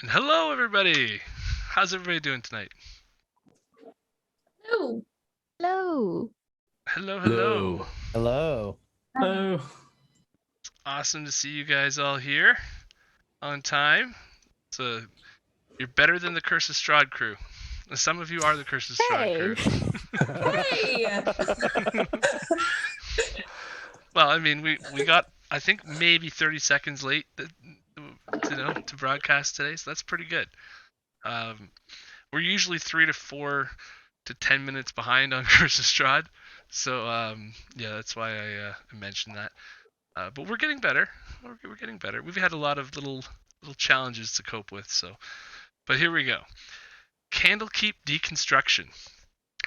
And hello, everybody. How's everybody doing tonight? Hello. Hello. Hello, hello. Hello. Hello. Hello. Awesome to see you guys all here on time. So you're better than the Curse of Strahd crew. Some of you are the Curse of Strahd Hey. crew. Hey! Well, I mean, we got I think maybe 30 seconds late to broadcast today, so that's pretty good. We're usually 3 to 4 to 10 minutes behind on Curse of Strahd, so yeah, that's why I mentioned that. But we're getting better. We're getting better. We've had a lot of little challenges to cope with. So, but here we go. Candlekeep Dekonstruction.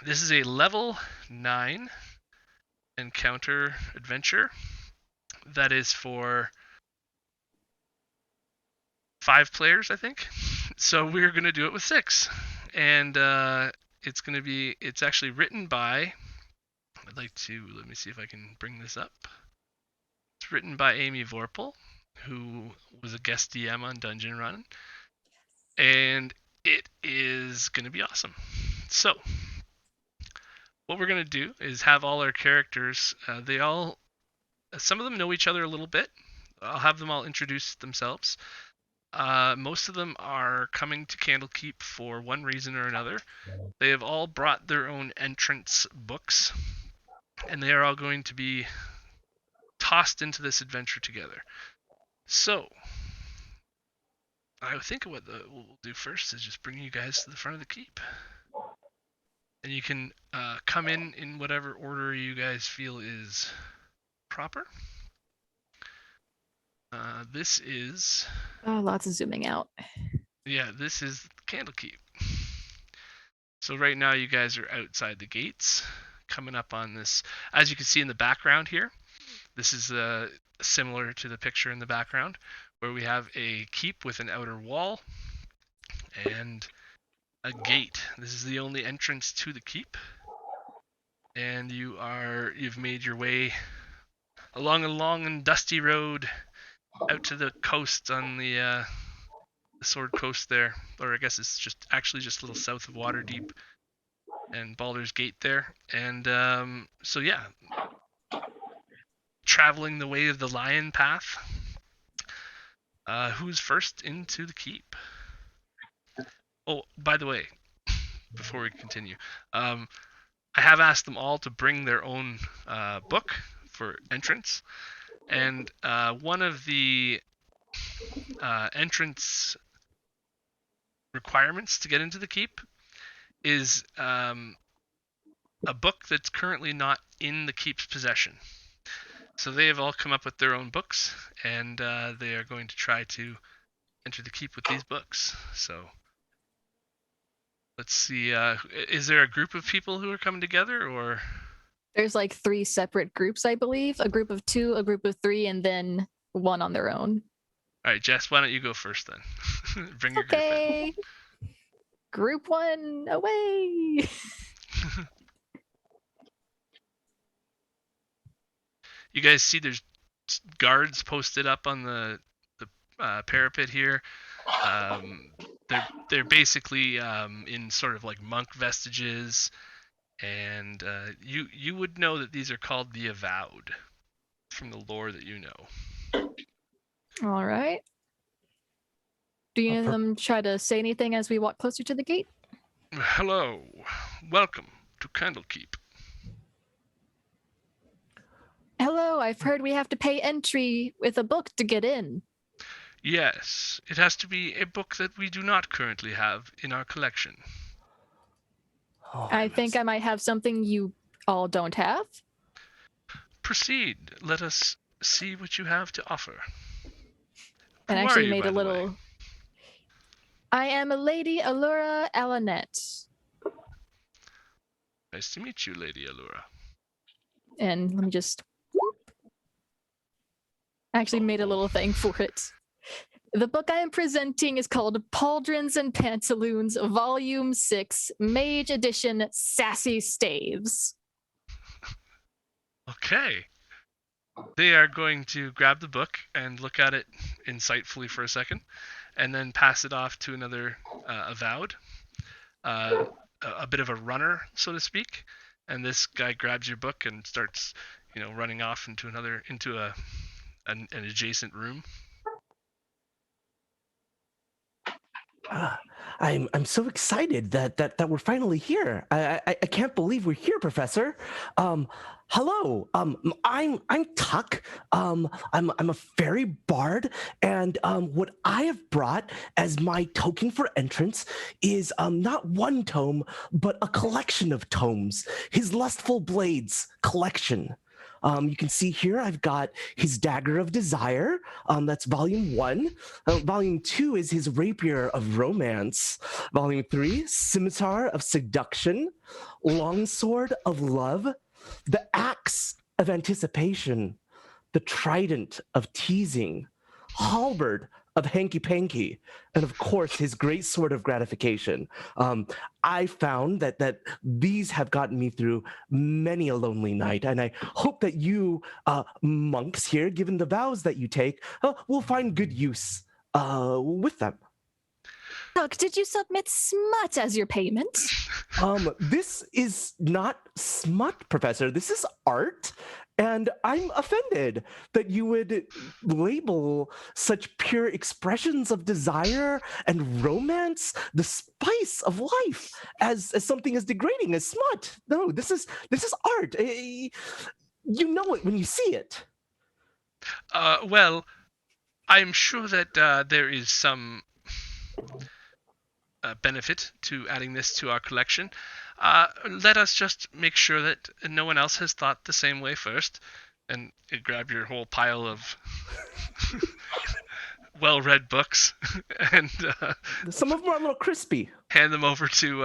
This is a level 9 encounter adventure that is for 5 players, I think. So we're gonna do it with 6, and it's actually written by. Let me see if I can bring this up. It's written by Amy Vorpahl, who was a guest DM on Dungeon Run, and it is going to be awesome. So, what we're going to do is have all our characters, some of them know each other a little bit. I'll have them all introduce themselves. Most of them are coming to Candlekeep for one reason or another. They have all brought their own entrance books, and they are all going to be tossed into this adventure together. So, I think what we'll do first is just bring you guys to the front of the keep. And you can come in whatever order you guys feel is proper. This is... Oh, lots of zooming out. Yeah, this is Candlekeep. So right now you guys are outside the gates, coming up on this. As you can see in the background here, this is similar to the picture in the background, where we have a keep with an outer wall and a gate. This is the only entrance to the keep, and you've made your way along a long and dusty road out to the coast on the Sword Coast there, or I guess it's just a little south of Waterdeep and Baldur's Gate there, and so yeah, traveling the way of the Lion Path. Who's first into the keep? Oh, by the way, before we continue, I have asked them all to bring their own book for entrance, and one of the entrance requirements to get into the keep is a book that's currently not in the keep's possession. So they have all come up with their own books, and they are going to try to enter the keep with these books. So let's see. Is there a group of people who are coming together, or? There's like 3 separate groups, I believe. A group of 2, a group of 3, and then one on their own. All right, Jess, why don't you go first then? Bring your group in. Okay. Group 1 away. You guys see there's guards posted up on the parapet here. They're basically in sort of like monk vestiges, and you would know that these are called the Avowed from the lore that you know. All right. Do any of them try to say anything as we walk closer to the gate? Hello, welcome to Candlekeep. Hello, I've heard we have to pay entry with a book to get in. Yes, it has to be a book that we do not currently have in our collection. Oh, I think I might have something you all don't have. Proceed. Let us see what you have to offer. And Who actually are you, made by a the way? little. I am a Lady Allura Alanet. Nice to meet you, Lady Allura. And let me just. I actually made a little thing for it. The book I am presenting is called Pauldrons and Pantaloons, Volume 6, Mage Edition, Sassy Staves. Okay. They are going to grab the book and look at it insightfully for a second. and then pass it off to another avowed, uh, a bit of a runner, so to speak. And this guy grabs your book and starts, running off into an adjacent room. I'm so excited that we're finally here. I can't believe we're here, Professor. Hello. I'm Tuck. I'm a fairy bard, and what I have brought as my token for entrance is not one tome, but a collection of tomes. His Lustful Blades collection. You can see here I've got his Dagger of Desire. That's volume 1. Volume 2 is his Rapier of Romance. Volume 3, Scimitar of Seduction. Longsword of Love. The Axe of Anticipation. The Trident of Teasing. Halberd of Hanky Panky, and of course his great sword of gratification. I found that these have gotten me through many a lonely night, and I hope that you monks here, given the vows that you take, will find good use with them. Look, did you submit smut as your payment? This is not smut, Professor. This is art. And I'm offended that you would label such pure expressions of desire and romance, the spice of life, as something as degrading as smut. No, this is art. You know it when you see it. Well, I'm sure that there is some benefit to adding this to our collection. Let us just make sure that no one else has thought the same way first, and you grab your whole pile of well-read books and some of them are a little crispy. Hand them over to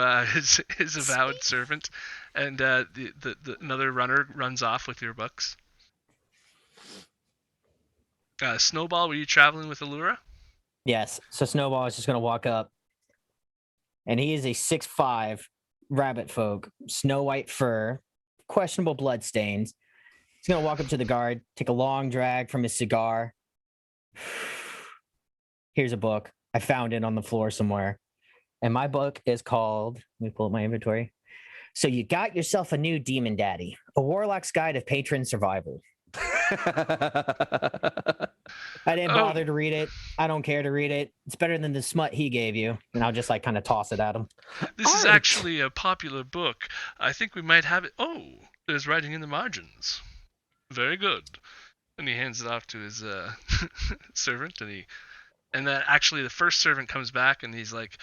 his avowed servant, and another runner runs off with your books. Snowball, were you traveling with Allura? Yes. So Snowball is just going to walk up, and he is a 6'5" rabbit folk, snow white fur, questionable blood stains. He's going to walk up to the guard, take a long drag from his cigar. Here's a book. I found it on the floor somewhere. And my book is called, let me pull up my inventory. So You Got Yourself a New Demon Daddy, A Warlock's Guide of Patron Survival. I didn't bother to read it. I don't care to read it. It's better than the smut he gave you. And I'll just kind of toss it at him. This is actually a popular book. I think we might have it. Oh, there's writing in the margins. Very good. And he hands it off to his servant, and then actually the first servant comes back and he's like,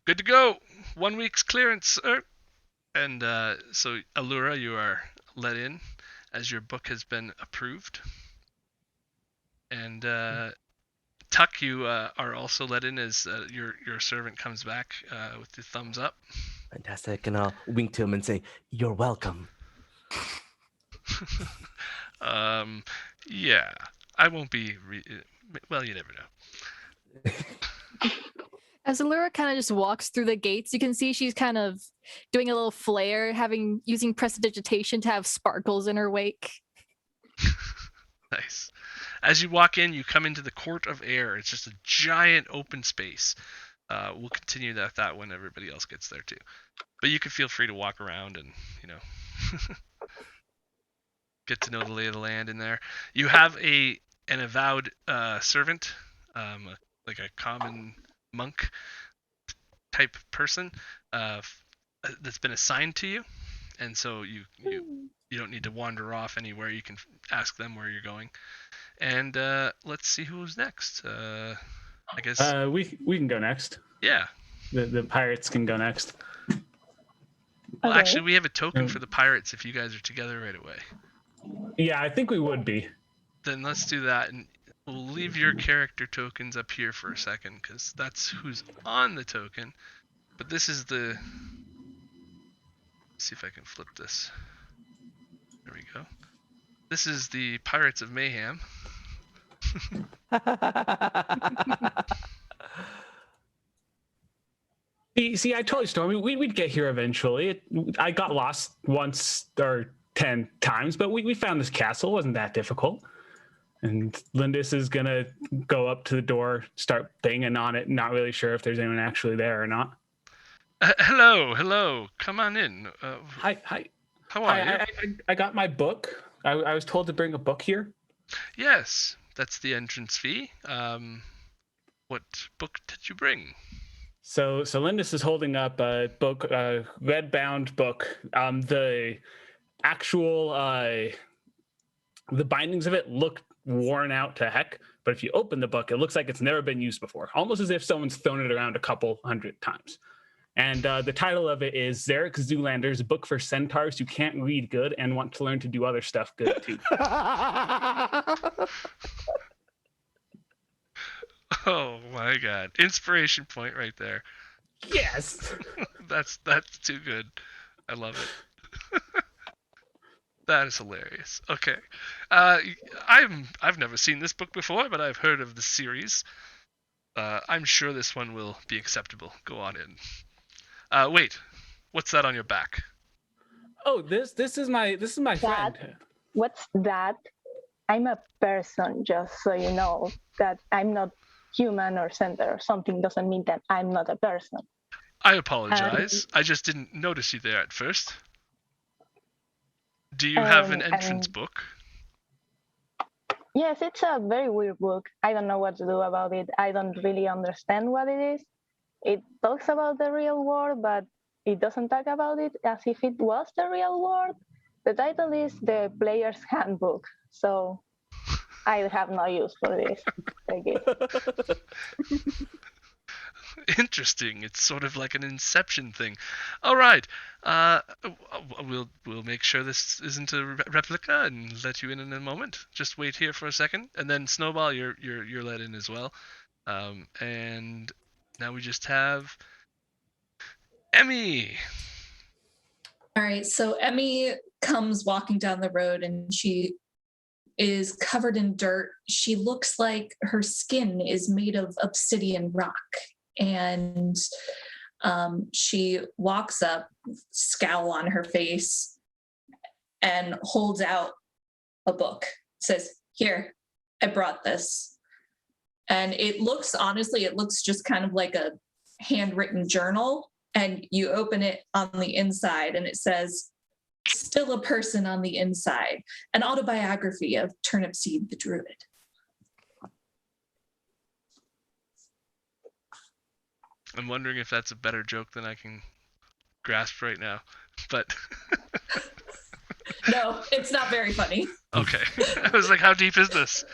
"Good to go. 1 week's clearance, sir." And so Allura, you are let in as your book has been approved. And Tuck, you are also let in as your servant comes back with the thumbs up. Fantastic. And I'll wink to him and say, "You're welcome." Yeah, I won't be. Well, you never know. As Allura kind of just walks through the gates, you can see she's kind of doing a little flare, using prestidigitation to have sparkles in her wake. Nice. As you walk in, you come into the Court of Air. It's just a giant open space. We'll continue that when everybody else gets there too. But you can feel free to walk around and, get to know the lay of the land in there. You have an avowed servant, like a common monk type person that's been assigned to you, and so you don't need to wander off anywhere. You can ask them where you're going. And let's see who's next. I guess we can go next. Yeah. The pirates can go next. Well, actually, we have a token for the pirates if you guys are together right away. Yeah, I think we would be. Then let's do that, and we'll leave your character tokens up here for a second, because that's who's on the token. But this is the... Let's see if I can flip this. There we go. This is the Pirates of Mayhem. See, I told you, Stormy, we'd get here eventually. I got lost once or 10 times, but we found this castle. It wasn't that difficult. And Lindis is gonna go up to the door, start banging on it, not really sure if there's anyone actually there or not. Hello. Come on in. Hi. How are you? I got my book. I was told to bring a book here. Yes, that's the entrance fee. What book did you bring? So Lindis is holding up a book, a red-bound book. The actual the bindings of it look worn out to heck, but if you open the book, it looks like it's never been used before, almost as if someone's thrown it around a couple hundred times. And the title of it is Zarek Zoolander's Book for Centaurs Who Can't Read Good and Want to Learn to Do Other Stuff Good Too. Oh my god. Inspiration point right there. Yes. That's too good. I love it. That is hilarious. Okay. I've never seen this book before, but I've heard of the series. I'm sure this one will be acceptable. Go on in. Wait. What's that on your back? Oh, this is my friend. What's that? I'm a person, just so you know, that I'm not human or center or something doesn't mean that I'm not a person. I apologize. I just didn't notice you there at first. Do you have an entrance book? Yes, it's a very weird book. I don't know what to do about it. I don't really understand what it is. It talks about the real world, but it doesn't talk about it as if it was the real world. The title is The Player's Handbook, so I have no use for this, I guess. Interesting. It's sort of like an Inception thing. All right. We'll make sure this isn't a replica and let you in a moment. Just wait here for a second, and then Snowball, you're let in as well. And now we just have Emmy. All right. So Emmy comes walking down the road, and she is covered in dirt. She looks like her skin is made of obsidian rock. And she walks up, scowl on her face, and holds out a book. Says, "Here, I brought this." And it looks just kind of like a handwritten journal. And you open it on the inside, and it says, "Still a person on the inside, an autobiography of Turnipseed the Druid." I'm wondering if that's a better joke than I can grasp right now, but No, it's not very funny. okay. I was like, how deep is this?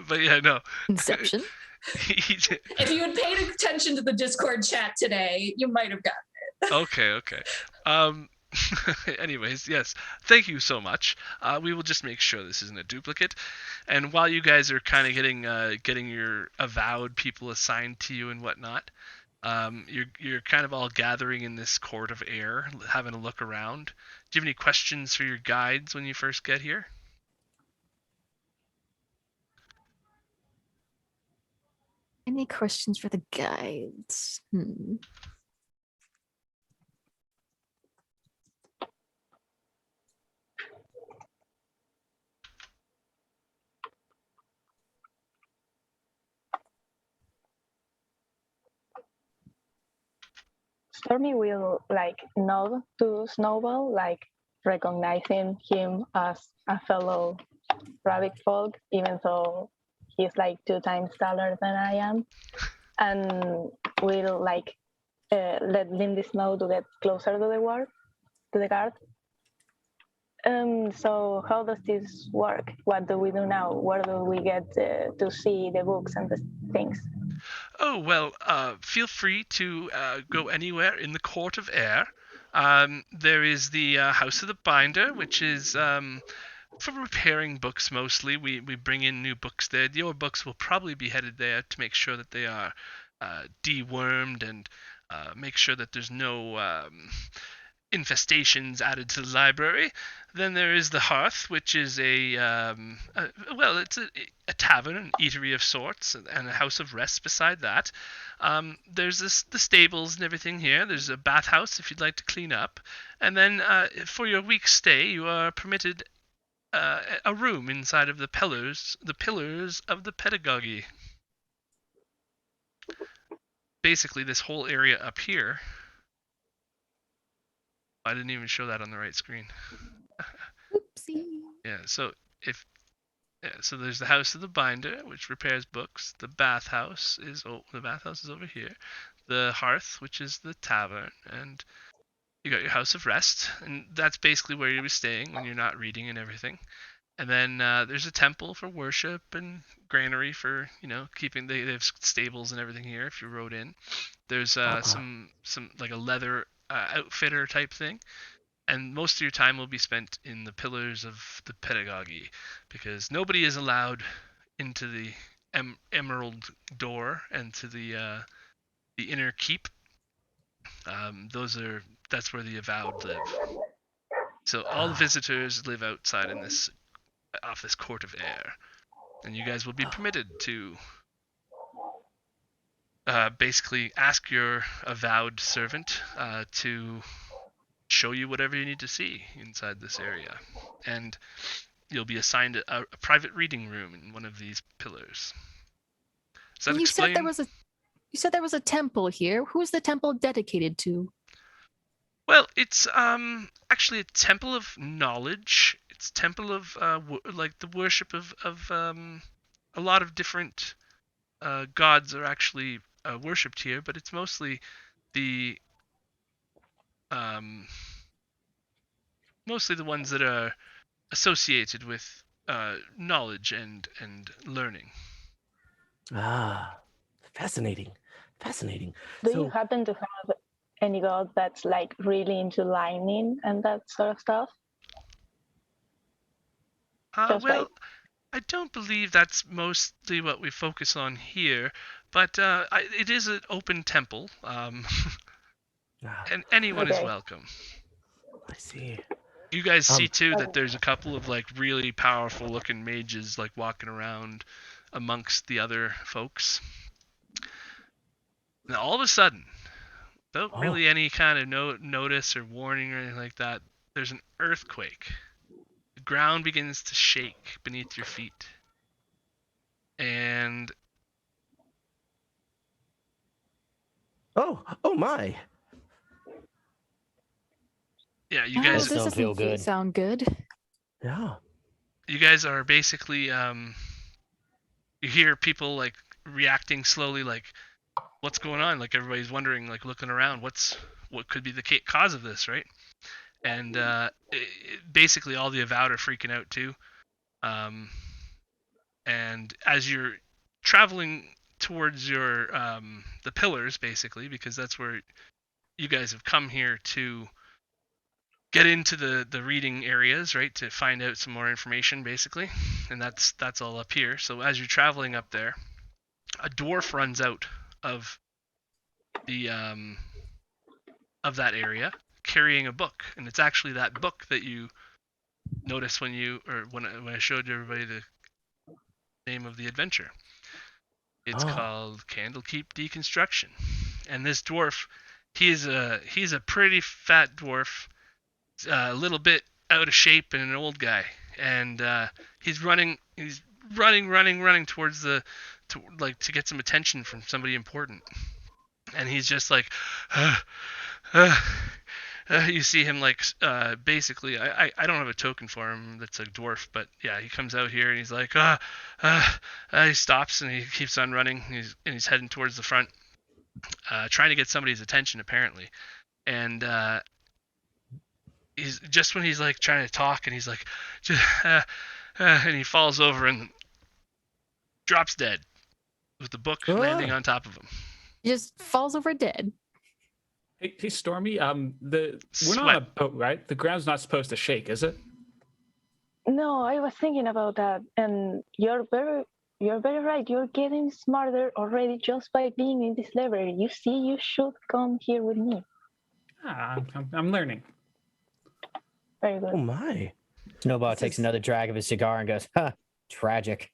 But yeah, no. Inception. If you had paid attention to the Discord chat today, you might have gotten it. Okay. Anyways, yes. Thank you so much. We will just make sure this isn't a duplicate. And while you guys are kind of getting your avowed people assigned to you and whatnot, you're kind of all gathering in this court of air, having a look around. Do you have any questions for your guides when you first get here? Any questions for the guides? Stormy will nod to Snowball, recognizing him as a fellow rabbit folk, even though he's 2 times taller than I am, and will let Lindis know to get closer to the guard. So how does this work? What do we do now? Where do we get to see the books and the things? Oh, well, feel free to go anywhere in the Court of Air. There is the House of the Binder, which is for repairing books mostly. We bring in new books there. Your books will probably be headed there to make sure that they are dewormed and make sure that there's no infestations added to the library. Then there is the Hearth, which is it's a tavern, an eatery of sorts, and a house of rest beside that. There's the stables and everything here. There's a bathhouse if you'd like to clean up. And then for your week's stay, you are permitted a room inside of the pillars of the pedagogy. Basically, this whole area up here. I didn't even show that on the right screen. Oopsie. Yeah, so so there's the house of the binder, which repairs books. The bathhouse is over here. The hearth, which is the tavern, and you got your house of rest, and that's basically where you'll be staying when you're not reading and everything. And then there's a temple for worship and granary for keeping. They have stables and everything here if you rode in. There's some like a leather outfitter type thing. And most of your time will be spent in the pillars of the pedagogy, because nobody is allowed into the emerald door and to the inner keep. That's where the avowed live. So all the visitors live outside off this court of air, and you guys will be permitted to basically ask your avowed servant to show you whatever you need to see inside this area, and you'll be assigned a private reading room in one of these pillars. Does that explain? You said there was a temple here. Who's the temple dedicated to? Well, it's actually a temple of knowledge. It's temple of like the worship of a lot of different gods are actually worshipped here, but it's mostly the ones that are associated with knowledge and learning. Fascinating. Do you happen to have any god that's like really into lightning and that sort of stuff? I don't believe that's mostly what we focus on here, but it is an open temple, and anyone is welcome. I see. You guys see too that there's a couple of like really powerful looking mages like walking around amongst the other folks. Now all of a sudden, without really any kind of notice or warning or anything like that, there's an earthquake. The ground begins to shake beneath your feet. And oh my. Yeah, you guys this don't feel doesn't good. sound good. Yeah. You guys are basically you hear people like reacting slowly, like what's going on, like everybody's wondering, like looking around, what could be the cause of this, right? And basically all the avowed are freaking out too. And as you're traveling towards your the pillars, basically, because that's where you guys have come here to get into the reading areas, right, to find out some more information, basically, and that's all up here. So as you're traveling up there, a dwarf runs out of the of that area carrying a book, and it's actually that book that you noticed when I showed everybody the name of the adventure. It's called Candlekeep Dekonstruction, and this dwarf, he's a pretty fat dwarf, a little bit out of shape and an old guy, and he's running towards to get some attention from somebody important, and he's just like you see him like basically I don't have a token for him that's a dwarf, but yeah, he comes out here and he's like he stops and he keeps on running, he's heading towards the front, trying to get somebody's attention apparently, and he's just when he's like trying to talk and he's like and he falls over and drops dead with the book landing on top of him. He just falls over dead. Hey, Stormy. We're not on a boat, right? The ground's not supposed to shake, is it? No, I was thinking about that, and you're very right. You're getting smarter already just by being in this library. You see, you should come here with me. I'm learning. Very good. Oh my. Snowball takes another drag of his cigar and goes, tragic.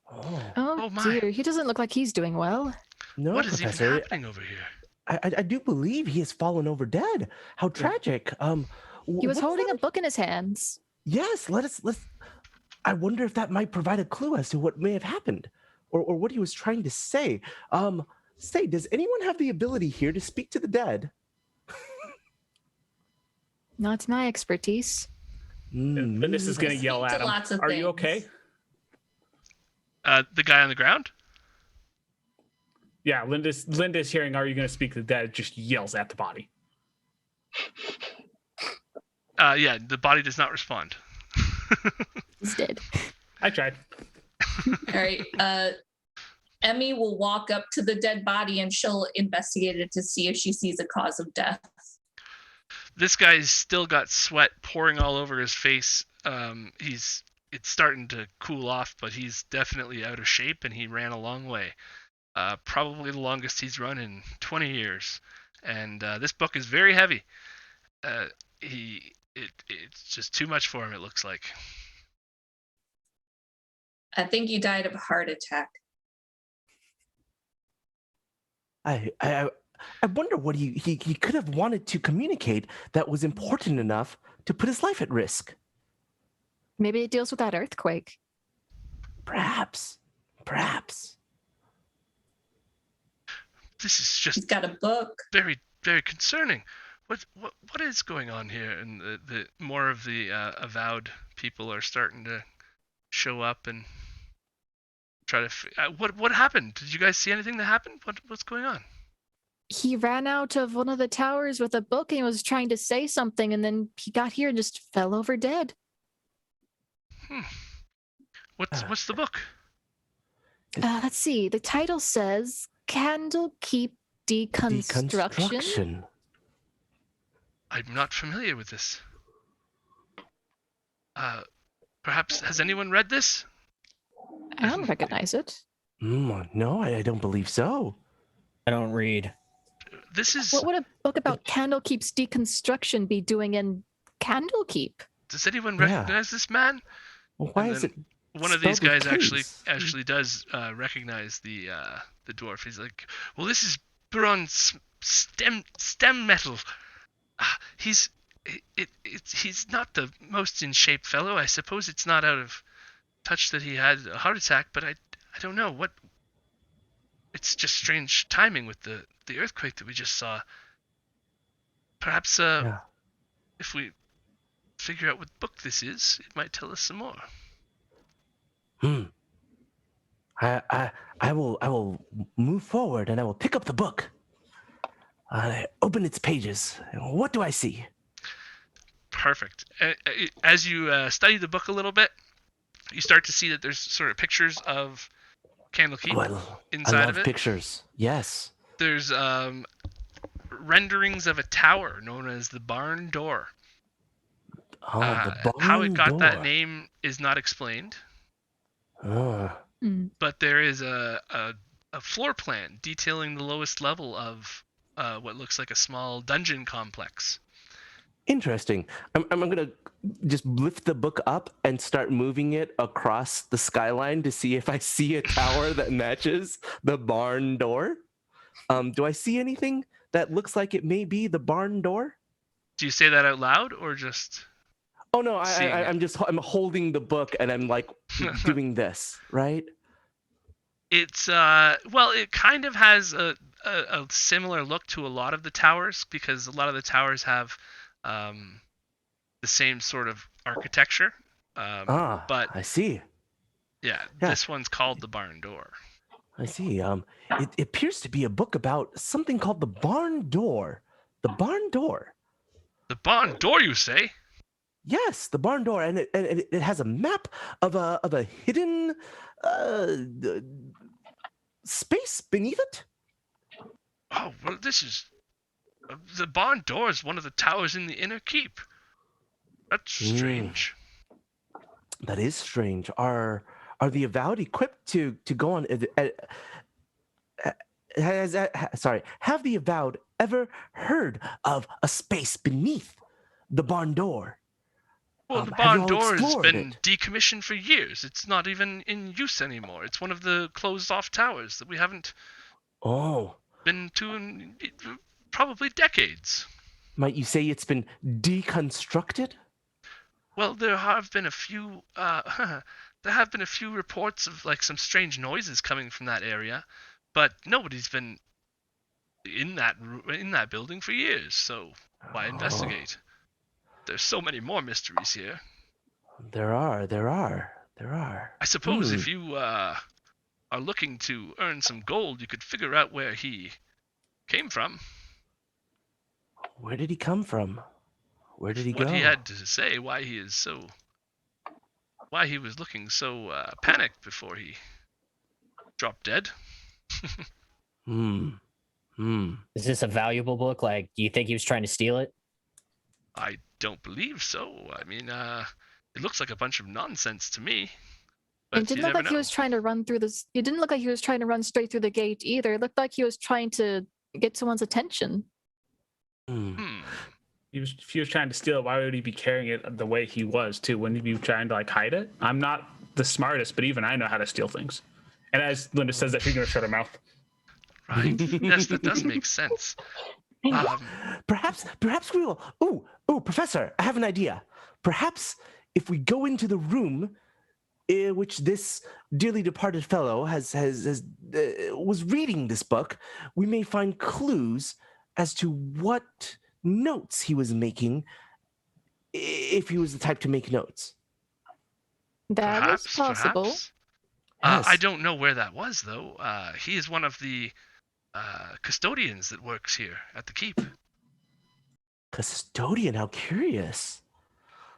Oh my. dear, he doesn't look like he's doing well. No, What is even Professor. happening over here? I do believe he has fallen over dead. How tragic. He was holding a book in his hands. Yes, let's. I wonder if that might provide a clue as to what may have happened, or what he was trying to say. Say, does anyone have the ability here to speak to the dead? Not my expertise. This is Me going to yell Speak to at him. lots of Are you things. okay? The guy on the ground? Yeah, Linda's hearing, are you going to speak to the dead? Just yells at the body. Yeah, the body does not respond. He's dead. I tried. All right. Emmy will walk up to the dead body and she'll investigate it to see if she sees a cause of death. This guy's still got sweat pouring all over his face. It's starting to cool off, but he's definitely out of shape, and he ran a long way. Probably the longest he's run in 20 years. And this book is very heavy. It's just too much for him, it looks like. I think he died of a heart attack. I wonder what he could have wanted to communicate that was important enough to put his life at risk. Maybe it deals with that earthquake. Perhaps. This is He's just got a book. very, very concerning. What is going on here? And the more of the avowed people are starting to show up and try to. What happened? Did you guys see anything that happened? What's going on? He ran out of one of the towers with a book and was trying to say something, and then he got here and just fell over dead. What's the book? Let's see. The title says Candlekeep Dekonstruction. I'm not familiar with this. Perhaps has anyone read this? I don't recognize it. No, I don't believe so. I don't read. This is. What would a book about Candlekeep's deconstruction be doing in Candlekeep? Does anyone recognize this man? Well, why And is it? One of these spelled with guys Ks? actually does recognize the dwarf. He's like, well, this is bronze stem metal. He's not the most in shape fellow. I suppose it's not out of touch that he had a heart attack, but I don't know what. It's just strange timing with the earthquake that we just saw. Perhaps if we figure out what book this is, it might tell us some more. I will move forward and I will pick up the book. I open its pages. What do I see? Perfect. As you study the book a little bit, you start to see that there's sort of pictures of Candlekeep inside I love of it. pictures. Yes. There's renderings of a tower known as the Barn Door. Oh, the barn How it got door. that name is not explained, but there is a floor plan detailing the lowest level of what looks like a small dungeon complex. Interesting. I'm going to just lift the book up and start moving it across the skyline to see if I see a tower that matches the barn door. Do I see anything that looks like it may be the barn door? Do you say that out loud or just? Oh no, Seeing it. I'm holding the book and I'm like doing this, right? It's it kind of has a similar look to a lot of the towers, because a lot of the towers have the same sort of architecture. But I see. yeah, this one's called the Barn Door. I see. It appears to be a book about something called the barn door. The barn door. The Barn Door, you say? Yes, the barn door, and it has a map of a hidden space beneath it. Oh, well, this is the Barn Door is one of the towers in the inner keep. That's strange. That is strange. Are the avowed equipped to go on? Have the avowed ever heard of a space beneath the barn door? Well, the have you Barn all Door has explored been decommissioned for years. It's not even in use anymore. It's one of the closed-off towers that we haven't been to in probably decades. Might you say it's been deconstructed? Well, there have been a few. There have been a few reports of like some strange noises coming from that area, but nobody's been in that building for years. So why investigate? There's so many more mysteries here. There are. I suppose if you are looking to earn some gold, you could figure out where he came from. Where did he come from? Where did he What go? he had to say, why he was looking so panicked before he dropped dead. Is this a valuable book? Like, do you think he was trying to steal it? I don't believe so. I mean, it looks like a bunch of nonsense to me. But It didn't you look never like know. he was trying to run through this. It didn't look like he was trying to run straight through the gate either. It looked like he was trying to get someone's attention. If he was trying to steal it, why would he be carrying it the way he was too? Wouldn't he be trying to like hide it? I'm not the smartest, but even I know how to steal things. And as Linda says that, she's gonna shut her mouth. Right. Yes, that does make sense. Perhaps we will. Oh, Professor, I have an idea. Perhaps if we go into the room which this dearly departed fellow was reading this book, we may find clues as to what notes he was making, if he was the type to make notes. That is possible. Perhaps. Yes. I don't know where that was though. He is one of the custodians that works here at the keep. Custodian? How curious.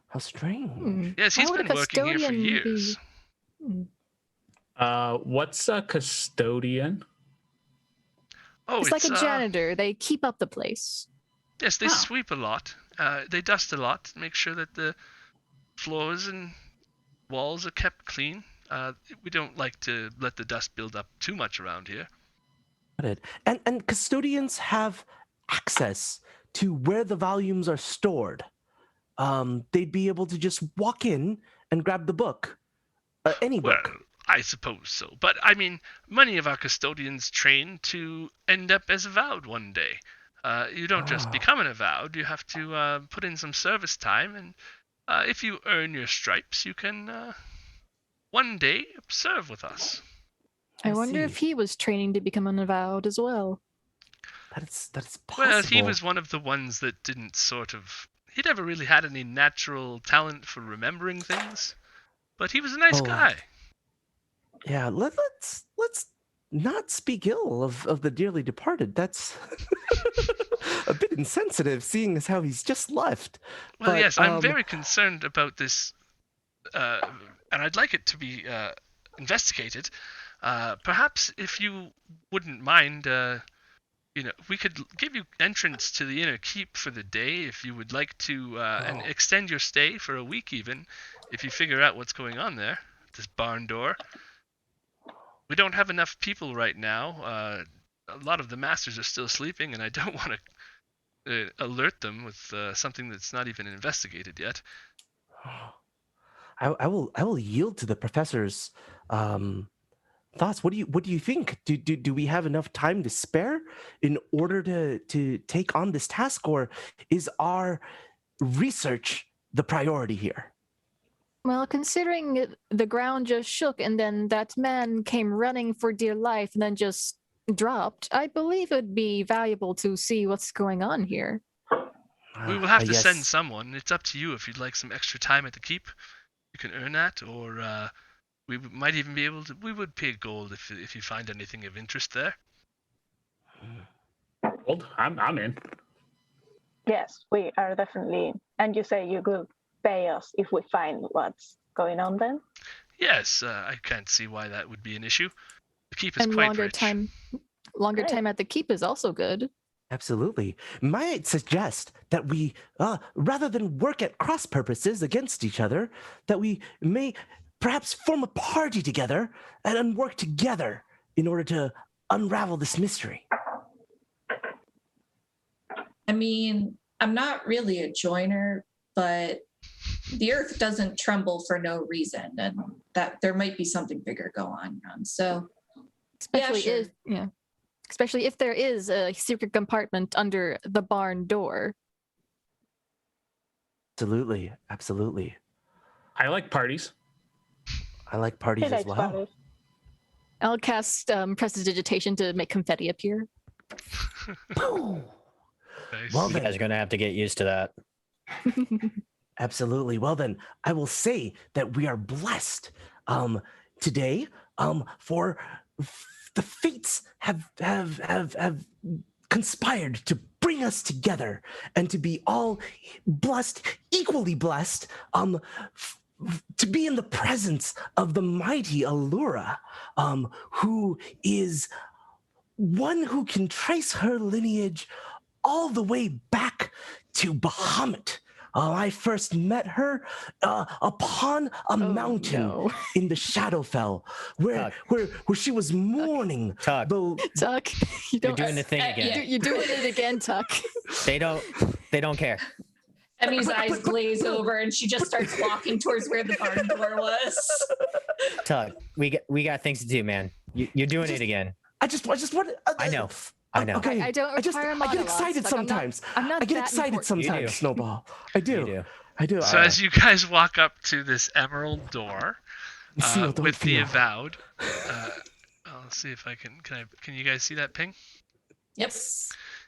How strange. Yes, he's Why would been a working here for custodian years. What's a custodian? Oh, It's like a janitor. They keep up the place. Yes, they sweep a lot. They dust a lot, make sure that the floors and walls are kept clean. We don't like to let the dust build up too much around here. Got it. And custodians have access to where the volumes are stored. They'd be able to just walk in and grab the book. Any book. Well, I suppose so. But, I mean, many of our custodians train to end up as avowed one day. You don't just become an avowed. You have to put in some service time, and if you earn your stripes, you can one day serve with us. I wonder if see. he was training to become an avowed as well. That's possible. Well, he was one of the ones that didn't he never really had any natural talent for remembering things, but he was a nice guy. Yeah, let's not speak ill of the dearly departed. That's a bit insensitive, seeing as how he's just left. Well, But, yes, I'm very concerned about this, and I'd like it to be investigated. Perhaps if you wouldn't mind, we could give you entrance to the inner keep for the day if you would like to, and extend your stay for a week even, if you figure out what's going on there. This barn door. We don't have enough people right now. A lot of the masters are still sleeping, and I don't want to alert them with something that's not even investigated yet. I will yield to the professor's thoughts. What do you think? Do we have enough time to spare in order to take on this task, or is our research the priority here? Well, considering the ground just shook and then that man came running for dear life and then just dropped, I believe it'd be valuable to see what's going on here. We will have to yes. send someone. It's up to you if you'd like some extra time at the keep. You can earn that, or we might even be able to. We would pay gold if you find anything of interest there. Gold? I'm in. Yes, we are definitely. And you say you could pay us if we find what's going on then? Yes, I can't see why that would be an issue. The keep is And quite longer rich. time at the keep is also good. Absolutely. Might suggest that we, rather than work at cross purposes against each other, that we may perhaps form a party together and work together in order to unravel this mystery. I mean, I'm not really a joiner, but the earth doesn't tremble for no reason, and that there might be something bigger going on. So, Especially if there is a secret compartment under the barn door. Absolutely. I like parties. I like He parties as likes well. parties. I'll cast prestidigitation to make confetti appear. Boom. Nice. Well You then, guys are gonna have to get used to that. absolutely. Well then, I will say that we are blessed today for the fates have conspired to bring us together and to be all blessed, equally blessed, to be in the presence of the mighty Allura, who is one who can trace her lineage all the way back to Bahamut. I first met her upon a mountain no. in the Shadowfell, where she was mourning. Tuck, Tuck, you you're don't. doing the thing again. yeah. You're doing it again, Tuck. They don't care. Emmy's eyes glaze over and she just starts walking towards where the barn door was. Tuck, we got things to do, man. You're doing it again. I just want. I know. I know. Okay. I don't I require get monologues. excited Like, I'm not- sometimes. I'm not I get that excited important. You do. sometimes. Snowball. I do. You do. I do. So as you guys walk up to this emerald door Seal, don't with the feel. avowed, I'll see if I can. Can you guys see that ping? Yep.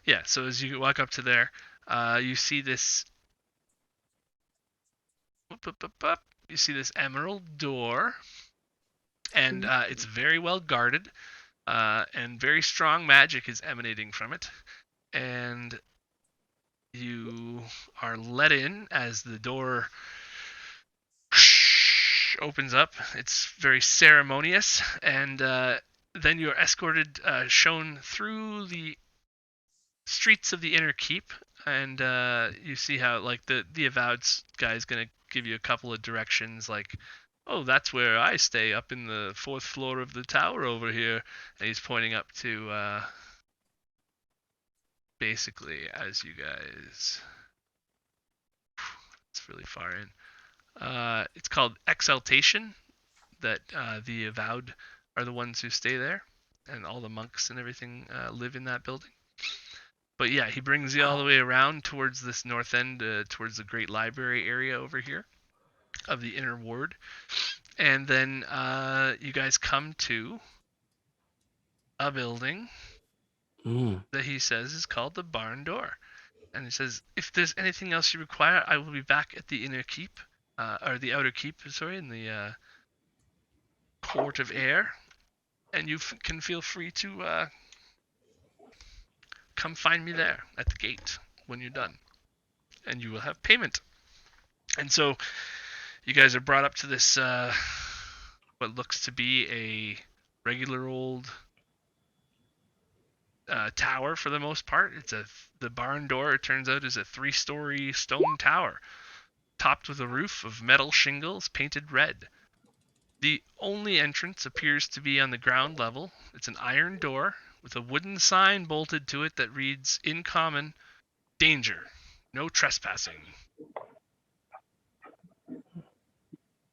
Yeah. So as you walk up to there, you see this. You see this emerald door, and it's very well guarded, and very strong magic is emanating from it, and you are let in as the door opens up. It's very ceremonious, and then you're escorted, shown through the streets of the inner keep, and you see how like the avowed guy is gonna give you a couple of directions, like, oh, that's where I stay, up in the 4th floor of the tower over here, and he's pointing up to basically as you guys. It's really far in. It's called Exaltation. That the avowed are the ones who stay there, and all the monks and everything live in that building. But yeah, he brings you all the way around towards this north end, towards the great library area over here of the inner ward, and then you guys come to a building that he says is called the Barn Door. And he says, if there's anything else you require, I will be back at the inner keep, or the outer keep, sorry, in the court of air. And you can feel free to come find me there at the gate when you're done. And you will have payment. And so you guys are brought up to this, what looks to be a regular old tower for the most part. The barn door, it turns out, is a 3-story stone tower, topped with a roof of metal shingles painted red. The only entrance appears to be on the ground level. It's an iron door with a wooden sign bolted to it that reads, in common, danger, no trespassing.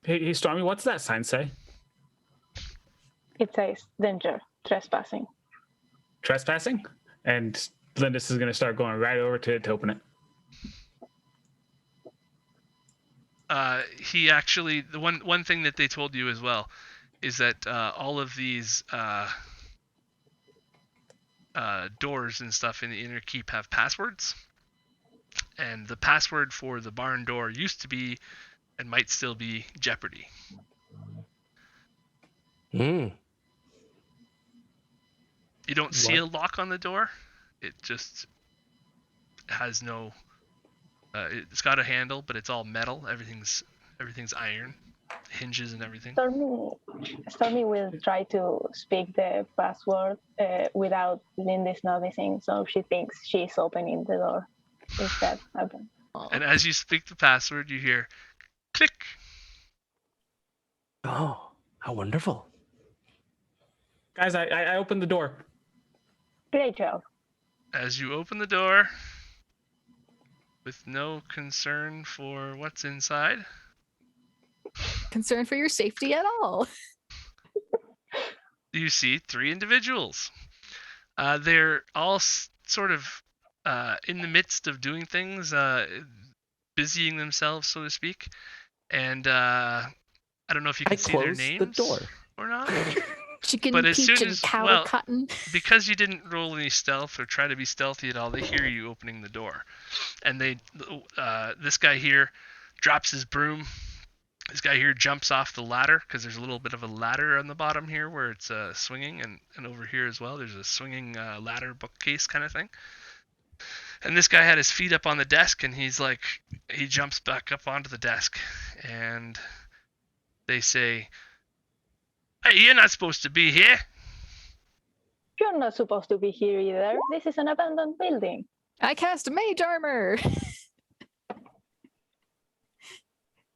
Hey, Stormy, what's that sign say? It says danger, trespassing. Trespassing? And Lindis is going to start going right over to open it. He actually, the one thing that they told you as well is that all of these doors and stuff in the inner keep have passwords, and the password for the barn door used to be, and might still be, Jeopardy. You don't see a lock on the door. It just has no. It's got a handle, but it's all metal. Everything's iron, hinges and everything. Stormy will try to speak the password without Lindis noticing, so she thinks she's opening the door instead. And as you speak the password, you hear click. Oh, how wonderful. Guys, I opened the door. Great job. As you open the door, with no concern for what's inside, Concern for your safety at all. you see 3 individuals. They're all sort of in the midst of doing things, busying themselves, so to speak. And I don't know if you I can see their close the names door. or not. Chicken, But as peach, soon and as cow well, cotton. because you didn't roll any stealth or try to be stealthy at all, they hear you opening the door, and this guy here drops his broom. This guy here jumps off the ladder because there's a little bit of a ladder on the bottom here where it's swinging, and over here as well there's a swinging ladder bookcase kind of thing. And this guy had his feet up on the desk, and he jumps back up onto the desk, and they say, "Hey, you're not supposed to be here." You're not supposed to be here either. This is an abandoned building. I cast mage armor.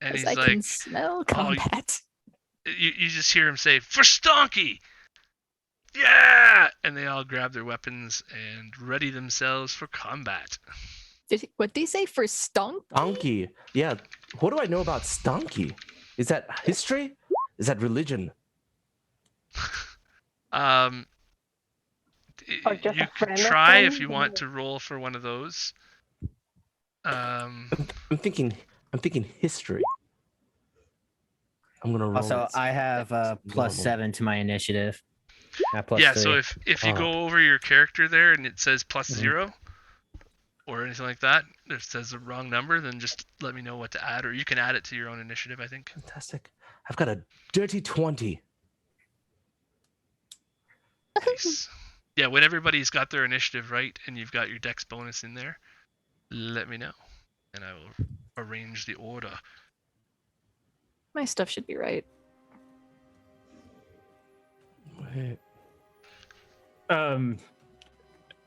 And As he's I like, can smell combat. you just hear him say, "For Stonky!" Yeah! And they all grab their weapons and ready themselves for combat. What did he say for stunk? Stonky. Yeah. What do I know about Stonky? Is that history? Is that religion? Or just You a could friend of try him? if you want to roll for one of those. I'm thinking history. I'm gonna roll. Also, it. I have plus Normal. 7 to my initiative. Plus yeah, 3. so if you go over your character there and it says plus Mhm. 0 or anything like that, if it says the wrong number, then just let me know what to add, or you can add it to your own initiative, I think. Fantastic. I've got a dirty 20. Nice. Yeah, when everybody's got their initiative right and you've got your dex bonus in there, let me know, and I will arrange the order. My stuff should be right. Wait.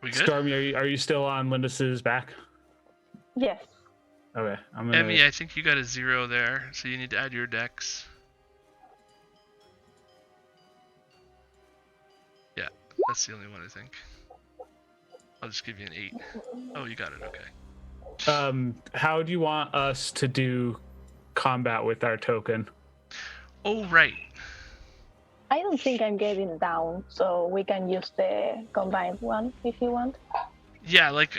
We good? Stormy, are you still on Lindis's back? Yes. Okay, I'm gonna. Emmy, I think you got a 0 there, so you need to add your dex. Yeah, that's the only one I think. I'll just give you an 8. Oh, you got it, okay. How do you want us to do combat with our token? Oh, right. I don't think I'm getting down, so we can use the combined one if you want. Yeah, like,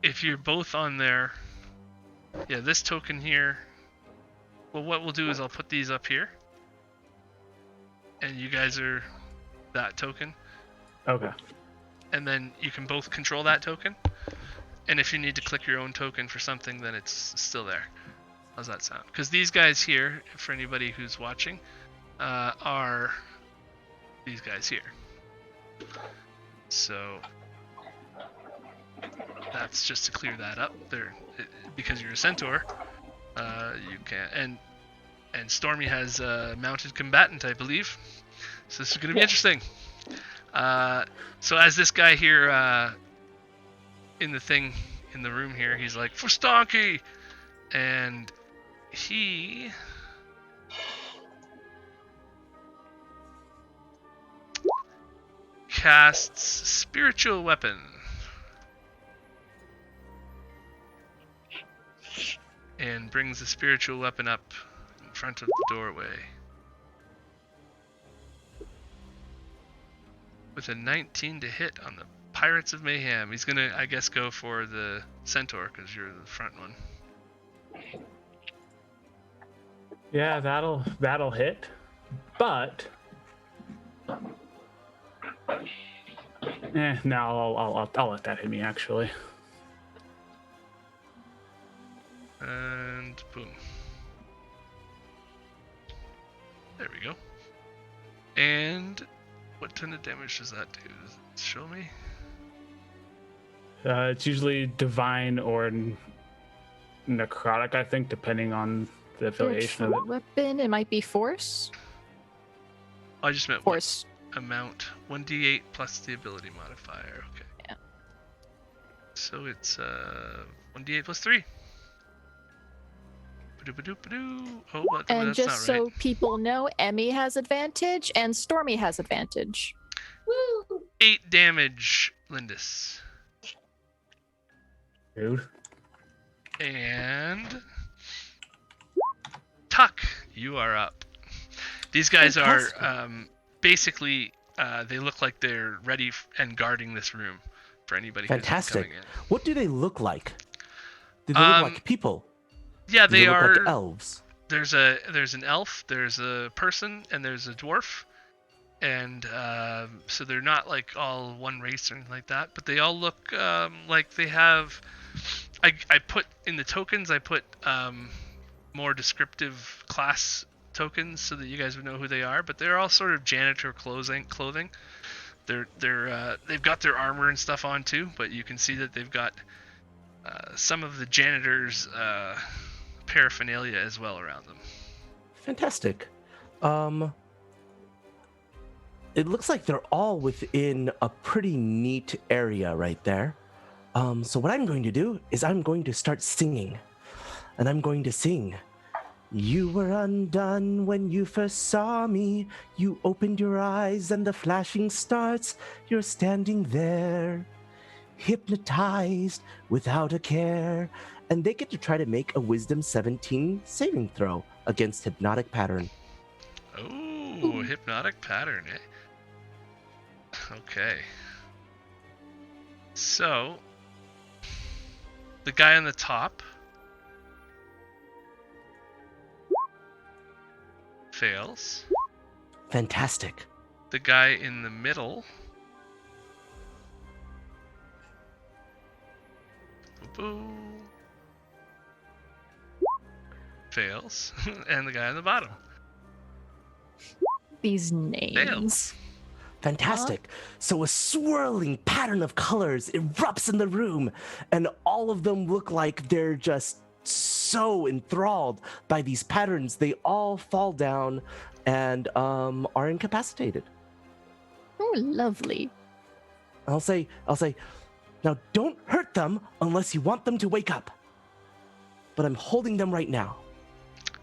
if you're both on there, yeah, this token here, well, what we'll do is I'll put these up here, and you guys are that token, Okay. and then you can both control that token, and if you need to click your own token for something, then it's still there. How's that sound? Because these guys here, for anybody who's watching, are these guys here. So that's just to clear that up. Because you're a centaur, you can. And Stormy has a mounted combatant, I believe. So this is going to be interesting. So as this guy here in the room here, he's like, "For Stonky!" And he casts Spiritual Weapon. And brings the spiritual weapon up in front of the doorway. With a 19 to hit on the Pirates of Mayhem. He's gonna, I guess, go for the centaur because you're the front one. Yeah, that'll hit, but no, I'll let that hit me actually. And boom. There we go. And what kind of damage does that do? Does it show me? It's usually divine or necrotic, I think, depending on the affiliation of it. Weapon. It might be force. Oh, I just meant what Force. amount. 1d8 plus the ability modifier. Okay. Yeah. So it's 1d8 plus 3. Ba-do-ba-do-ba-do. Oh, but And that's just not so right. people know, Emmy has advantage and Stormy has advantage. Woo! 8 damage, Lindis. Dude. And Tuck, you are up. These guys are basically they look like they're ready and guarding this room for anybody who's Fantastic. coming in. What do they look like? Do they look like people? Yeah, Do they they look are. like elves? There's an elf, there's a person, and there's a dwarf, and so they're not like all one race or anything like that, but they all look like they have. I put in the tokens. I put more descriptive class tokens so that you guys would know who they are. But they're all sort of janitor clothing. They've got their armor and stuff on too, but you can see that they've got some of the janitor's paraphernalia as well around them. Fantastic. It looks like they're all within a pretty neat area right there. So what I'm going to do is I'm going to start singing. And I'm going to sing. You were undone when you first saw me. You opened your eyes and the flashing starts. You're standing there, hypnotized without a care. And they get to try to make a Wisdom 17 saving throw against Hypnotic Pattern. Oh, hypnotic pattern, eh? Okay. So, the guy on the top fails. Fantastic. The guy in the middle fails. And the guy on the bottom. These names. Fantastic. So a swirling pattern of colors erupts in the room, and all of them look like they're just so enthralled by these patterns. They all fall down and are incapacitated. Oh, lovely. I'll say, now don't hurt them unless you want them to wake up. But I'm holding them right now.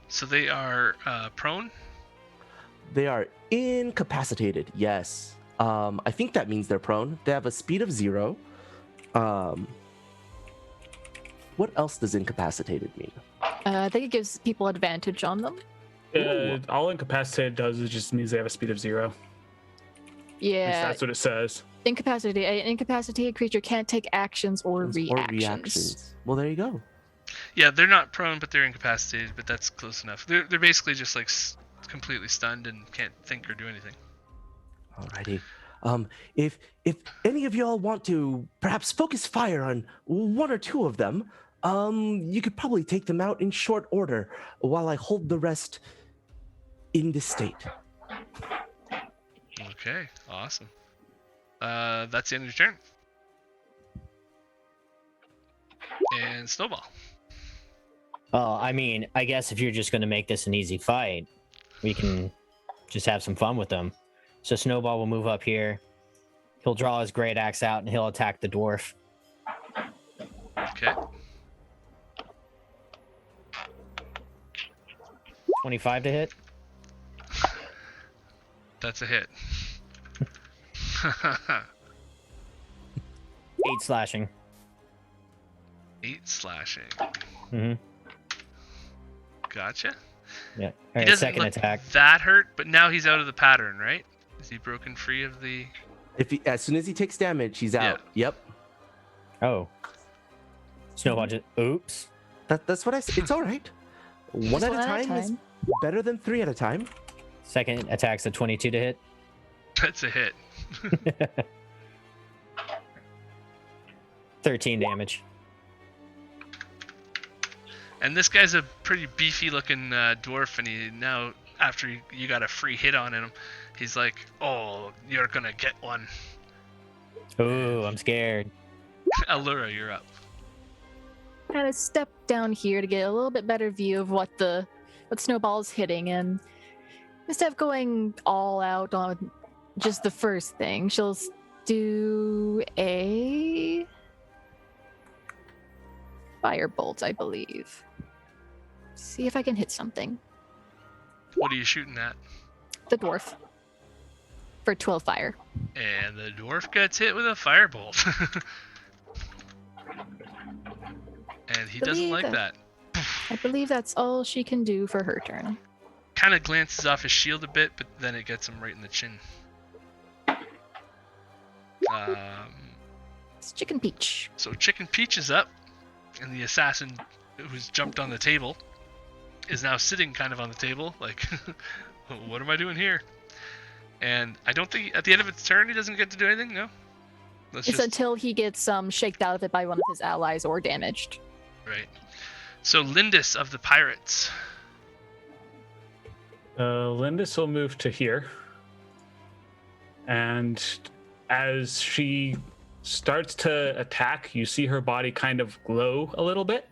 So they are prone? They are incapacitated, yes. I think that means they're prone. They have a speed of 0. What else does incapacitated mean? I think it gives people advantage on them. All incapacitated does is just means they have a speed of 0. At least Yeah. that's what it says. Incapacitated. An incapacitated creature can't take actions or reactions. Well, there you go. Yeah, they're not prone, but they're incapacitated, but that's close enough. They're basically just like completely stunned and can't think or do anything. Alrighty. If any of y'all want to perhaps focus fire on one or two of them, you could probably take them out in short order while I hold the rest in this state. Okay, awesome. That's the end of your turn. And Snowball. Well, I mean, I guess if you're just going to make this an easy fight, we can just have some fun with them. So Snowball will move up here. He'll draw his great axe out and he'll attack the dwarf. Okay. 25 to hit. That's a hit. 8 slashing. 8 slashing. Mm-hmm. Gotcha. Yeah. All He right, doesn't second look attack. that hurt, but now he's out of the pattern, right? Is he broken free of the... As soon as he takes damage, he's out. Yep. Oh. Snowball just... Oops. That's what I said. It's all right. One at a time is better than 3 at a time. Second attack's a 22 to hit. That's a hit. 13 damage. And this guy's a pretty beefy looking dwarf, and he now, after you got a free hit on him, he's like, oh, you're gonna get one. Ooh, I'm scared. Allura, you're up. Kind of step down here to get a little bit better view of what Snowball's hitting, and instead of going all out on just the first thing, she'll do a firebolt, I believe. See if I can hit something. What are you shooting at? The dwarf. For 12 fire. And the dwarf gets hit with a firebolt. And he doesn't like that. I believe that's all she can do for her turn. Kind of glances off his shield a bit, but then it gets him right in the chin. It's Chicken Peach. So Chicken Peach is up, and the assassin who's jumped on the table, is now sitting kind of on the table, like, what am I doing here? And I don't think at the end of its turn he doesn't get to do anything. No. It's until he gets shaked out of it by one of his allies or damaged. Right. So Lindis of the pirates. Lindis will move to here. And as she starts to attack, you see her body kind of glow a little bit.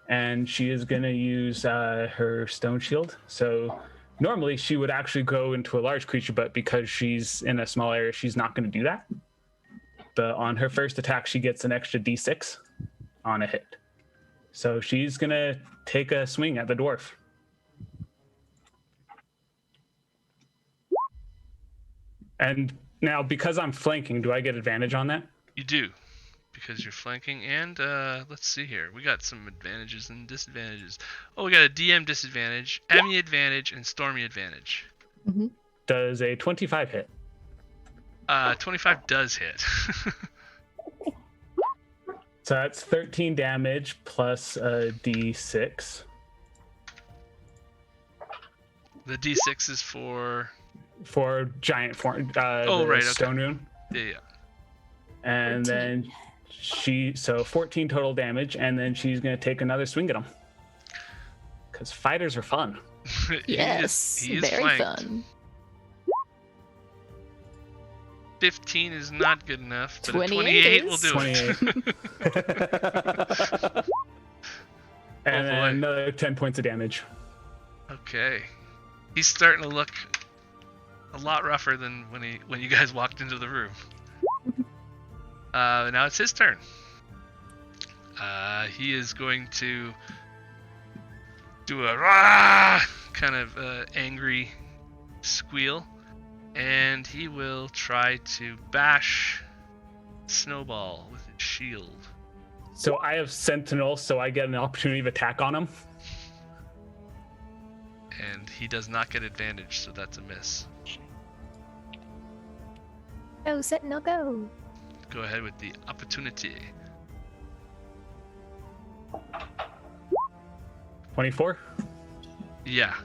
And she is going to use her stone shield. So normally she would actually go into a large creature, but because she's in a small area, she's not going to do that. But on her first attack, she gets an extra d6 on a hit. So she's going to take a swing at the dwarf. And now, because I'm flanking, do I get advantage on that? You do, because you're flanking. And let's see here. We got some advantages and disadvantages. Oh, we got a DM disadvantage, Emmy advantage, and Stormy advantage. Mm-hmm. Does a 25 hit? 25 does hit. So that's 13 damage plus a d6. The d6 is for giant form. Oh, right, okay. Stone rune. Yeah. And 14. then so 14 total damage, and then she's gonna take another swing at him. Because fighters are fun. Yes, he is very flanked. fun. 15 is not good enough, but 28 a 28 will is. do 28. it. And boy. then another 10 points of damage. Okay. He's starting to look a lot rougher than when you guys walked into the room. Now it's his turn. He is going to do a rah kind of angry squeal, and he will try to bash Snowball with his shield. So I have Sentinel, so I get an opportunity of attack on him. And he does not get advantage, so that's a miss. Go, Sentinel, go. Go ahead with the opportunity. 24. Yeah.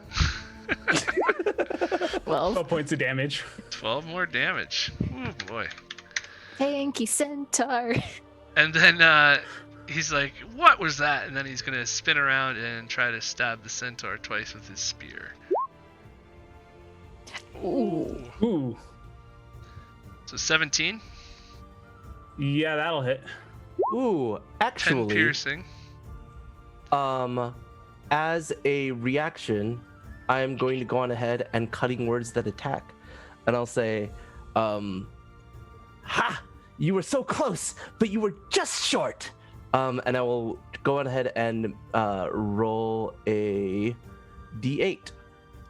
12. Points of damage. 12 more damage. Oh boy. Tanky Centaur. And then he's like, what was that? And then he's going to spin around and try to stab the centaur twice with his spear. Ooh. Ooh. So 17. Yeah, that'll hit. Ooh, 10 actually, piercing. as a reaction, I am going to go on ahead and cutting words that attack. And I'll say, ha! You were so close, but you were just short. And I will go on ahead and roll a d8.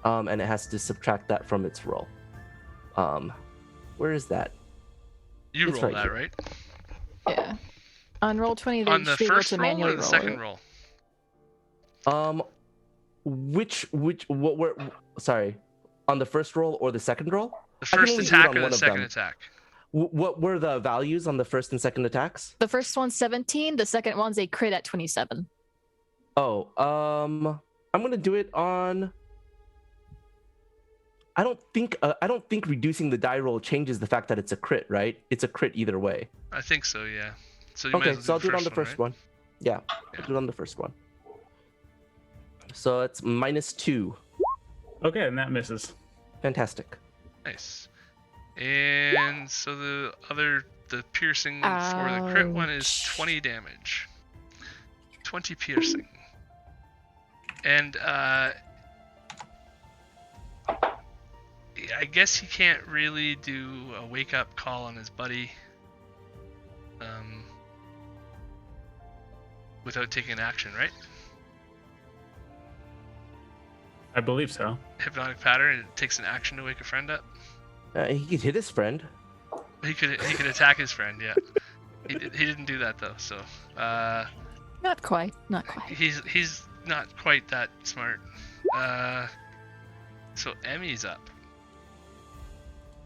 And it has to subtract that from its roll. Where is that? You It's roll right that, here. right? Yeah. On roll 20, On they the should be able first to roll manually or the roll second it. roll? Sorry, on the first roll or the second roll? The I can first only do it attack on or one the of second them. attack? What were the values on the first and second attacks? The first one's 17, the second one's a crit at 27. Oh, I'm gonna do it on. I don't think reducing the die roll changes the fact that it's a crit, right? It's a crit either way. I think so, yeah. So you might Okay, as well so I'll do it on the first right? one. Yeah, I'll do it on the first one. So it's -2. Okay, and that misses. Fantastic. Nice. And so the piercing for the crit one is Ouch. 20 damage. 20 piercing. And I guess he can't really do a wake up call on his buddy without taking action, right? I believe so. Hypnotic pattern, it takes an action to wake a friend up. He could hit his friend. He could attack his friend, yeah. He didn't do that though, so Not quite. Not quite. he's not quite that smart. So Emmy's up.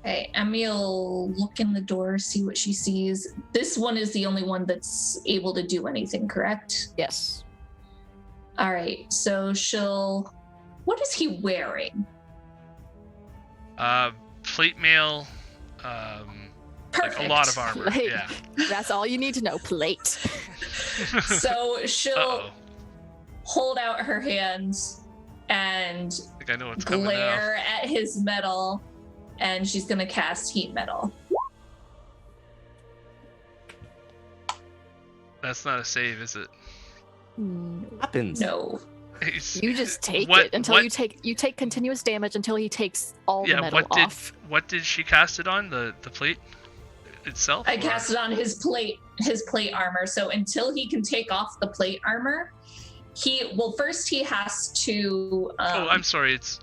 Okay, Emmy will look in the door, see what she sees. This one is the only one that's able to do anything, correct? Yes. All right, so she'll. What is he wearing? Plate mail. Perfect. Like a lot of armor. Plate. Yeah. That's all you need to know. Plate. So she'll Uh-oh. hold out her hands and I think I know what's coming now. glare at his metal, and she's gonna cast heat metal. That's not a save, is it? Happens. No. You just take What- it until what- you take continuous damage until he takes all the Yeah. metal off. What did she cast it on? The plate itself? I or- cast it on his plate armor. So until he can take off the plate armor, first he has to. Oh, I'm sorry. It's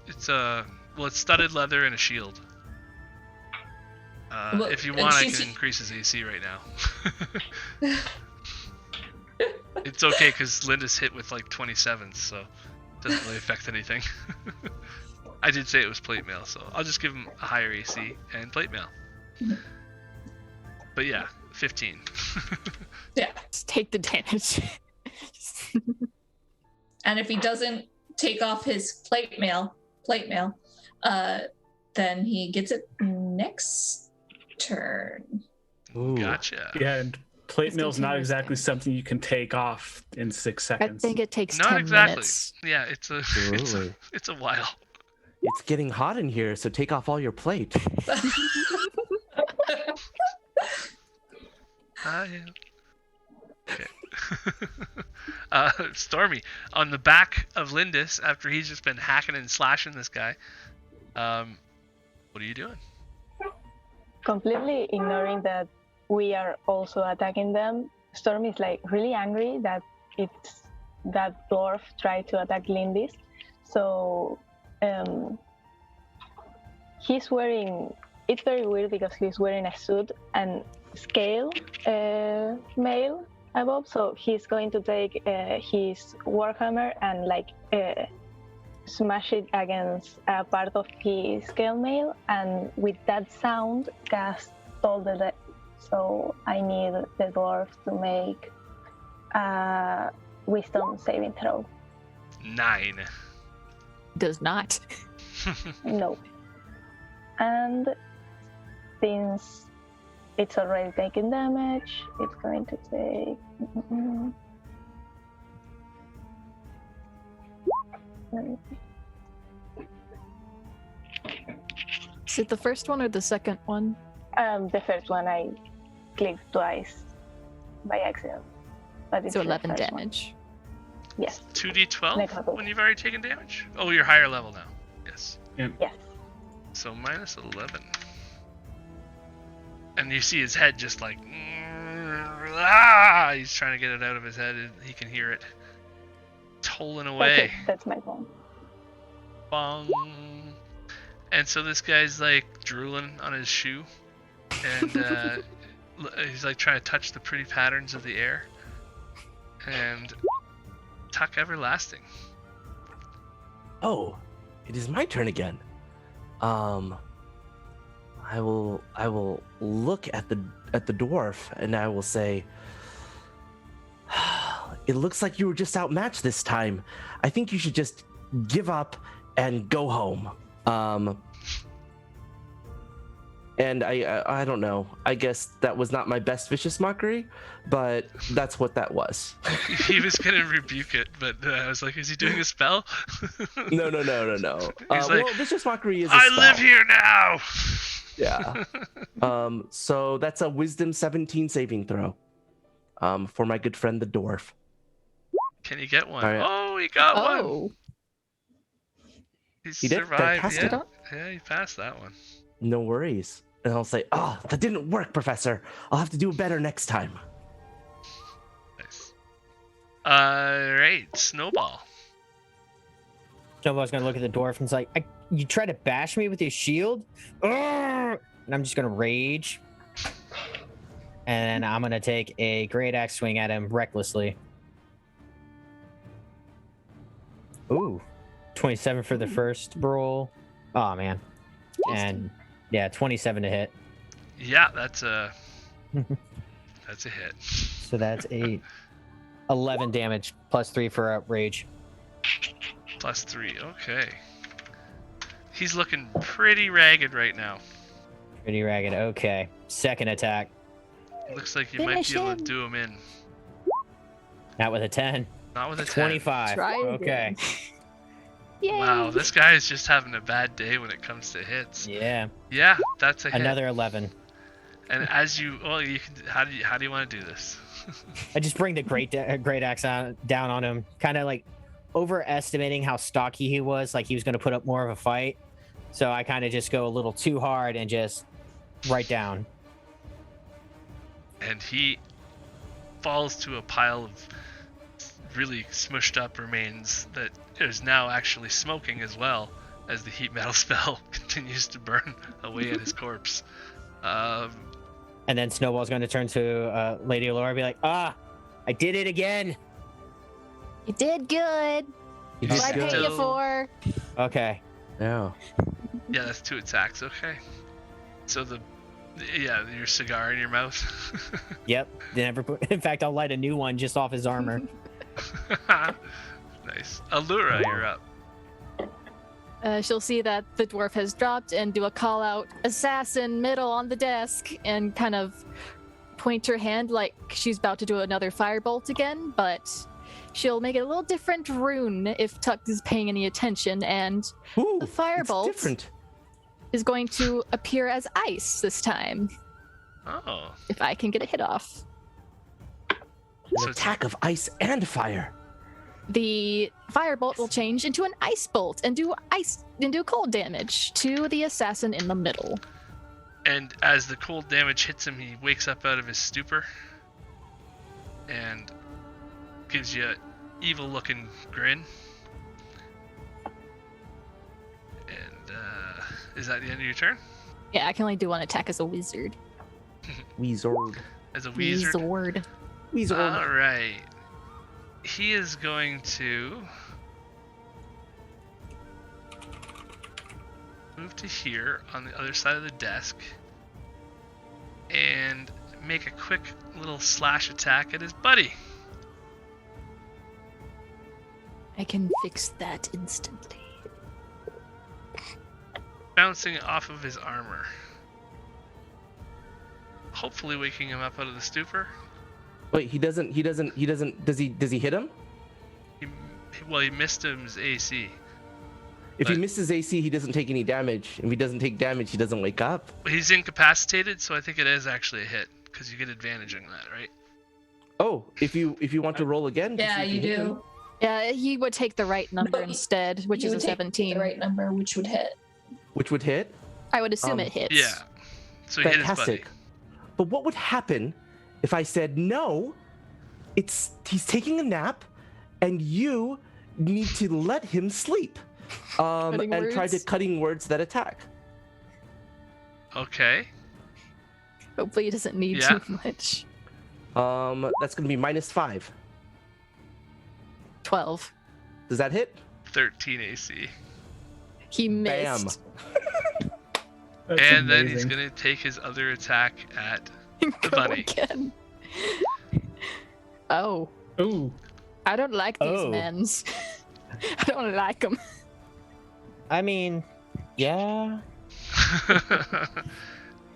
studded leather and a shield. Well, if you and want, I she's- can increase his AC right now. It's okay because Linda's hit with like 27s, so it doesn't really affect anything. I did say it was plate mail, so I'll just give him a higher AC and plate mail. But yeah, 15. Yeah. Just take the damage. And if he doesn't take off his plate mail, then he gets it next turn. Ooh. Gotcha. Yeah, and plate It's mail's not continuous exactly damage. something you can take off in 6 I seconds. think it takes Not 10 exactly. minutes. Yeah, it's Absolutely. it's a while. It's getting hot in here, so take off all your plate. Okay. Stormy, on the back of Lindis, after he's just been hacking and slashing this guy, what are you doing? Completely ignoring that we are also attacking them. Storm is like really angry that that dwarf tried to attack Lindis. So he's wearing. It's very weird because he's wearing a suit and scale mail above. So he's going to take his warhammer and smash it against a part of his scale mail, and with that sound cast all the deck. So I need the dwarf to make a wisdom saving throw. 9. Does not. No. And since it's already taking damage, it's going to take. Let me see. Is it the first one or the second one? The first one I clicked twice by accident. But it's So the 11 first one. damage. Yes. 2d12 Negative. when you've already taken damage? Oh, you're higher level now. Yes. Yes. So minus 11. And you see his head just like... He's trying to get it out of his head. He can hear it. Tolling away. Okay, that's my phone. Bong. And so this guy's like drooling on his shoe. And he's like trying to touch the pretty patterns of the air. And Tuck Everlasting. Oh, it is my turn again. I will look at the dwarf and I will say, it looks like you were just outmatched this time. I think you should just give up and go home. And I don't know. I guess that was not my best vicious mockery, but that's what that was. He was gonna rebuke it, but I was like, is he doing a spell? No. He's like, Well, vicious mockery is a I spell. live here now! Yeah. So that's a wisdom 17 saving throw. For my good friend the dwarf. Can you get one? All right. Oh, he got one! Oh, He He did? survived, Fantastic. yeah. Yeah, he passed that one. No worries. And I'll say, oh, that didn't work, Professor. I'll have to do better next time. Nice. Alright, Snowball. Snowball's gonna look at the dwarf and it's like, you try to bash me with your shield? Urgh! And I'm just gonna rage. And I'm gonna take a great axe swing at him recklessly. Ooh. 27 for the first roll. Oh man. And yeah, 27 to hit. Yeah, that's a hit. So that's 11 damage plus 3 for rage. +3. Okay. He's looking pretty ragged right now. Pretty ragged. Okay. Second attack. Looks like you Finish might be able him. to do him in. Not with a 10. Not with a 10. 25. Try Okay. again. Yay! Wow, this guy is just having a bad day when it comes to hits. Yeah. Yeah, that's a hit. Another 11. And as you, well, you can. How do you want to do this? I just bring the great axe down on him, kind of like overestimating how stocky he was. Like he was going to put up more of a fight. So I kind of just go a little too hard and just right down. And he falls to a pile of really smushed up remains that is now actually smoking as well as the heat metal spell continues to burn away at his corpse. And then Snowball's going to turn to Lady Allura and be like, I did it again. You did good. You That's did what I pay good. you for. Okay. Yeah. Yeah, that's 2 attacks. Okay. So your cigar in your mouth. Yep. In fact, I'll light a new one just off his armor. Nice. Allura, you're up. She'll see that the dwarf has dropped and do a call out assassin middle on the desk and kind of point her hand like she's about to do another firebolt again, but she'll make it a little different rune if Tuck is paying any attention, and Ooh, the firebolt it's different. is going to appear as ice this time Oh. if I can get a hit off. An So attack of ice and fire. The firebolt will change into an ice bolt and do cold damage to the assassin in the middle. And as the cold damage hits him, he wakes up out of his stupor and gives you an evil-looking grin. And is that the end of your turn? Yeah, I can only do one attack as a wizard. Weezord. As a wizard? Wizard. Weezord. All right. He is going to move to here on the other side of the desk and make a quick little slash attack at his buddy. I can fix that instantly. Bouncing off of his armor. Hopefully waking him up out of the stupor. Wait, he doesn't. Does he hit him? He missed him's AC. If he But- misses AC, he doesn't take any damage. If he doesn't take damage, he doesn't wake up. He's incapacitated, so I think it is actually a hit because you get advantage on that, right? Oh, if you want to roll again. to Yeah, see if you hit him. do. Yeah, he would take the right number No, instead, which You is a would take 17. The right number, which would hit. Which would hit. I would assume it hits. Yeah. So he hit his buddy. Fantastic. But what would happen if I said no? He's taking a nap, and you need to let him sleep. Cutting And try to words? cutting words that attack. Okay. Hopefully he doesn't need Yeah. too much. That's gonna be -5. 12. Does that hit? 13 AC. He Bam. missed. That's And then he's amazing. going to take his other attack at Go the bunny. again. Oh, Ooh. I don't like these Oh. men's. I don't like them. I mean, yeah.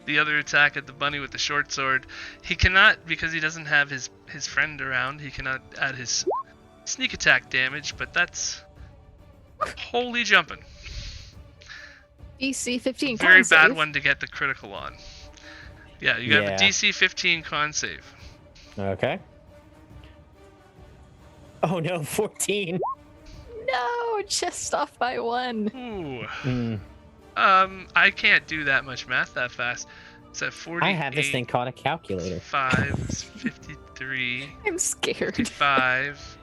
The other attack at the bunny with the short sword. He cannot, because he doesn't have his friend around, he cannot add his sneak attack damage, but that's holy jumping. DC 15 Very con bad save. one to get the critical on. Yeah, you have Yeah. a DC 15 con save. Okay. Oh no, 14. No, just off by 1. Ooh. Mm. I can't do that much math that fast. It's at 40. I have this thing called a calculator. 5 is 53. I'm scared. 55.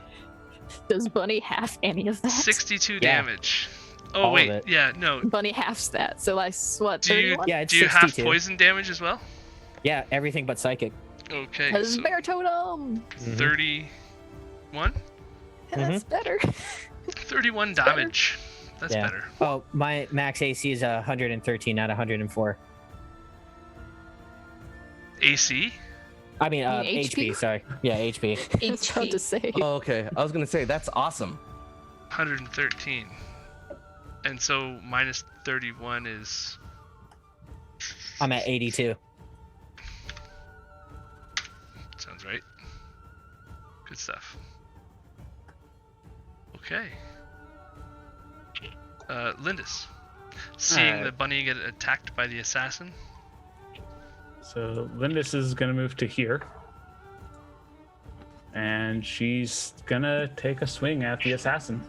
Does Bunny half any of that? 62 Yeah. damage. Oh All of wait, it. yeah, no. Bunny halfs that, so like what? Do you 31? Yeah, it's do you have 62. poison damage as well? Yeah, everything but psychic. Okay, Because so bear totem. 31. Yeah, that's better. 31 damage. That's Yeah. better. Oh, my max AC is 113, not 104. AC. I mean, You mean HP? HP? Sorry. Yeah, HP. It's hard to say. Oh, okay. I was gonna say that's awesome. 113. And so minus 31 is... I'm at 82. Sounds right. Good stuff. Okay. Lindis. Seeing the bunny get attacked by the assassin. So Lindis is gonna move to here. And she's gonna take a swing at the assassin.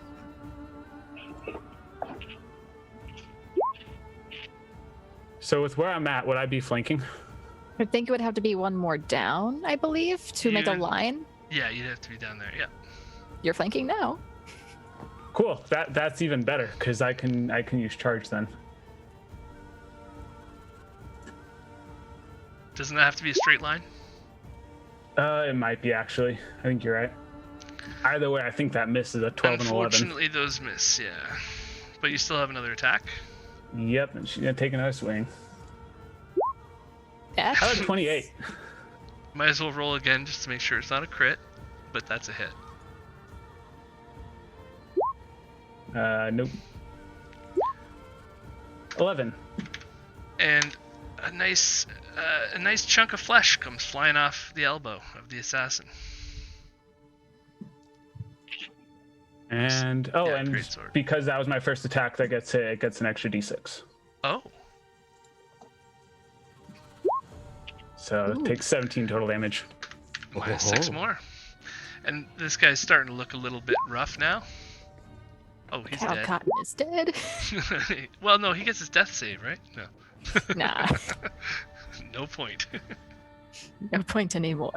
So with where I'm at, would I be flanking? I think it would have to be one more down, I believe, to make a You- line. Yeah, you'd have to be down there. Yeah. You're flanking now. Cool. That's even better because I can use charge then. Doesn't that have to be a straight line? It might be actually. I think you're right. Either way, I think that misses a 12 and 11. Unfortunately, those miss. Yeah. But you still have another attack. Yep, and she's gonna take another swing. Yeah. How about 28? Might as well roll again just to make sure it's not a crit. But that's a hit. Nope. 11. And a nice chunk of flesh comes flying off the elbow of the assassin. And Yeah, and greatsword. because that was my first attack, that gets it gets an extra d6. Oh. So it takes 17 total damage. Minus 6 more. And this guy's starting to look a little bit rough now. Oh, he's Cal dead. Cotton is dead. Well, no, he gets his death save, right? No. Nah, No point. no point anymore.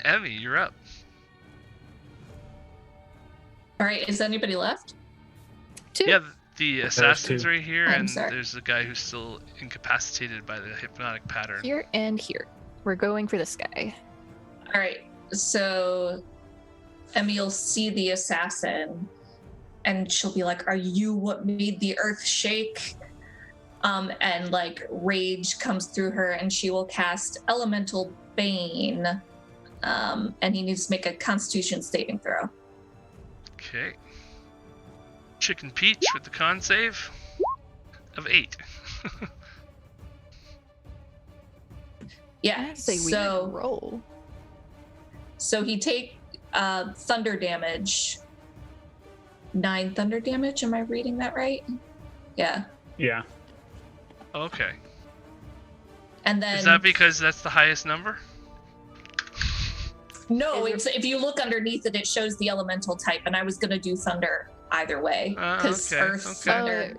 Emmy, you're up. All right, is anybody left? Two. Yeah, the assassin's two. right here, I'm and sorry. there's a guy who's still incapacitated by the hypnotic pattern. Here and here. We're going for this guy. All right, so Emmy will see the assassin, and she'll be like, "Are you what made the earth shake?" And like rage comes through her, and she will cast Elemental Bane, and he needs to make a Constitution saving throw. Okay. Chicken Peach with the con save of 8. Yeah. That's a weird So roll. so he take thunder damage. 9 thunder damage. Am I reading that right? Yeah. Yeah. Okay. And then Is that because that's the highest number? no, it's if you look underneath it, it shows the elemental type, and I was gonna do thunder either way because Okay, earth, okay. thunder.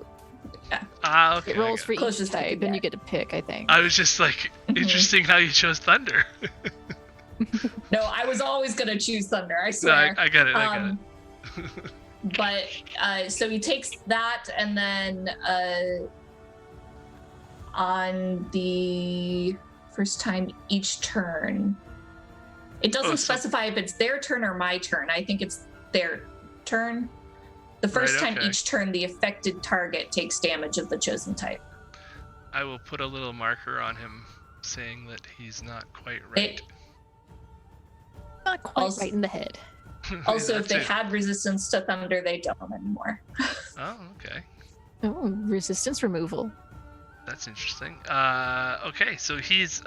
Okay. It rolls I for each Closest I type, could and you get. get to pick, I think. I was just like, interesting how you chose thunder. No, I was always gonna choose thunder. I No, swear. I get it. I get it. But so he takes that, and then on the first time each turn, it doesn't Oh, so- specify if it's their turn or my turn. I think it's their turn. The first Right, time okay. each turn, the affected target takes damage of the chosen type. I will put a little marker on him saying that he's not quite right. Not quite Also- right in the head. Also, That if they too. had resistance to thunder, they don't anymore. Oh, okay. Oh, resistance removal. That's interesting. Okay, so he's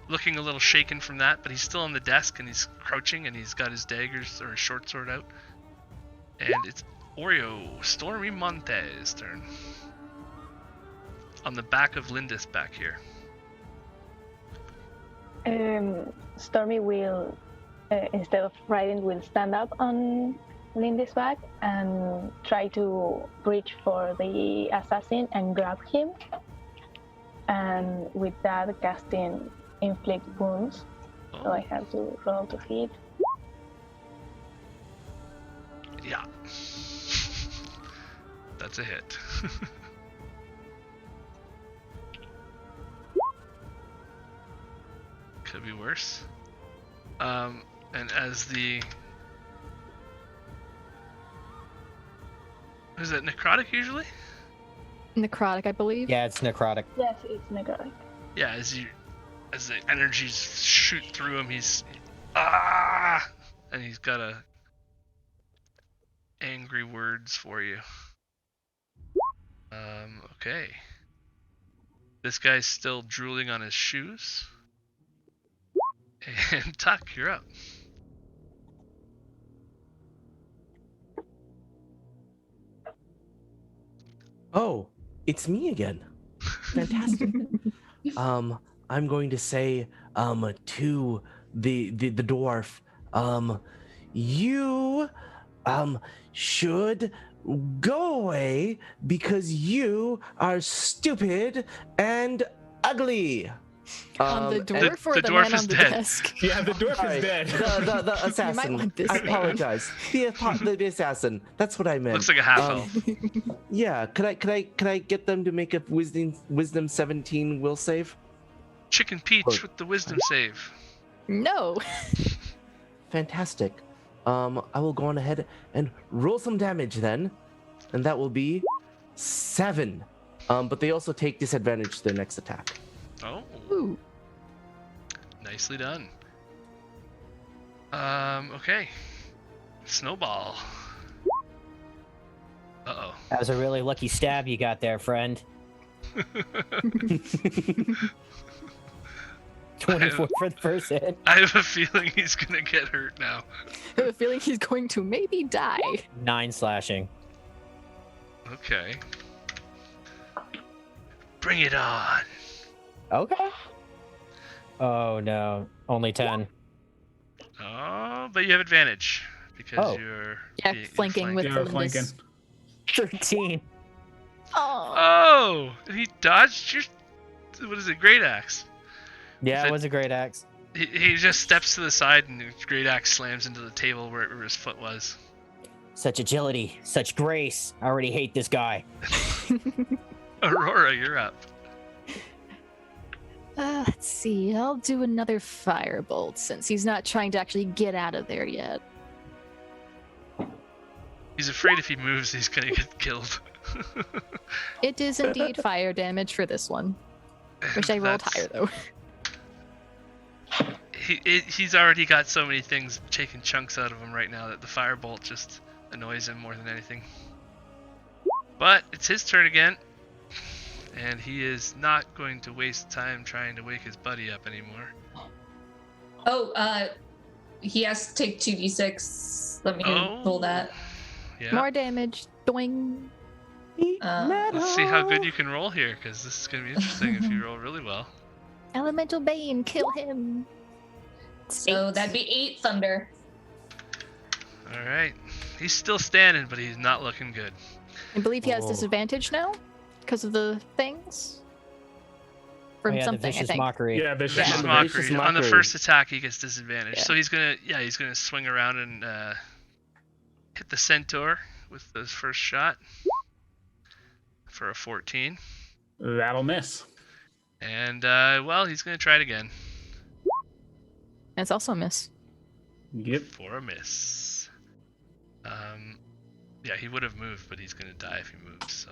looking a little shaken from that, but he's still on the desk and he's crouching and he's got his daggers or his short sword out. And it's Oreo Stormy Monte's turn. On the back of Lindis back here. Stormy will, instead of riding, will stand up on Lindy's back and try to reach for the assassin and grab him. And with that, casting inflict wounds. So I Oh, have to roll to hit. yeah. That's a hit. Could be worse. And as the... Is it necrotic usually? Necrotic, I believe. Yeah, it's necrotic. Yes, it's necrotic. Yeah, as the energies shoot through him, and he's got a angry words for you. Okay. This guy's still drooling on his shoes. And Tuck, you're up. Oh, it's me again. Fantastic. I'm going to say to the dwarf, you should go away because you are stupid and ugly. On the dwarf or the the dwarf man is on the dead. desk? Yeah, the dwarf Sorry, is dead. the assassin. want this I man. apologize. The assassin. That's what I meant. Looks like a half elf. Yeah. Could I get them to make a wisdom 17 will save? Chicken Peach with the wisdom save. No. Fantastic. I will go on ahead and roll some damage then, and that will be 7. But they also take disadvantage to their next attack. Oh, Ooh. nicely done. Okay. Snowball. Uh-oh. That was a really lucky stab you got there, friend. 24 for the first hit. I have a feeling he's gonna get hurt now. I have a feeling he's going to maybe die. 9 slashing. Okay. Bring it on. Okay. Oh no, only 10. Oh, but you have advantage because Oh. you're Yeah, flanking with Yeah, the flanking. 13. Oh. Oh, and he dodged your. What is it? Great axe. Yeah, Is it was a great axe. He just steps to the side and the great axe slams into the table where his foot was. Such agility, such grace. I already hate this guy. Aurora, you're up. Let's see. I'll do another firebolt since he's not trying to actually get out of there yet. He's afraid if he moves, he's gonna get killed. It is indeed fire damage for this one. Wish I rolled That's- higher though. He's already got so many things taking chunks out of him right now that the firebolt just annoys him more than anything. But it's his turn again, and he is not going to waste time trying to wake his buddy up anymore. Oh, he has to take 2d6. Let me roll that. Yeah. More damage. Doing. Let's see how good you can roll here, because this is going to be interesting if you roll really well. Elemental Bane, kill him. So that'd be 8 thunder. All right. He's still standing, but he's not looking good. I believe he has Oh. disadvantage now because of the things. From Oh, yeah, something, the I vicious think. mockery. Yeah, Vicious vicious Yeah. mockery. Vicious On the mockery. first attack, he gets disadvantage. Yeah. So he's gonna swing around and hit the centaur with his first shot for a 14. That'll miss. And well, he's gonna try it again That's also a miss. Yep. for a miss. Yeah, he would have moved, but he's gonna die if he moves. So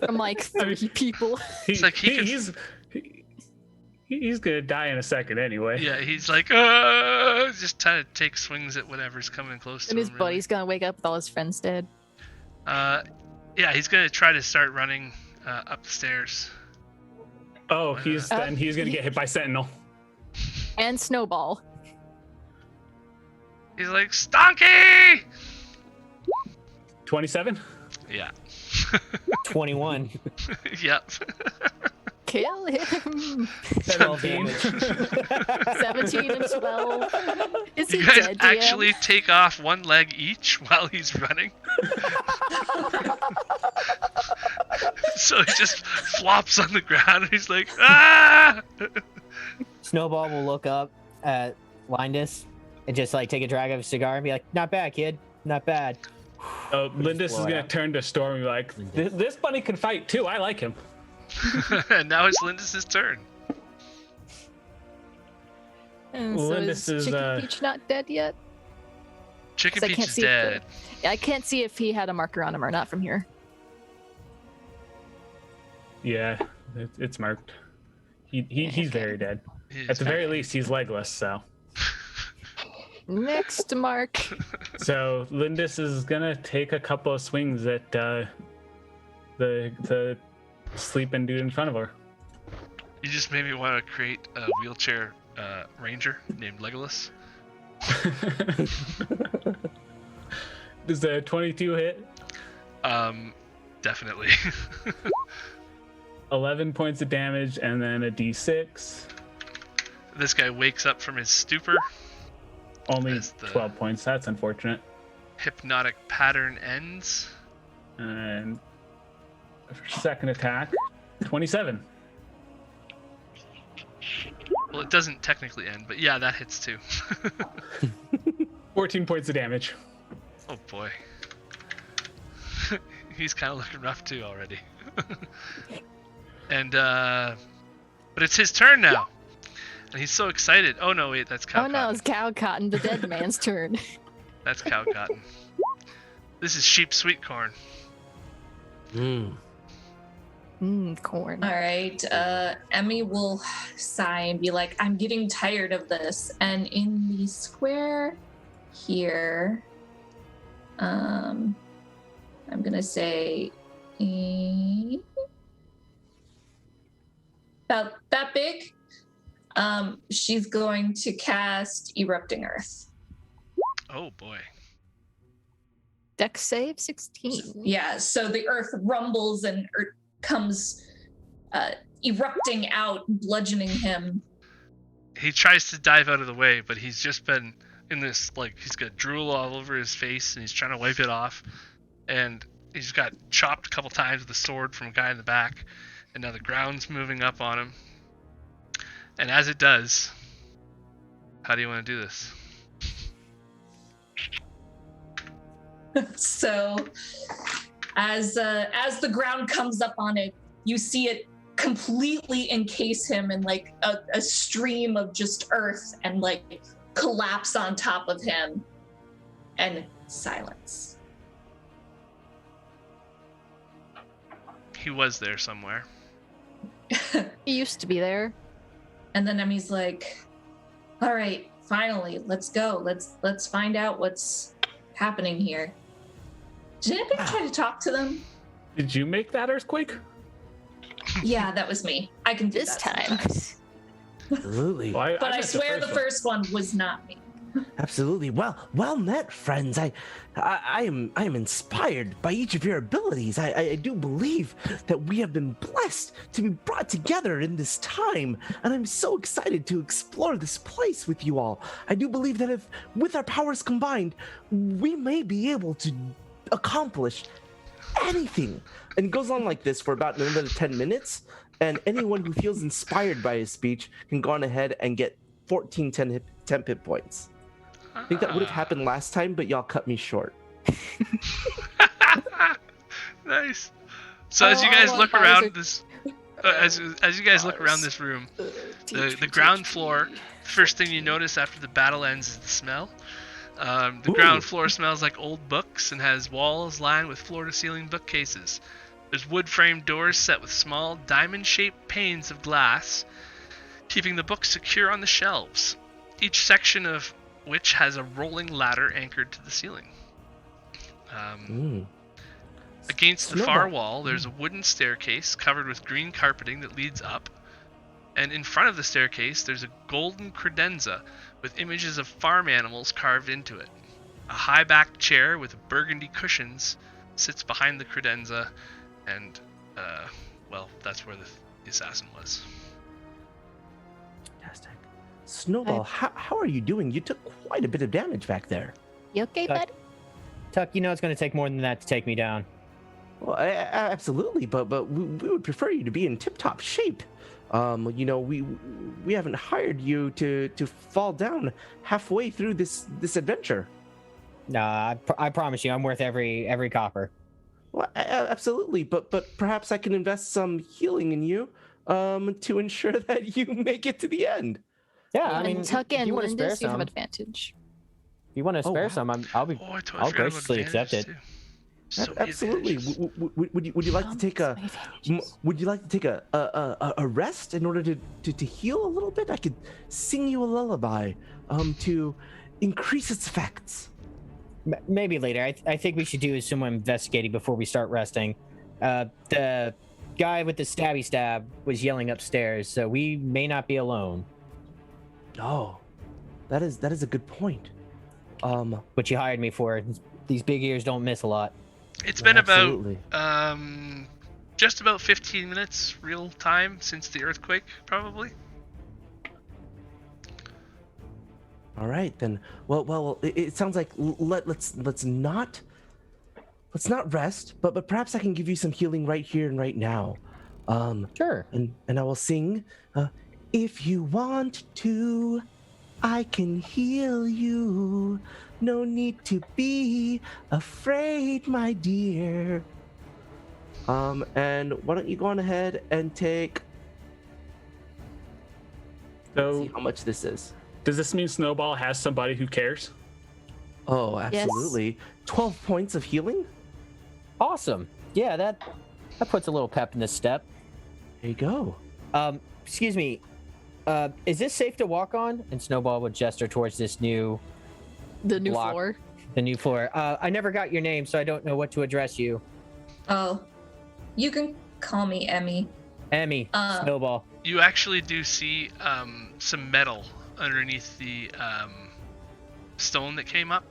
From like 3 people. It's like he can- He's gonna die in a second anyway. yeah, he's like, just trying to take swings at whatever's coming close to And his him. really. buddy's gonna wake up with all his friends dead. Yeah, he's gonna try to start running up the stairs. Oh, he's gonna get hit by Sentinel. And Snowball. He's like, Stonky! 27. Yeah. 21. Yep. Kill him. 12 17. damage. 17 and 12. Is he You guys dead, DM? actually take off one leg each while he's running. So he just flops on the ground and he's like, ah! Snowball will look up at Lindus and just like take a drag of a cigar and be like, "Not bad, kid. Not bad." Oh, Lindis is blow it gonna up. turn to Storm and be like, this bunny can fight too. I like him. And now it's Lindis' turn. And so Lindis is, Chicken Peach not dead yet? Chicken 'Cause I Peach can't is see if the- dead. Yeah, I can't see if he had a marker on him or not from here. Yeah, it's marked. He's very dead. He At is the very least, he's legless. So Next, Mark. So Lindis is gonna take a couple of swings at the sleeping dude in front of her. You just made me want to create a wheelchair ranger named Legolas. Does the 22 hit? Definitely. 11 points of damage and then a d6. This guy wakes up from his stupor. Only As the 12 points. That's unfortunate. hypnotic pattern ends. And second attack, 27. Well, it doesn't technically end, but yeah, that hits too. 14 points of damage. Oh boy. He's kind of looking rough too already. And but it's his turn now. And he's so excited. Oh no, wait, that's Cow Oh no, Cotton. it's Cow Cotton, the dead man's turn. That's Cow Cotton. This is Sheep Sweet Corn. Corn. All right. Emmy will sigh and be like, I'm getting tired of this. And in the square here, I'm going to say about that big. She's going to cast Erupting Earth. Oh boy. Dex save 16. Yeah, so the earth rumbles and earth comes erupting out, bludgeoning him. He tries to dive out of the way, but he's just been in this, like, he's got drool all over his face and he's trying to wipe it off. And he's got chopped a couple times with a sword from a guy in the back. And now the ground's moving up on him. And as it does, how do you want to do this? So as the ground comes up on it, you see it completely encase him in like a stream of just earth and like collapse on top of him, and silence. He was there somewhere. He used to be there. And then Emmy's like, all right, finally, let's go. Let's find out what's happening here. Did anybody try to talk to them? Did you make that earthquake? Yeah, that was me. I can do This that time. sometimes. Absolutely. Well, But I meant swear the one. first one was not me. Absolutely. Well met, friends. I am inspired by each of your abilities. I do believe that we have been blessed to be brought together in this time, and I'm so excited to explore this place with you all. I do believe that if, with our powers combined, we may be able to accomplish anything. And it goes on like this for about another 10 minutes, and anyone who feels inspired by his speech can go on ahead and get 14 10 hit points. I think that would have happened last time, but y'all cut me short. Nice. So as you guys Oh, look Bowser. around this, as you guys look around this room, the ground floor. First thing you notice after the battle ends is the smell. The ground floor smells like old books and has walls lined with floor-to-ceiling bookcases. There's wood-framed doors set with small diamond-shaped panes of glass, keeping the books secure on the shelves. Each section of which has a rolling ladder anchored to the ceiling. Against the far wall, there's a wooden staircase covered with green carpeting that leads up. And in front of the staircase, there's a golden credenza with images of farm animals carved into it. A high-backed chair with burgundy cushions sits behind the credenza, and, well, that's where the assassin was. Fantastic. Snowball, how are you doing? You took quite a bit of damage back there. You okay, bud? Tuck, you know it's going to take more than that to take me down. Well, absolutely, but we would prefer you to be in tip-top shape. You know, we haven't hired you to fall down halfway through this adventure. Nah, I promise you, I'm worth every copper. Well, absolutely, but perhaps I can invest some healing in you, to ensure that you make it to the end. Yeah, I mean, And Tuck if and you want to spare Lindis, you have some, advantage. if you want to spare wow. some, I'll Oh, I totally I'll forgot about graciously accept it. advantages, too. So many Absolutely. advantages. Would you like to take a rest in order to heal a little bit? I could sing you a lullaby to increase its effects. Maybe later. I think we should do some investigating before we start resting. The guy with the stabby stab was yelling upstairs, so we may not be alone. Oh, that is a good point. Which you hired me for. These big ears don't miss a lot. It's been absolutely. about just about 15 minutes real time since the earthquake, probably. All right then. Well, it sounds like let's not rest, but perhaps I can give you some healing right here and right now. Sure. And I will sing. If you want to, I can heal you. No need to be afraid, my dear. And why don't you go on ahead and take. Let's So, see how much this is. does this mean Snowball has somebody who cares? Oh, Yes. absolutely. 12 points of healing. Awesome. Yeah, that puts a little pep in this step. There you go. Excuse me. Is this safe to walk on? And Snowball would gesture towards this The new Block. floor. the new floor. I never got your name, so I don't know what to address you. Oh, you can call me Emmy. Emmy, Snowball. You actually do see some metal underneath the stone that came up.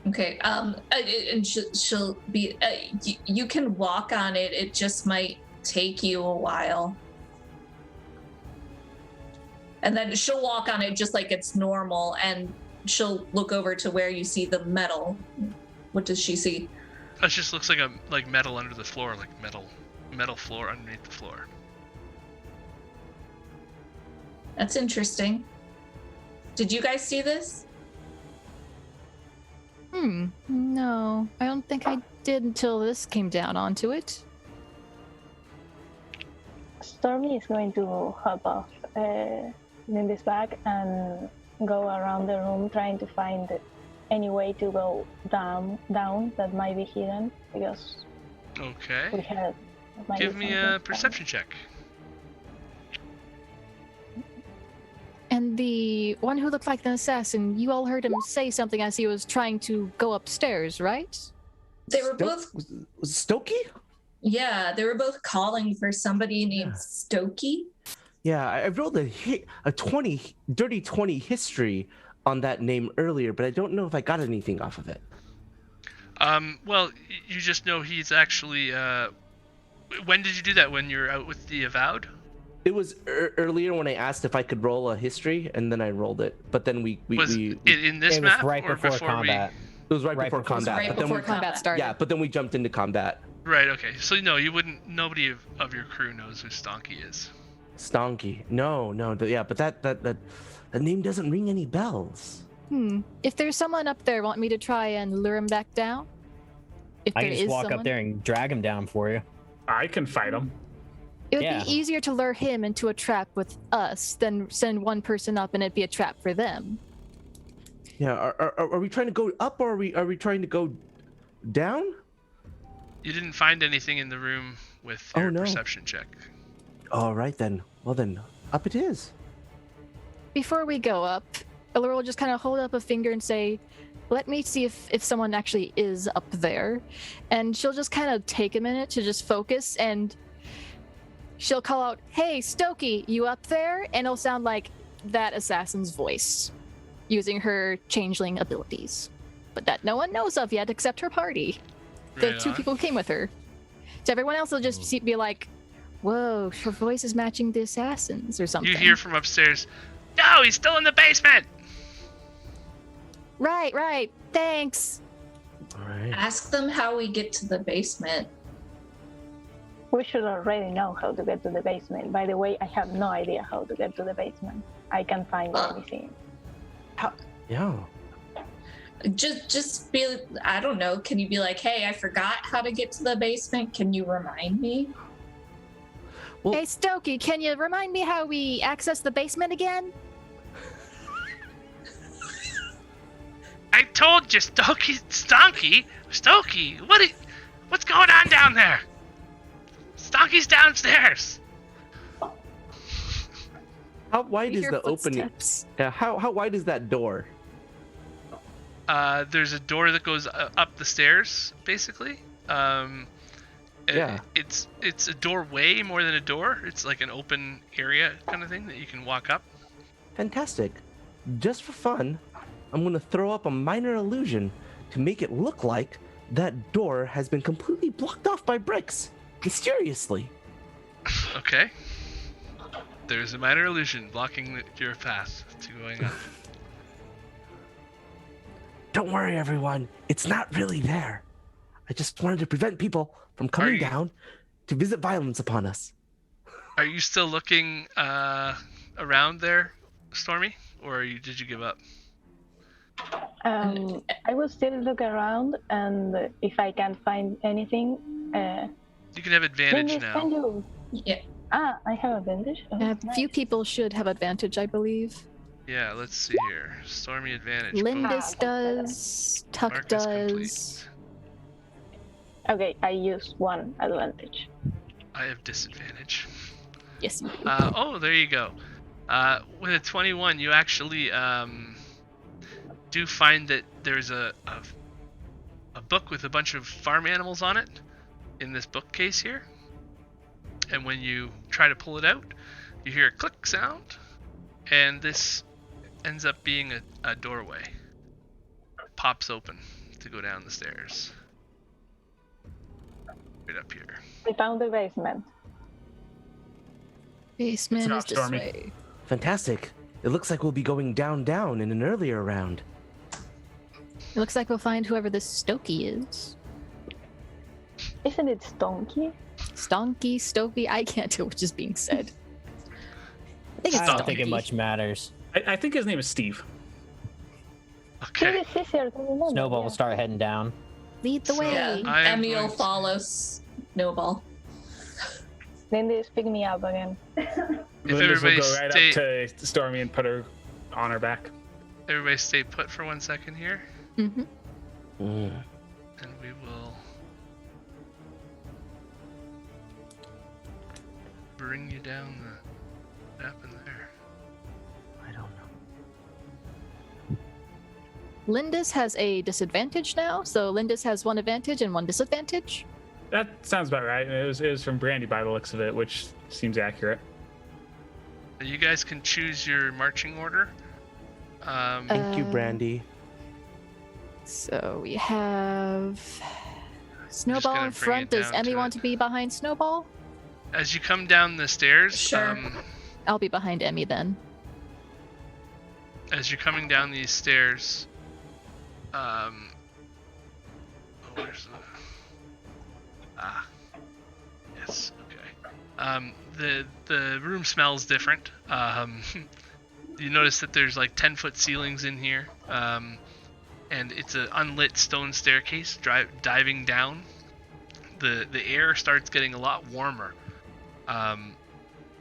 Okay. And she'll be. You can walk on it. It just might take you a while. And then she'll walk on it just like it's normal, and she'll look over to where you see the metal. What does she see? It just looks like metal under the floor, like metal floor underneath the floor. That's interesting. Did you guys see this? No, I don't think I did until this came down onto it. Stormy is going to hop off Lindy's back and go around the room trying to find any way to go down that might be hidden, because we Okay. had. might Give be me something a down. perception check. And the one who looked like an assassin, you all heard him say something as he was trying to go upstairs, right? They were both. Was Stokey? Yeah, they were both calling for somebody named Yeah. Stokey. Yeah, I rolled a 20 history on that name earlier, but I don't know if I got anything off of it. Well, you just know he's actually. When did you do that? When you're out with the Avowed? It was earlier when I asked if I could roll a history, and then I rolled it. But then we Was we it in this It was map right or before before combat. it was right Right before before- combat. right but then before we, Combat started. yeah, but then we jumped into combat. Right. Okay. So no, you wouldn't. Nobody of your crew knows who Stonky is. Stonky. No, yeah, but that name doesn't ring any bells. If there's someone up there, want me to try and lure him back down? If I there can just is walk someone? up there and drag him down for you. I can fight him. It would Yeah. be easier to lure him into a trap with us than send one person up and it'd be a trap for them. Yeah, are we trying to go up, or are we trying to go down? You didn't find anything in the room with Oh, your no. perception check. All right then. Well then, up it is. Before we go up, Allura will just kind of hold up a finger and say, let me see if someone actually is up there. And she'll just kind of take a minute to just focus, and she'll call out, hey, Stokey, you up there? And it'll sound like that assassin's voice, using her changeling abilities. But that no one knows of yet except her party. The Right two on. people who came with her. So everyone else will just be like, whoa, her voice is matching the assassin's or something. You hear from upstairs, no, he's still in the basement! Right, thanks. All right. Ask them how we get to the basement. We should already know how to get to the basement. By the way, I have no idea how to get to the basement. I can't find anything. Yeah. Just be. I don't know. Can you be like, hey, I forgot how to get to the basement. Can you remind me? Well, Hey, Stokey, can you remind me how we access the basement again? I told you, Stonky, what's going on down there? Stonky's downstairs. How wide We is hear the opening? footsteps. Yeah, how wide is that door? There's a door that goes up the stairs, basically. Yeah. It's a doorway more than a door. It's like an open area kind of thing that you can walk up. Fantastic. Just for fun, I'm going to throw up a minor illusion to make it look like that door has been completely blocked off by bricks. Mysteriously. Okay. There's a minor illusion blocking your path to going up. Don't worry, everyone. It's not really there. I just wanted to prevent people from coming down to visit violence upon us. Are you still looking around there, Stormy, or did you give up? I will still look around, and if I can't find anything, You can have advantage Lindy, now. can you? Yeah. I have advantage. Oh, A few nice. people should have advantage, I believe. Yeah, let's see here. Stormy advantage. Boom. Lindis does. Tuck Mark is does. complete. Okay, I use one advantage. I have disadvantage. Yes, you do. Oh, there you go. With a 21, you actually do find that there's a book with a bunch of farm animals on it in this bookcase here. And when you try to pull it out, you hear a click sound, and this ends up being a doorway. It pops open to go down the stairs. Right up here. We found the basement. Basement It's is not this stormy. way. Fantastic. It looks like we'll be going down in an earlier round. It looks like we'll find whoever this Stokey is. Isn't it Stonky? Stonky, Stokey, I can't tell which is being said. I think it's I don't think it Stonky. much matters. I think his name is Steve. Okay. It is easier to remember. Snowball yeah. will start heading down. Lead the So- way. Yeah. I am Emmy will going to- follow Snowball. Lindy, pick me up again. If Linda's will everybody go right stay, up to Stormy and put her on her back. everybody stay put for 1 second here, Mm-hmm. Mm. and we will bring you down the map in there. I don't know. Lindis has a disadvantage now, so Lindis has one advantage and one disadvantage. That sounds about right. It was from Brandy by the looks of it, which seems accurate. You guys can choose your marching order. Thank you, Brandy. So we have Snowball gonna in bring front. it Does down Emmy to want it. to be behind Snowball? As you come down the stairs, Sure. I'll be behind Emmy then. as you're coming down these stairs, where's the? Yes, okay. The room smells different. You notice that there's like 10-foot ceilings in here, and it's an unlit stone staircase diving down. The air starts getting a lot warmer.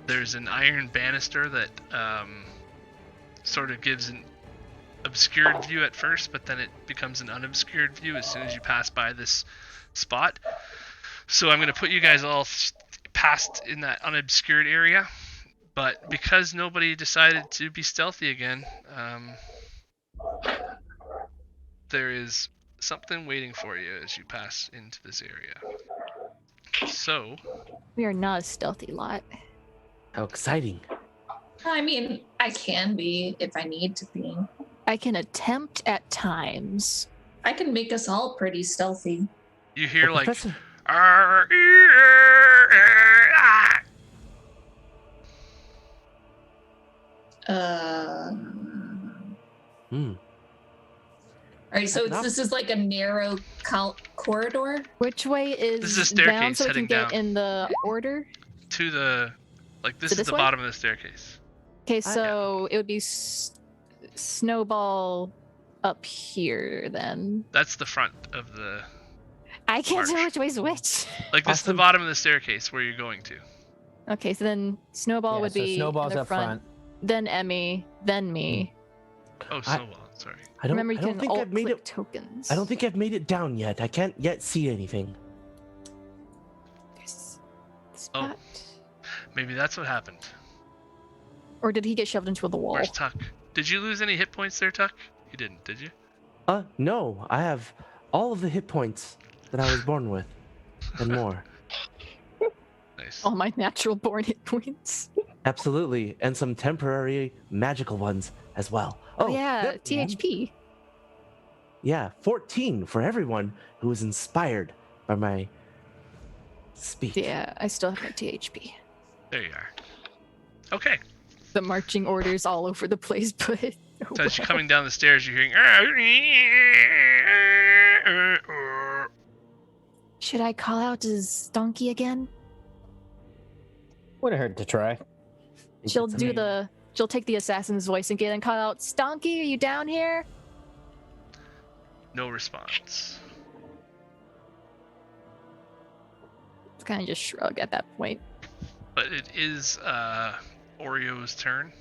There's an iron banister that sort of gives an obscured view at first, but then it becomes an unobscured view as soon as you pass by this spot. So I'm going to put you guys all past in that unobscured area, but because nobody decided to be stealthy again, there is something waiting for you as you pass into this area. So, We are not a stealthy lot. How exciting. I mean, I can be if I need to be. I can attempt at times. I can make us all pretty stealthy. you hear Well, like Professor, Hmm. All right, so Enough. this is like a narrow corridor. Which way is This is a down staircase so we can heading get down. in the order? to the, like, this To is this the way? bottom of the staircase. Okay, so it would be Snowball up here then. That's the front of the, I can't tell March. which way's which. like, this is the Awesome. bottom of the staircase where you're going to. Okay, so then Snowball Yeah, would so be Snowball's in the up front, then Emmy, then me. Oh, Snowball, sorry. I don't, Remember, you I don't can think alt I've made click it. tokens. I don't think I've made it down yet. I can't yet see anything. There's Oh. spot. Maybe that's what happened. Or did he get shoved into the wall? Where's Tuck? Did you lose any hit points there, Tuck? You didn't, did you? No, I have all of the hit points that I was born with, and more. Nice. All my natural born hit points. Absolutely, and some temporary magical ones as well. Oh yeah, there I am. THP. Yeah, 14 for everyone who was inspired by my speech. Yeah, I still have my THP. There you are. Okay. The marching orders all over the place, but So as you're coming down the stairs, you're hearing. should I call out as Donkey again? Would have hurt to try. She'll take the assassin's voice again and call out, Stonky, are you down here? No response. It's kind of just shrug at that point. But it is Oreo's turn.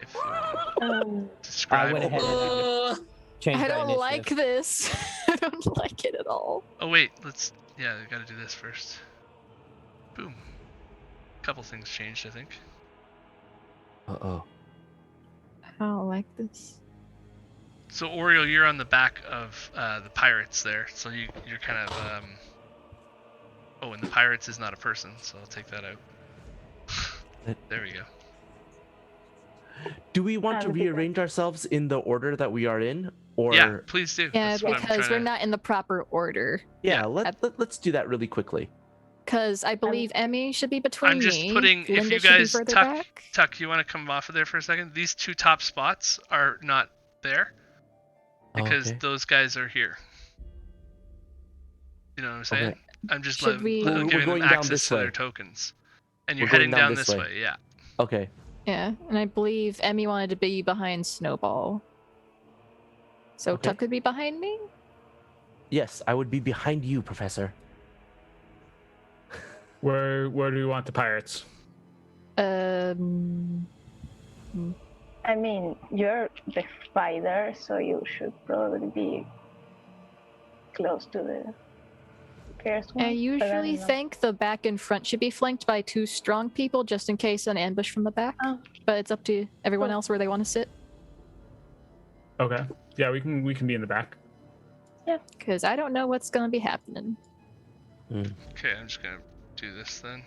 If you I describe. went ahead and changed I my don't initiative. like this. I don't like it at all. Oh wait, let's. Yeah, we gotta do this first. Boom. Couple things changed, I think. Uh-oh. I don't like this. So Oreo, you're on the back of the pirates there. So you're kind of. Oh, and the pirates is not a person, so I'll take that out. There we go. Do we want to rearrange ourselves in the order that we are in? Or Yeah, please do. Yeah, That's what I'm because trying we're to- not in the proper order. Yeah, let's do that really quickly. Because I believe Emmy should be between I'm just me. putting. If Linda you should be guys further Tuck, back. Tuck, you want to come off of there for a second? These two top spots are not there because Okay. those guys are here. You know what I'm saying? Okay. I'm just Should we- We're giving going them down access this to their way. tokens, and you're We're going heading down down this this way. way. Yeah. Okay. Yeah, and I believe Emmy wanted to be behind Snowball. So Okay. Tuck could be behind me? Yes, I would be behind you, Professor. Where do you want the pirates? I mean, you're the fighter, so you should probably be close to the first one. I but usually don't know. think the back and front should be flanked by two strong people just in case an ambush from the back. Oh. But it's up to everyone Cool. else where they want to sit. Okay. Yeah, we can be in the back. Because I don't know what's going to be happening. Okay, I'm just gonna do this then.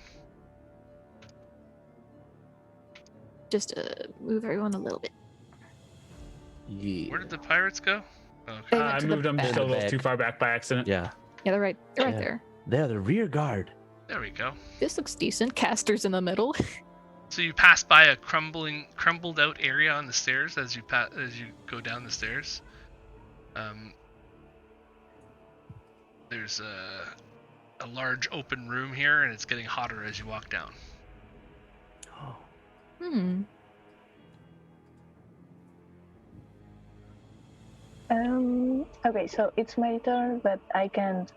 Just to move everyone a little bit. Yeah. Where did the pirates go? They Okay. went I to the moved them back. just a little back. too far back by accident. Yeah. Yeah, they're right Yeah. there. They're the rear guard. There we go. This looks decent. Casters in the middle. So you pass by a crumbled out area on the stairs as you go down the stairs. There's a large open room here, and it's getting hotter as you walk down. Oh. Okay, so it's my turn, but I can't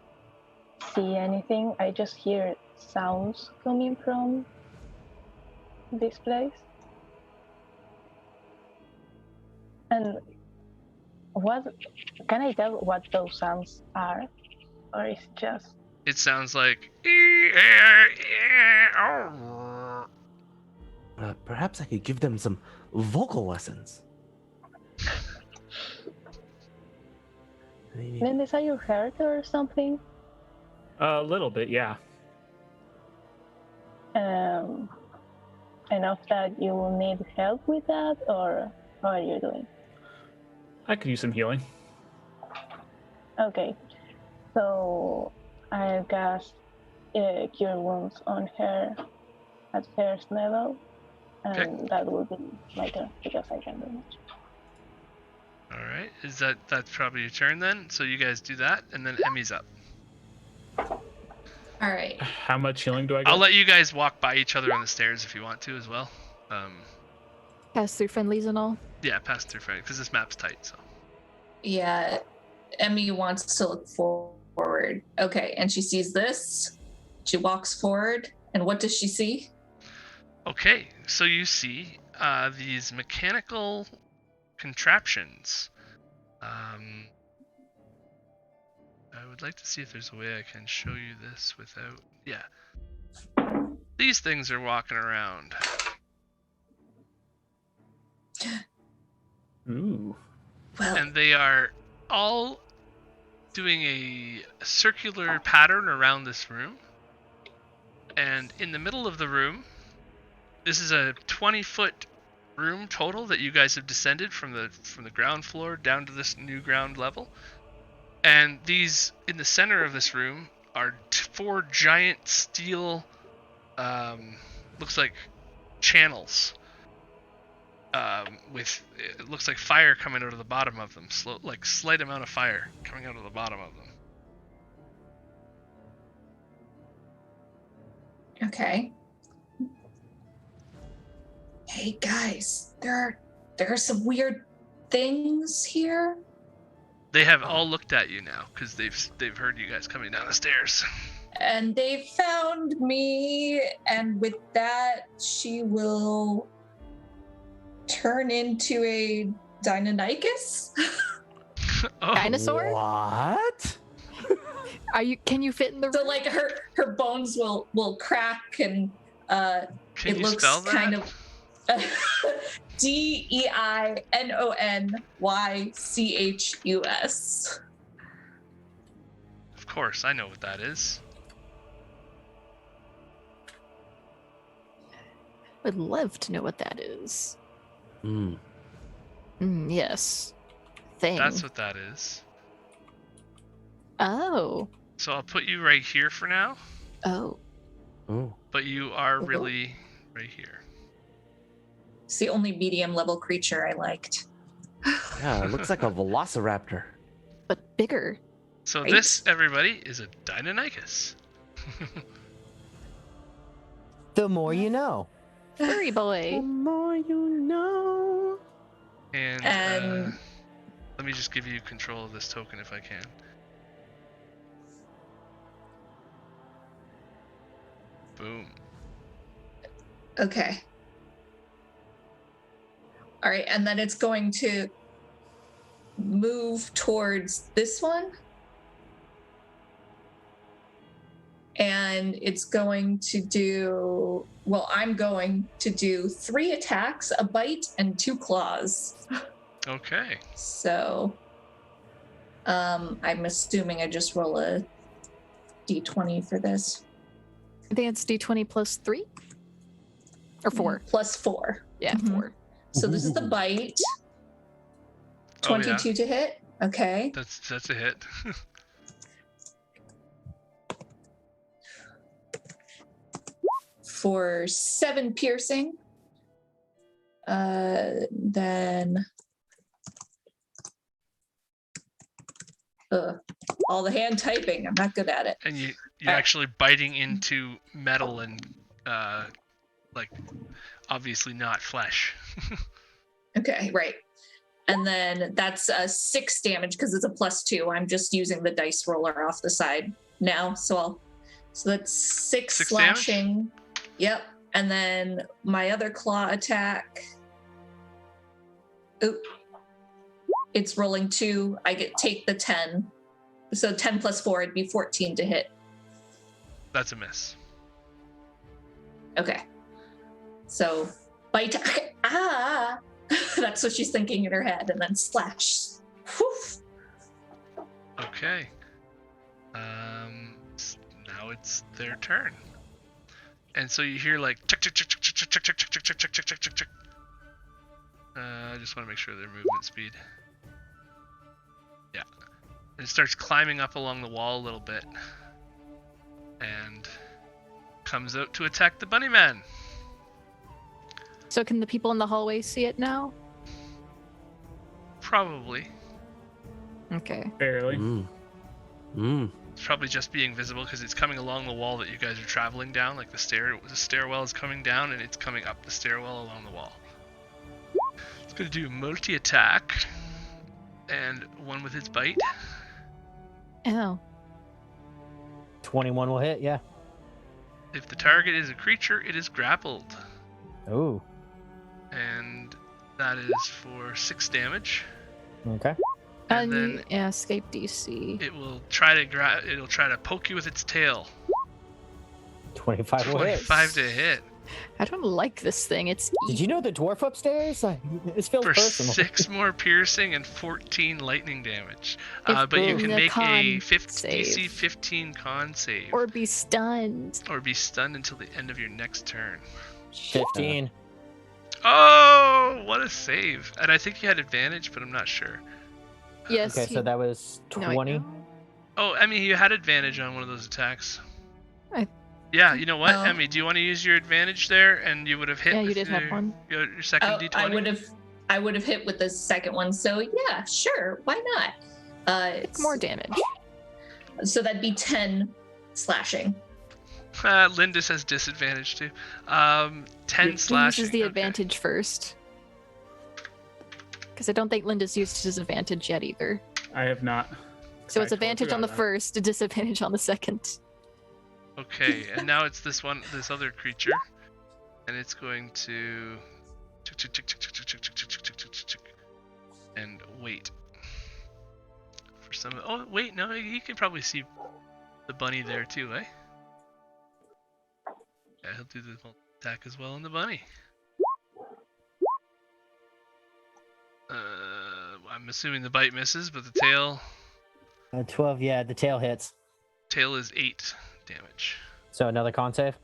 see anything. I just hear sounds coming from this place. And what can I tell what those sounds are? Or is just It sounds like. Perhaps I could give them some vocal lessons. Maybe- Linda, are you hurt or something? A little bit, yeah. Enough that you will need help with that, or how are you doing? I could use some healing. Okay, so I cast Cure Wounds on her at first level, and Okay. that will be my turn because I can do much. All right, that's probably your turn then. So you guys do that, and then Emmy's up. All right. How much healing do I get? I'll let you guys walk by each other on the stairs if you want to as well. Pass through friendlies and all. Yeah, pass through friend because this map's tight. So Yeah. Emmy wants to look forward. Okay, and she sees this. She walks forward, and what does she see? okay, so you see these mechanical contraptions. I would like to see if there's a way I can show you this without. Yeah. These things are walking around. Ooh. Well, And they are all doing a circular pattern around this room. And in the middle of the room, this is a 20-foot room total that you guys have descended from the ground floor down to this new ground level. And these, in the center of this room, are 4 giant steel, looks like channels. With, it looks like fire coming out of the bottom of them. Slight amount of fire coming out of the bottom of them. okay. Hey guys, there are some weird things here. They have all looked at you now because they've heard you guys coming down the stairs. And they found me, and with that, she will turn into a Deinonychus. Oh, Dinosaur? What? Can you fit in the So room? like her bones will crack, and can it you looks spell that? kind of DEINONYCHUS. Of course, I know what that is. Would love to know what that is. Yes. Thing. That's what that is. Oh. So I'll put you right here for now, Oh. but you are really right here. It's the only medium level creature I liked. Yeah, it looks like a velociraptor. But bigger. So Right. this, everybody, is a Deinonychus. The more you know. Furry The boy. more you know. And let me just give you control of this token if I can. Boom. Okay. All right, and then it's going to move towards this one. And it's going to do, well, I'm going to do 3 attacks, a bite, and 2 claws. Okay. So I'm assuming I just roll a d20 for this. I think it's D20 plus 3? Or 4. Plus 4. Yeah, Mhm. 4. So this is the bite. Oh, yeah. 22 to hit. Okay. That's a hit. For 7 piercing. Then all the hand typing. I'm not good at it. And you're actually biting into metal and like obviously not flesh. Okay, right. And then that's 6 damage because it's a +2. I'm just using the dice roller off the side now. So that's 6 6 slashing. damage? Yep. And then my other claw attack. Oop. It's rolling 2. I take the 10. So 10 plus 4, it'd be 14 to hit. That's a miss. Okay. So bite. Ah! That's what she's thinking in her head. And then slash. Woof. Okay. Now it's their turn. And so you hear like tick tick tick tick tick tick tick tick tick tick tick tick tick tick tick. I just want to make sure their movement speed. Yeah. And it starts climbing up along the wall a little bit. And comes out to attack the bunny man. So can the people in the hallway see it now? Probably. Okay. Barely. It's probably just being visible because it's coming along the wall that you guys are traveling down. Like the stairwell is coming down and it's coming up the stairwell along the wall. It's going to do multi-attack and 1 with its bite. Oh. 21 will hit, yeah. If the target is a creature, it is grappled. Ooh. And that is for 6 damage. Okay. And then yeah, escape DC. it will try to it'll try to poke you with its tail. 25 will hit. 25 to hit. I don't like this thing. It's Did you know the dwarf upstairs? This feels For personal. 6 more piercing and 14 lightning damage. If But you rolling can a make a con 50, DC save. 15 con save. or be stunned. Or be stunned until the end of your next turn. 15. Oh, what a save. And I think you had advantage, but I'm not sure. Yes. Okay, so that was No, wait, 20. no. Oh, Emmy, you had advantage on one of those attacks. I- Yeah, you know what, Oh. Emmy? Do you want to use your advantage there, and you would have hit? Yeah, you with did have one. Your second Oh, D20. I would have hit with the second one. So yeah, sure, why not? Take more damage. So that'd be 10 slashing. Lindis has disadvantage too. 10 He slashing. uses the okay. advantage first. Because I don't think Linda's used his advantage yet either. I have not. So I it's totally advantage on the forgot that. first, disadvantage on the second. Okay, and now it's this other creature, and it's going to and wait for some. Oh wait, no, he can probably see the bunny there too, eh? Yeah, he'll do the attack as well on the bunny. I'm assuming the bite misses, but the tail 12, yeah, the tail hits. is 8 damage. So another con save?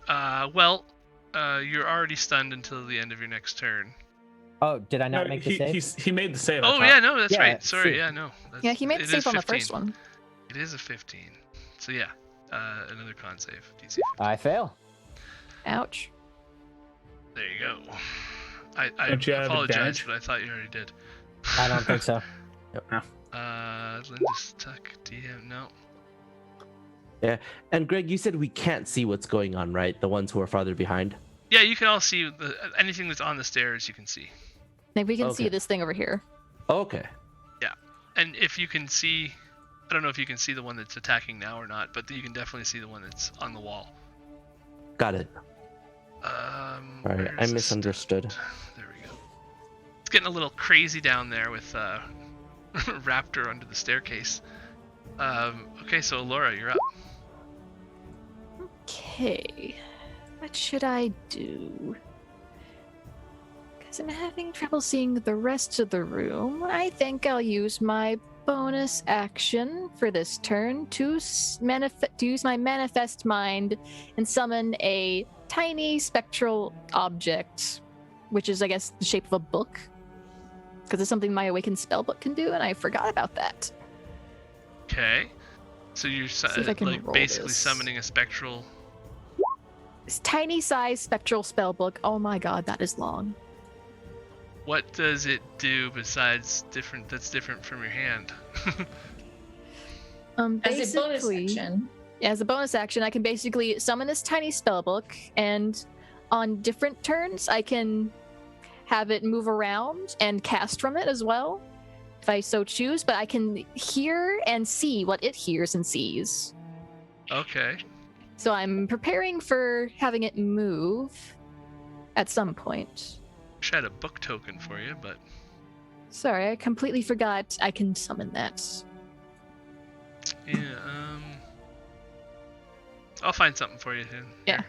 You're already stunned until the end of your next turn. Oh, did I not No, make the save? he made the save. I Oh thought. yeah, no, that's Yeah, right. Sorry, see. yeah, no. Yeah, he made the it save is on the 15. first one. It is a 15. So yeah, another con save. DC 15. I fail. Ouch. There you go. I Don't you have apologize, advantage? but I thought you already did. I don't think so. Linda's Tuck, DM, no. And Greg, you said we can't see what's going on, right? The ones who are farther behind. Yeah, you can all see anything that's on the stairs. You can see, Like we can see Okay. this thing over here. Okay. and if you can see, I don't know if you can see the one that's attacking now or not, but you can definitely see the one that's on the wall. Got it. Where Right, I is this misunderstood. stuff? There we go. It's getting a little crazy down there with Raptor under the staircase. Okay, so Laura, you're up. Okay. What should I do? Because I'm having trouble seeing the rest of the room. I think I'll use my bonus action for this turn to use my manifest mind and summon a tiny spectral object, which is, I guess, the shape of a book. Because it's something my awakened spellbook can do, and I forgot about that. Okay. So you're See if I can like roll basically this. summoning a spectral. This tiny size spectral spellbook. Oh my god, that is long. What does it do besides that's different from your hand? As a bonus Basically, action. as a bonus action, I can basically summon this tiny spellbook, and on different turns, I can have it move around and cast from it as well, if I so choose. But I can hear and see what it hears and sees. Okay. So I'm preparing for having it move at some point. Wish I had a book token for you, but Sorry, I completely forgot I can summon that. yeah. I'll find something for you. Yeah.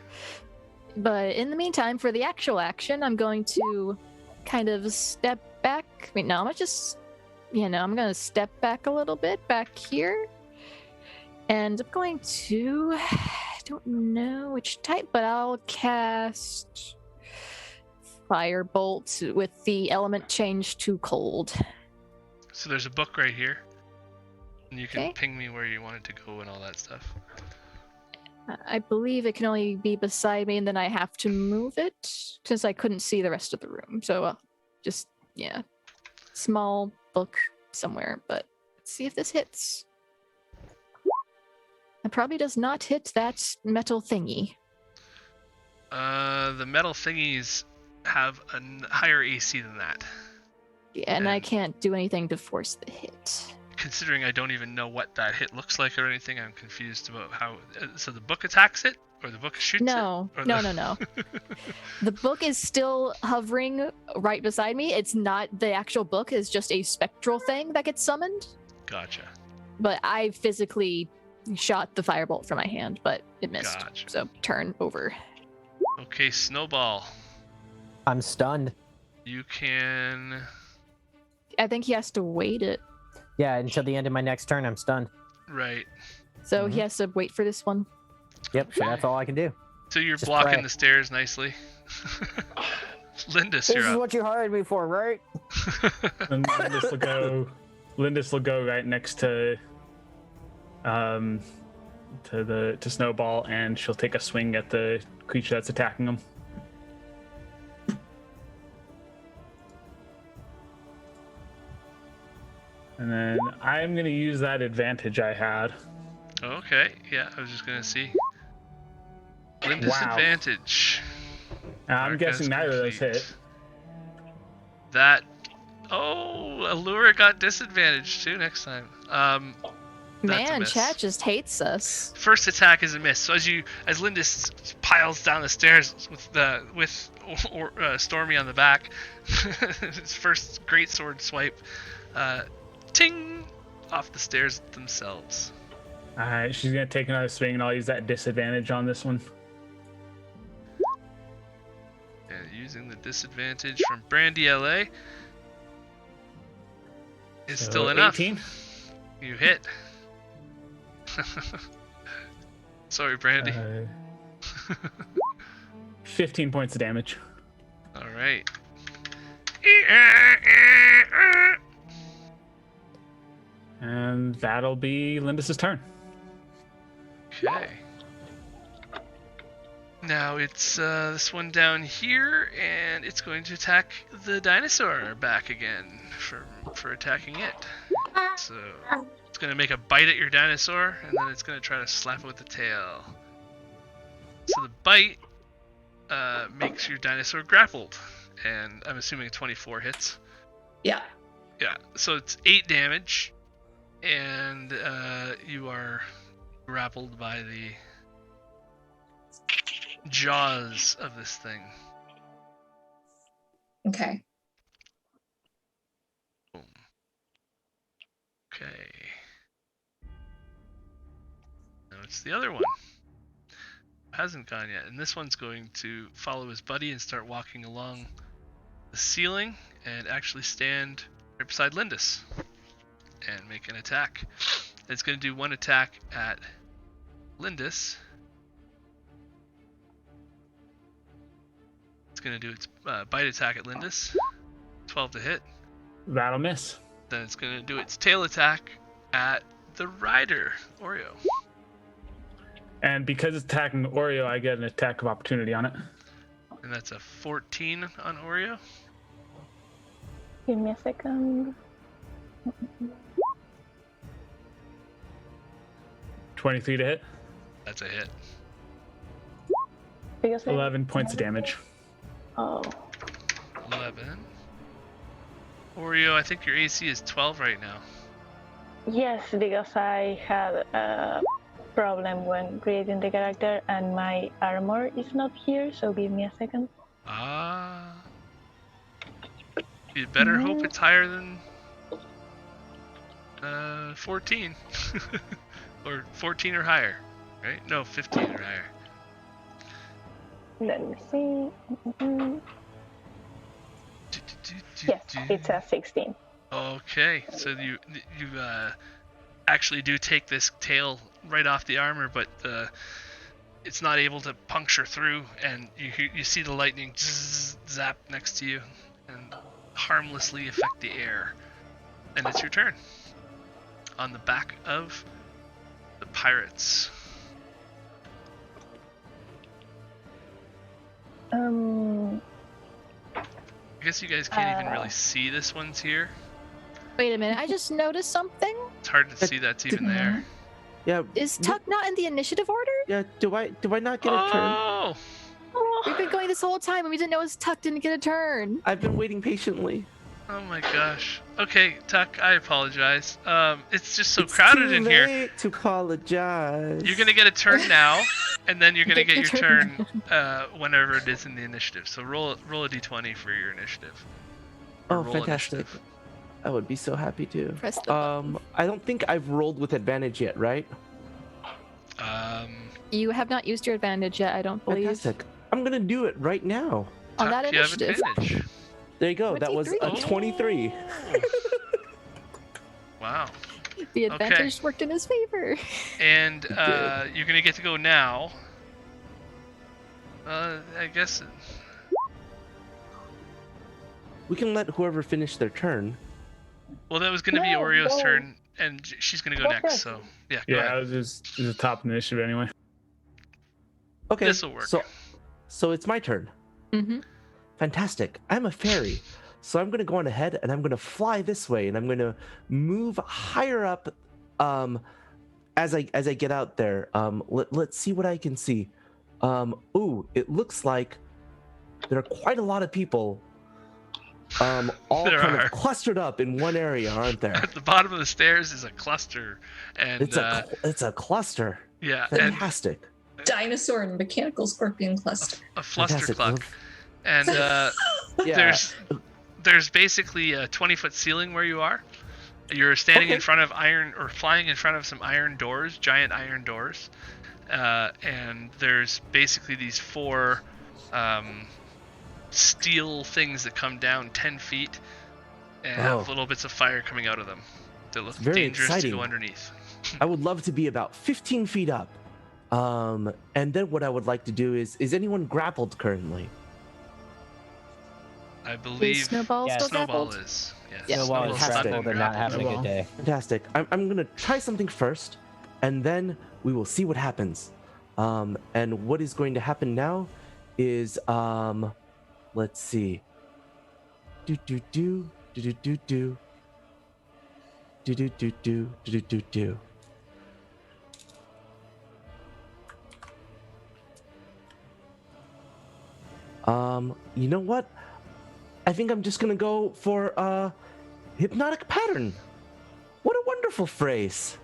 But in the meantime, for the actual action, I'm going to kind of step back. Wait, no, I'm gonna step back a little bit back here. And I'm going to, I don't know which type, but I'll cast Firebolt with the element change to cold. So there's a book right here, and you can Okay. ping me where you want it to go and all that stuff. I believe it can only be beside me, and then I have to move it since I couldn't see the rest of the room. So just, yeah, small book somewhere. But let's see if this hits. It probably does not hit that metal thingy. The metal thingies have a higher AC than that. Yeah, and I And- can't do anything to force the hit. Considering I don't even know what that hit looks like or anything, I'm confused about how. So the book attacks it, or the book shoots No, it? Or no. The book is still hovering right beside me. It's not the actual book, is just a spectral thing that gets summoned. Gotcha. But I physically shot the firebolt from my hand, but it missed. Gotcha. So turn over. Okay, Snowball. I'm stunned. You can. I think he has to wait it. Yeah, until the end of my next turn, I'm stunned. Right. So he has to wait for this one. Yep, so that's all I can do. So you're Just blocking pray. the stairs nicely. Lindis, This you're is up. what you hired me for, right? And Lindis will go right next to Snowball, and she'll take a swing at the creature that's attacking him. And then I'm gonna use that advantage I had. Okay, yeah, I was just gonna see. Lindis Wow. advantage. I'm Mark guessing as neither of those complete. hit. That. Oh, Allure got disadvantage too next time. That's a Man, miss. chat just hates us. First attack is a miss. So as Lindis piles down the stairs with Stormy on the back, his first great sword swipe, ting, off the stairs themselves. Alright, she's gonna take another swing, and I'll use that disadvantage on this one. And using the disadvantage from Brandy LA is So still enough. 18. You hit. Sorry, Brandy. 15 points of damage. All right. And that'll be Lindis's turn. Okay. Now it's this one down here, and it's going to attack the dinosaur back again for attacking it. So it's going to make a bite at your dinosaur, and then it's going to try to slap it with the tail. So the bite makes your dinosaur grappled, and I'm assuming 24 hits. Yeah. Yeah, so it's 8 damage, and you are grappled by the jaws of this thing. Okay. Boom. Okay. Now it's the other one. Hasn't gone yet, and this one's going to follow his buddy and start walking along the ceiling and actually stand right beside Lindis and make an attack. It's going to do one attack at Lindis. It's going to do its bite attack at Lindis. 12 to hit. That'll miss. Then it's going to do its tail attack at the rider, Oreo. And because it's attacking Oreo, I get an attack of opportunity on it. And that's a 14 on Oreo. Give me a second. 23 to hit. That's a hit. Because 11 points of damage. Oh, 11. Oreo, I think your AC is 12 right now. yes, because I had a problem when creating the character and my armor is not here, so give me a second. Ah. You'd better hope it's higher than 14. Or 14 or higher, right? No, 15 or higher. Let me see. Yes, it's a 16. Okay, so you actually do take this tail right off the armor, but it's not able to puncture through, and you see the lightning zap next to you and harmlessly affect the air. And it's your turn. On the back of the pirates. I guess you guys can't even really see this one's here. Wait a minute, I just noticed something. It's hard to see that's even there. Yeah. Is Tuck not in the initiative order? Yeah. Do I not get a turn? Oh! We've been going this whole time and we didn't know Tuck didn't get a turn. I've been waiting patiently. Oh my gosh. Okay, Tuck, I apologize. It's just so crowded in here. Late to apologize. You're gonna get a turn now, and then you're gonna Get get your your turn turn. whenever it is in the initiative. So roll a d20 for your initiative. Or Oh, roll fantastic. initiative. I would be so happy to. Press the button. I don't think I've rolled with advantage yet, right? You have not used your advantage yet, I don't believe. Fantastic. I'm gonna do it right now. On Tuck, that you have initiative. advantage. There you go. That was a 23. 23. Wow. The advantage worked in his favor. And did. you're gonna get to go now. I guess. We can let whoever finish their turn. Well, that was gonna be No, Oreo's go. turn, and she's gonna go Go next. first. So yeah, go Yeah, ahead. I was just the top initiative anyway. Okay. This'll work. So it's my turn. Mm-hmm. Fantastic. I'm a fairy. So I'm going to go on ahead and I'm going to fly this way and I'm going to move higher up as I get out there. Let's see what I can see. It looks like there are quite a lot of people all There kind are. of clustered up in one area, aren't there? At the bottom of the stairs is a cluster, and It's a cluster. yeah, and Fantastic. Dinosaur and mechanical scorpion cluster. a fluster Fantastic. cluck. And Yeah. there's basically a 20-foot ceiling where you are. You're standing in Okay. front of flying in front of some iron doors, giant iron doors, and there's basically these 4 steel things that come down 10 feet and have Oh. little bits of fire coming out of them. They look Very dangerous to exciting. go underneath. I would love to be about 15 feet up. And then what I would like to do is anyone grappled currently? I believe Is Snowball Yeah, still Snowball grappled? is. Yes. Yeah. Snowball is Snowball's Fantastic. stunned grappled and and not grappled. having a good day. Fantastic. I'm going to try something first, and then we will see what happens. And what is going to happen now is, let's see. Do do do do do do do do do do do do do do. You know what? I think I'm just gonna go for hypnotic pattern. What a wonderful phrase.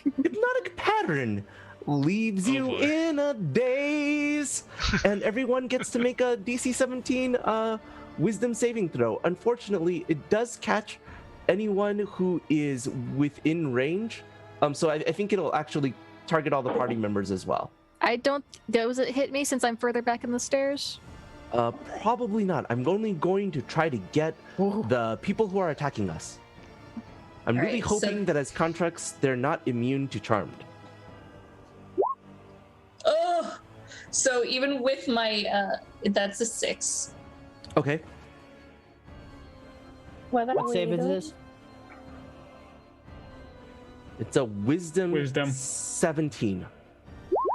Hypnotic pattern leaves Oh, you boy. in a daze, and everyone gets to make a DC 17 wisdom saving throw. Unfortunately, it does catch anyone who is within range. So I think it'll actually target all the party members as well. I don't. Does it hit me since I'm further back in the stairs? Probably not. I'm only going to try to get the people who are attacking us. I'm All really right, so- hoping that as contracts, they're not immune to charmed. Oh, so even with my, that's a 6. Okay. What What save is this? It's a wisdom Wisdom. 17.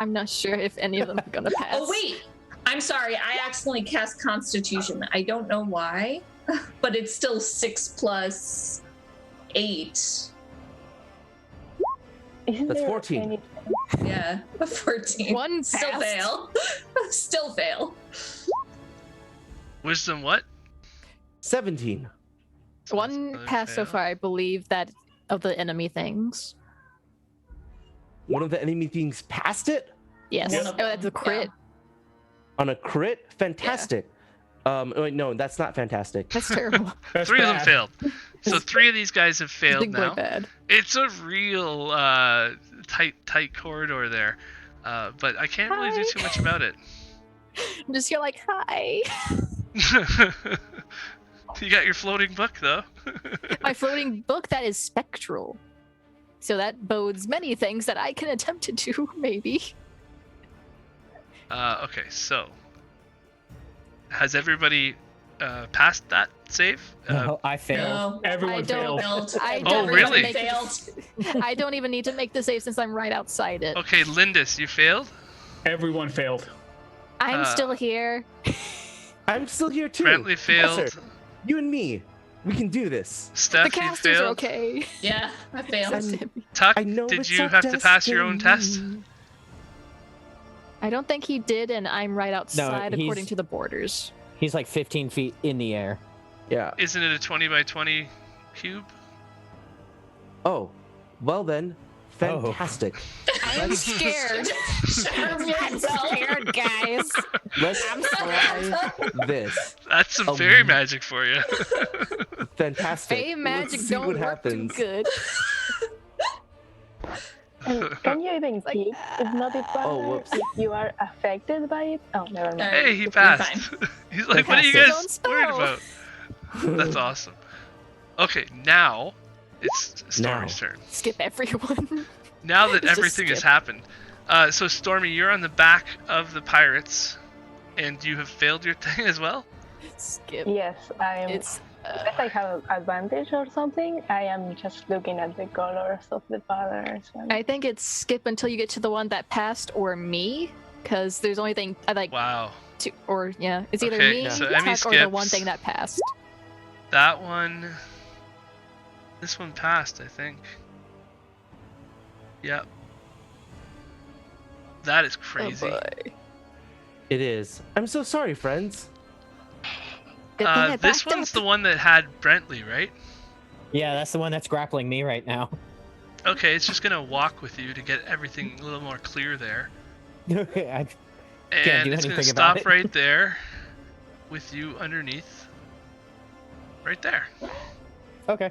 I'm not sure if any of them are gonna pass. Oh wait, I'm sorry. I accidentally cast Constitution. I don't know why, but it's still 6 plus 8. Isn't That's there 14. any- Yeah, 14. One Still passed. fail. Still fail. Wisdom what? 17. So that's One another pass so fail. far, I believe, that of the enemy things. One of the enemy things passed it Yes. One of Oh, that's a them, crit. on a crit. Fantastic. Wait, no, that's not fantastic. That's terrible. That's 3 of them bad. failed. So 3 of these guys have failed Big boy now. bad. It's a real tight corridor there, but I can't really do Hi. too much about it. I'm just here like, hi. You got your floating book though. My floating book that is spectral. So that bodes many things that I can attempt to do, maybe. Okay, so has everybody passed that save? No, I failed. No, Everyone I don't- failed. I Oh, don't really? Make I don't even need to make the save since I'm right outside it. Okay, Lindis, you failed. Everyone failed. I'm still here. I'm still here too. Brantley failed. Professor, you and me, we can do this. The Steph, you casters are failed. okay. Yeah, I failed. I'm- Tuck, I know did it's you our have to pass your own test? destiny. I don't think he did, and I'm right outside he's- according to the borders. He's like 15 feet in the air. Yeah. Isn't it a 20 by 20 cube? Oh, well then, Oh. fantastic. I'm scared. I'm scared, guys. Let's try this. That's some Oh. fairy magic for you. Fantastic. Fey magic Let's see don't what work too happens. good. And can you even Like, keep Hypnotic Oh, Power whoops. if you are affected by it? Oh, never mind. Hey, he You're passed. He's like, what are you Passed his own guys spell. worried about? That's awesome. Okay, now it's Stormy's turn. Skip everyone. Now that It's just everything has skip. happened. So Stormy, you're on the back of the pirates, and you have failed your thing as well? Skip. Yes, I'm. It's Unless I have advantage or something, I am just looking at the colors of the patterns. And... I think it's skip until you get to the one that passed or me, because there's only thing I like Wow. two or yeah, it's either Okay, me, so Emmy Tuck, or the one skips. thing that passed. That one... This one passed, I think. Yep. That is crazy. Oh boy. It is. I'm so sorry, friends. Good thing I This backed one's up. the one that had Brentley, right? Yeah, that's the one that's grappling me right now. Okay, it's just gonna walk with you to get everything a little more clear there. Okay, And do it's gonna anything about stop it. right there with you underneath. Right there. okay.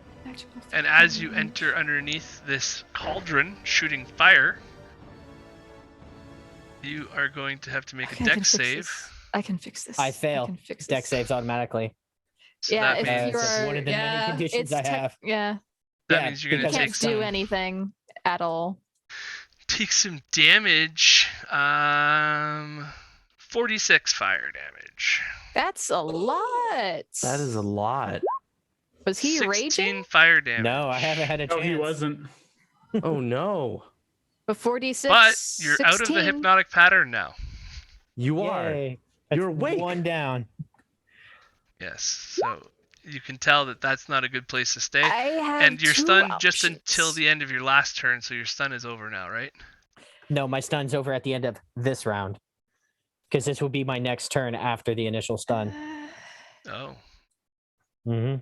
And as you enter underneath this cauldron shooting fire, you are going to have to make Okay, a I can dex fix save. this. I can fix this. I fail. can fix Deck this. saves automatically. So Yeah, that if means, you're- It's one of the Yeah, many conditions It's I have. yeah. that yeah, means you're gonna because You take can't it's do done. anything at all. some damage. 46 fire damage. That's a lot. That is a lot. Was he 16 raging? fire damage. No, I haven't had a No, chance. he wasn't. Oh no. Before D6. But you're out of the 16. hypnotic pattern now. You are. Yay. That's You're awake. one down. Yes. So you can tell that that's not a good place to stay. I have And you're two stunned just options. until the end of your last turn, so your stun is over now, right? No, my stun's over at the end of this round. Because this will be my next turn after the initial stun. Oh. hmm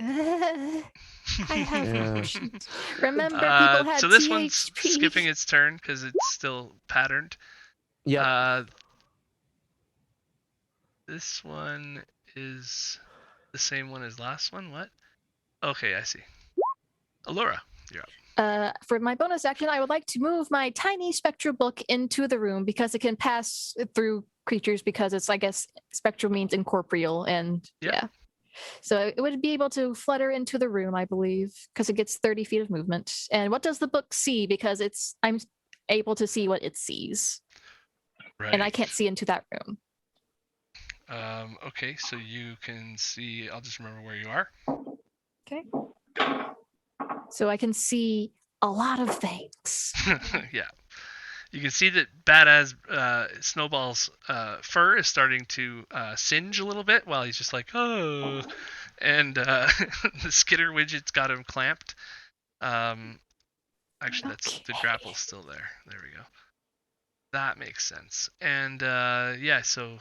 I have Yeah. options. Remember, people had so this THP. one's skipping its turn because it's still patterned. Yep. This one is the same one as last one. What? Okay, I see. Allura, you're up. For my bonus action, I would like to move my tiny spectral book into the room because it can pass through creatures because it's, I guess, spectral means incorporeal and Yep. yeah. So it would be able to flutter into the room, I believe, because it gets 30 feet of movement. And what does the book see? Because I'm able to see what it sees, Right. and I can't see into that room. Okay, so you can see. I'll just remember where you are. Okay. So I can see a lot of things. Yeah. You can see that Badass Snowball's fur is starting to singe a little bit while he's just like, oh. And the skitter widget's got him clamped. Actually, that's the grapple's still there. There we go. That makes sense. And yeah, so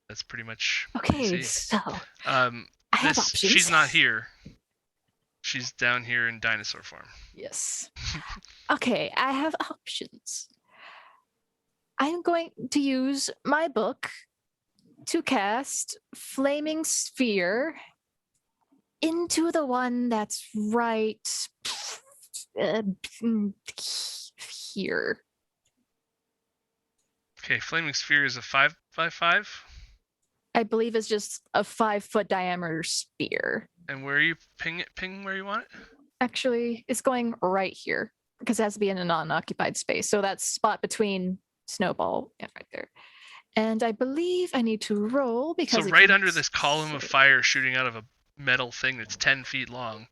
that's pretty much what you Okay, see. so I have options. She's not here. She's down here in dinosaur form. Yes. Okay, I have options. I'm going to use my book to cast Flaming Sphere into the one that's right here. Okay, Flaming Sphere is a 5x5. I believe it's just a 5-foot diameter sphere. And where you ping where you want it? Actually, it's going right here because it has to be in a non-occupied space. So that spot between Snowball, yeah, right there. And I believe I need to roll because So right under this column of fire shooting out of a metal thing that's 10 feet long,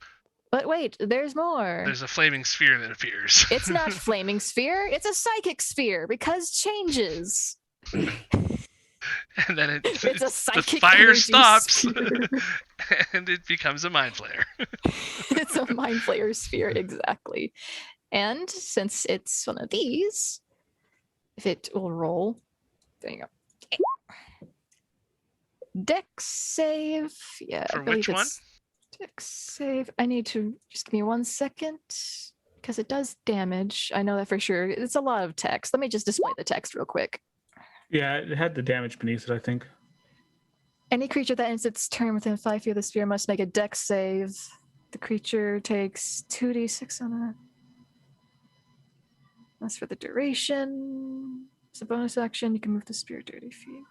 But wait, there's more. there's a flaming sphere that appears. It's not flaming sphere. It's a psychic sphere because changes. And then It's a the psychic fire energy stops sphere. and it becomes a mind flayer. It's a mind flayer sphere, exactly. And since it's one of these, if it will roll, there you go. Dex save. Yeah, I For believe which one? it's Dex save. I need to just give me 1 second because it does damage. I know that for sure. It's a lot of text. Let me just display the text real quick. Yeah, it had the damage beneath it, I think. Any creature that ends its turn within 5 feet of the sphere must make a Dex save. The creature takes 2d6 on As for the duration, it's a bonus action. You can move the spear 30 feet.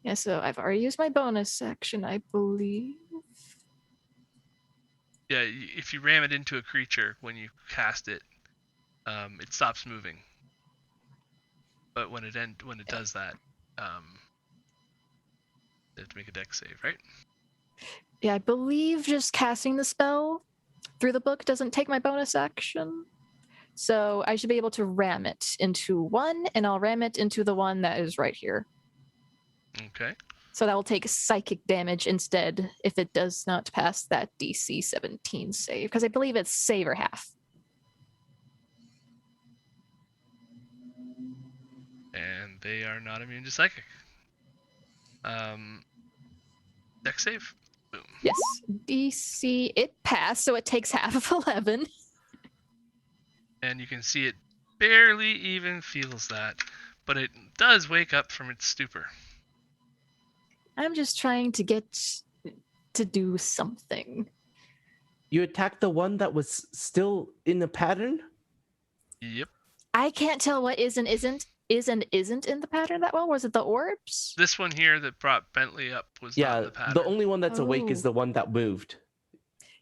Yeah, so I've already used my bonus action, I believe. Yeah, if you ram it into a creature when you cast it, it stops moving. But when it does that, you have to make a dex save, right? Yeah, I believe just casting the spell through the book doesn't take my bonus action. So I should be able to ram it into one, and I'll ram it into the one that is right here. Okay. So that will take psychic damage instead if it does not pass that DC 17 save, because I believe it's save or half. And they are not immune to psychic. Dex save. Boom. Yes, DC, it passed, so it takes half of 11. And you can see it barely even feels that, but it does wake up from its stupor. I'm just trying to get to do something. You attacked the one that was still in the pattern? Yep. I can't tell what is and isn't in the pattern that well. Was it the orbs? This one here that brought Bentley up was Yeah, not the pattern. the only one that's awake is Oh. the one that moved.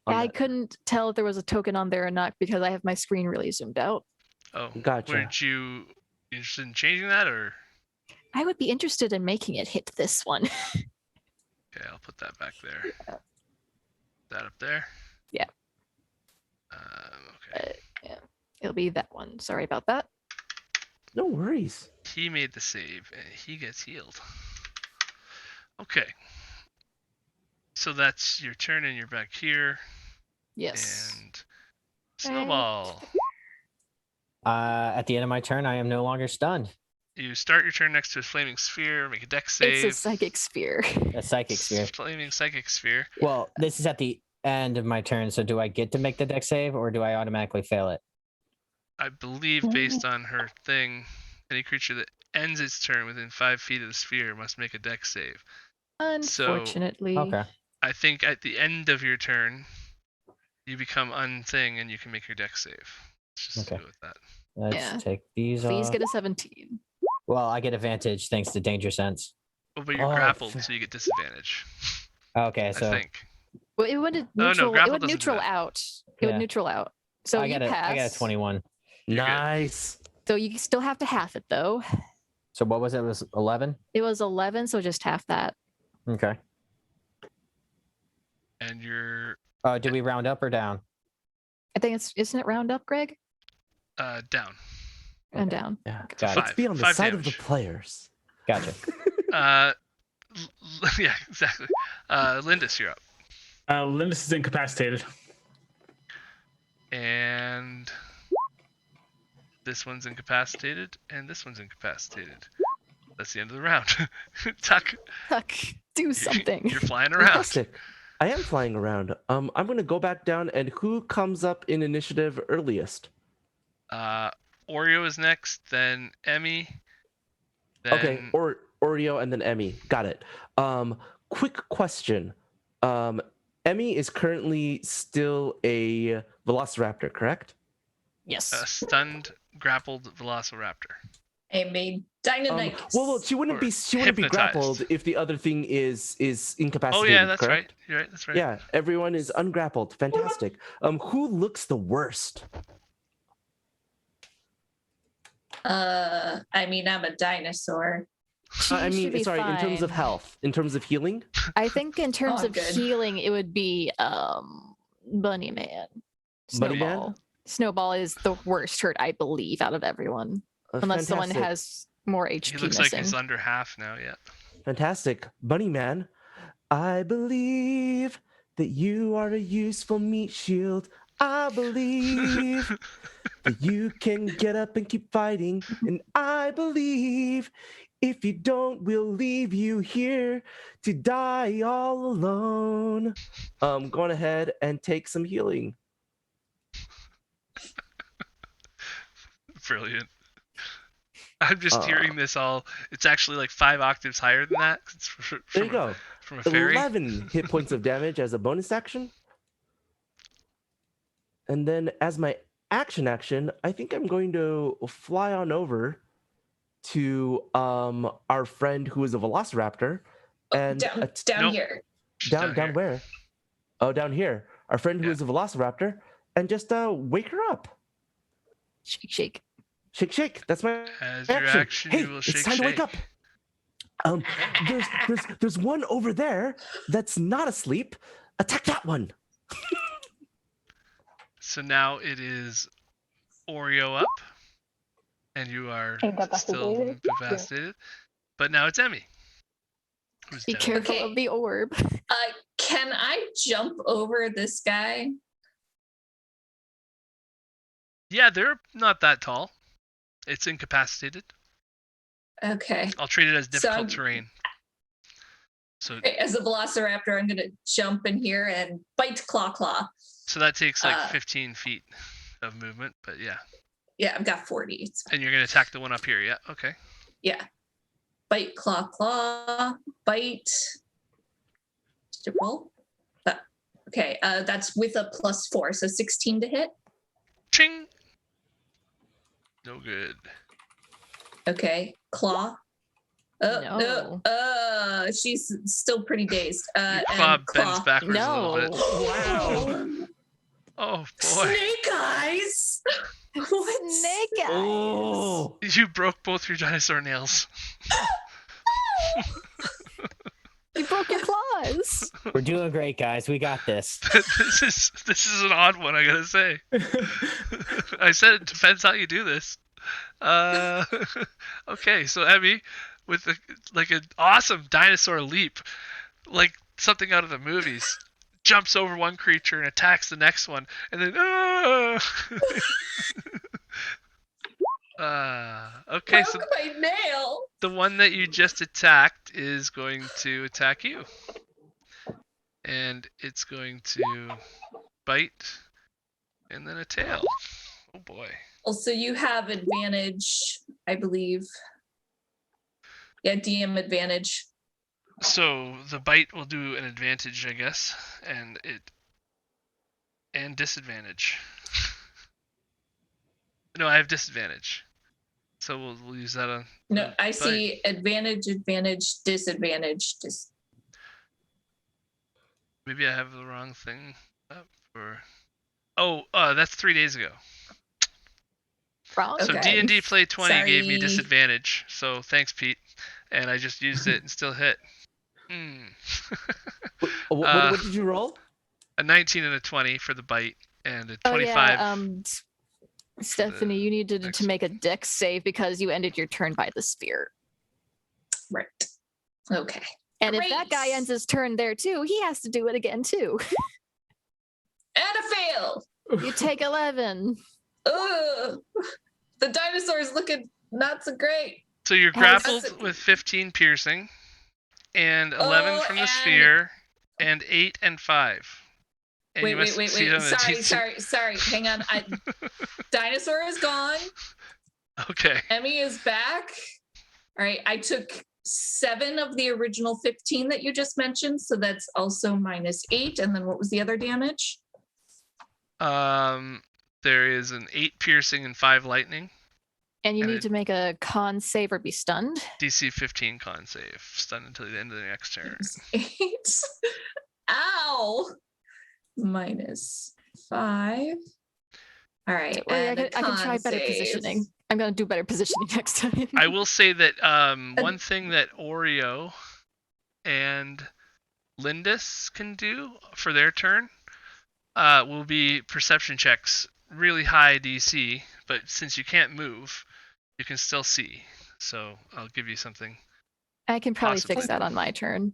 Yeah, on I that. couldn't tell if there was a token on there or not because I have my screen really zoomed out. Oh, Gotcha. weren't you interested in changing that, or? I would be interested in making it hit this one. Okay, I'll put that back there. That up there? Yeah. Okay. Yeah, it'll be that one. Sorry about that. No worries. He made the save, and he gets healed. Okay. So that's your turn, and you're back here. Yes. And Snowball. At the end of my turn, I am no longer stunned. You start your turn next to a flaming sphere, make a dex save. It's a psychic sphere. A psychic sphere. Flaming psychic sphere. Well, this is at the end of my turn, so do I get to make the deck save or do I automatically fail it? I believe, based on her thing, any creature that ends its turn within 5 feet of the sphere must make a dex save. Unfortunately. Okay. I think at the end of your turn, you become unthing and you can make your dex save. Let's just Okay. go with that. Let's Yeah. take these Please off. get a 17. Well, I get advantage thanks to danger sense. Oh, but you're Oh, grappled, so you get disadvantage. Okay, so I think. Well, it would no, neutral. It grapple would doesn't do neutral that. out. It would Yeah. neutral out. So I you got pass. I got a 21. You're good. Nice. So you still have to half it though. So what was it? It was 11? It was 11, so just half that. Okay. And you're Do we round up or down? I think isn't it round up, Greg? down. And down. Yeah. Got Let's it. be on the 5 side of the damage. players. Gotcha. Yeah, exactly. Lindis, you're up. Lindis is incapacitated. And this one's incapacitated, and this one's incapacitated. That's the end of the round. Tuck, Tuck, do something. you're flying around. Fantastic. I am flying around. I'm going to go back down, and who comes up in initiative earliest? Oreo is next, then Emmy. Then Okay, or Oreo and then Emmy. Got it. Quick question. Emmy is currently still a Velociraptor, correct? Yes. a stunned, grappled Velociraptor. Amy, dynamite. Well, she wouldn't be hypnotized. grappled if the other thing is incapacitated. Oh yeah, that's correct? right. You're right. That's right. Yeah, everyone is ungrappled. Fantastic. Who looks the worst? I mean, I'm a dinosaur. She I should mean, be sorry, in terms of fine. health, in terms of healing. I think in terms I'm of good. healing, it would be Bunny Man. Bunny Man? Snowball. Snowball is the worst hurt, I believe, out of everyone. Unless someone Fantastic. has more He HP looks missing. like he's under half now. Yeah. Fantastic. Bunny Man, I believe that you are a useful meat shield. I believe that you can get up and keep fighting. And I believe if you don't, we'll leave you here to die all alone. Go on ahead and take some healing. Brilliant. I'm just hearing this all. It's actually like 5 octaves higher than that. It's There you go. From a fairy. 11 hit points of damage as a bonus action. And then as my action, I think I'm going to fly on over to our friend who is a velociraptor and Down Nope. here. down here. where? Oh, down here. Our friend who Yeah. is a velociraptor and just wake her up. Shake, shake. Shake, shake. That's my As your action. action, Hey, you will it's shake, time to wake shake. up. There's one over there that's not asleep. Attack that one. So now it is Oreo up, and you are still Incapacitated. incapacitated. But now it's Emmy. Who's Be down. careful Okay. of the orb. Can I jump over this guy? Yeah, they're not that tall. It's incapacitated. Okay. I'll treat it as difficult I'm- terrain. So As a velociraptor, I'm gonna jump in here and bite claw. so that takes like Uh, 15 feet of movement, but yeah. Yeah, I've got 40. It's fine. And you're gonna attack the one up here, yeah? Okay. Yeah. Bite claw, bite. Did it roll? Okay, that's with a +4, so 16 to hit. Ching! No good. Okay, claw. No. She's still pretty dazed. Your And claw bends claw. backwards a No. little bit. Wow. Oh boy. Snake eyes. What? Snake eyes. Oh, You broke both your dinosaur nails. You broke your claws. We're doing great, guys. We got this. this is an odd one, I gotta say. I said it depends how you do this. Okay, so Emmy, with an awesome dinosaur leap, like something out of the movies, jumps over one creature and attacks the next one, and then okay, so Broke my nail. the one that you just attacked is going to attack you. And it's going to bite and then a tail. Oh boy. Also, you have advantage, I believe. Yeah, DM advantage. So the bite will do an advantage, I guess, and disadvantage. No, I have disadvantage. So we'll use that on. No, I bite. see advantage, disadvantage. Maybe I have the wrong thing up or. Oh, that's 3 days ago. Wrong. So Okay. D&D Play 20 gave me Sorry. disadvantage. So thanks, Pete. And I just used it and still hit. what did you roll? A 19 and a 20 for the bite, and a Oh 25. yeah. Stephanie, you needed next to make a dex save because you ended your turn by the spear. Right. Okay. And if that guy Great. ends his turn there too, he has to do it again too. And a fail. You take 11. Ugh. The dinosaur's looking not so great. So you're How's- grappled with 15 piercing, and 11 Oh, from the and- sphere, and 8 and 5. And you Wait. must succeed on the Sorry. Hang on. Dinosaur is gone. Okay. Emmy is back. All right. I took 7 of the original 15 that you just mentioned. So that's also -8. And then what was the other damage? There is an 8 piercing and 5 lightning. And you And need it- to make a con save or be stunned. DC 15 con save. Stunned until the end of the next turn. 8. Ow. -5. All right. Wait, and I a can try con better save. positioning. I'm gonna do better positioning next time. I will say that one thing that Oreo and Lindis can do for their turn will be perception checks, really high DC, but since you can't move, you can still see. So I'll give you something. I can probably Possibly. fix that on my turn.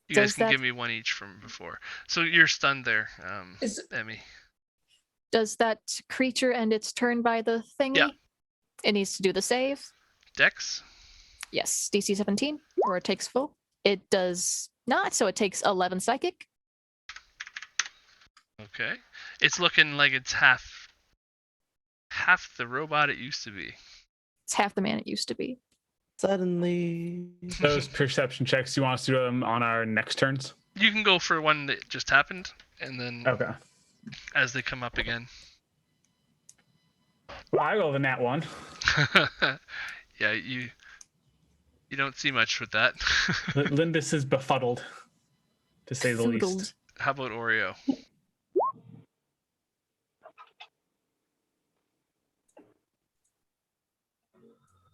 You guys Does can that- give me one each from before. So you're stunned there, Is- Emmy. Does that creature end its turn by the thingy? Yeah. It needs to do the save. Dex? Yes, DC 17, or it takes full. It does not, so it takes 11 psychic. Okay. It's looking like it's half the robot it used to be. It's half the man it used to be. Suddenly. Those perception checks, you want us to do them on our next turns? You can go for one that just happened. and then Okay. as they come up again. Well, I rolled a nat 1. Yeah, you don't see much with that. Lindis is befuddled, to say the least. Befuddled. How about Oreo?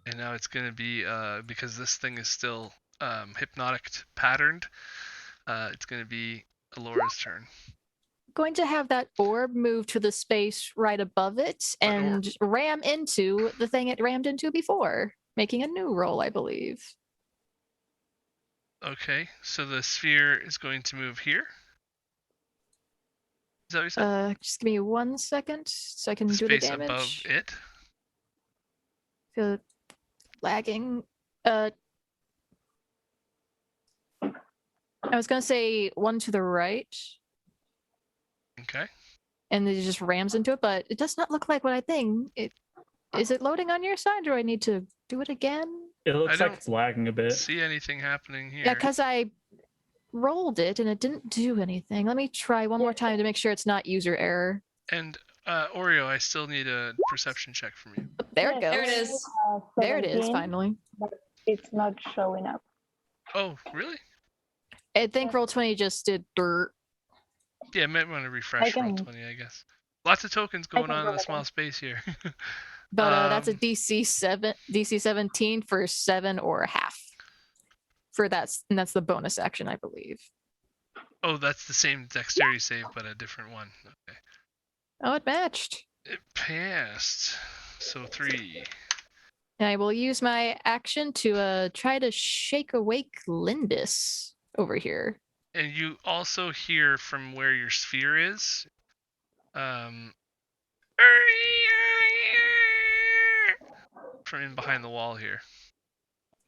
And now it's going to be, because this thing is still hypnotic patterned, it's going to be Alora's turn. Going to have that orb move to the space right above it and ram into the thing it rammed into before, making a new roll, I believe. Okay, so the sphere is going to move here. Is that what you said? Just give me 1 second so I can The do the space above damage. it. Feel lagging. I was gonna say one to the right, Okay. and it just rams into it, but it does not look like what I think. Is it loading on your side, or I need to do it again? It looks I like don't it's lagging a bit. See anything happening here? Yeah, because I rolled it and it didn't do anything. Let me try one more time to make sure it's not user error. And Oreo, I still need a perception check from you. Oh, there it goes. There it is. There it is, 17, finally. But it's not showing up. Oh, really? I think Roll20 just did dirt. Yeah, I might want to refresh can- Roll20, I guess. Lots of tokens going can on in roll the it small then. space here. But that's a Um, DC 17 for 7 or a half. For and that's the bonus action, I believe. Oh, that's the same dexterity save, but a different one. Okay. Oh, it matched. It passed. So 3. And I will use my action to try to shake awake Lindis over here. And you also hear from where your sphere is. From in behind the wall here.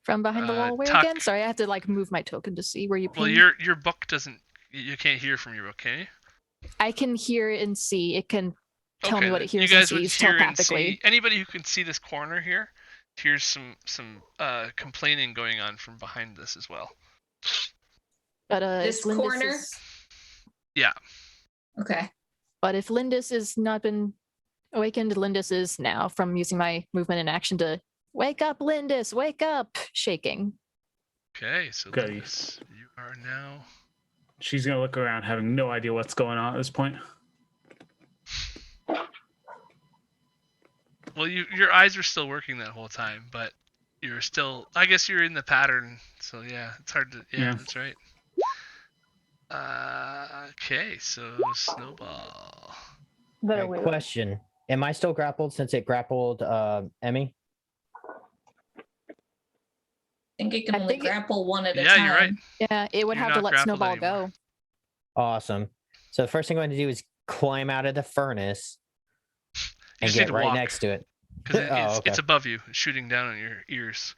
From behind the wall, where Tuck. again? Sorry, I have to like move my token to see where you Well, pinged. your book doesn't. You can't hear from your book, can you? I can hear and see. It can tell me what it you hears and guys would sees hear and telepathically. see. Anybody who can see this corner here hears some complaining going on from behind this as well. But This if Lindis corner? is, Yeah. Okay. but if Lindis has not been awakened, Lindis is now from using my movement and action to wake up, Lindis, wake up, shaking. Okay, so Okay. Lindis, you are now. She's going to look around, having no idea what's going on at this point. Well, your eyes are still working that whole time, but you're still. I guess you're in the pattern, so yeah, it's hard to. Yeah, Yeah. that's right. Okay, so Snowball. Very Alright, weird. question. Am I still grappled since it grappled Emmy? I think it can I only think it- grapple one at a Yeah, time. you're right. Yeah, it would You're have to not let grappled Snowball anymore. go. Awesome. So the first thing I'm going to do is climb out of the furnace You and just need get to right walk, next to it. because Oh, okay. it's above you, shooting down on your ears.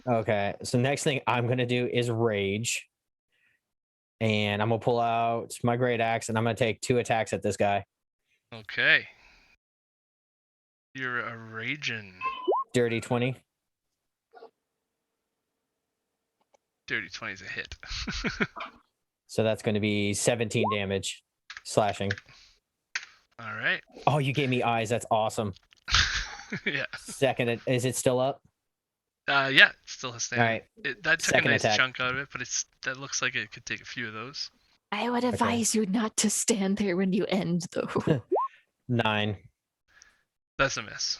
Okay. So next thing I'm going to do is rage. And I'm going to pull out my great axe and I'm going to take 2 attacks at this guy. Okay. You're a raging. Dirty 20. Dirty 20 is a hit. So that's going to be 17 damage slashing. All right. Oh, you gave me eyes. That's awesome. Yeah. Second, is it still up? Yeah, it still has All standing. right. That took Second a nice attack. chunk out of it, but that looks like it could take a few of those. I would advise you not to stand there when you end, though. 9. That's a miss.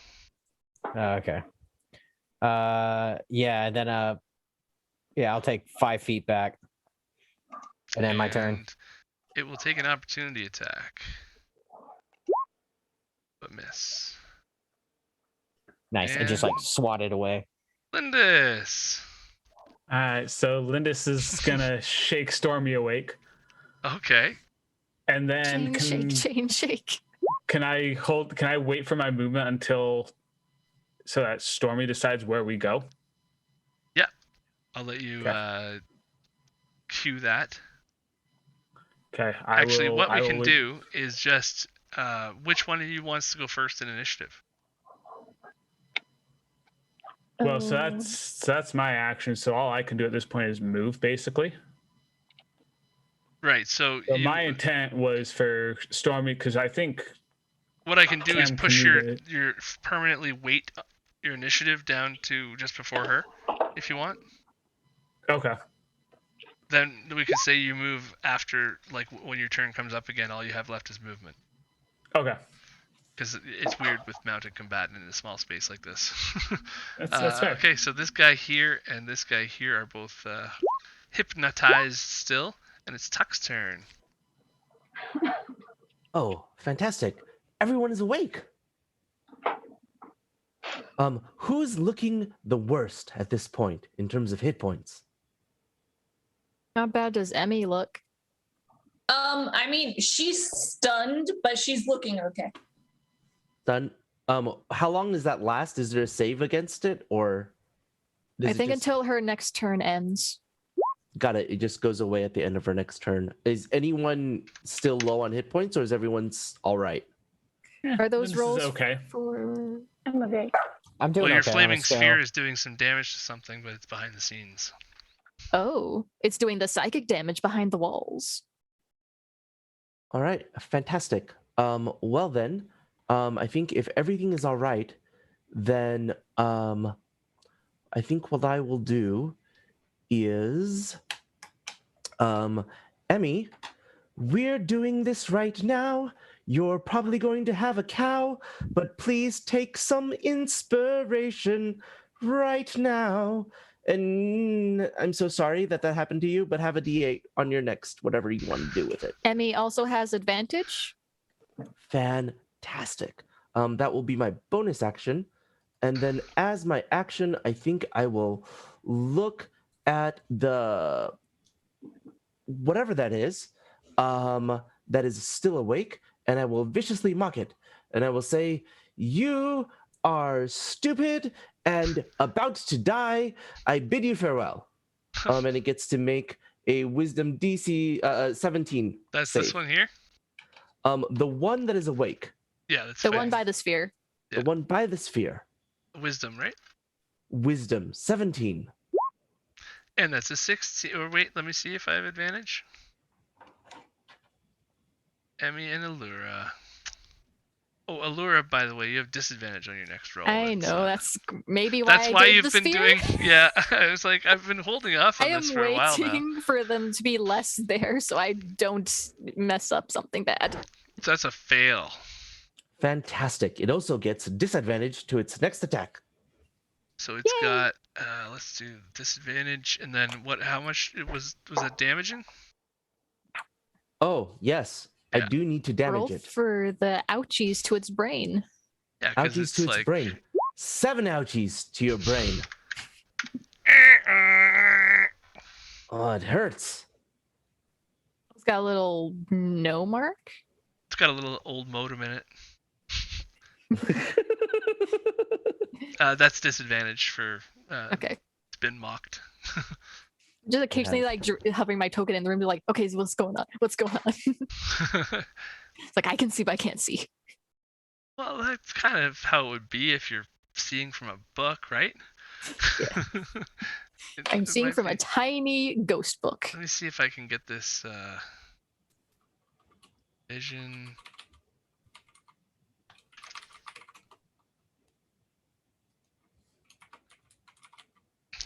Okay. Yeah, and then yeah, I'll take 5 feet back. And then my turn. And it will take an opportunity attack. But miss. Nice. And just like swat it away. Lindis. All right, so Lindis is going to shake Stormy awake. Okay. And then shake. can I wait for my movement until so that Stormy decides where we go? Yeah. I'll let you Okay. cue that. Okay. Actually, what we I can will- do is just which one of you wants to go first in initiative? Well, so that's my action. So all I can do at this point is move, basically. Right. So, So my intent was for Stormy, because I think what I can do is Cam push can do your permanently weight your initiative down to just before her, if you want. Okay. Then we could say you move after, like, when your turn comes up again. All you have left is movement. Okay. Because it's weird with mounted combatant in a small space like this. That's fair. Okay, so this guy here and this guy here are both hypnotized still, and it's Tuck's turn. Oh, fantastic. Everyone is awake. Who's looking the worst at this point in terms of hit points? How bad does Emmy look? I mean, she's stunned, but she's looking okay. Done. How long does that last? Is there a save against it, or I think until her next turn ends. Got it. It just goes away at the end of her next turn. Is anyone still low on hit points, or is everyone's all right? Are those This is rolls okay. for? I'm okay. I'm doing Well, your okay on a flaming scale. sphere is doing some damage to something, but it's behind the scenes. Oh, it's doing the psychic damage behind the walls. All right, fantastic. Well then, I think if everything is all right, then I think what I will do is, Emmy, we're doing this right now. You're probably going to have a cow, but please take some inspiration right now. And I'm so sorry that happened to you, but have a D8 on your next, whatever you want to do with it. Emmy also has advantage. Fantastic. That will be my bonus action. And then as my action, I think I will look at the whatever that is still awake, and I will viciously mock it. And I will say, "You are stupid and about to die. I bid you farewell." And it gets to make a wisdom DC 17. That's save. this one here? The one that is awake. Yeah, that's The fine. one by the sphere. The one by the sphere. Wisdom, right? Wisdom 17. And that's a 16. Or wait, let me see if I have advantage. Emmy and Allura. Oh, Allura, by the way, you have disadvantage on your next roll. I It's, know that's maybe why that's I why did you've the been sphere. doing. Yeah, I was like, I've been holding off on I am this for a while now. waiting for them to be less there so I don't mess up something bad. So that's a fail. Fantastic. It also gets disadvantage to its next attack. So it's Yay. got. Let's do disadvantage, and then what? How much it was it damaging? Oh, yes. I Yeah. do need to Roll damage it. for the ouchies to its brain. Yeah, because Ouchies it's to its like. brain. 7 ouchies to your brain. Oh, it hurts. It's got a little no mark. It's got a little old modem in it. That's disadvantage for. Okay. It's been mocked. Just occasionally like hovering my token in the room, be like, okay, so what's going on? What's going on? It's like I can see, but I can't see. Well, that's kind of how it would be if you're seeing from a book, right? Yeah. It I'm seeing might from be. a tiny ghost book. Let me see if I can get this vision.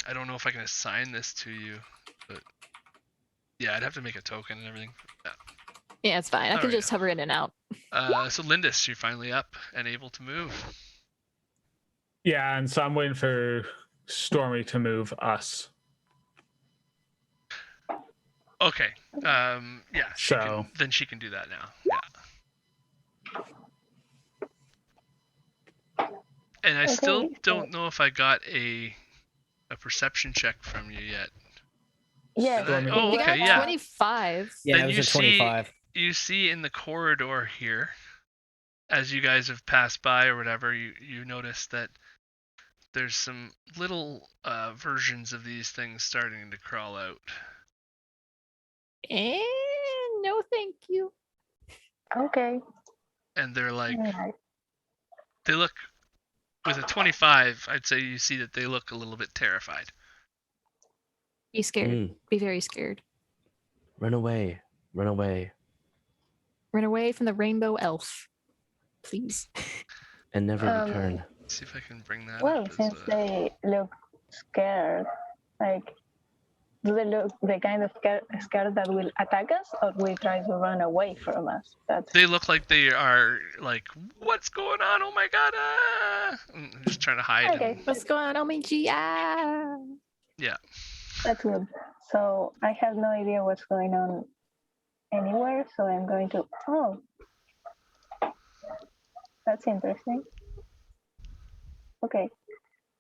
I don't know if I can assign this to you, but yeah, I'd have to make a token and everything. Yeah, it's fine. I can Alright. just hover in and out. So Lindis, you're finally up and able to move. Yeah, and so I'm waiting for Stormy to move us. Okay. Yeah. So- Then she can do that now. Yeah. And I still Okay, don't know if I got a perception check from you yet. Yes. Did I? Stormy. Oh, You okay, got yeah. 25. Yeah, Then it you was a see- 25. You see in the corridor here, as you guys have passed by or whatever, you notice that there's some little versions of these things starting to crawl out. And no, thank you. Okay. And they're like, Alright. they look, with a 25, I'd say you see that they look a little bit terrified. Be scared. Be very scared. Run away. Run away Run away from the rainbow elf, please. and never return. Let's see if I can bring that Well, up. since they look scared, like, do they look the kind of scared that will attack us, or will try to run away from us? They look like they are like, what's going on? Oh my god! Ah! I'm just trying to hide. Okay. What's going on? Oh my G. Ah. Yeah. That's good. So I have no idea what's going on anywhere, so I'm going to. Oh, that's interesting. Okay.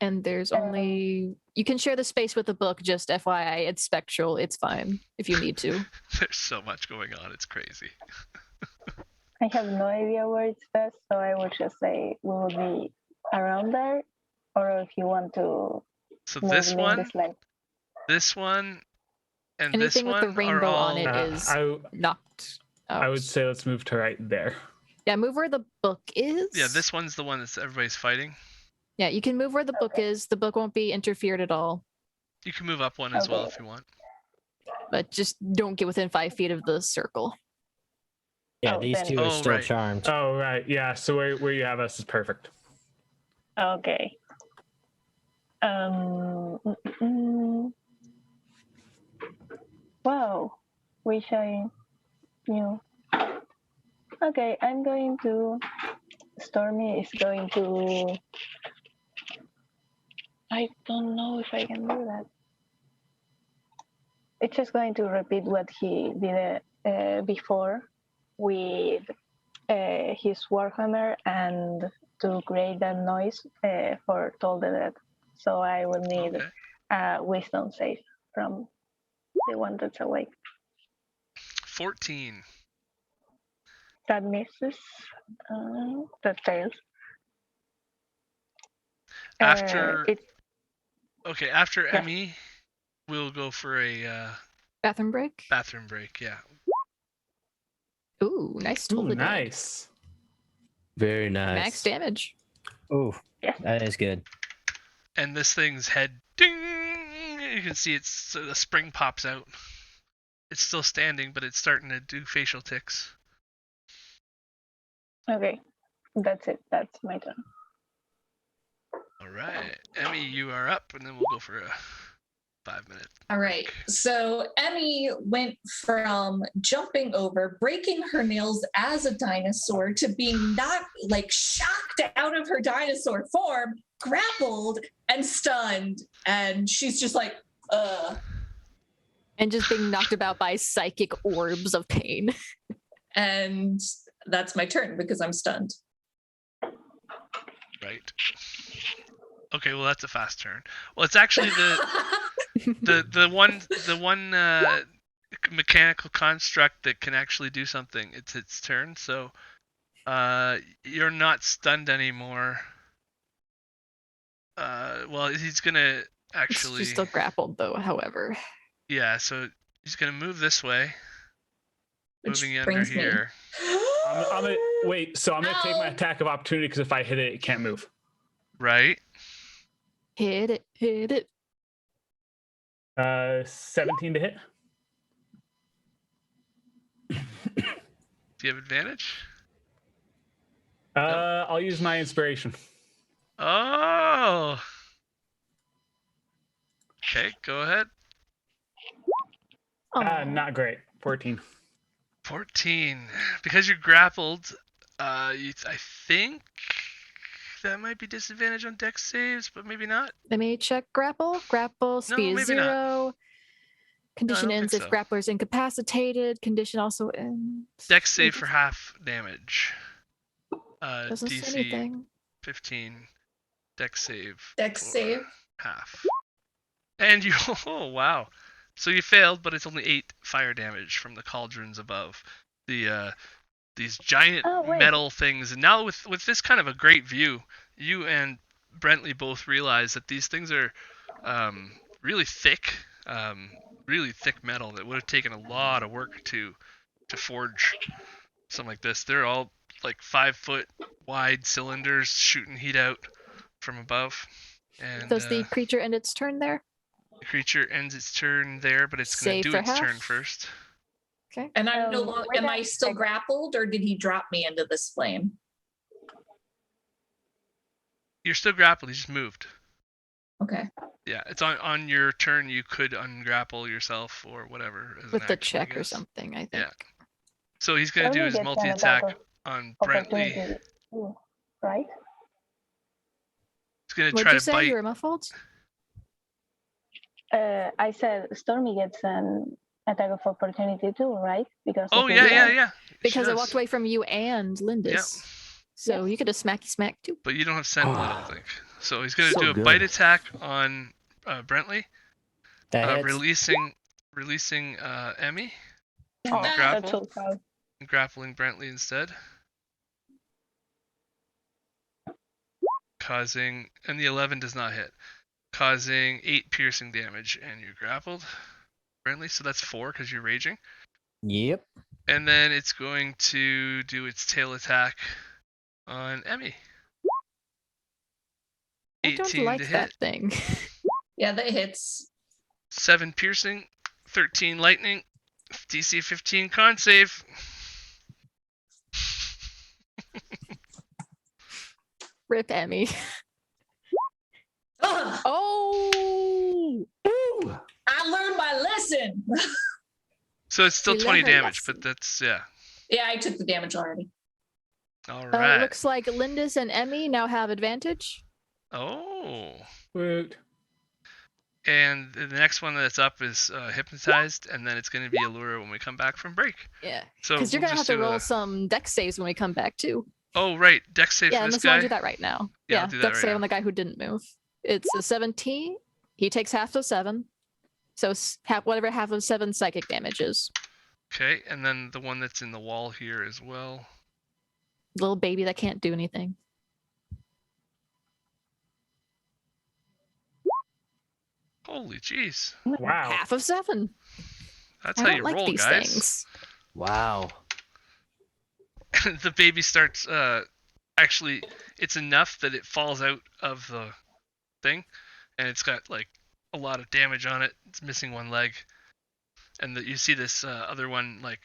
And there's only you can share the space with the book. Just FYI, it's spectral. It's fine if you need to. There's so much going on. It's crazy. I have no idea where it's best, so I would just say we will be around there, or if you want to So move this one, and this Anything with the one are rainbow on it all. is knocked out. I would say let's move to right there. Yeah, move where the book is. Yeah, this one's the one that everybody's fighting. Yeah, you can move where the book is. The book won't be interfered at all. You can move up one as well if you want. But just don't get within 5 feet of the circle. Yeah, Oh, these then- two are Oh, still right. charmed. Oh, right. Yeah. So where you have us is perfect. Okay. Wow. Wish I knew. Okay, I'm going to. Stormy is going to. I don't know if I can do that. It's just going to repeat what he did before with his warhammer and to create that noise for Toll the Dead. So I will need Okay. a wisdom save from the one that's awake. 14. That misses. That fails. After It, Okay, after Yeah. Emmy, we'll go for a Bathroom break. bathroom break. Yeah. Ooh, nice Ooh, toll the dead. nice. Very nice. Max damage. Ooh, Yeah. that is good. And this thing's head, ding! You can see it's the spring pops out. It's still standing, but it's starting to do facial tics. okay, that's it. That's my turn. All right, Emmy, you are up, and then we'll go for a 5-minute. All right. So Emmy went from jumping over, breaking her nails as a dinosaur, to being shocked out of her dinosaur form, grappled and stunned. And she's just like, And just being knocked about by psychic orbs of pain. and that's my turn because I'm stunned. Right. Okay, well that's a fast turn. Well, it's actually the one mechanical construct that can actually do something. It's its turn, so you're not stunned anymore. Well, he's gonna actually. She's still grappled though, however. Yeah, so he's gonna move this way, Which moving under brings me- here. I'm gonna wait. So I'm gonna take my Ow. attack of opportunity because if I hit it, it can't move. Right. Hit it, hit it. 17 to hit. Do you have advantage? I'll use my inspiration. Oh. Okay, go ahead. Aw. Not great. 14. 14. Because you're grappled, I think that might be disadvantage on dex saves, but maybe not. Let me check grapple. Grapple speed is maybe not. 0. Condition don't ends think if so. grappler is incapacitated. Condition also ends. Dex save for half damage. Doesn't say DC anything. 15. Dex save. Dex for save. half. And you, oh wow. So you failed, but it's only 8 fire damage from the cauldrons above. These giant Oh, wait. metal things. And now with this kind of a great view, you and Brentley both realize that these things are really thick metal that would have taken a lot of work to forge something like this. They're all like 5-foot wide cylinders shooting heat out from above. And Does the creature end its turn there? the creature ends its turn there, but it's going Save to do for its turn half? first. Okay. And I'm no Um, longer. wait Am a I still second. grappled, or did he drop me into this flame? You're still grappled. He just moved. Okay. Yeah, it's on your turn. You could ungrapple yourself or whatever as With an the action, I check or guess. something, I think. Yeah. So he's gonna do Stormy his gets multi an attack attack of on Brentley. opportunity too, right? He's gonna What'd try you to say? bite. You were muffled? I said Stormy gets an attack of opportunity too, right? Because Oh of his yeah. ward. She Because I does. walked away from you and Lindis. Yep. So Yes. you could have smacky smack too. But you don't have scent blood, I don't think. So he's gonna So do a good. bite attack on Brentley, That hits. releasing Emmy Oh, the that's grapple, so sad. and grappling Brentley instead, causing, and the 11 does not hit, causing 8 piercing damage, and you're grappled, Brentley. So that's 4 because you're raging. Yep. And then it's going to do its tail attack on Emmy. I 18 don't to like hit, that thing. Yeah, that hits. 7 piercing, 13 lightning, DC 15 con save. Rip Emmy. Ugh, Oh! Ooh. I learned my lesson. So it's still You 20 learned her damage, but lesson. that's, yeah. Yeah, I took the damage already. All right. Looks like Lindis and Emmy now have advantage. Oh. Woot. And the next one that's up is hypnotized, and then it's going to be Allura when we come back from break. Yeah. So Because you're we'll going to have just to do roll some dex saves when we come back too. Oh, right. Dex save Yeah, for this unless you want guy. to do that right now. Yeah, Yeah, I'll do that dex right save now. on the guy who didn't move. It's a 17. He takes half of 7. So whatever half of 7 psychic damage is. Okay, and then the one that's in the wall here as well. Little baby that can't do anything. Holy jeez. Wow. Half of 7. That's I how don't you like roll, these guys. things. Wow. The baby starts, actually, it's enough that it falls out of the thing, and it's got, like, a lot of damage on it. It's missing one leg. And you see this other one, like,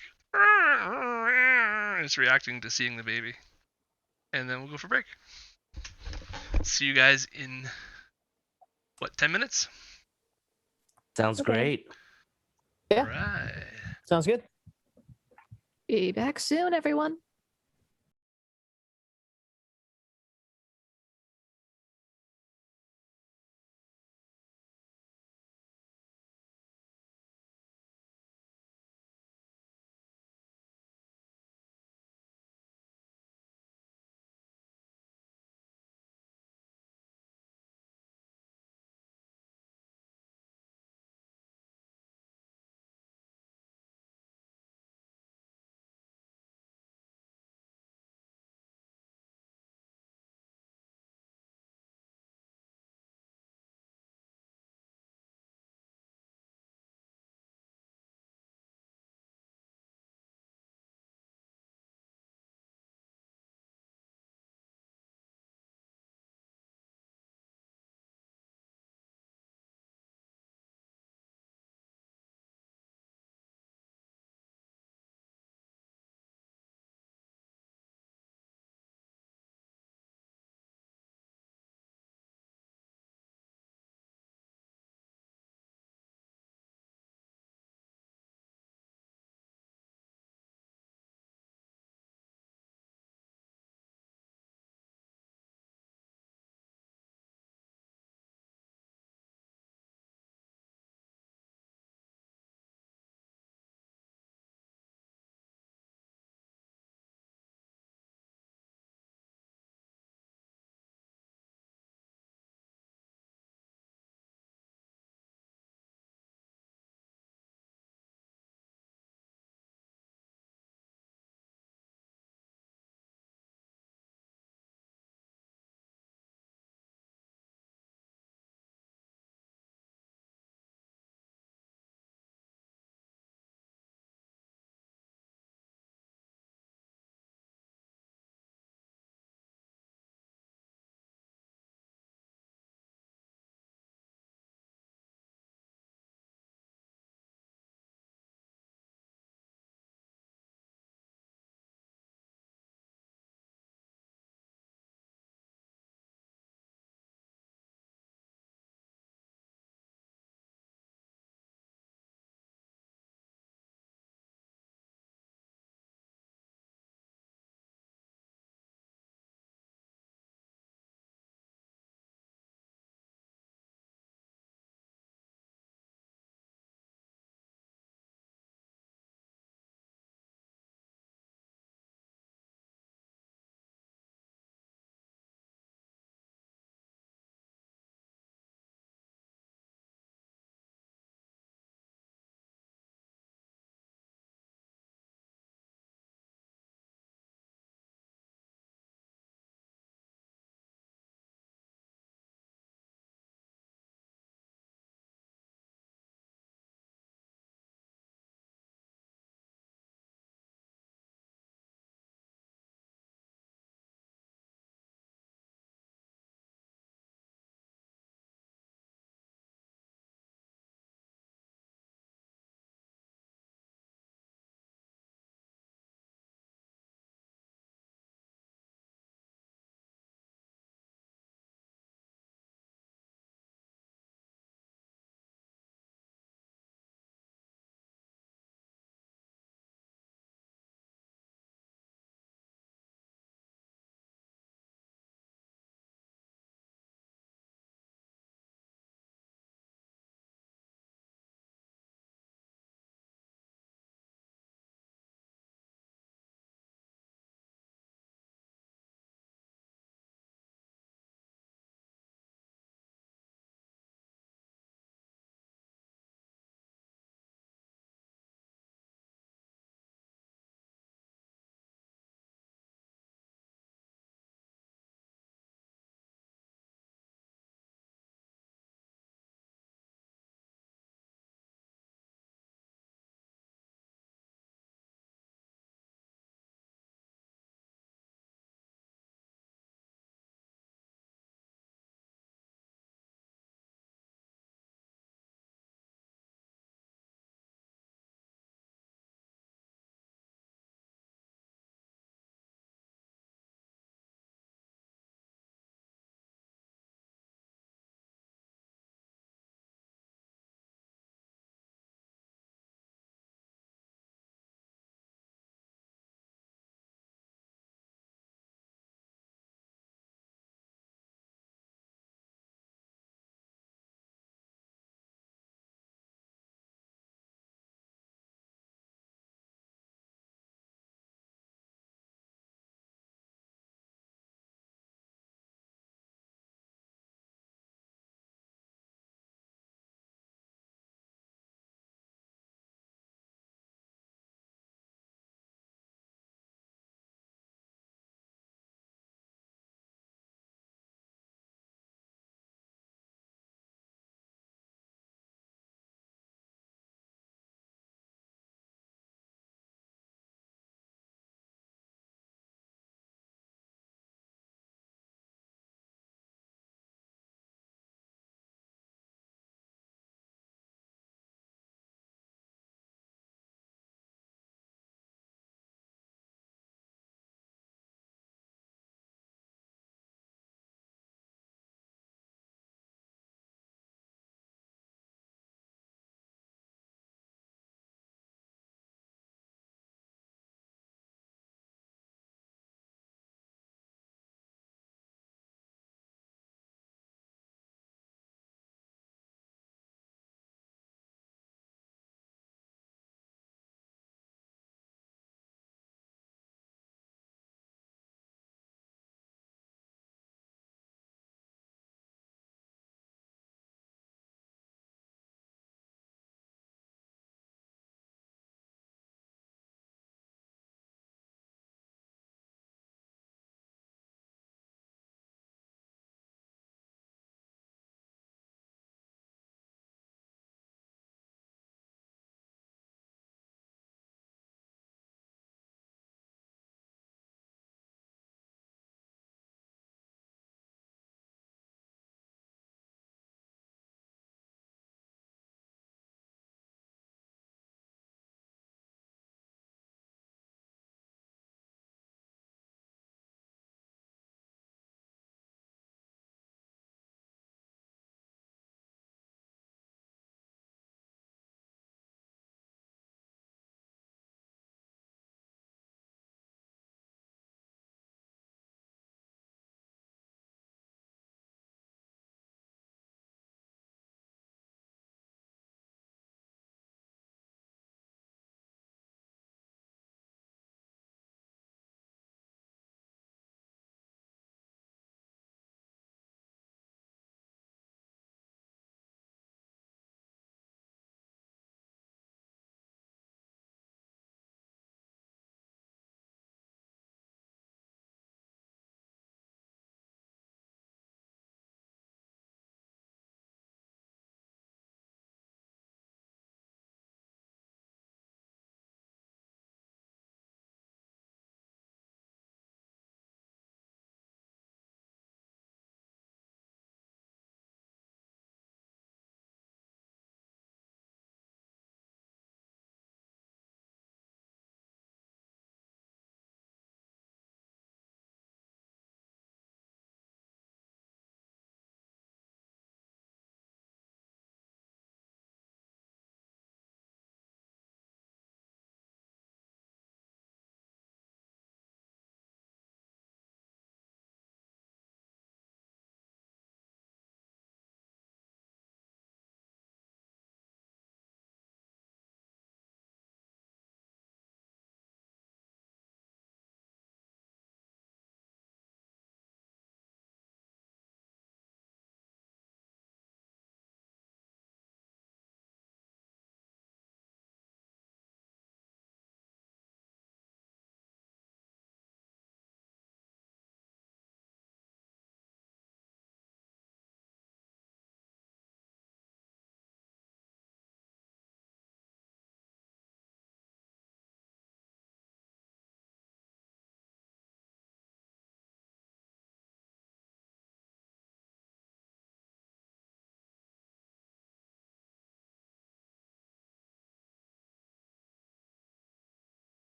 it's reacting to seeing the baby. And then we'll go for break. See you guys in, 10 minutes? Sounds Okay. great. Yeah. All right. Sounds good. Be back soon, everyone.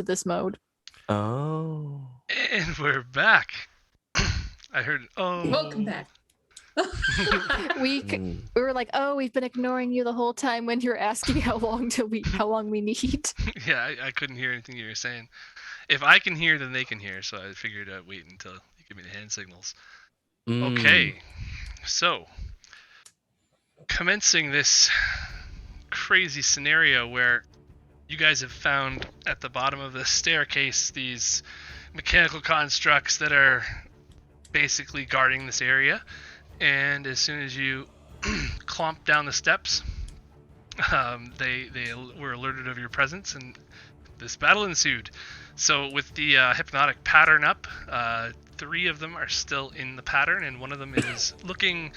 into this mode. Oh. And we're back. I heard. Oh. Welcome back. We were like, oh, we've been ignoring you the whole time when you're asking how long we need. Yeah, I couldn't hear anything you were saying. If I can hear, then they can hear. So I figured I'd wait until you give me the hand signals. Okay, so commencing this crazy scenario where you guys have found at the bottom of the staircase these mechanical constructs that are basically guarding this area, and as soon as you clomp down the steps, they were alerted of your presence, and this battle ensued. So with the hypnotic pattern up, 3 of them are still in the pattern, and one of them is looking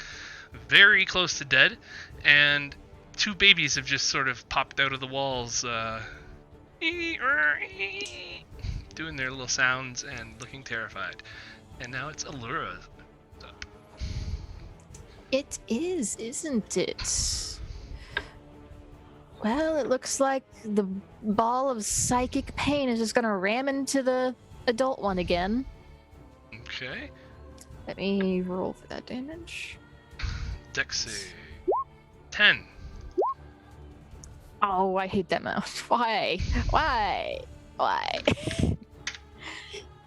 very close to dead, and 2 babies have just sort of popped out of the walls, doing their little sounds and looking terrified. And now it's Allura up. It is, isn't it? Well, it looks like the ball of psychic pain is just gonna ram into the adult one again. Okay. Let me roll for that damage. Dex save. 10. Oh, I hate that mouth. Why?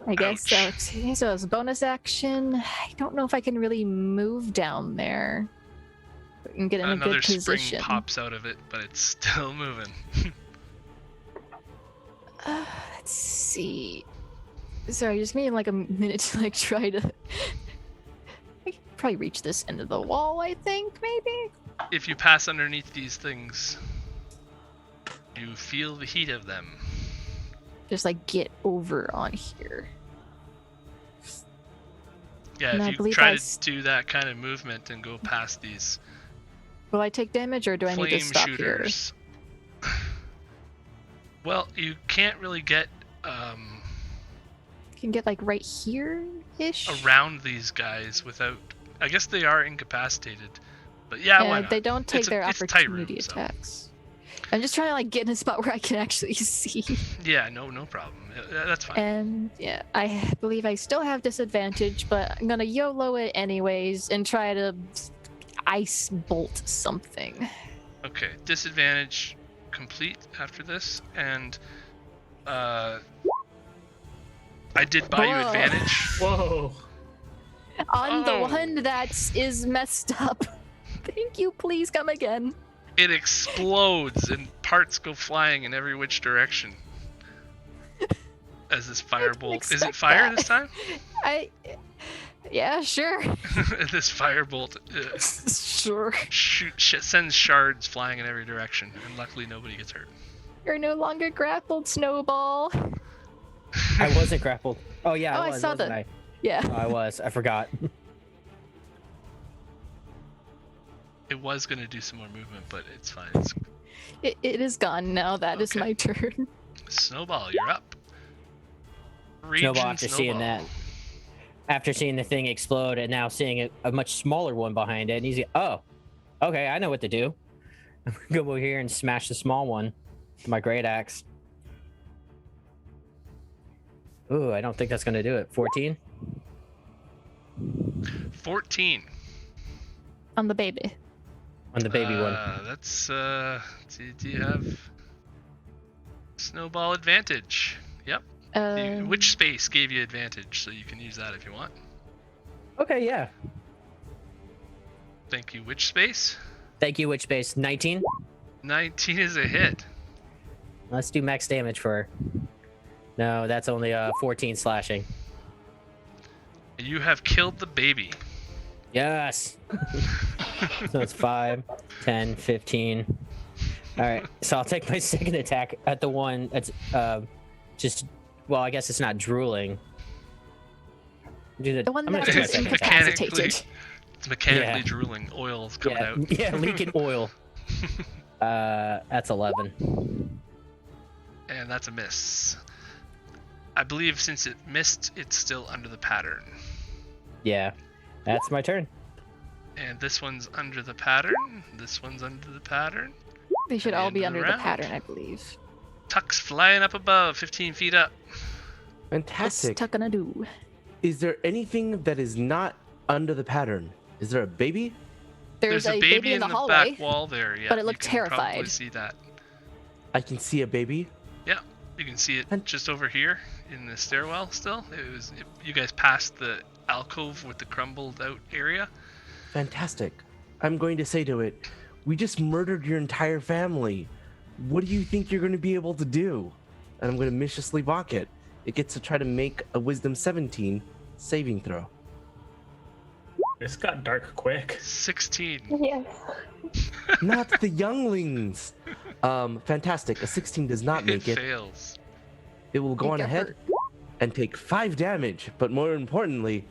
I guess so. So it's a bonus action. I don't know if I can really move down there and get in Another a good spring position. pops out of it, but it's still moving. Let's see. Sorry, just give me like a minute to like try to. I can probably reach this end of the wall. I think maybe. If you pass underneath these things, you feel the heat of them. Just like get over on here. Yeah, And I if you believe try I to do that kind of movement and go past these Will I take damage or do I need to flame stop shooters. Well, you can't really get here? You can get like right here ish. around these guys without. I guess they are incapacitated, but yeah, why not? They don't take their it's a tight opportunity room, so. attacks. I'm just trying to like get in a spot where I can actually see. Yeah, no problem. That's fine. And yeah, I believe I still have disadvantage, but I'm gonna YOLO it anyways and try to ice bolt something. Okay, disadvantage complete after this, and I did buy you Whoa. advantage. Whoa. On the Oh. one that is messed up. Thank you, please come again. It explodes and parts go flying in every which direction. As this firebolt. Is it expect fire that. this time? Yeah, sure. This firebolt Sure. sends shards flying in every direction, and luckily nobody gets hurt. You're no longer grappled, Snowball. I wasn't grappled. Oh yeah, Oh, I I was, saw wasn't that. I? Yeah. Oh, I was. I forgot. It was going to do some more movement, but it's fine. It is gone now. That is Okay. my turn. Snowball, you're up. Region Snowball after seeing that. After seeing the thing explode and now seeing a much smaller one behind it, and he's oh, okay, I know what to do. I'm gonna go over here and smash the small one with my great axe. Ooh, I don't think that's gonna do it. 14? 14. On the baby. On the baby one. That's do you have snowball advantage? Yep. Which space gave you advantage, so you can use that if you want. Okay, yeah. Thank you. Which space? Thank you, Witch Space. 19? 19 is a hit. Let's do max damage for her. No, that's only 14 slashing. You have killed the baby. Yes! So it's 5, 10, 15. Alright, so I'll take my second attack at the one that's just, well, I guess it's not drooling. The one I'm gonna that do my is second attack. incapacitated. It's mechanically Yeah. drooling. Oil's coming Yeah, out. yeah, leaking oil. That's 11. And that's a miss. I believe since it missed, it's still under the pattern. Yeah, that's my turn. And this one's under the pattern. This one's under the pattern. They should At the all end be of the under the round. pattern, I believe. Tuck's flying up above, 15 feet up. What's Fantastic. Tuck gonna do? Is there anything that is not under the pattern? Is there a baby? There's a baby in the the hallway. back wall there. Yeah, but it looked you can probably terrified. see that. I can see a baby. Yeah, you can see it And- just over here in the stairwell. Still, you guys passed the alcove with the crumbled out area. Fantastic. I'm going to say to it, we just murdered your entire family. What do you think you're going to be able to do? And I'm going to viciously mock it. It gets to try to make a wisdom 17 saving throw. This got dark quick. 16. Yes. Not the younglings. Fantastic. A 16 does not make it. Fails. It will go You on get ahead hurt. and take 5 damage, but more importantly,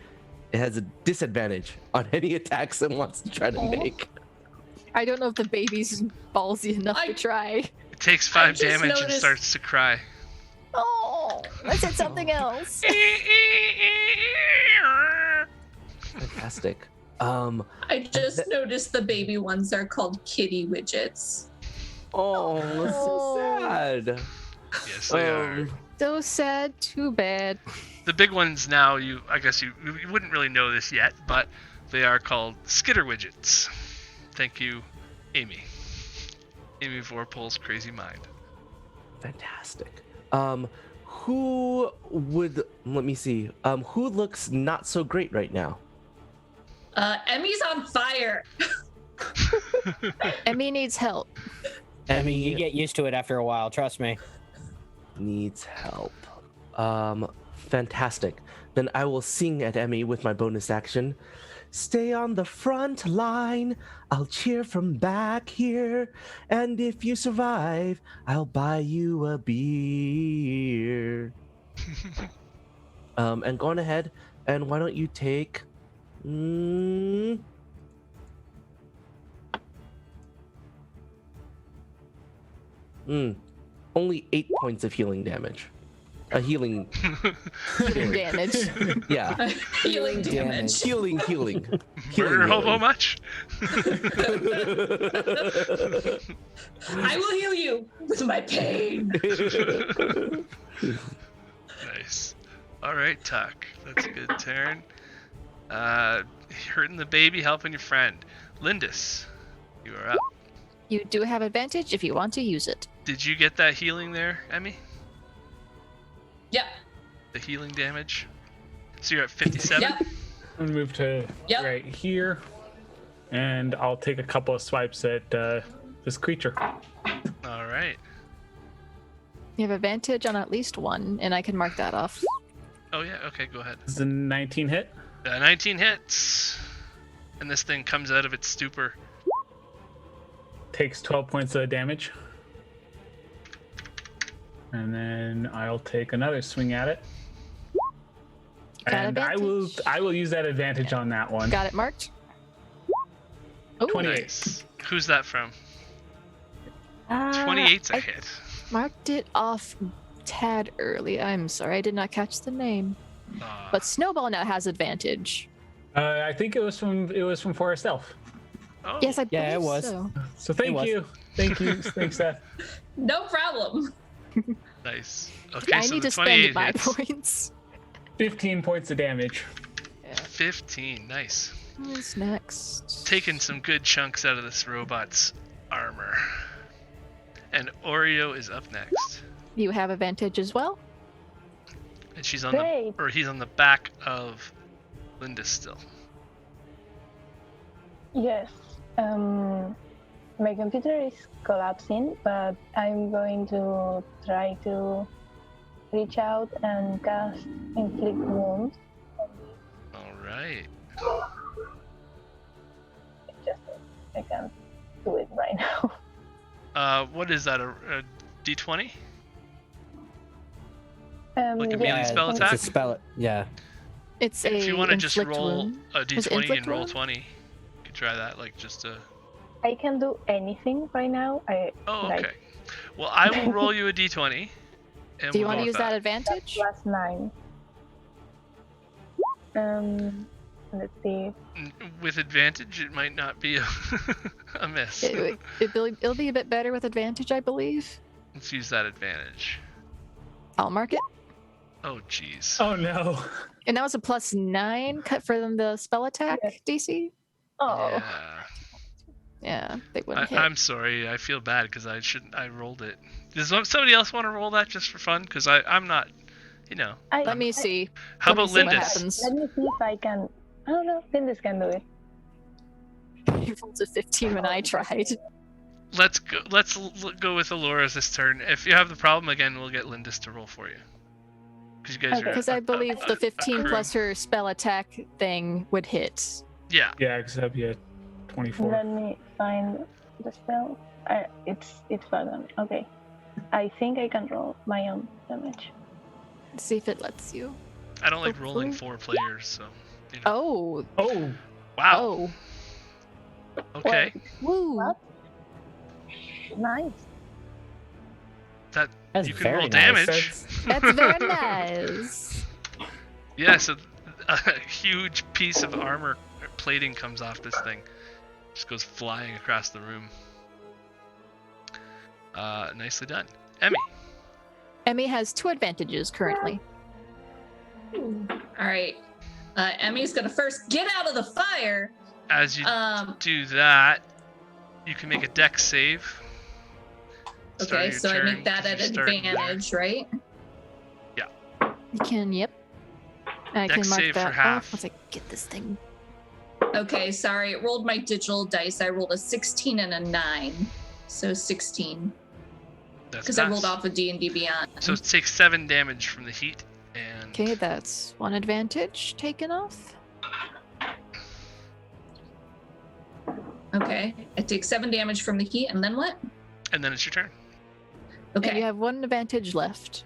it has a disadvantage on any attacks it wants to try to make. I don't know if the baby's ballsy enough to try. It takes I 5 just damage and noticed- starts to cry. Oh, I said something else. Fantastic. I just noticed the baby ones are called kitty widgets. Oh, that's so Oh. sad. Yes, they are. So sad. Too bad. The big ones now, I guess you wouldn't really know this yet, but they are called skitter widgets. Thank you, Amy. Amy Vorpahl's crazy mind. Fantastic. Who would, let me see, who looks not so great right now? Emmy's on fire. Emmy needs help. I mean, you get used to it after a while. Trust me. Needs help. Fantastic. Then I will sing at Emmy with my bonus action. Stay on the front line. I'll cheer from back here. And if you survive, I'll buy you a beer. And going ahead, and why don't you take... only 8 points of healing damage. Healing. Healing damage. Yeah. Healing damage. Healing. Murder hobo much? I will heal you with my pain. Nice. Alright, Tuck. That's a good turn. Hurting the baby, helping your friend. Lindis, you are up. You do have advantage if you want to use it. Did you get that healing there, Emmy? Yep. The healing damage? So you're at 57? Yep. I'm gonna move to Yep. right here, and I'll take a couple of swipes at this creature. Alright. You have advantage on at least one, and I can mark that off. Oh yeah, okay, go ahead. This is a 19 hit. 19 hits. And this thing comes out of its stupor. Takes 12 points of damage. And then I'll take another swing at it. Got And advantage. I will use that advantage on that one. Got it marked? Oh, 28. Nice. Who's that from? Uh, 28's a I hit. marked it off tad early. I'm sorry, I did not catch the name. But Snowball now has advantage. I think it was from Forest Elf. Oh, Yes, I Yeah, it believe was. so. So thank was. you. Thanks, Seth. No problem. nice. Okay, I so need the to 28 spend my hits. points. 15 points of damage. 15, nice. Who's next? Taking some good chunks out of this robot's armor. And Oreo is up next. You have advantage as well. And she's on Great. he's on the back of Linda still. Yes. My computer is collapsing, but I'm going to try to reach out and cast inflict wounds. Alright. Just I can't do it right now. What is that, a D20? Um, Like a yeah, melee spell It's attack? a spell. Yeah. It's a If you want to just inflict roll wound. a Was it D20 and inflict roll wound? 20, you could try that, like just to... I can do anything right now. Oh, Like- okay. Well, I will roll you a D20. And Do you we'll want go to use with that That's advantage? +9. Let's see. With advantage, it might not be a miss. It'll be a bit better with advantage, I believe. Let's use that advantage. I'll mark it. Oh, jeez. Oh no. And that was a +9 cut for them the spell attack Yes. DC. Oh, Yeah. Yeah, they wouldn't hit. I'm sorry. I feel bad because I rolled it. Does somebody else want to roll that just for fun? Because I'm not, Let me see. How Let me about see what Lindis? happens. let me see if I can. I don't know. Lindis can do it. You rolled a 15 when I tried. Let's go. Go with Alora's this turn. If you have the problem again, we'll get Lindis to roll for you. Because you guys Okay. are. Because I believe the 15 crew. plus her spell attack thing would hit. Yeah. Yeah, except yeah, 24. Let me find the spell. It's button. Okay. I think I can roll my own damage. Let's see if it lets you. I don't like rolling Hopefully. 4 players, so. Oh. Oh, Wow. Okay. Woo. What? Nice. That's You can very roll nice. damage. That's very nice. Yeah. So a huge piece of armor plating comes off this thing. Just goes flying across the room. Nicely done. Emmy. Emmy has 2 advantages currently. All right. Emmy's gonna first get out of the fire. As you Um. do that, you can make a dex save. Start Okay, your so I turn, make that 'cause at you're starting there. advantage, right? You can, yep. I Dex can mark save for that half. off once I get this thing. Okay, sorry. It rolled my digital dice. I rolled a 16 and a 9, so 16. That's Because I pass. rolled off of D&D Beyond. So it takes 7 damage from the heat, and Okay, that's 1 advantage taken off. Okay, I take 7 damage from the heat, and then what? and then it's your turn. And Okay. you have 1 advantage left.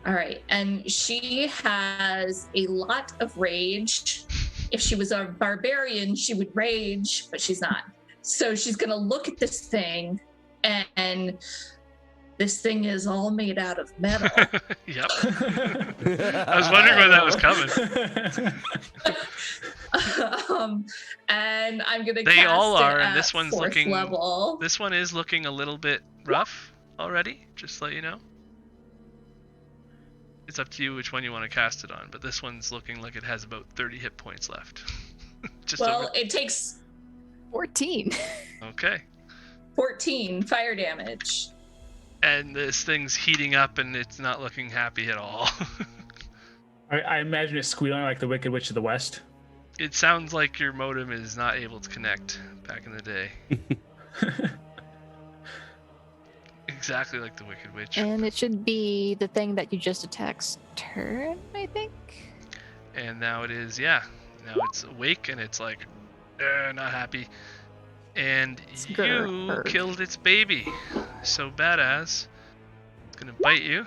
All right, and she has a lot of rage. If she was a barbarian, she would rage, but she's not. So she's gonna look at this thing, and this thing is all made out of metal. Yep. I was wondering where that was coming. And I'm gonna. They cast all it are, and at this one's 4th looking- level. This one is looking a little bit rough already, just to let you know. It's up to you which one you want to cast it on, but this one's looking like it has about 30 hit points left. Just Well, over. it takes 14. Okay. 14 fire damage. And this thing's heating up, and it's not looking happy at all. I imagine it squealing like the Wicked Witch of the West. It sounds like your modem is not able to connect back in the day. Exactly like the Wicked Witch. And it should be the thing that you just attacked's turn, I think. And now it is, yeah. Now it's awake, and it's like, not happy. And you Grr. killed its baby. So badass. It's gonna bite you.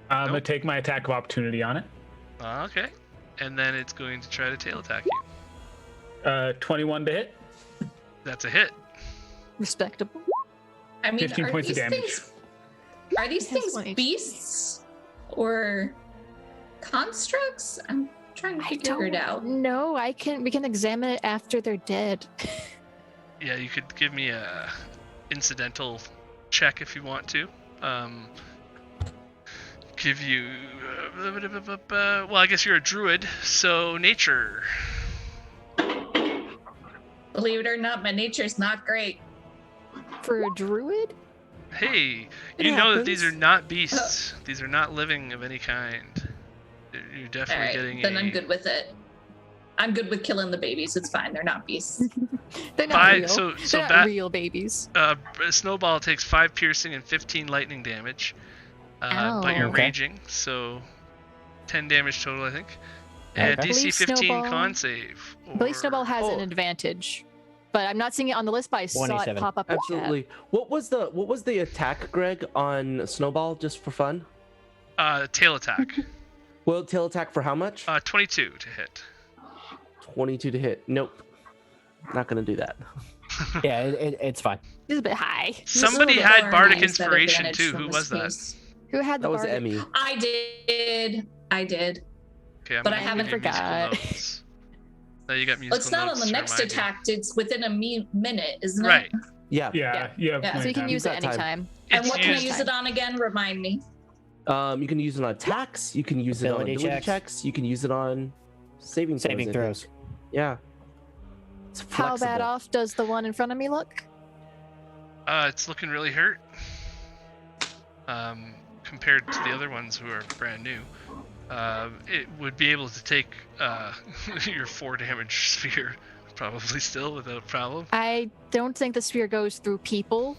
I'm gonna Nope. take my attack of opportunity on it. Okay. And then it's going to try to tail attack you. 21 to hit. That's a hit. Respectable. I mean, 15 are points of these damage. things are these It has things 1 HP. beasts or constructs? I'm trying to I figure it out. No, we can examine it after they're dead. Yeah, you could give me a incidental check if you want to. Give you... well, I guess you're a druid, so nature. Believe it or not, my nature's not great. For a druid? Hey, It you know that these are happens. not beasts. These are not living of any kind. You're All definitely right, getting then a... I'm good with it. I'm good with killing the babies. It's fine. They're not beasts. They're not real. So They're not that real babies. Snowball takes 5 piercing and 15 lightning damage. But you're Ow. Okay. raging, so 10 damage total, I think. And Okay. DC Believe 15 Snowball- con save. I believe Snowball has Oh. an advantage. But I'm not seeing it on the list, but I saw it 27. pop up in chat. Absolutely. What was the attack, Greg, on Snowball, just for fun? Tail attack. Well, tail attack for how much? 22 to hit. 22 to hit. Nope. Not gonna do that. Yeah, it's fine. This is a bit high. Somebody Just had Lauren bardic used that inspiration advantage too. from Who the was that? space. Who had the That was bardic? Emmy. I did. Okay, I'm But gonna I give haven't you musical forgot. notes. Now you got musical Well, it's not on notes the to next remind you. attack. It's within a minute, isn't it? Right. Yeah. Yeah, you have Yeah. So plenty you of can time. use it You've got time. anytime. And It's what can I used- use it on again? Remind me. You can use it on attacks. You can use it on Ability ability checks. checks. You can use it on saving throws. Saving I throws. think. Yeah. It's How flexible. bad off does the one in front of me look? It's looking really hurt. Compared to the other ones who are brand new. It would be able to take your 4 damage sphere probably still without problem. I don't think the spear goes through people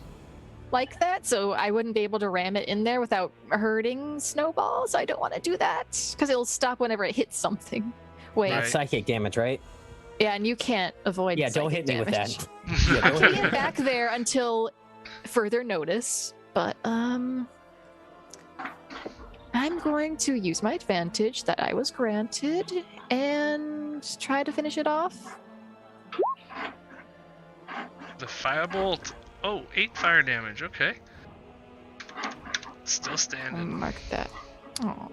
like that, so I wouldn't be able to ram it in there without hurting Snowball, so I don't want to do that, because it'll stop whenever it hits something. Wait, Right. That's psychic damage, right? yeah, and you can't avoid Yeah, don't psychic hit me with damage. that. Yeah, don't hit Stay back there until further notice, but I'm going to use my advantage that I was granted and try to finish it off. The firebolt. Oh, 8 fire damage. Okay. Still I'll standing. mark that. Oh.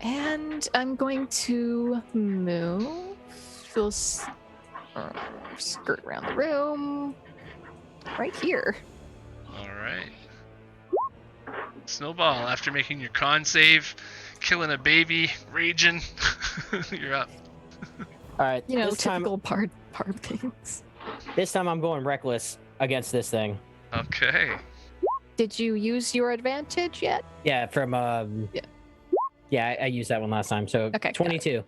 And I'm going to move. Skirt around the room. Right here. All right. Snowball, after making your con save, killing a baby, raging, you're up. All right, You know, this time typical part things. I'm going reckless against this thing. Okay. Did you use your advantage yet? Yeah, from Yeah. Yeah, I used that one last time. So Okay, got it. 22.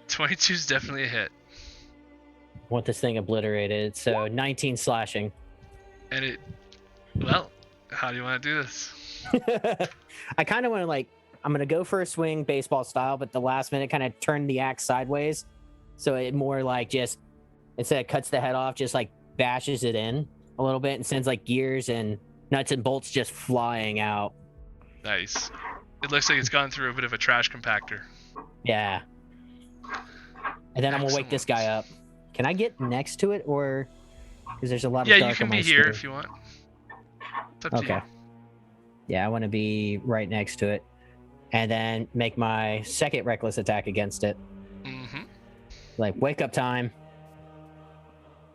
22 is definitely a hit. Want this thing obliterated. So 19 slashing. And it. Well, how do you want to do this? I kind of want to I'm gonna go for a swing baseball style, but the last minute kind of turn the axe sideways, so it more just instead of cuts the head off, just bashes it in a little bit and sends gears and nuts and bolts just flying out. Nice. It looks like it's gone through a bit of a trash compactor. Yeah. And then I'm gonna wake this guy up. Can I get next to it, or because there's a lot of Yeah, dark you can on my be here screen. if you want. It's up to Okay. you. Yeah, I want to be right next to it, and then make my second reckless attack against it. Mm-hmm. Wake up time.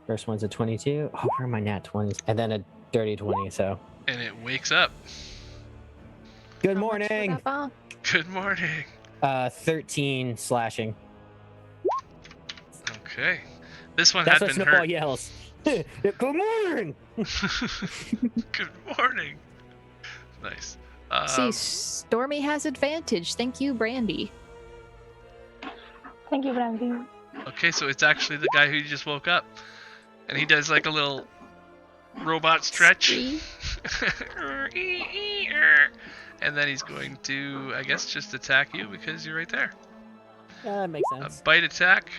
First one's a 22. Oh, where are my nat 20s? And then a dirty 20. So And it wakes up. good How much for morning. that ball? Good morning. 13 slashing. Okay. This one That's had what been Snowball hurt. yells. Good morning. Good morning. Nice. See, Stormy has advantage. Thank you, Brandy. Thank you, Brandy. Okay, so it's actually the guy who just woke up. And he does a little robot stretch. See? And then he's going to, I guess, just attack you because you're right there. Yeah, that makes A sense. bite attack,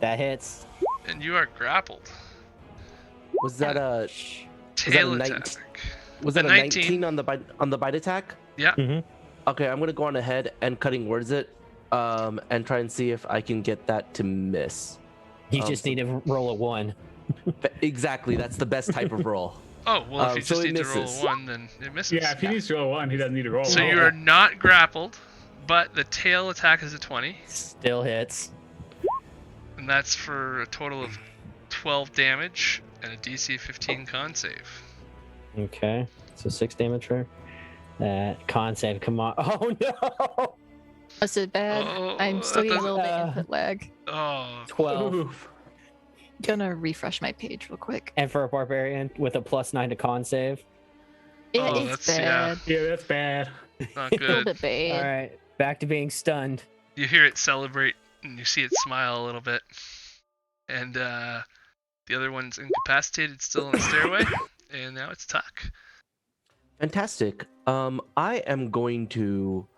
That hits. and you are grappled. Was that a Tail 19? attack. was that A a 19. 19 on the bite attack? Yeah. Mm-hmm. Okay, I'm gonna go on ahead and cutting words it, and try and see if I can get that to miss. You just need to roll a 1. Exactly, that's the best type of roll. Oh, well, if you So just it need to roll misses. a 1, then it misses. Yeah, if he needs to roll 1, he doesn't need to roll So one. you are not grappled, but the tail attack is a 20, Still hits. and that's for a total of 12 damage and a DC 15 con save. Okay. So 6 damage for that. Con save. Come on. Oh no. Was it bad? Oh, I'm still that getting a little bit doesn't- input lag. Oh, 12. Oof. Gonna refresh my page real quick. And for a barbarian with a +9 to con save. Yeah, Oh, it's that's- yeah. bad. Yeah, that's bad. not A little good. bit bad. All right. Back to being stunned. You hear it celebrate, and you see it smile a little bit. And the other one's incapacitated, still on the stairway, and now it's Tuck. Fantastic. I am going to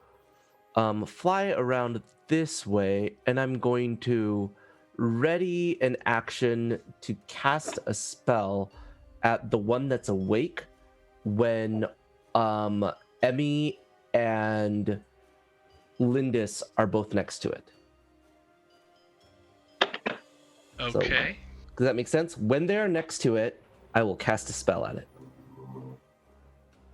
fly around this way, and I'm going to ready an action to cast a spell at the one that's awake when Emmy and Lindis are both next to it. Okay. Does that make sense? When they're next to it, I will cast a spell at it.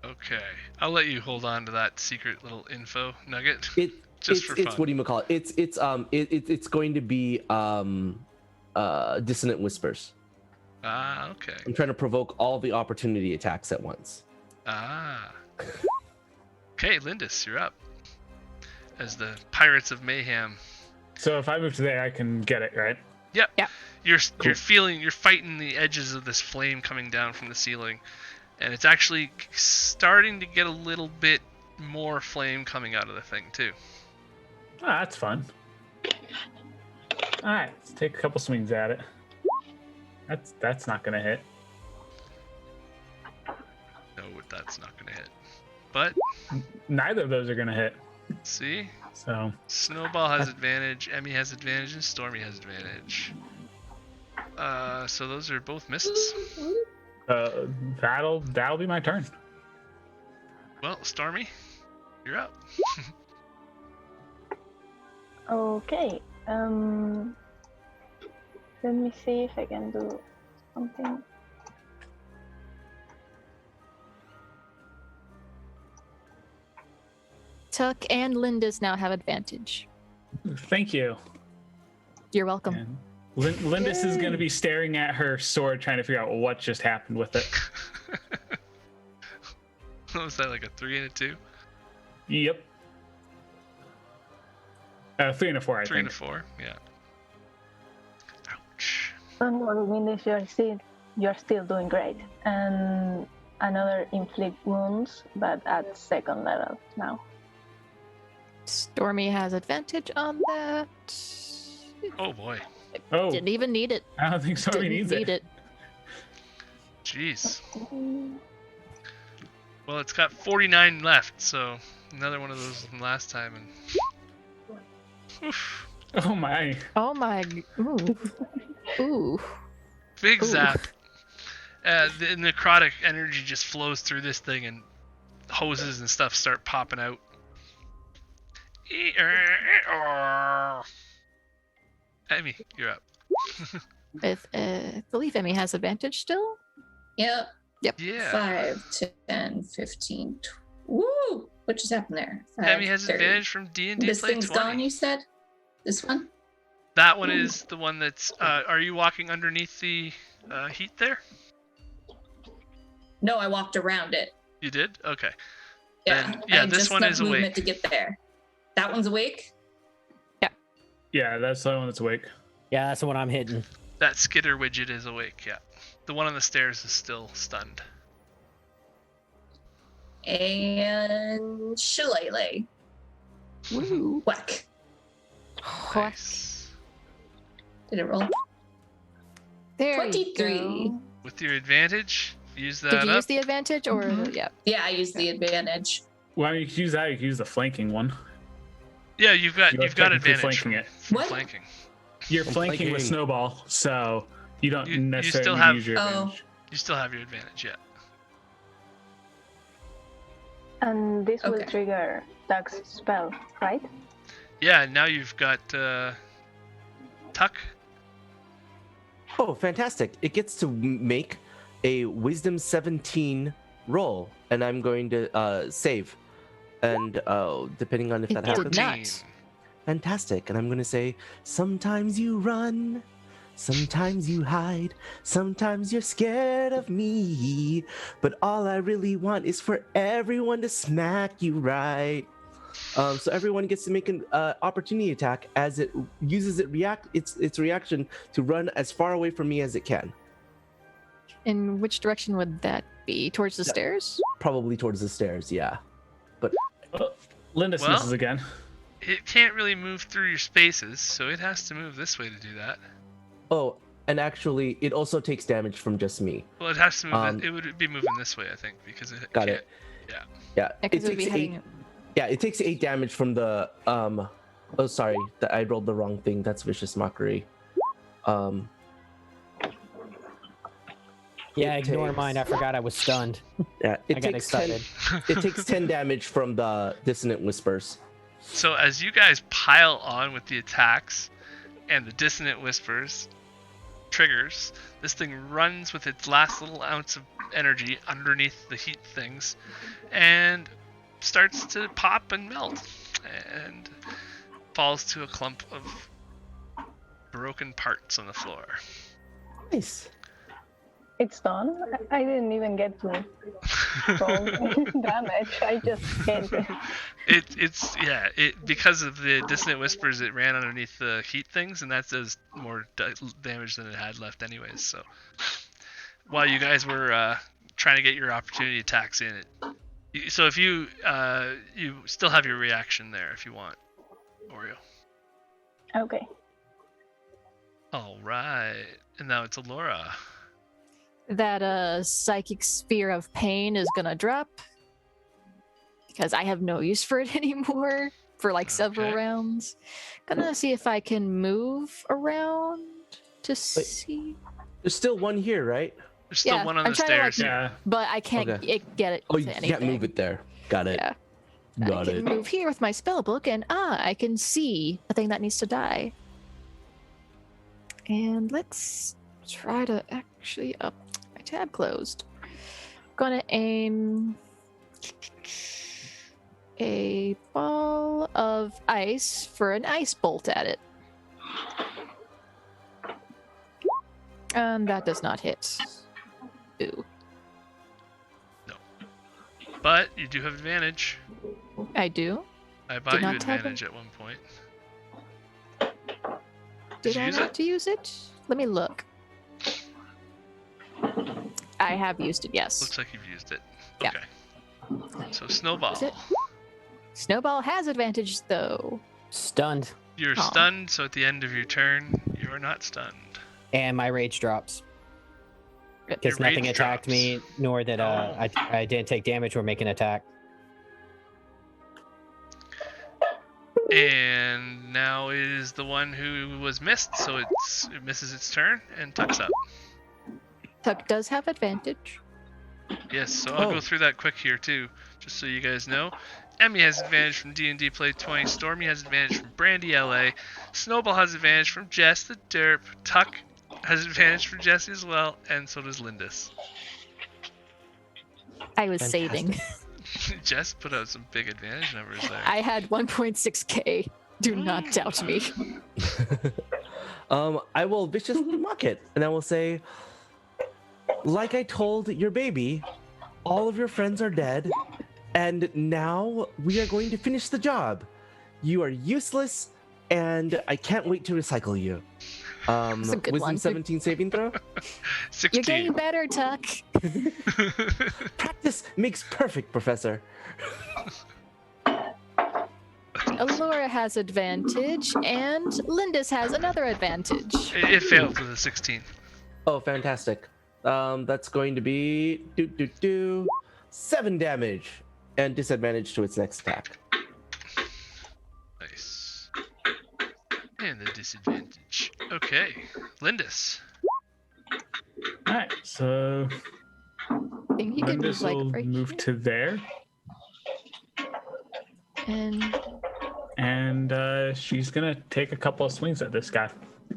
Okay. I'll let you hold on to that secret little info nugget. It Just it's for it's fun. what do you call it? It's going to be dissonant whispers. Ah, okay. I'm trying to provoke all the opportunity attacks at once. Ah. Okay, Lindis, you're up. As the Pirates of Mayhem. So if I move to there, I can get it, right? Yep. Yep. You're fighting the edges of this flame coming down from the ceiling, and it's actually starting to get a little bit more flame coming out of the thing too. Oh, that's fun. All right, let's take a couple swings at it. That's not gonna hit. No, that's not gonna hit. But Neither of those are gonna hit. see, So Snowball has advantage, Emmy has advantage, and Stormy has advantage. So those are both misses. that'll be my turn. Well, Stormy, you're up. Okay. Let me see if I can do something. Tuck and Lindis now have advantage. Thank you. You're welcome. And Lindis is going to be staring at her sword, trying to figure out what just happened with it. What was that, like a 3 and a 2? Yep. 3 and a 4, I 3 and a think. 4, yeah. Ouch. Don't worry, Windies, you're still doing great. And another inflict wounds, but at second level now. Stormy has advantage on that. Oh boy. Oh, Didn't even need it. I don't think Stormy Didn't needs need it. it. Jeez. Well, it's got 49 left, so another one of those from last time, and oof, Oh my. Oh my. Ooh. Ooh. big Ooh. zap. The necrotic energy just flows through this thing, and hoses and stuff start popping out. Emmy, you're up. I believe Emmy has advantage still. Yep. Yeah. 5, 10, 15. Woo! What just happened there? 5, Emmy has 30. advantage from D&D This Play thing's 20. gone, you said? This one? That one is the one that's. Are you walking underneath the heat there? No, I walked around it. You did? Okay. Yeah. Then, yeah, I had this just one enough is movement awake. to get there. That one's awake? Yeah, that's the one that's awake. Yeah, that's the one I'm hitting. That skitter widget is awake, yeah. The one on the stairs is still stunned. And Shillelagh. Woo. Whack. Nice. Did it roll? There 23. you go. With your advantage, use that Did you up. use the advantage or Mhm. yeah? Yeah, I used the advantage. Well, you can use that. You can use the flanking one. Yeah, you've got You're advantage technically from, flanking it. from What? flanking. You're I'm flanking with flanking. Snowball, so you don't You necessarily still need to have- use your Oh. advantage. You still have your advantage, yeah. And this will Okay. trigger Doug's spell, right? Yeah, now you've got Tuck. Oh, fantastic. It gets to make a Wisdom 17 roll, and I'm going to save. And depending on if It that did happens. not. 14. Fantastic. And I'm going to say, sometimes you run, sometimes you hide, sometimes you're scared of me. But all I really want is for everyone to smack you right. So everyone gets to make an opportunity attack as it uses its reaction to run as far away from me as it can. In which direction would that be? Towards the Yeah. stairs? Probably towards the stairs, yeah. Lindis Well- misses again. It can't really move through your spaces, so it has to move this way to do that. Oh, and actually, it also takes damage from just me. Well, it has to move. Um, It would be moving this way, I think, because it Got can't. it. Yeah, Yeah, it because it would takes be eight. heading. Yeah, it takes 8 damage from the Oh, sorry, I rolled the wrong thing. That's vicious mockery. Yeah, It ignore takes- mine. I forgot I was stunned. Yeah, I got excited. It takes 10 damage from the dissonant whispers. So as you guys pile on with the attacks and the dissonant whispers triggers, this thing runs with its last little ounce of energy underneath the heat things and starts to pop and melt and falls to a clump of broken parts on the floor. Nice. It's done. I didn't even get to roll damage. I just hit. It's because of the dissonant whispers, it ran underneath the heat things, and that does more damage than it had left anyways. So while you guys were trying to get your opportunity attacks in, so if you still have your reaction there if you want, Oreo. Okay. All right, and now it's Alora. That psychic sphere of pain is gonna drop because I have no use for it anymore for like several Okay. rounds. Gonna see if I can move around to see, There's still one here, right? There's still Yeah, one on I'm the trying to, like, stairs. Yeah. but I can't Okay. get it. Oh, to you anything. can't move it there. Got it. Yeah. Got I can it. move here with my spell book, and I can see a thing that needs to die. And let's try to actually my tab closed. Gonna aim a ball of ice for an ice bolt at it. And that does not hit. Ooh, But you do have advantage. I do. I bought you not have advantage at one point. Did you I use not it? to use it? Let me look. I have used it, yes. Looks like you've used it. Yeah. Okay. So Snowball. Is it? Snowball has advantage, though. Stunned, You're Aw. stunned, so at the end of your turn, you are not stunned. and my rage drops because Your nothing rage attacked drops. me, nor that Oh. I didn't take damage or make an attack. And now is the one who was missed, so it misses its turn and tucks up. Tuck does have advantage. Yes, so I'll Oh. go through that quick here too, just so you guys know. Emmy has advantage from D&D Play 20. Stormy has advantage from Brandy LA. Snowball has advantage from Jess the Derp. Tuck has advantage from Jesse as well, and so does Lindis. I was saving. Jess put out some big advantage numbers there. I had 1.6k. Do not doubt me. I will viciously mock it, and I will say, like I told your baby, all of your friends are dead, and now we are going to finish the job. You are useless, and I can't wait to recycle you. That's a good Wisdom one. 17 saving throw. 16. You're getting better, Tuck. Practice makes perfect, Professor. Alora has advantage, and Lindis has another advantage. It failed with a 16. Oh, fantastic. That's going to be 7 damage and disadvantage to its next attack. Nice. And the disadvantage. Okay, Lindis. Alright, so I think he could Lindis move like will right move here. to there, And and she's gonna take a couple of swings at this guy.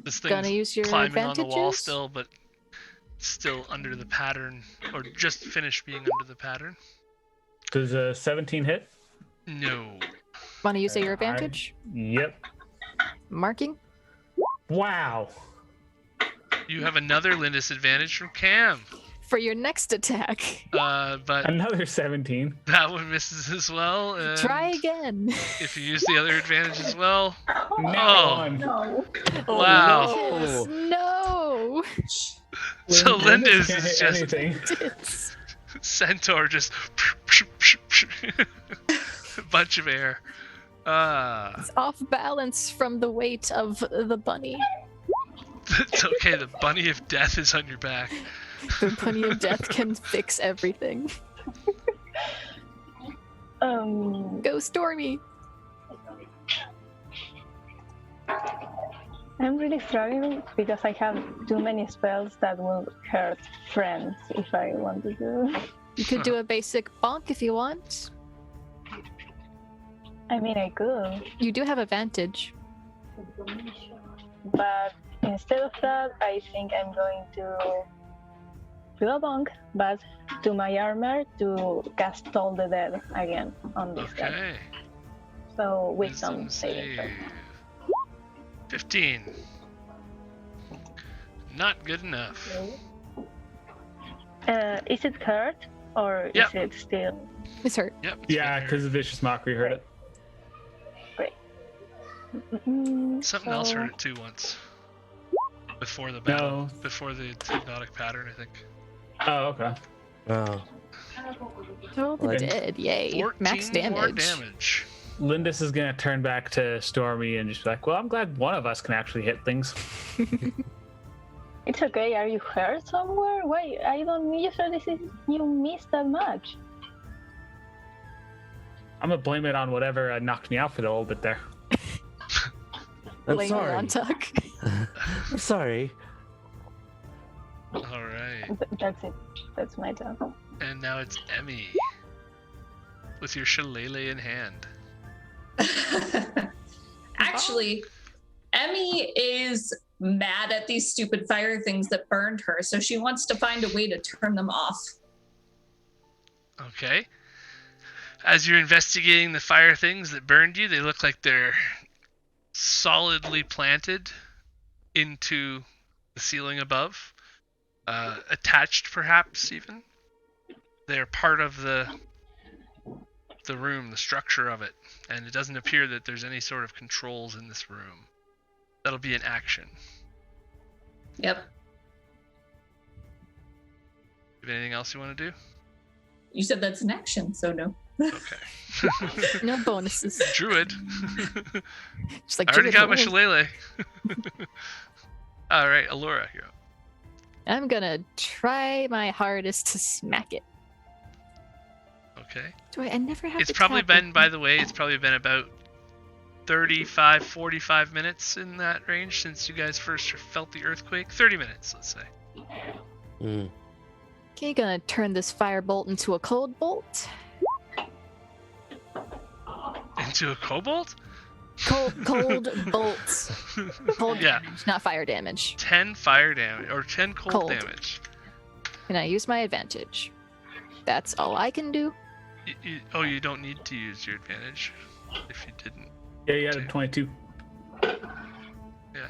This gonna thing's use your climbing on the wall advantages? still, but still under the pattern, or just finished being under the pattern. Does a 17 hit? No. Want to use your I- advantage? Yep. Marking? Wow. You have another Lindis advantage from Cam. For your next attack. But Another 17. that one misses as well. And Try again. if you use the other advantage as well. Now Oh. on. No. Wow. Oh, No. So Lindis can't is hit just anything. Centaur just a bunch of air. It's off balance from the weight of the bunny. It's okay. The bunny of death is on your back. The bunny of death can fix everything. Go Stormy. I'm really struggling because I have too many spells that will hurt friends if I want to do. You could do a basic bonk if you want. I mean, I could, You do have advantage. but instead of that, I think I'm going to do a bonk, but to my armor to cast Toll the Dead again on this guy. Okay. So wisdom Wisdom saving throw. save. 15. Not good enough. Is it hurt or Yep. is it still? It's hurt. Yep. Yeah, because of vicious mockery hurt it. Something else hurt it too once. Before the battle. Before the hypnotic pattern, I think. Oh, okay. Oh. Totally Okay. did. Yay. 14 Max more damage. damage. Lindis is gonna turn back to Stormy and just be like, "Well, I'm glad one of us can actually hit things." It's okay. Are you hurt somewhere? Why? I don't usually see you miss that much. I'm gonna blame it on whatever knocked me out for a little bit there. I'm Blame it sorry. on Tuck. I'm sorry. All right. That's it. That's my turn. And now it's Emmy. With your shillelagh in hand. Actually, Emmy is mad at these stupid fire things that burned her, so she wants to find a way to turn them off. Okay. As you're investigating the fire things that burned you, they look like they're solidly planted into the ceiling above. Attached, perhaps, even. They're part of the room, the structure of it. And it doesn't appear that there's any sort of controls in this room. That'll be an action. Yep. Have anything else you want to do? You said that's an action, so no. Okay. No bonuses. Druid. Just like I already Druid got my rolls. shillelagh. Alright, Allura, you're up. I'm gonna try my hardest to smack it. Okay. I never have It's the probably tab been, open. by the way, it's probably been about 35, 45 minutes in that range since you guys first felt the earthquake. 30 minutes, let's say. Mm. Okay, gonna turn this firebolt into a cold bolt. Into a kobold? Cold bolts. Cold Yeah. damage, not fire damage. 10 fire damage, or 10 cold Cold. damage. And I use my advantage. That's all I can do. Oh, you don't need to use your advantage if you didn't. Yeah, you had a 22.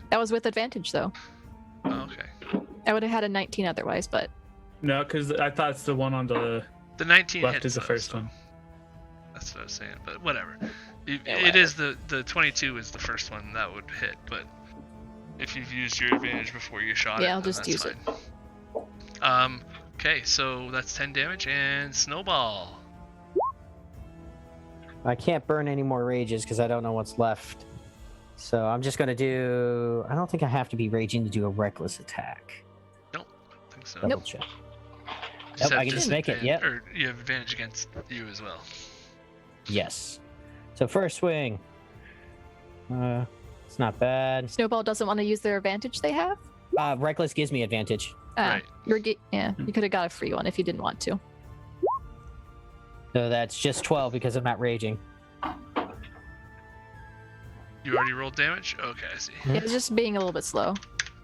That was with advantage, though. Oh, okay. I would have had a 19 otherwise, but No, because I thought it's the one on the The 19 left hits is the though, first so one. That's what I was saying, but whatever. It whatever. is the 22 is the first one that would hit, but if you've used your advantage before you shot it, Yeah, I'll then just that's use it. fine. Okay, so that's 10 damage and snowball. I can't burn any more rages because I don't know what's left. So I'm just gonna do. I don't think I have to be raging to do a reckless attack. Nope, I don't think so. Double Nope. check. Just Nope, I have can just make it, disadvan- yep. Or you have advantage against you as well. Yes. So first swing. It's not bad. Snowball doesn't want to use their advantage they have. Reckless gives me advantage. Right. You could have got a free one if you didn't want to. So that's just 12 because I'm not raging. You already rolled damage? Okay, I see. Yeah, just being a little bit slow.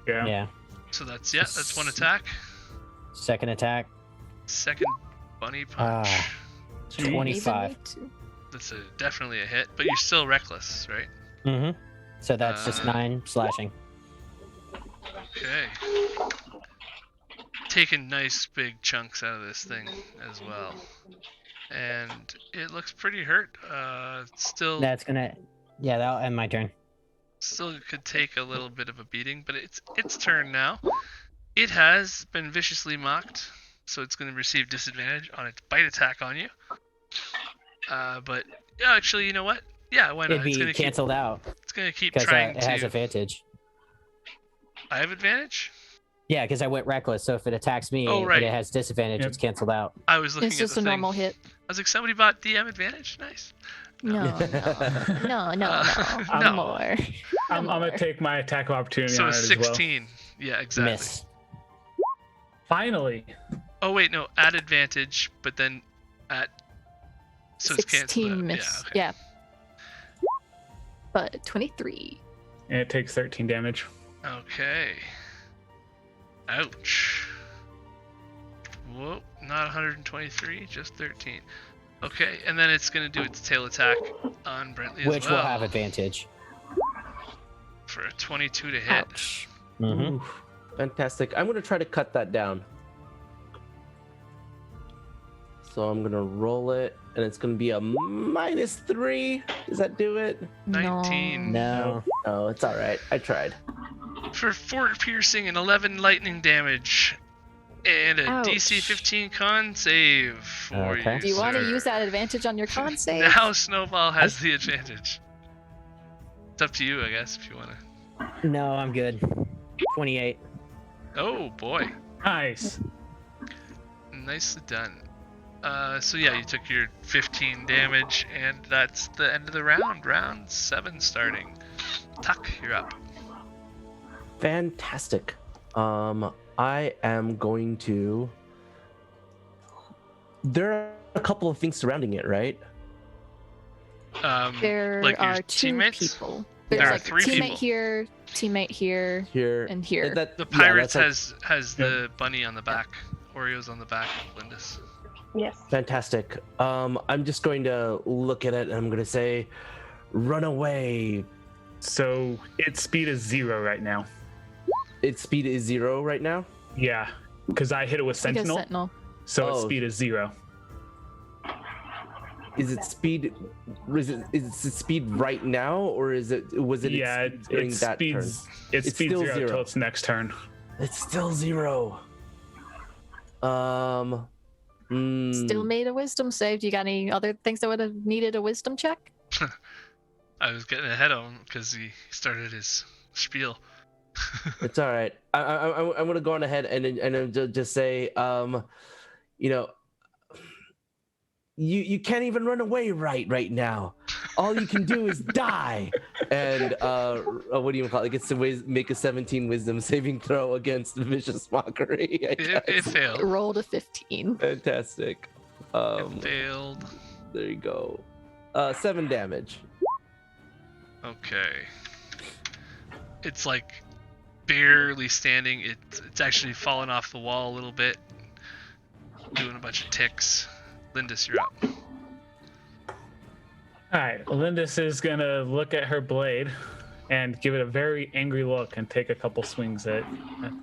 Yeah. Yeah. So that's one attack. Second attack. Second bunny punch. 25. Even me too. That's definitely a hit, but you're still reckless, right? Mm-hmm. So that's just 9 slashing. Okay. Taking nice big chunks out of this thing as well. And it looks pretty hurt. Still That's gonna. Yeah, that'll end my turn. could take a little bit of a beating, but it's its turn now. It has been viciously mocked, so it's going to receive disadvantage on its bite attack on you. But yeah, actually, you know what? Yeah, why not? It'd be canceled out It's going to keep because trying it has to. advantage. I have advantage? Yeah, because I went reckless. So if it attacks me Oh, right. and it has disadvantage, Yep. it's canceled out. I was looking It's at just the a thing. normal hit. I was like, somebody bought DM advantage? Nice. No, no, No. no more. I'm gonna take my attack of opportunity So on it it's as well. 16. Yeah, exactly. Miss. Finally. Oh wait, no, at advantage, but then at so it's 16 canceled. miss. Yeah, okay. Yeah. But 23. And it takes 13 damage. Okay. Ouch. Whoa, not 123, just 13. Okay, and then it's gonna do its tail attack on Brentley Which as well. will have advantage. For a 22 to hit. Ouch. Mm-hmm. Oof. Fantastic. I'm going to try to cut that down. So I'm going to roll it, and it's going to be a -3. Does that do it? 19. No. Oh, it's all right. I tried. For 4 piercing and 11 lightning damage. And a Ouch. DC 15 con save for Okay. you, Do you want to sir. use that advantage on your con save? Now Snowball has the advantage. It's up to you, I guess, if you want to. No, I'm good. 28. Oh, boy. Nice. Nicely done. So yeah, you took your 15 damage, and that's the end of the round. Round 7 starting. Tuck, you're up. Fantastic. I am going to. There are a couple of things surrounding it, right? There like your are 2 teammates? people. There There's are like 3 teammate people. here, teammate here, Here and here. That, The yeah, Pirates that's has the bunny on the back. Oreo's on the back of Lindis. Yes. fantastic. I'm just going to look at it and I'm going to say, "Run away." So its speed is 0 right now. Its speed is 0 right now. Yeah, because I hit it with Like a Sentinel, sentinel. so its Oh. speed is 0. Is it speed? Is it speed right now, or was it Yeah, its speed during its that turn? speed's its It's speed still 0 0. till its next turn. It's still 0. Still made a wisdom save. Do you got any other things that would have needed a wisdom check? I was getting ahead of him because he started his spiel. It's all right. I'm gonna go on ahead and just say, you know, you can't even run away right now. All you can do is die. And what do you call it? It gets to make a 17 wisdom saving throw against vicious mockery. I It guess. failed. Rolled a 15. Fantastic. It failed. There you go. 7 damage. Okay. It's like barely standing. It's actually fallen off the wall a little bit. Doing a bunch of ticks. Lindis, you're up. All right, Lindis is gonna look at her blade and give it a very angry look and take a couple swings at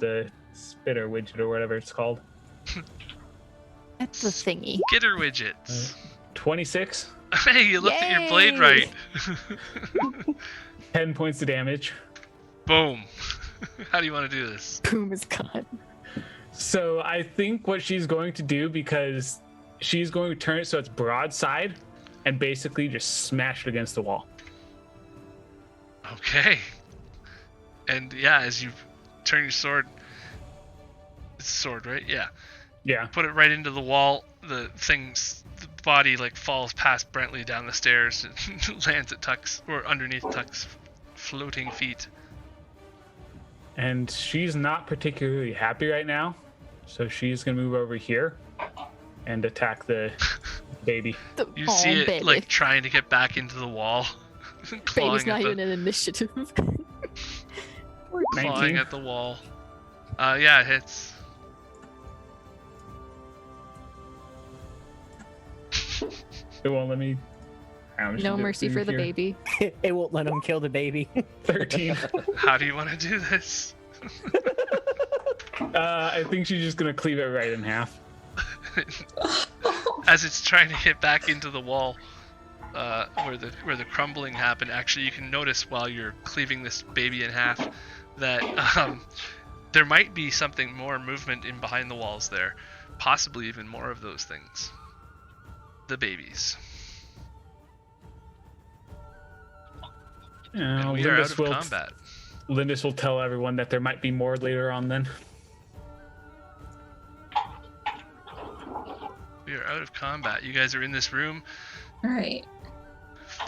the spitter widget or whatever it's called. That's the thingy. Getter widgets. 26, Hey, you looked at your blade Yay! right. 10 points of damage. Boom. How do you want to do this? Boom is gone. So I think what she's going to do, because she's going to turn it so it's broadside and basically just smash it against the wall. Okay. And yeah, as you turn your sword, it's a sword, right? Yeah. Yeah. Put it right into the wall. The body like falls past Brentley down the stairs and lands at Tuck's or underneath Tuck's floating feet. And she's not particularly happy right now, so she's gonna move over here and attack the baby. You see it baby. like trying to get back into the wall, Baby's clawing not at even the an initiative. clawing 19. at the wall. Yeah, it hits. It won't let me. No mercy for the baby. It won't let him kill the baby. 13. How do you want to do this? I think she's just gonna cleave it right in half. As it's trying to get back into the wall, where the crumbling happened. Actually, you can notice while you're cleaving this baby in half that there might be something more movement in behind the walls there, possibly even more of those things. The babies. And we are out of combat. Lindis will tell everyone that there might be more later on then. We are out of combat. You guys are in this room. All right.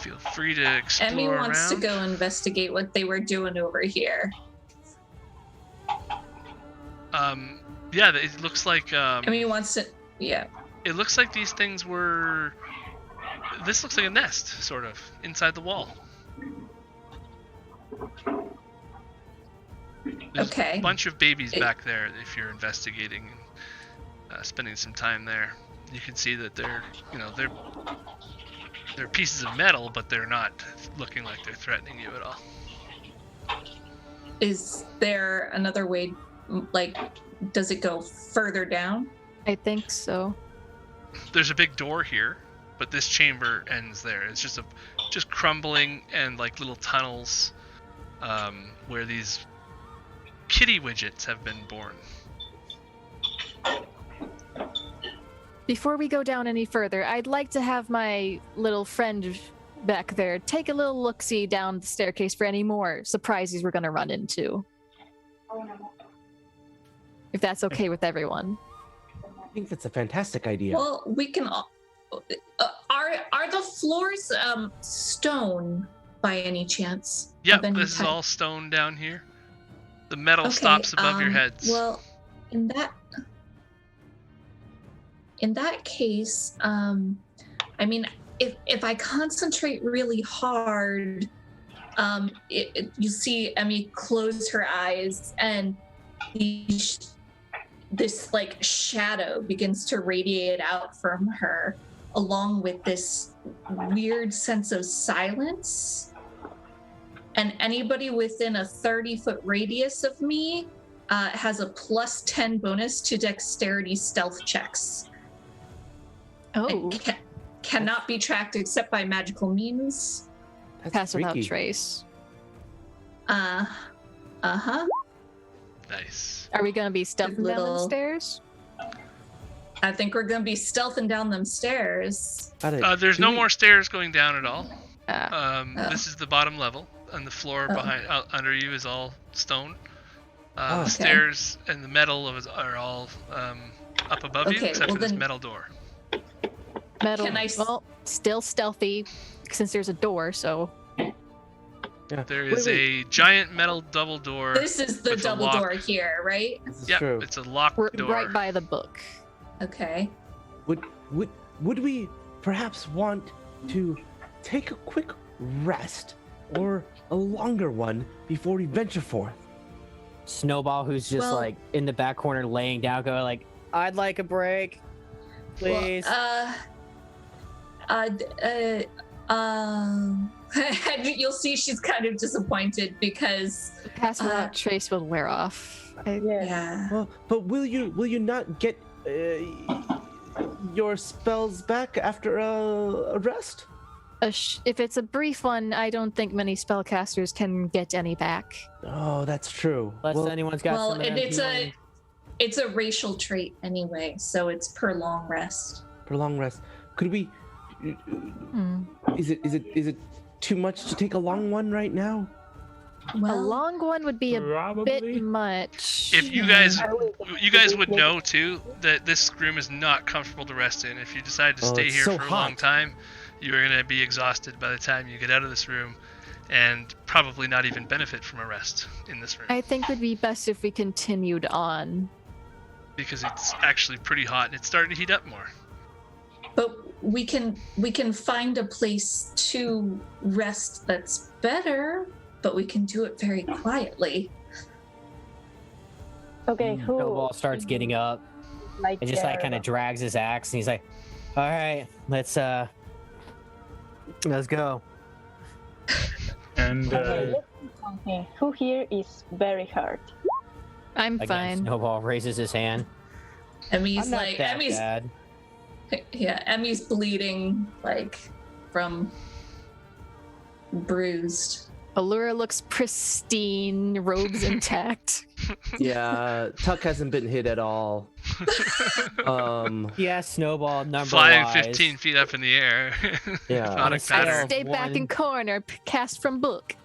Feel free to explore Emmy wants around. to go investigate what they were doing over here. Yeah, it looks like Emmy wants to. Yeah. it looks like these things were. This looks like a nest, sort of, inside the wall. There's Okay. a bunch of babies back there. If you're investigating and spending some time there, you can see that they're pieces of metal, but they're not looking like they're threatening you at all. Is there another way like, does it go further down? I think so. There's a big door here, but this chamber ends there. It's just crumbling and like little tunnels where these kitty widgets have been born. Before we go down any further, I'd like to have my little friend back there take a little look-see down the staircase for any more surprises we're going to run into. If that's okay with everyone. I think that's a fantastic idea. Well, we can. Are the floors stone by any chance? Yep, Of any this is type? all stone down here. The metal Okay, stops above your heads. Well, in that case, I mean, if I concentrate really hard, you see Emmy close her eyes, and this like shadow begins to radiate out from her, along with this weird sense of silence. And anybody within a 30-foot radius of me has a +10 bonus to dexterity stealth checks. Oh, It cannot be tracked except by magical means. That's pass without freaky. trace. Uh-huh. Nice. Are we going to be stealthing down the Little- stairs? I think we're gonna be stealthing down them stairs. Got it. There's Do no we- more stairs going down at all. Oh. This is the bottom level, and the floor Oh. behind under you is all stone. Oh. The Okay. stairs and the metal are all up above you, Okay, except well for this then- metal door. Metal. Can I Well, still stealthy since there's a door, so. Yeah. There is Wait. a giant metal double door. This is the With a double lock. door here, right? This is Yep, true. it's a locked We're door. right by the book. Okay. Would we perhaps want to take a quick rest or a longer one before we venture forth? Snowball, who's just Well- like in the back corner laying down, going like, "I'd like a break, please." Well, you'll see she's kind of disappointed because Pass without trace will wear off. yeah. Well, but will you not get your spells back after a rest? If it's a brief one, I don't think many spellcasters can get any back. Oh, that's true. Unless Well, anyone's got Well, some and healing. it's a racial trait anyway, so it's per long rest. for long rest, could we? Hmm. Is it too much to take a long one right now? A Well, long one would be a bit Probably. much. If you guys would know too that this room is not comfortable to rest in. If you decide to Oh, stay it's here so for a long hot. time, you are gonna be exhausted by the time you get out of this room, and probably not even benefit from a rest in this room I think would be best if we continued on. because it's actually pretty hot and it's starting to heat up more. but we can find a place to rest that's better, but we can do it very quietly. Okay, who Snowball starts getting up like and just like kind of drags his axe, and he's like, "All right, let's go." And something. Who here is very hurt? I'm Again, fine. Snowball raises his hand. Emmy's I'm not like that Emmy's bad. yeah, Emmy's bleeding like from bruised. Allura looks pristine, robes intact. Yeah, Tuck hasn't been hit at all. Yeah, Snowball number Flying wise. 15 feet up in the air. Yeah. Not On a a scale pattern. of Stay back in one- corner, cast from book.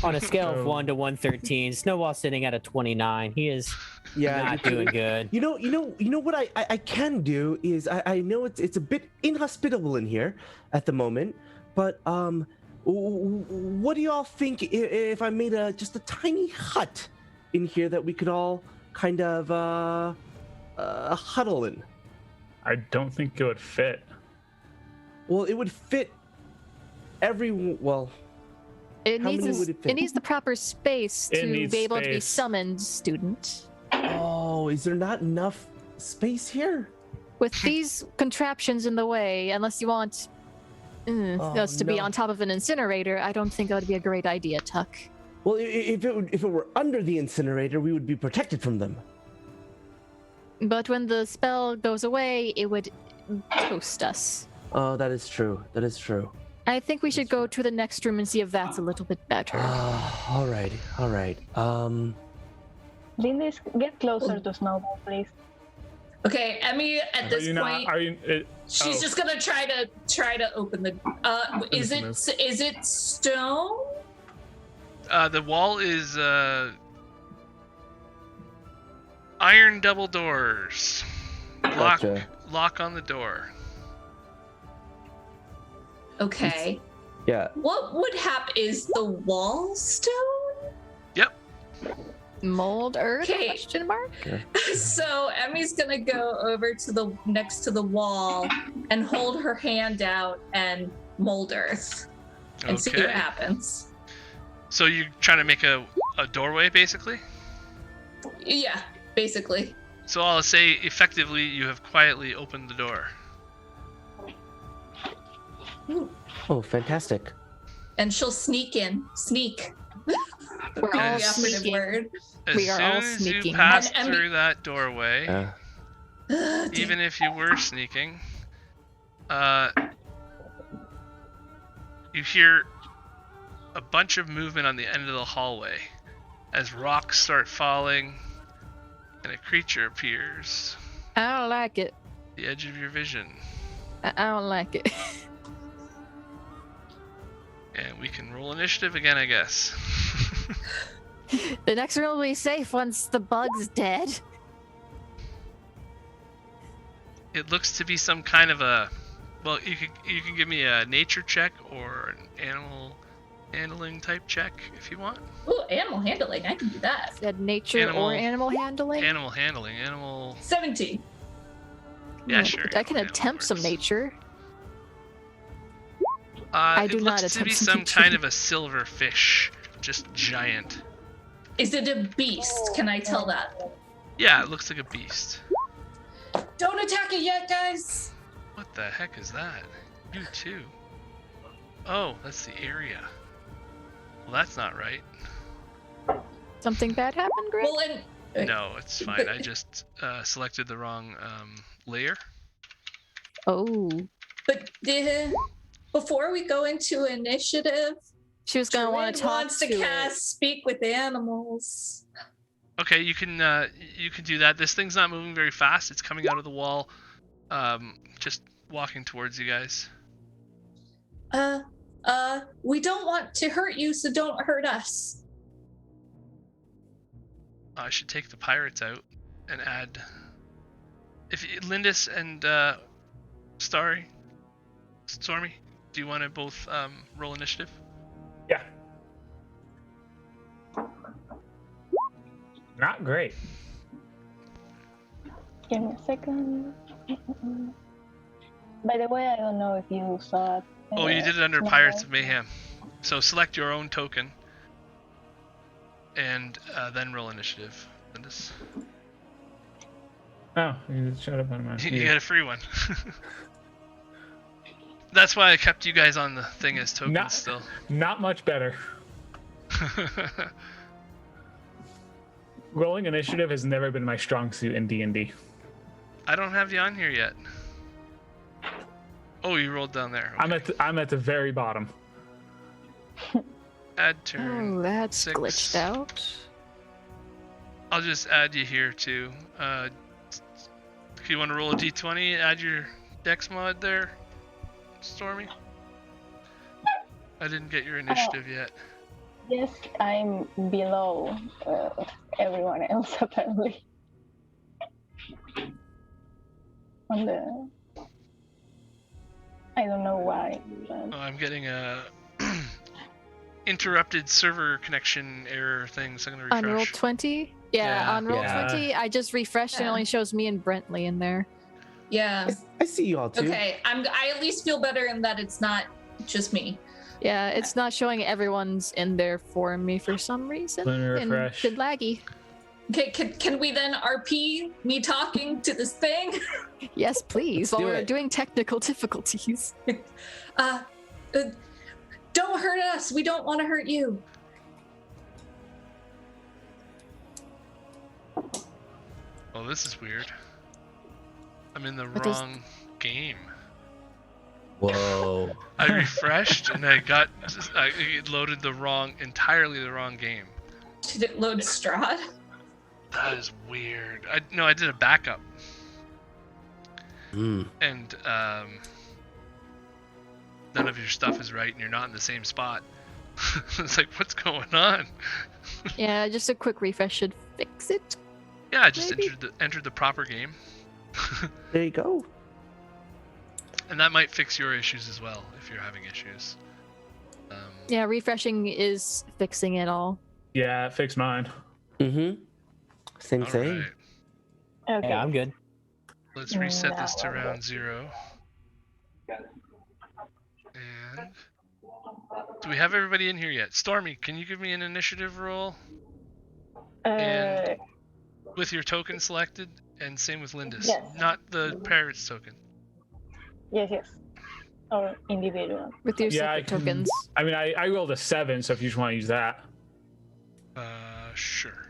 On a scale of Oh. 1 to 113, Snowball's sitting at a 29. He is Yeah, not doing good. You know what I can do is I know it's a bit inhospitable in here at the moment, but what do y'all think if I made just a tiny hut in here that we could all kind of huddle in? I don't think it would fit. Well, it would fit well. It How needs many would it fit? the proper space It to needs be able to be space. summoned, student. Oh, is there not enough space here? With these contraptions in the way, unless you want us to be no. on top of an incinerator, I don't think that would be a great idea, Tuck. Well, if it were under the incinerator, we would be protected from them. But when the spell goes away, it would toast us. Oh, that is true. That is true. I think we should go to the next room and see if that's a little bit better. All right. Lindis, get closer to Snowball, please. Okay, Emmy. At this point, she's just gonna try to open the. Is it stone? The wall is iron double doors. Gotcha. Lock on the door. Okay. Yeah. What would happen? Is the wall stone? Yep. Mold earth? Okay. Question mark? So Emmy's gonna go over to the next to the wall and hold her hand out and mold earth and see what happens. So you're trying to make a doorway, basically? Yeah, basically. So I'll say, effectively, you have quietly opened the door. Oh, fantastic. And she'll sneak in. Sneak. We're all the operative sneaking. word. As We are soon all as sneaking. you pass And through that doorway, even if you were sneaking, you hear a bunch of movement on the end of the hallway as rocks start falling and a creature appears I don't like it. at the edge of your vision. I don't like it. And we can roll initiative again, I guess. The next room will be safe once the bug's dead. It looks to be some kind of a... Well, you can give me a nature check or an animal handling type check if you want. Ooh, animal handling. I can do that. Said nature or animal handling? Animal handling. Animal... 17. Yeah, sure. I can animal attempt some works. nature. I do it not looks to be attempt some nature. kind of a silver fish, just giant. Is it a beast? Can I tell that? Yeah, it looks like a beast. Don't attack it yet, guys. What the heck is that? You too. Oh, that's the area. Well, that's not right. Something bad happened, Greg? Well, and No, it's fine. I just selected the wrong layer. Oh. but before we go into initiative, She was going to want Druid to talk wants to to cast Speak with Animals. Okay, you can do that. This thing's not moving very fast. It's coming out of the wall, just walking towards you guys. We don't want to hurt you, so don't hurt us. I should take the pirates out and add. If Lindis and Stormy, do you want to both roll initiative? Yeah. Not great. Give me a second. By the way, I don't know if you saw it. Oh, you did it under Snowball. Pirates of Mayhem. So select your own token, and then roll initiative. Lindis. Oh, you showed up on mine. You got a free one. That's why I kept you guys on the thing as tokens still. Not much better. Rolling initiative has never been my strong suit in D&D. I don't have you on here yet. Oh, you rolled down there. Okay. I'm at the very bottom. Add turn. Oh, that's 6. glitched out. I'll just add you here too. If you want to roll a d20, add your dex mod there, Stormy. I didn't get your initiative yet. Yes, I'm below everyone else apparently. On the, I don't know why. But... Oh, I'm getting a interrupted server connection error thing, so I'm gonna refresh. On roll 20? Yeah, on roll Yeah. 20, I just refreshed and it only shows me and Brentley in there. Yeah. I see you all too. Okay. I at least feel better in that it's not just me. Yeah, it's not showing everyone's in there for me for some reason. Let me And refresh. good laggy. Okay. Can we then RP me talking to this thing? Yes, please, while Do we're it. doing technical difficulties. Don't hurt us. We don't want to hurt you. Well, this is weird. I'm in the What does- wrong game. Whoa. I refreshed and it loaded entirely the wrong game. Did it load Strahd? That is weird. I did a backup Mm. and none of your stuff is right and you're not in the same spot. It's like, what's going on? Yeah, just a quick refresh should fix it. Yeah, I just Maybe. entered the proper game. There you go. And that might fix your issues as well if you're having issues. Yeah, refreshing is fixing it all. Yeah, it fixed mine. Mm-hmm. Same All thing. right. Okay. Yeah, I'm good. Let's reset this to No. round 0. And do we have everybody in here yet? Stormy, can you give me an initiative roll Uh, with your token selected? And same with Lindis. Yes. Not the parrot's token. yes. Or individual. With your Yeah, I separate can- tokens. I mean, I rolled a 7, so if you just want to use that. Sure.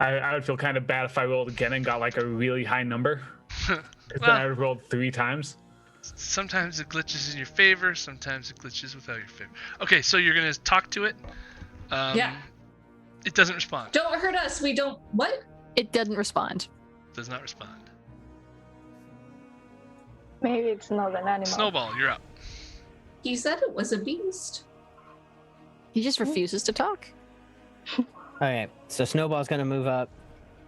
I would feel kind of bad if I rolled again and got like a really high number. Because then I Well, would rolled 3 times. sometimes it glitches in your favor, sometimes it glitches without your favor. Okay, so you're going to talk to it. Yeah. It doesn't respond. Don't hurt us. We don't. What? It doesn't respond. Does not respond. Maybe it's not an animal. Snowball, you're up. He said it was a beast. He just refuses to talk. Okay, so Snowball's gonna move up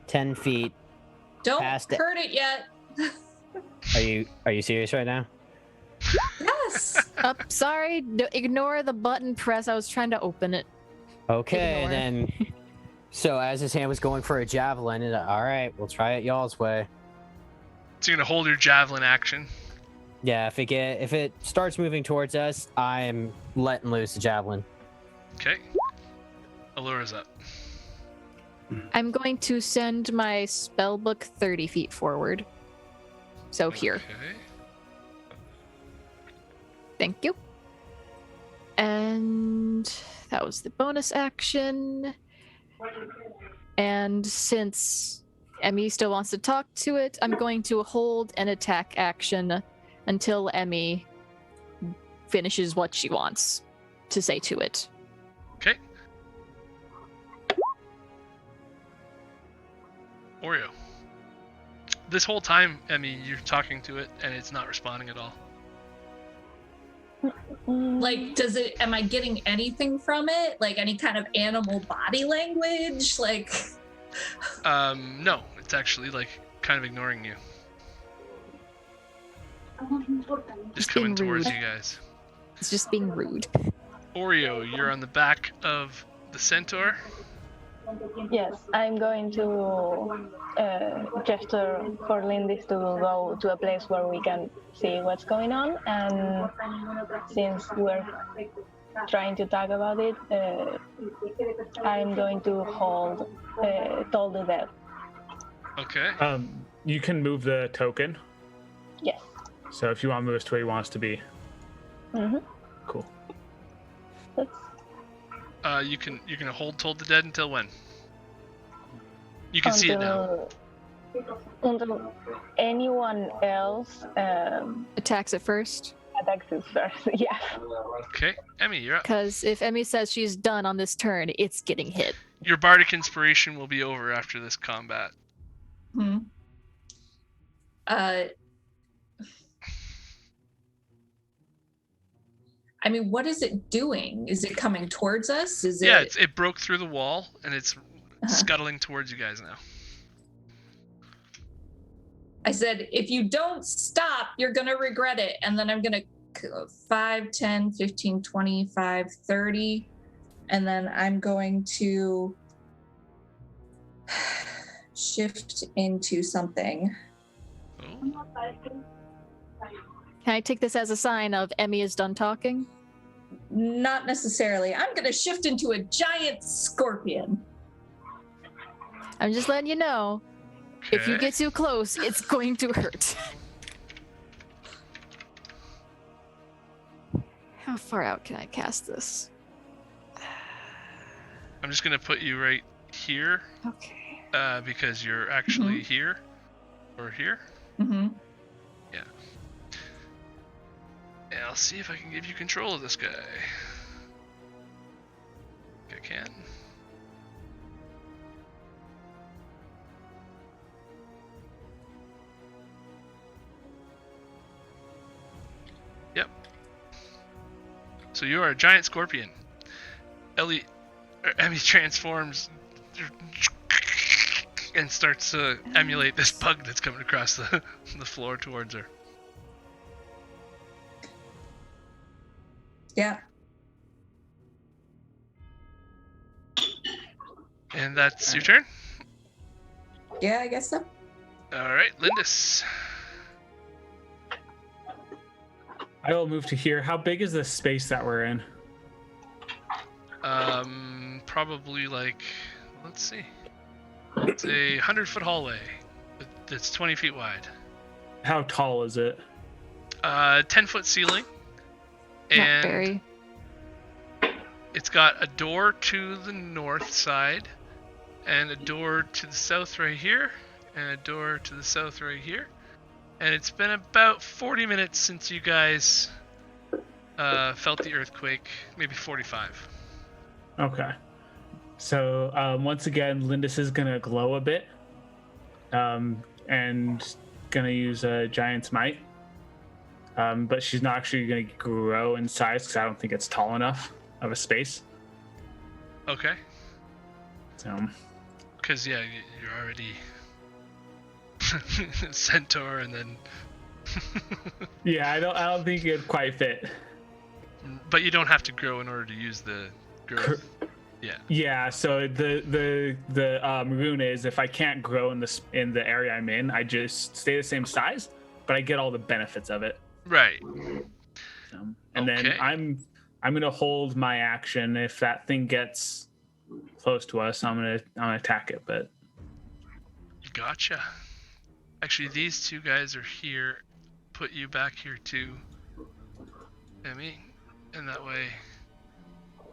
10 feet. Don't Past it. hurt it yet. Are you serious right now? Yes. Sorry, ignore the button press. I was trying to open it. Okay, Ignore. and then so as his hand was going for a javelin, all right, we'll try it y'all's way. So you're going to hold your javelin action. Yeah, if it starts moving towards us, I'm letting loose the javelin. Okay. Allura's up. I'm going to send my spell book 30 feet forward. So here. Okay. Thank you. And that was the bonus action. And since Emmy still wants to talk to it, I'm going to hold an attack action until Emmy finishes what she wants to say to it. Okay. Oreo. This whole time, Emmy, you're talking to it and it's not responding at all. Like, am I getting anything from it? Like any kind of animal body language? Like, No, it's actually like kind of ignoring you. Just coming being towards rude. you guys. It's just being rude. Oreo, you're on the back of the centaur. Yes, I'm going to gesture for Lindis to go to a place where we can see what's going on. And since we're trying to talk about it, I'm going to hold Toll the Dead. Okay. You can move the token. Yes. So if you want to move us to where he wants to be. Mm-hmm. Cool. You're gonna hold Told the Dead until when? You can see it now. Until anyone else Attacks it first. attacks it first. Yeah. Okay, Emmy, you're up. Because if Emmy says she's done on this turn, it's getting hit. Your bardic inspiration will be over after this combat. I mean, what is it doing? Is it coming towards us? Is Yeah, it? it broke through the wall and it's scuttling towards you guys now. I said, if you don't stop, you're going to regret it. And then I'm going to 5, 10, 15, 25, 30. And then I'm going to shift into something. Oh, Can I take this as a sign of Emmy is done talking? Not necessarily. I'm going to shift into a giant scorpion. I'm just letting you know. If you okay. get too close, it's going to hurt. How far out can I cast this? I'm just gonna put you right here. Okay. because you're actually here or here. Mm-hmm. And I'll see if I can give you control of this guy. I can. Yep. So you are a giant scorpion. Emmy transforms and starts to emulate this bug that's coming across the floor towards her. Yeah. And that's your turn? Yeah, I guess so. Alright, Lindis. I will move to here. How big is this space that we're in? Probably like, let's see. It's a 100-foot hallway that's 20 feet wide. How tall is it? 10-foot ceiling. Not And very. it's got a door to the north side, and a door to the south right here, and a door to the south right here. And it's been about 40 minutes since you guys felt the earthquake, maybe 45. Okay. So once again, Lindis is gonna glow a bit, and gonna use a Giant's Might. But she's not actually gonna grow in size because I don't think it's tall enough of a space. Okay. So. Because yeah, you're already centaur, and then. Yeah, I don't think it'd quite fit. But you don't have to grow in order to use the growth. Yeah. Yeah. So the rune is if I can't grow in the area I'm in, I just stay the same size, but I get all the benefits of it. Right. And then I'm gonna hold my action. If that thing gets close to us, I'm gonna attack it. But Gotcha. Actually, these two guys are here. Put you back here too, Emmy, and that way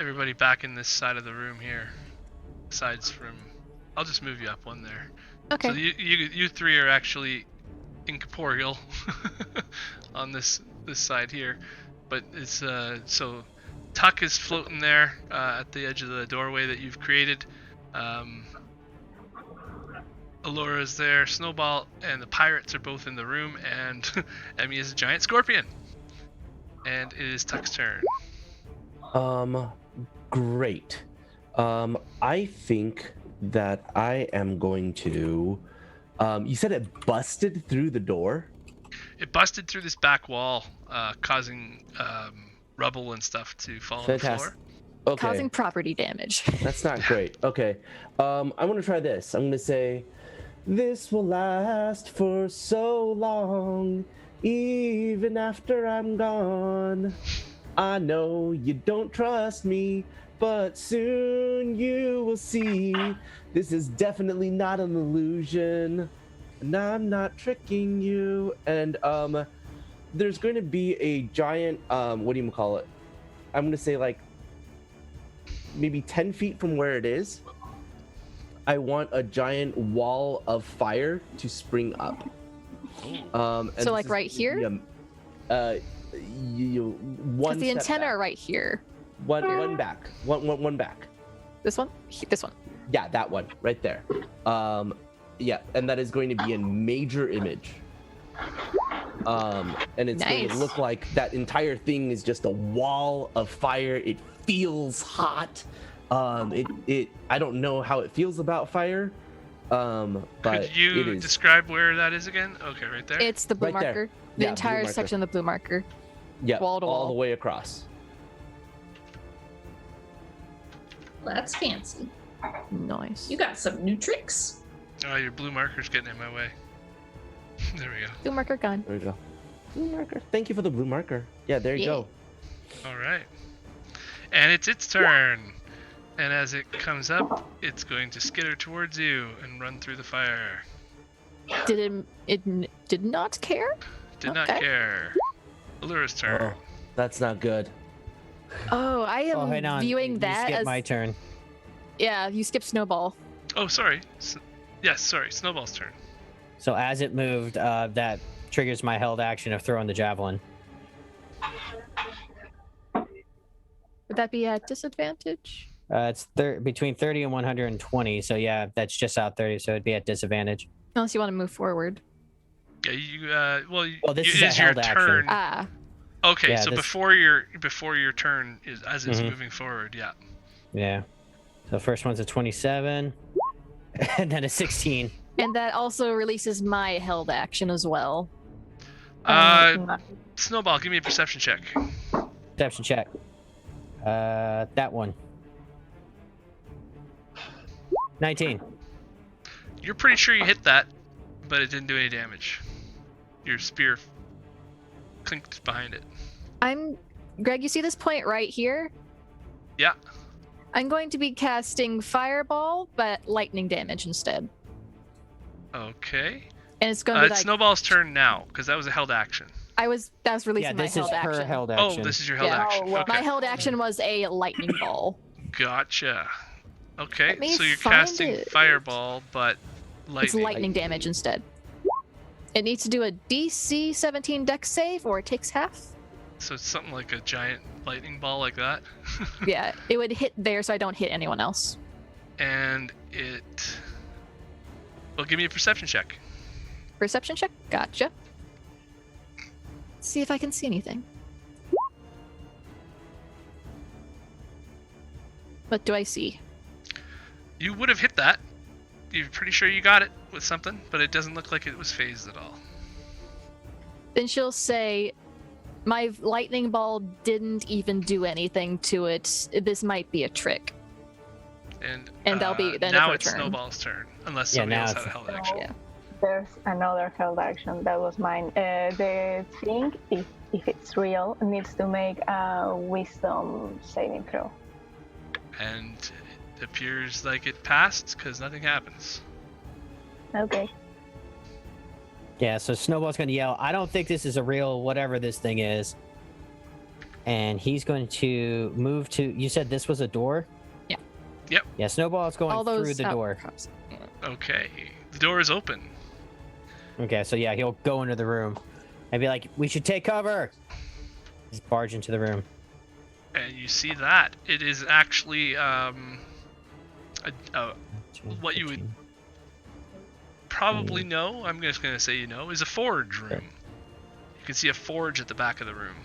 everybody back in this side of the room here. Besides from, I'll just move you up one there. Okay. So you three are actually incorporeal on this side here, but it's so Tuck is floating there at the edge of the doorway that you've created. Alora's there, Snowball and the pirates are both in the room, and Emmy is a giant scorpion. And it is Tuck's turn. Great. I think that I am going to. You said it busted through the door. It busted through this back wall, causing rubble and stuff to fall on the Fantastic. floor. Okay. Causing property damage. That's not great. Okay. I'm going to try this. I'm going to say, this will last for so long, even after I'm gone. I know you don't trust me, but soon you will see. This is definitely not an illusion, and I'm not tricking you. And there's going to be a giant, what do you call it? I'm going to say like maybe 10 feet from where it is. I want a giant wall of fire to spring up. And So like right here? One Because the step antenna back. are right here. One back. One back. This one? This one. Yeah, that one right there. Yeah, and that is going to be a major image. And it's going to Nice. look like that entire thing is just a wall of fire. It feels hot. I don't know how it feels about fire. But Could you it is describe where that is again? Okay, right there. It's the blue Right there. marker. The Yeah, blue entire marker. section of the blue marker. yeah, wall to all wall. the way across. That's fancy. Nice. You got some new tricks. Oh, your blue marker's getting in my way. There we go. Blue marker gone. There we go. Blue marker. Thank you for the blue marker. Yeah, there you Yeah. go. All right. And it's its turn. And as it comes up, it's going to skitter towards you and run through the fire. It did not care? Did not Okay. care. Allura's turn. Oh, that's not good. Oh, I am hang on. viewing You that skip as my turn. yeah. You skipped Snowball. Oh, sorry. Yes, sorry, Snowball's turn. So as it moved, that triggers my held action of throwing the javelin. Would that be at disadvantage? It's between 30 and 120. So yeah, that's just out 30. So it'd be at disadvantage. Unless you want to move forward. Yeah, you. Well, this is it a is your held action. turn. Ah, Okay, Yeah, so this- before your turn is as it's Mhm. moving forward. Yeah. Yeah. So first one's a 27, and then a 16. and that also releases my held action as well. Snowball, give me a perception check. Perception check. That one. 19. You're pretty sure you hit that, but it didn't do any damage. Your spear clinked behind it. Greg, you see this point right here? Yeah. I'm going to be casting Fireball, but lightning damage instead. Okay. And it's going to be It's like Snowball's turn now, because that was a held action. that was releasing Yeah, my this is held her action. held action. Oh, this is your held Yeah. action. Oh, well, Okay. My held action was a lightning ball. Gotcha. Okay, Let me so you're find casting it. Fireball, but lightning. It's lightning damage instead. It needs to do a DC 17 Dex save, or it takes half. So it's something like a giant lightning ball like that. Yeah, it would hit there, so I don't hit anyone else. And it. Well, give me a perception check. Perception check. Gotcha. Let's see if I can see anything. What do I see? You would have hit that. You're pretty sure you got it with something, but it doesn't look like it was phased at all. Then she'll say, "My lightning ball didn't even do anything to it. This might be a trick." And that'll be the end of now her it's turn. Snowball's turn, unless Yeah, somebody now else had it's- a held action. Yeah. There's another held action that was mine. The thing, if it's real, needs to make a wisdom saving throw. And it appears like it passed because nothing happens. Okay. Yeah, so Snowball's going to yell, "I don't think this is a real whatever this thing is." And he's going to move to. You said this was a door? Yeah. Yep. Yeah, Snowball's going All those through the door. outcrops. Okay, the door is open. Okay, so yeah, he'll go into the room and be like, "We should take cover." Just barge into the room. And you see that it is actually what you would probably know. I'm just gonna say is a forge room. You can see a forge at the back of the room.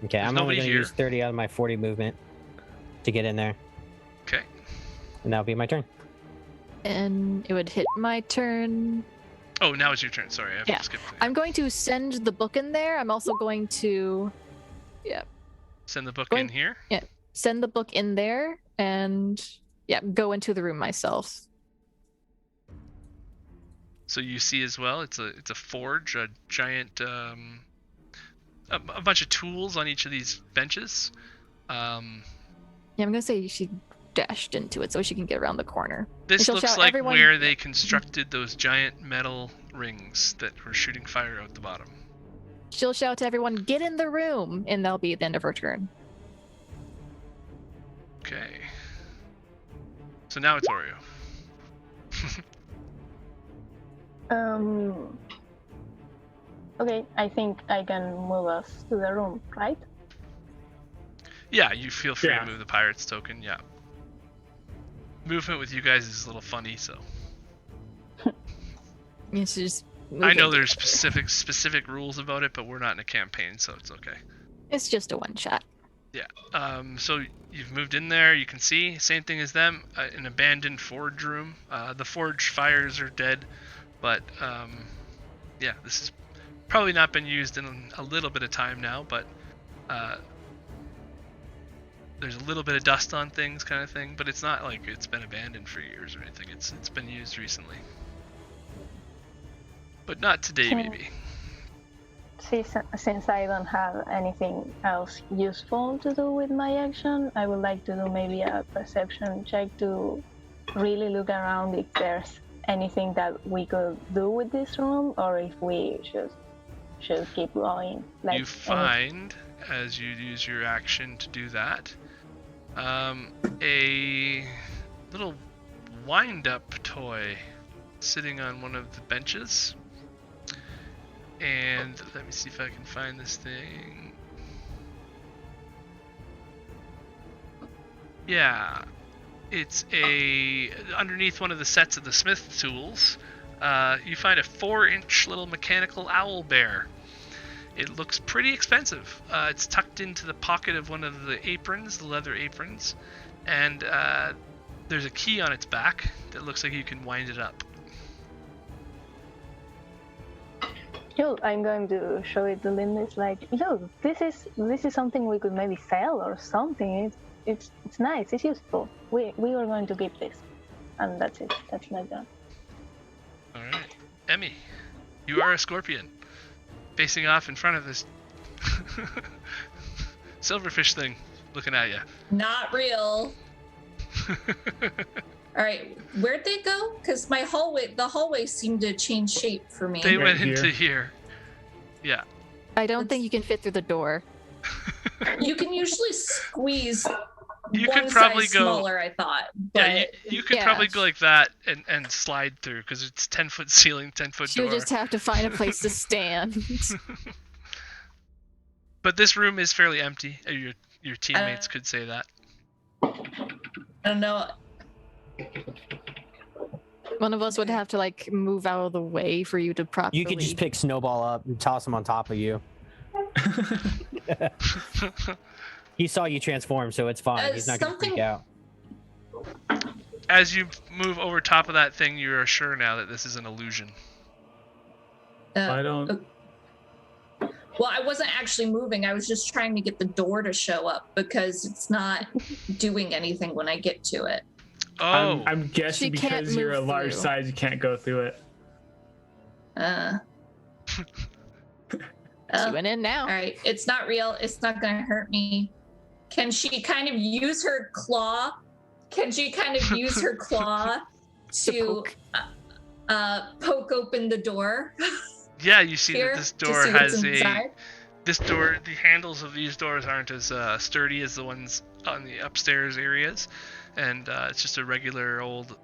Okay, There's I'm only nobody going to here. use 30 out of my 40 movement to get in there, Okay. and that'll be my turn. And it would hit my turn. Oh, now it's your turn. Sorry, I've Yeah. skipped. I'm going to send the book in there. I'm also going to Send the book Going- in here. send the book in there and go into the room myself. So you see as well, it's a forge, a giant, a bunch of tools on each of these benches. Yeah, I'm gonna say she dashed into it so she can get around the corner. This she'll looks shout, like "Everyone-" where they constructed those giant metal rings that were shooting fire out the bottom. She'll shout to everyone, "Get in the room," and that'll be the end of her turn. Okay. So now it's Oreo. Okay, I think I can move us to the room, right? Yeah, you feel free Yeah. to move the pirate's token. Yeah. Movement with you guys is a little funny, so It's just I know moving. there's specific rules about it, but we're not in a campaign, so it's okay. It's just a one shot. Yeah. So you've moved in there. You can see same thing as them. An abandoned forge room. The forge fires are dead, but yeah, this has probably not been used in a little bit of time now. But there's a little bit of dust on things, kind of thing. But it's not like it's been abandoned for years or anything. It's been used recently, but not today, maybe. Since I don't have anything else useful to do with my action, I would like to do maybe a perception check to really look around if there's anything that we could do with this room, or if we should keep going. You find, as you use your action to do that, a little wind-up toy sitting on one of the benches. And let me see if I can find this thing. Yeah, it's underneath one of the sets of the smith tools. You find a 4-inch little mechanical owl bear. It looks pretty expensive. It's tucked into the pocket of one of the aprons, the leather aprons, and there's a key on its back that looks like you can wind it up. Yo, I'm going to show it to Linda. It's like, look, this is something we could maybe sell or something. It's nice. It's useful. We are going to keep this, and that's it. That's my job. All right, Emmy, you are a scorpion, facing off in front of this silverfish thing, looking at you. Not real. All right, where'd they go? Because the hallway seemed to change shape for me. They Right went into here. Yeah. I don't think you can fit through the door. You can usually squeeze You one could probably size go smaller, I thought. But Yeah, you could Yeah. probably go like that and slide through because it's 10-foot ceiling, 10-foot She door. would just have to find a place to stand. But this room is fairly empty. Your teammates could say that. I don't know. One of us would have to like move out of the way for you to properly. You could just pick Snowball up and toss him on top of you. He saw you transform, so it's fine. He's not going to freak out. As you move over top of that thing, you are sure now that this is an illusion. I don't. Well, I wasn't actually moving. I was just trying to get the door to show up because it's not doing anything when I get to it. Oh, I'm guessing She can't because you're a move large through. size, you can't go through it. She went in now. All right, it's not real. It's not going to hurt me. Can she kind of use her claw? To poke. poke open the door? yeah. You see Here that this to door see what's has inside? the handles of these doors aren't as sturdy as the ones on the upstairs areas, and it's just a regular old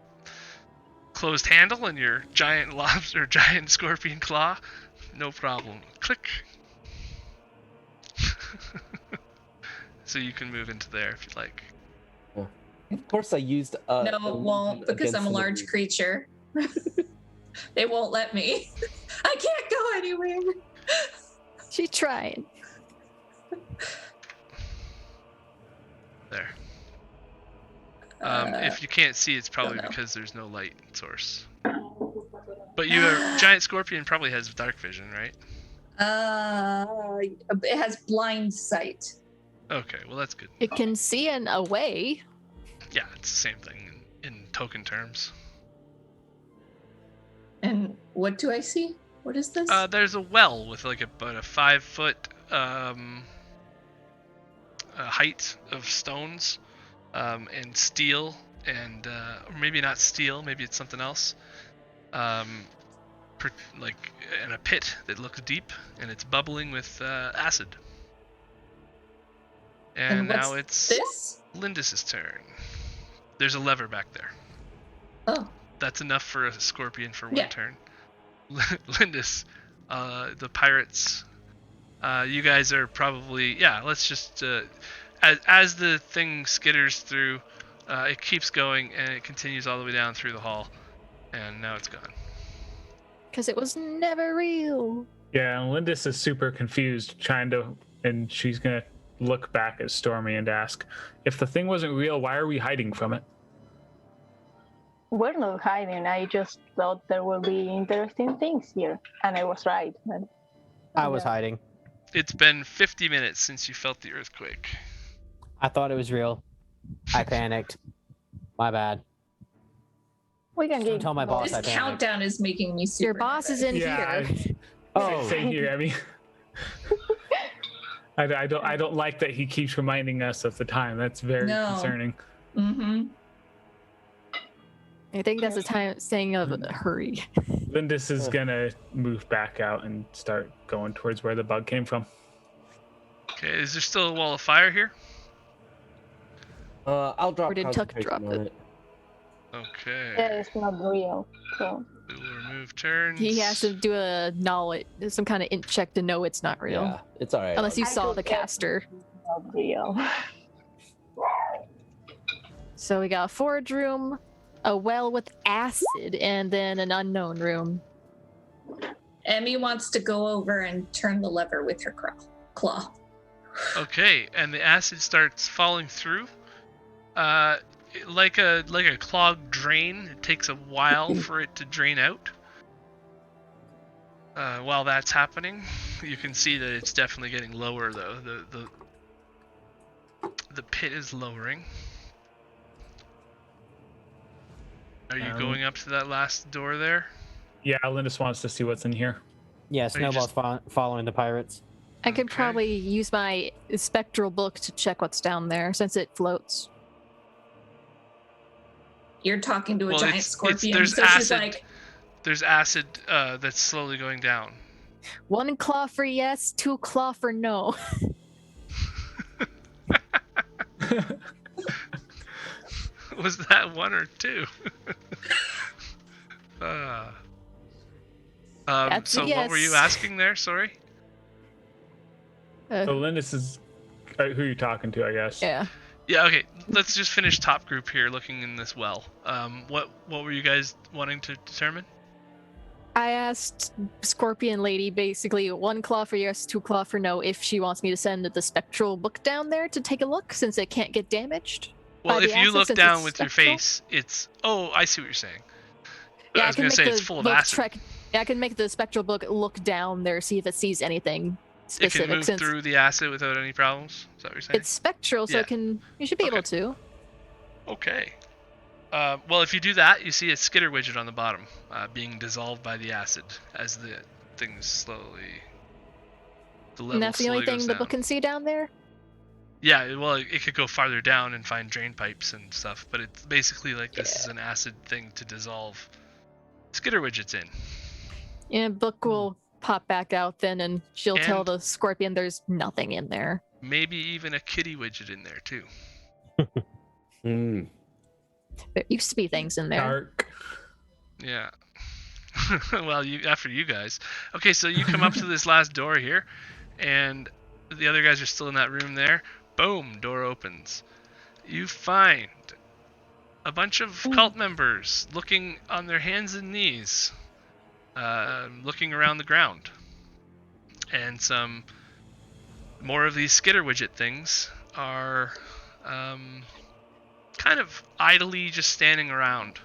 closed handle, and your giant lobster, giant scorpion claw, no problem. Click. So you can move into there if you like. Of course, I used. No, it won't because I'm a against large the- creature. They won't let me. I can't go anywhere. She tried. There. If you can't see, it's probably don't know. because there's no light source. But giant scorpion probably has dark vision, right? It has blind sight. Okay, well that's good. It can see in a way. Yeah, it's the same thing in token terms. And what do I see? What is this? There's a well with like about a 5-foot height of stones and steel, and or maybe not steel, maybe it's something else. And a pit that looks deep, and it's bubbling with acid. And what's now it's this? Lindis's turn. There's a lever back there. Oh, That's enough for a scorpion for one Yeah. turn. Lindis, the pirates, you guys are probably, let's just, as the thing skitters through, it keeps going and it continues all the way down through the hall, and now it's gone. Because it was never real. Yeah, and Lindis is super confused, and she's gonna look back at Stormy and ask, if the thing wasn't real, why are we hiding from it? We're not hiding. I just thought there will be interesting things here, and I was right. But, I was hiding. It's been 50 minutes since you felt the earthquake. I thought it was real. I panicked. My bad. We can Don't keep tell my boss this I panicked. countdown is making me super Your boss is nervous. in here. Oh, Same here. I mean, I don't like that he keeps reminding us of the time. That's very No. concerning. Mm-hmm. I think that's the time saying of hurry. Lindis is gonna move back out and start going towards where the bug came from. Okay, is there still a wall of fire here? I'll drop Or did Tuck concentration drop on it? it. Okay. Yeah, it's not real. So We will remove turns. He has to do a knowledge, some kind of int check to know it's not real. Yeah, it's all right. Unless you I saw could the get- caster. Not real. So we got a forge room, a well with acid, and then an unknown room. Emmy wants to go over and turn the lever with her claw. Okay, and the acid starts falling through. Like a clogged drain. It takes a while for it to drain out. While that's happening, you can see that it's definitely getting lower though. The pit is lowering. Are you going up to that last door there? Yeah, Lindis wants to see what's in here. Yeah, Snowball's following the pirates. I could Okay. probably use my spectral book to check what's down there since it floats. You're talking to a Well, giant it's- scorpion, there's so she's acid. like, There's acid that's slowly going down. 1 claw for yes, 2 claw for no. Was that 1 or 2? That's a So what were you yes. asking there? Sorry. So Lindis is who you're talking to, I guess. Yeah. Yeah. Okay. Let's just finish top group here, looking in this well. What were you guys wanting to determine? I asked Scorpion Lady basically 1 claw for yes, 2 claw for no if she wants me to send the spectral book down there to take a look since it can't get damaged. Well, by the if you acid look since down it's with your spectral? face, it's. Oh, I see what you're saying. Yeah, I was gonna say it's full of acid. Yeah, I can make the spectral book look down there, see if it sees anything It specific. can move Since through the acid without any problems. Is that what you're saying? it's spectral, so Yeah. it can. You should be able to. Okay. Well, if you do that, you see a skitter widget on the bottom, being dissolved by the acid as the things slowly. The level And that's the only slowly thing goes the down. book can see down there. Yeah, well, it could go farther down and find drain pipes and stuff, but it's basically like this is an acid thing to dissolve skitter widgets in. And book will pop back out then, and she'll tell And- the Scorpion there's nothing in there. Maybe even a kitty widget in there too. Mm. There used to be things in there. Dark. Yeah. Well, after you guys. Okay, so you come up to this last door here, and the other guys are still in that room there. Boom, door opens. You find a bunch of cult members looking on their hands and knees, looking around the ground. And some more of these skitter widget things are kind of idly just standing around.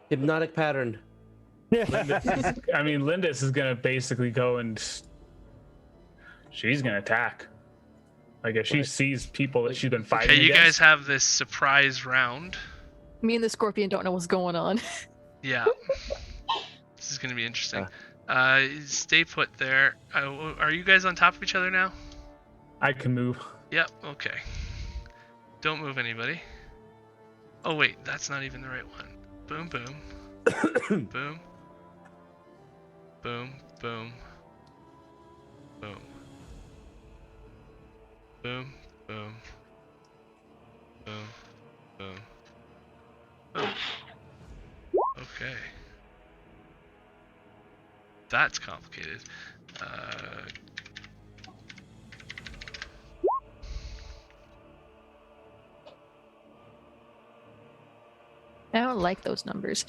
Hypnotic pattern. Lindis is gonna basically go and she's gonna attack. Like if she sees people that she's been fighting Okay, you guys against. have this surprise round. Me and the Scorpion don't know what's going on. Yeah. This is going to be interesting. Stay put there. Are you guys on top of each other now? I can move. Yep, okay. Don't move anybody. Oh wait, that's not even the right one. Boom, boom. Boom. Boom, boom. Boom. Boom, boom. Boom, boom. Boom. Okay. That's complicated. I don't like those numbers.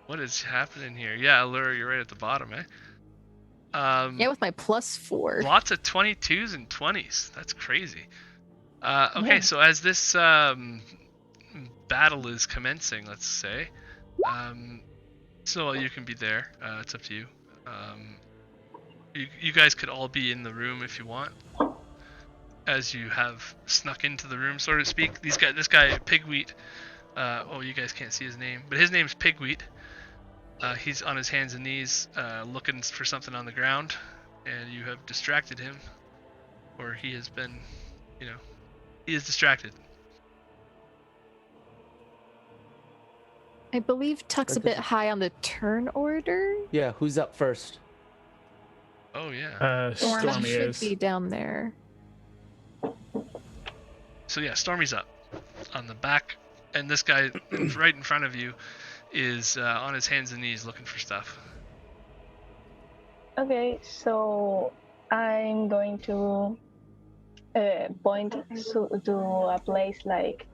What is happening here? Yeah, Allura, you're right at the bottom, eh? Yeah, with my +4. Lots of 22s and 20s. That's crazy. Okay, so as this battle is commencing, let's say, so you can be there. It's up to you. You guys could all be in the room if you want, as you have snuck into the room, so to speak. This guy, Pigwheat. You guys can't see his name, but his name's Pigwheat. He's on his hands and knees, looking for something on the ground, and you have distracted him, or he has been, he is distracted. I believe Tuck's a bit high on the turn order. Yeah, who's up first? Oh yeah. Stormy She should is. be down there. So yeah, Stormy's up on the back, and this guy right in front of you is on his hands and knees looking for stuff. Okay, so I'm going to point to a place like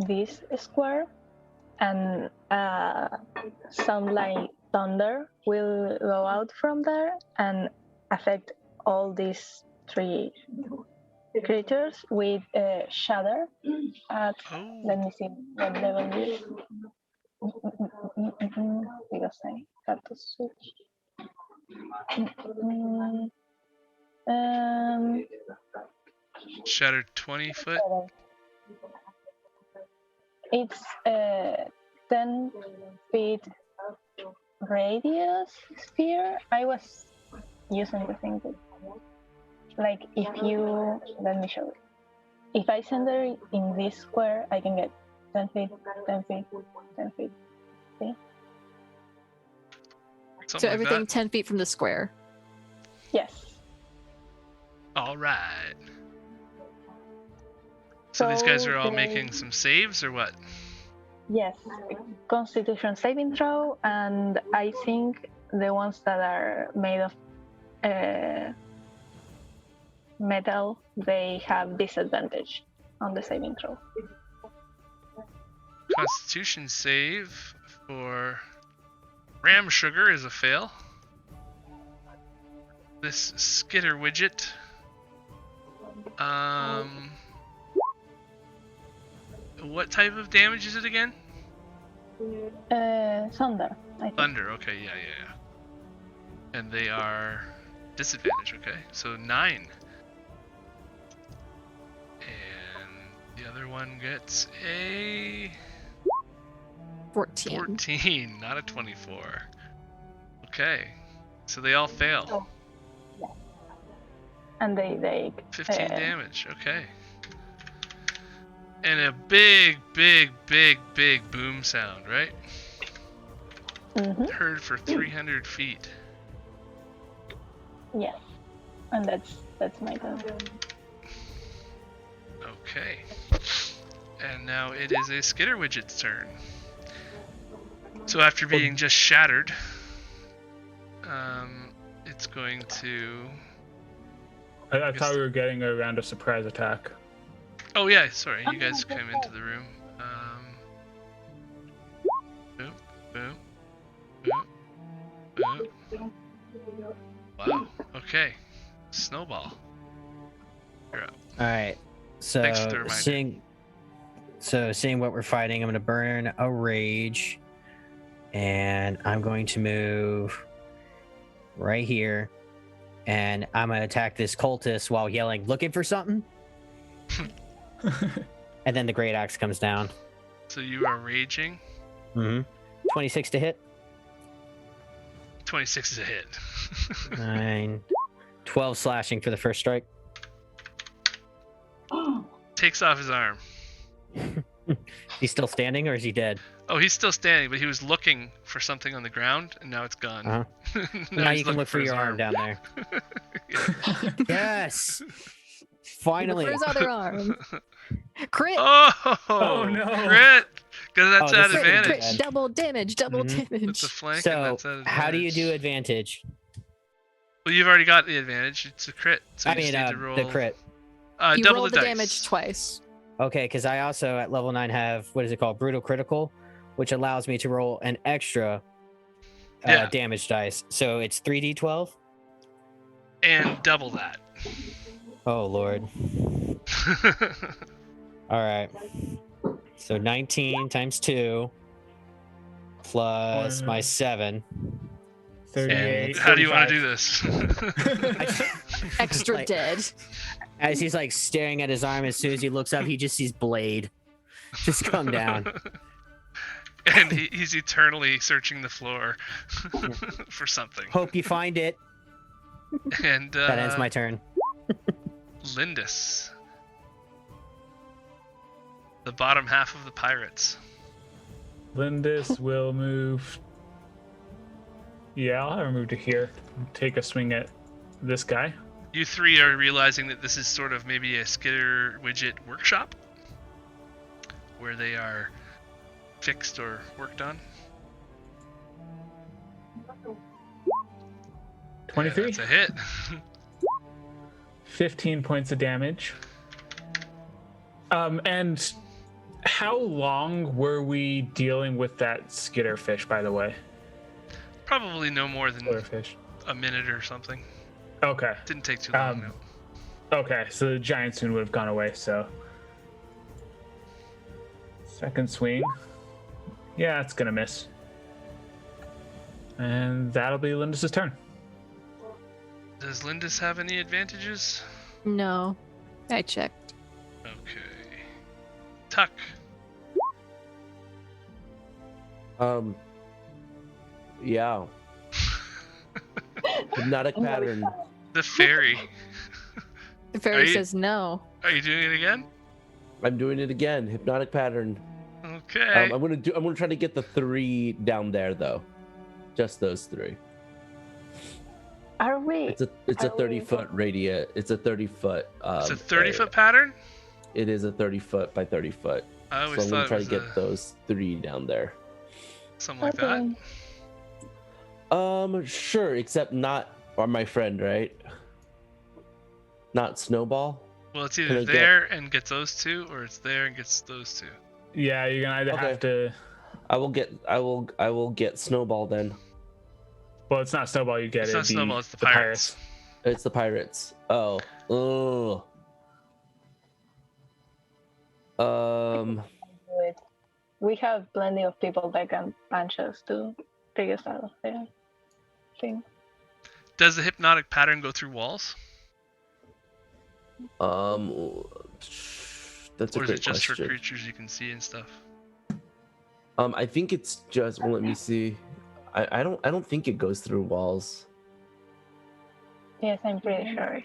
this square, and some like thunder will go out from there and affect all these 3 creatures with shatter at, Oh. let me see what level it is. Because I have to switch. Shattered 20 foot. It's 10 feet radius sphere. I was using the thing that, like, if you, let me show you. If I center in this square, I can get 10 feet, 10 feet, 10 feet. See? Something So like everything that. 10 feet from the square. Yes. All right. So these guys are all making some saves or what? Yes, Constitution saving throw, and I think the ones that are made of metal, they have disadvantage on the saving throw. Constitution save for Ram Sugar is a fail. This Skitter widget. What type of damage is it again? Thunder, I think. Thunder, okay, yeah. And they are disadvantage, okay. So 9. And the other one gets a 14. 14, not a 24. Okay. So they all fail. Oh. Yeah. And they 15 damage, okay. And a big boom sound, right? Mm-hmm. Heard for 300 feet. Yes. And that's my turn. Okay. And now it is a Skitter widget's turn. So after being just shattered, it's going to... I thought we were getting a round of surprise attack. Oh yeah, sorry, you guys came into the room. Boom, boom, boom, boom. Wow, okay. Snowball. You're up. All right. Thanks for the So reminder. seeing what we're fighting, I'm going to burn a rage, and I'm going to move right here, and I'm going to attack this cultist while yelling, "Looking for something?" And then the great axe comes down. So you are raging. 26 to hit. 26 is a hit. 9, 12 slashing for the first strike. Takes off his arm. He's still standing, or is he dead? Oh, he's still standing, but he was looking for something on the ground, and now it's gone. Uh-huh. Now Now he's you can looking look for his your arm down there. Yeah. Yes. Look Finally. for his other arm. Crit! Oh no. Crit! Because that's Oh, at this is Crit, advantage. crit, double damage, double Mhm. damage. It's a flank, and So, that's at advantage. how do you do advantage? Well, you've already got the advantage. It's a crit. So I you mean, just need to roll the crit. You double roll the the dice. damage twice. Okay, because I also at level 9 have, what is it called? Brutal Critical, which allows me to roll an extra Yeah. damage dice. So it's 3d12. And double that. Oh, Lord. All right. So 19 times 2 plus my 7. 38. And how do you want 45. to do this? Extra Like- dead. As he's like staring at his arm, as soon as he looks up, he just sees blade just come down. And he's eternally searching the floor for something. Hope you find it. And That ends my turn. Lindis. The bottom half of the pirates. Lindis will move. Yeah, I'll have her move to here. Take a swing at this guy. You three are realizing that this is sort of maybe a skitter widget workshop where they are fixed or worked on. 23. Yeah, that's a hit. 15 points of damage. And how long were we dealing with that skitterfish, by the way? Probably no more than Skitterfish. a minute or something. Okay. Didn't take too long. No. Okay, so the giant soon would have gone away, so. Second swing. Yeah, it's gonna miss. And that'll be Lindis's turn. Does Lindis have any advantages? No, I checked. Okay. Tuck. Yeah. Hypnotic pattern. The fairy. The fairy you- says no. Are you doing it again? I'm doing it again. Hypnotic pattern. Okay. I'm gonna try to get the 3 down there though. Just those 3. Are we? It's a Are we- 30-foot radius. It's a 30-foot. It's a 30-foot pattern? It is a 30-foot by 30-foot. I So always I'm thought gonna it try to was get those 3 down there. something like that. Okay. Sure, except not on my friend, right? Not Snowball. Well, it's Can either I get- there and gets those 2, or it's there and gets those 2. Yeah, you're gonna either Okay. have to. I will get Snowball then. Well, it's not Snowball you get. It's not it'd be Snowball, it's the pirates. It's the pirates. Oh. Ugh. Wait. We have plenty of people that can punch us to take us out of there. Thing. Does the hypnotic pattern go through walls? That's a Or is great it just question. for creatures you can see and stuff? I think it's just. Well, let me see. I don't think it goes through walls. Yes, I'm pretty sure.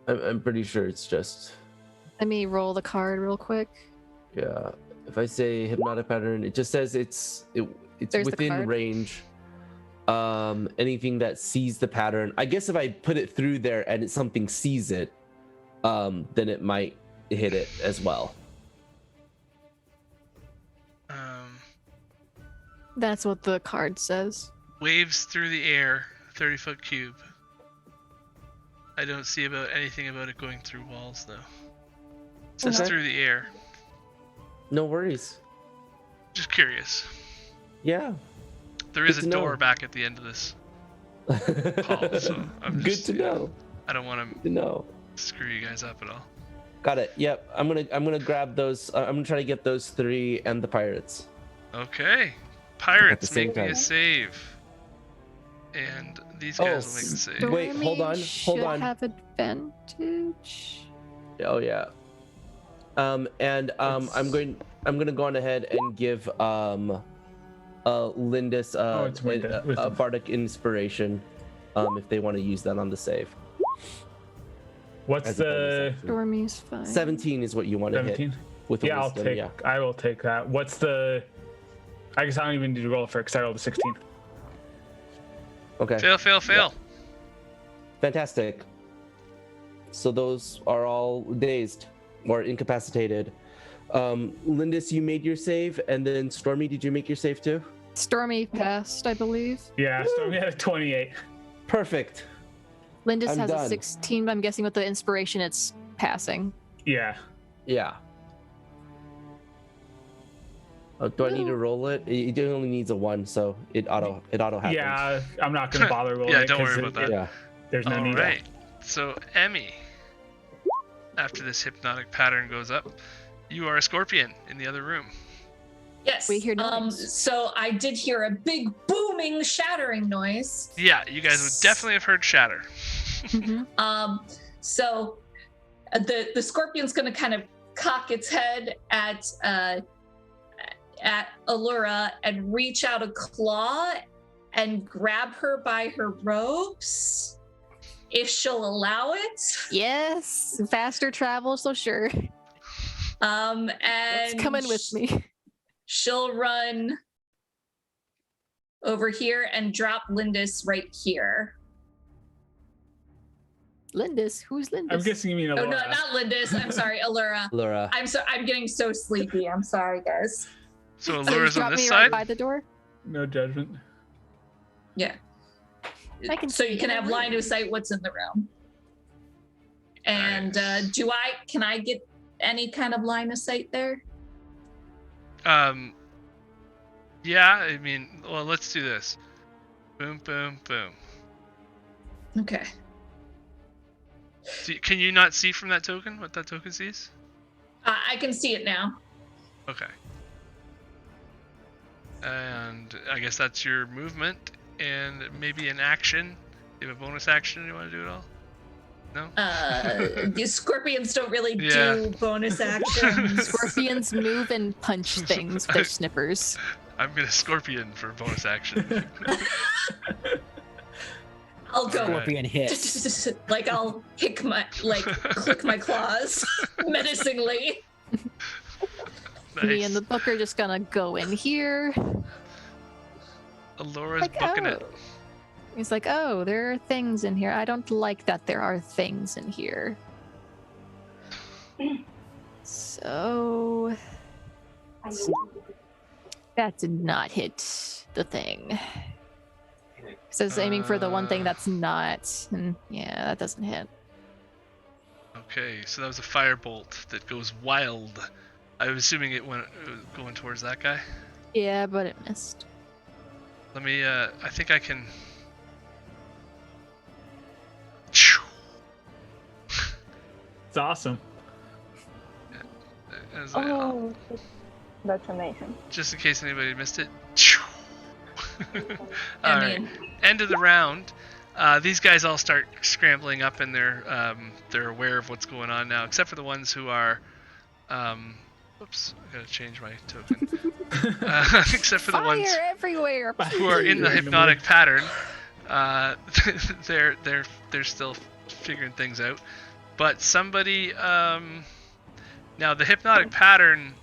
I'm pretty sure it's just. Let me roll the card real quick. Yeah. If I say hypnotic pattern, it just says it's There's the within card. range. Anything that sees the pattern. I guess if I put it through there and something sees it, then it might hit it as well. That's what the card says. Waves through the air, 30-foot cube. I don't see anything about it going through walls, though. It says Okay. through the air. No worries. Just curious. Yeah. There is Good a to door know. back at the end of this hall, so I'm Good just, to know. I don't want Good to know. to screw you guys up at all. Got it. Yep. I'm gonna grab those. I'm gonna try to get those 3 and the pirates. Okay. Pirates, same make me a time. save. And these Oh, guys will make the save. Wait, hold on, Stormy hold should on. have advantage. Oh yeah. I'm gonna go on ahead and give Lindis it's a wisdom. bardic inspiration, if they want to use that on the save. What's As a bonus the action. Stormy's fine. 17 is what you want to hit 17? with a Yeah, wisdom. I will take that. What's the? I guess I don't even need to roll for it because I rolled a 16. Okay. Fail, fail, fail. Fantastic. So those are all dazed or incapacitated. Lindis, you made your save, and then Stormy, did you make your save too? Stormy passed, I believe. Yeah, Stormy had a 28. Perfect. Lindis I'm has done. a 16, but I'm guessing with the inspiration it's passing. Yeah. Yeah. Do I need to roll it? It only needs a 1, so it auto happens. Yeah, I'm not gonna bother rolling Yeah, it. don't 'cause worry about that. Yeah. There's no All need. right. So, Emmy, after this hypnotic pattern goes up, you are a scorpion in the other room. Yes. We hear noise. So I did hear a big booming, shattering noise. Yeah, you guys would definitely have heard shatter. Mhm. So the scorpion's going to kind of cock its head at Allura and reach out a claw and grab her by her robes, if she'll allow it. Yes, faster travel, so sure. And It's coming with me. She'll run over here and drop Lindis right here. Lindis? Who's Lindis? I'm guessing you mean Oh Alora. no, not Lindis. I'm sorry, Allura. Laura. I'm getting so sleepy. I'm sorry, guys. So So Allura's you on drop this me side. right by the door. No judgment. Yeah. I can So see you can it. have line of sight what's in the room. And Nice. can I get any kind of line of sight there? Yeah, I mean, well, let's do this. Boom, boom, boom. Okay. Can you not see from that token what that token sees? I can see it now. Okay. And I guess that's your movement and maybe an action. You have a bonus action you want to do at all? No? The scorpions don't really Yeah. do bonus actions. Scorpions move and punch things with their snippers. I'm gonna scorpion for bonus action. I'll go. Scorpion hits. Like I'll click my claws menacingly. Me Nice. and the book are just gonna go in here. Alora's Like, booking oh. it. He's like, oh, there are things in here. I don't like that there are things in here. So that did not hit the thing. Says aiming for the one thing that's not. And yeah, that doesn't hit. Okay, so that was a firebolt that goes wild. I was assuming it went going towards that guy. Yeah, but it missed. Let me. I think I can. It's awesome. As I- Oh, that's amazing. just in case anybody missed it. I Alright, mean, end of the round. These guys all start scrambling up, and they're aware of what's going on now, except for the ones who are. Oops, I gotta change my token. Except for the Fire ones everywhere! who are in the hypnotic pattern. They're still figuring things out. But somebody, now the hypnotic pattern.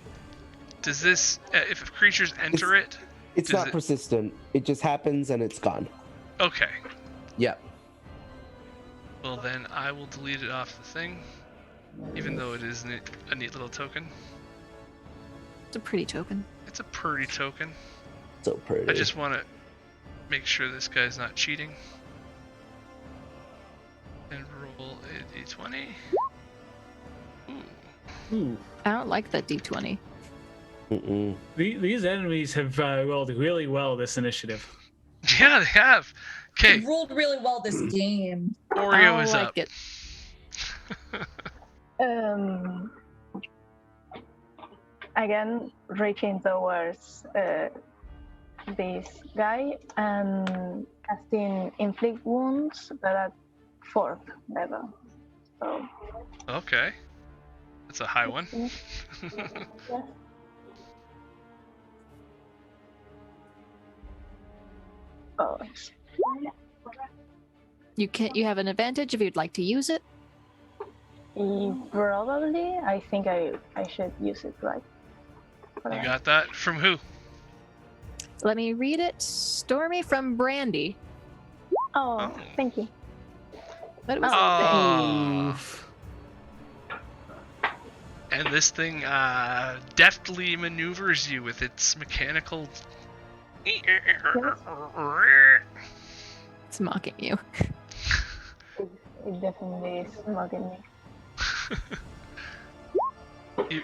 Does this, if creatures enter it? It's Does not it- persistent. It just happens and it's gone. Okay. Yep. Well, then I will delete it off the thing, even though it is a neat little token. It's a pretty token. It's a pretty token. So pretty. I just want to make sure this guy's not cheating. And roll a d20. Ooh. Ooh. I don't like that d20. Mm-mm. These enemies have rolled really well this initiative. Yeah, they have. Okay, it rolled really well this game. Oreo I is like up. it. Again, reaching towards this guy and casting inflict wounds, but at 4th level. So Okay. That's a high one. yes. Oh, You have an advantage if you'd like to use it. probably. I think I should use it right. You got that? From who? Let me read it. Stormy from Brandy. Oh, thank you. But it was Oh. And this thing deftly maneuvers you with its mechanical. it's mocking you. It definitely is mocking me.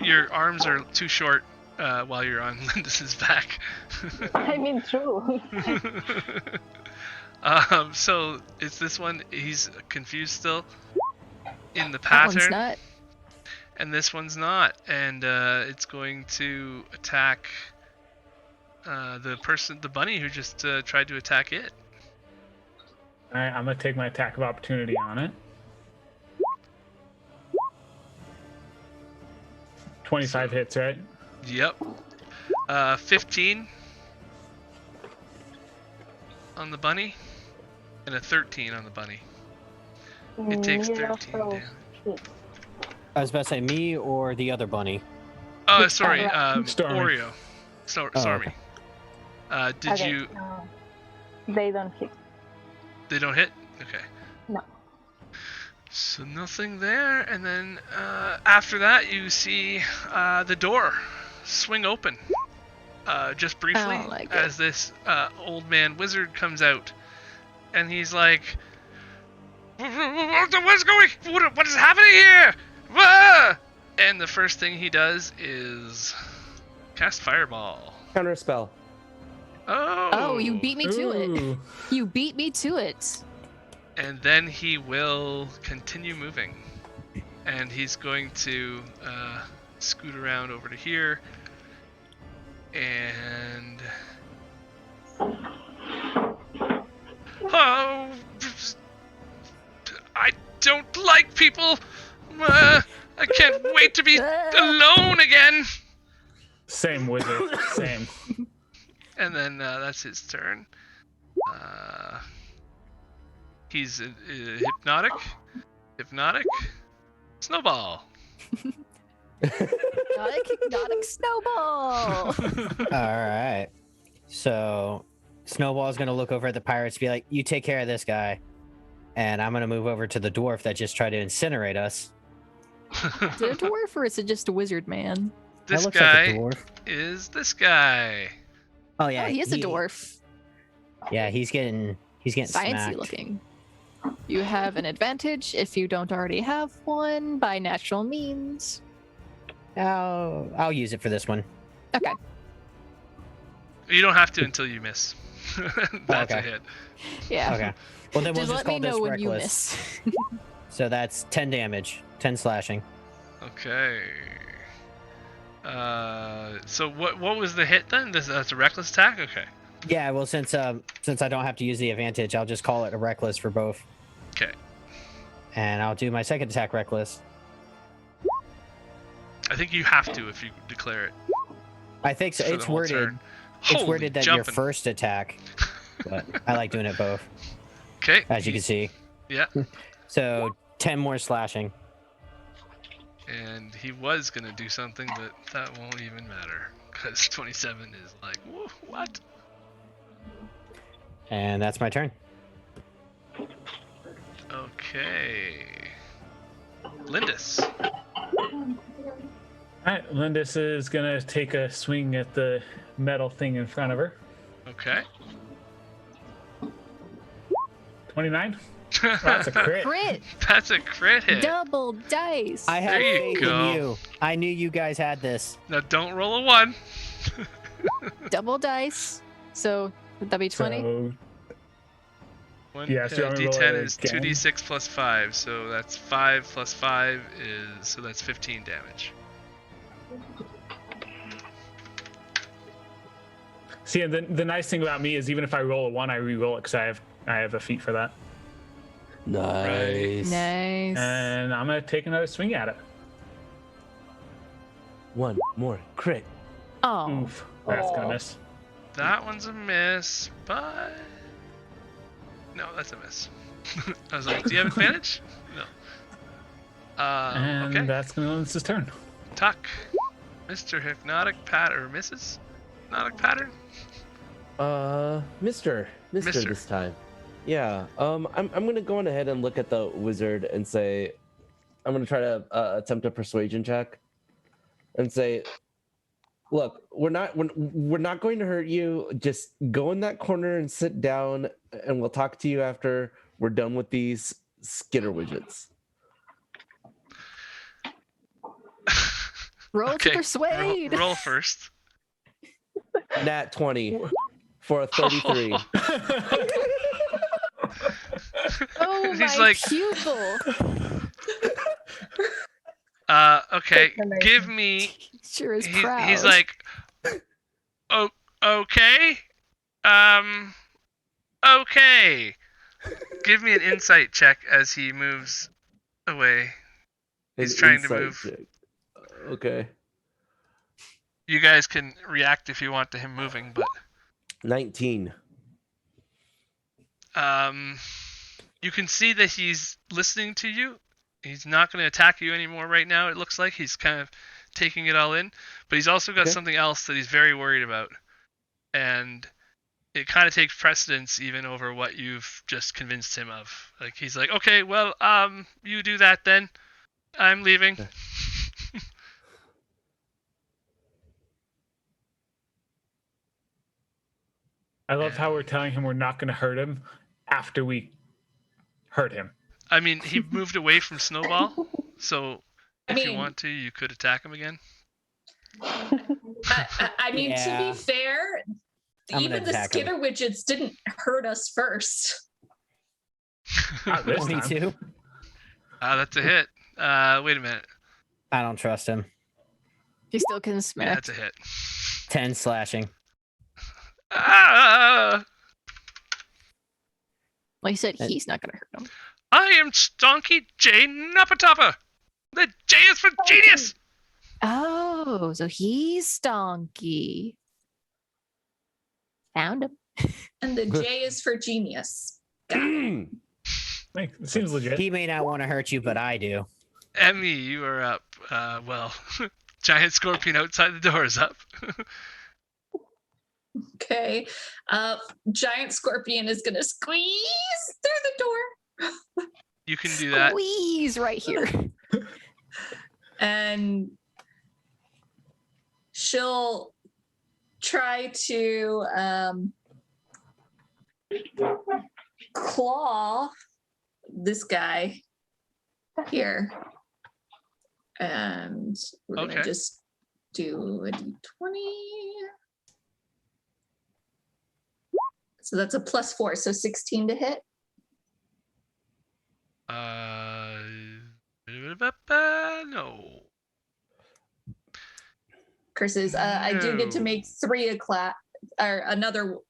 Your arms are too short while you're on Lindis's back. I mean, true. So it's this one. He's confused still in the That one's pattern, not. and this one's not. And it's going to attack the bunny who just tried to attack it. All right, I'm gonna take my attack of opportunity on it. 25 hits, right? Yep. 15 on the bunny, and a 13 on the bunny. It takes Me 13 also damage. hit. I was about to say me or the other bunny. Oh, Which sorry, Stormy. Oreo. Oh, Stormy. Did Okay, you? they don't hit. They don't hit. Okay. No. So nothing there, and then after that you see the door swing open, just briefly, I don't like it. as this old man wizard comes out, and he's like, "What's going? What is happening here?" Ah! And the first thing he does is cast Fireball. Counter spell. Oh, you beat me to it. Ooh. You beat me to it. And then he will continue moving. And he's going to scoot around over to here. And... Oh! I don't like people! I can't wait to be alone again! Same wizard. Same. And then that's his turn. He's hypnotic, snowball. Hypnotic snowball. All right. So Snowball's gonna look over at the pirates, and be like, "You take care of this guy," and I'm gonna move over to the dwarf that just tried to incinerate us. Is it a dwarf or is it just a wizard man? This that looks guy like a dwarf. is this guy. Oh yeah, Oh, he is a dwarf. Yeah, he's getting Sciencey smacked. looking. You have an advantage if you don't already have one by natural means. I'll use it for this one. Okay. You don't have to until you miss. That's a Okay. hit. Yeah. Okay. Well, then we'll Just just let me call this know when you reckless. miss. So that's 10 damage, 10 slashing. Okay. So what was the hit then? That's a reckless attack? Okay. Yeah, well, since I don't have to use the advantage, I'll just call it a reckless for both. Okay. And I'll do my second attack reckless. I think you have to if you declare it. I think so. for the It's whole worded. turn. It's Holy worded that your jumping. first attack, but I like doing it both, Okay. as you can see. Yeah. So 10 more slashing. And he was gonna do something, but that won't even matter because 27 is like, whoa, what? And that's my turn. Okay. Lindis. Alright, Lindis is gonna take a swing at the metal thing in front of her. Okay. 29? That's a crit. Crit. That's a crit hit. Double dice. I had There you faith go. in you. I knew you guys had this. Now don't roll a 1. Double dice. So would that be 20? So, One, Yeah, so you want me to roll D10 it is again? 2d6 plus 5, so that's 5 plus 5 is, so that's 15 damage. see, and the nice thing about me is even if I roll a 1, I re-roll it because I have a feat for that. Nice. Nice. And I'm gonna take another swing at it. One more crit. Oh. Oof, that's gonna miss. That one's a miss, but... No, that's a miss. I was like, do you have advantage? No. And Okay. that's gonna be Lindis' turn. Tuck. Mr. Hypnotic Pattern, or Mrs. Hypnotic Pattern? Mister Mister. this time. Yeah. I'm gonna go on ahead and look at the wizard and say, I'm gonna try to attempt a persuasion check, and say, look, we're not going to hurt you. Just go in that corner and sit down, and we'll talk to you after we're done with these skitter widgets. Roll to persuade. Roll first. Nat 20 for a 33. Oh, He's my like- pupil. Okay, That's amazing. give me... Sure is proud. He's like, oh, okay, okay. Give me an insight check as he moves away. He's An trying to insight move. check. Okay. You guys can react if you want to him moving, but 19. you can see that he's listening to you. He's not going to attack you anymore right now. It looks like he's kind of taking it all in, but he's also got Okay. something else that he's very worried about, and it kind of takes precedence even over what you've just convinced him of. Like he's like, okay, well, you do that then. I'm leaving. I love how we're telling him we're not going to hurt him after we hurt him. I mean, he moved away from Snowball, so I if you mean- want to, you could attack him again. I mean, to Yeah. be fair, I'm gonna even the attack him. skitter widgets didn't hurt us first. Not this time. 22. That's a hit. Wait a minute. I don't trust him. He still can Yeah, smack. that's a hit. 10 slashing. Ah! Well, he said he's not going to hurt him. I am Stonky J Napatopper. The J is for genius. Oh, so he's Stonky. Found him. And the J is for genius. Got it. Like, it seems legit. He may not want to hurt you, but I do. Emmy, you are up. Well, giant scorpion outside the door is up. Okay. Giant scorpion is gonna squeeze through the door. You can do that. Squeeze right here. And she'll try to claw this guy here. And we're gonna Okay. just do a d20. So that's a +4, so 16 to hit. No. Curses. I do get to No. make 3 or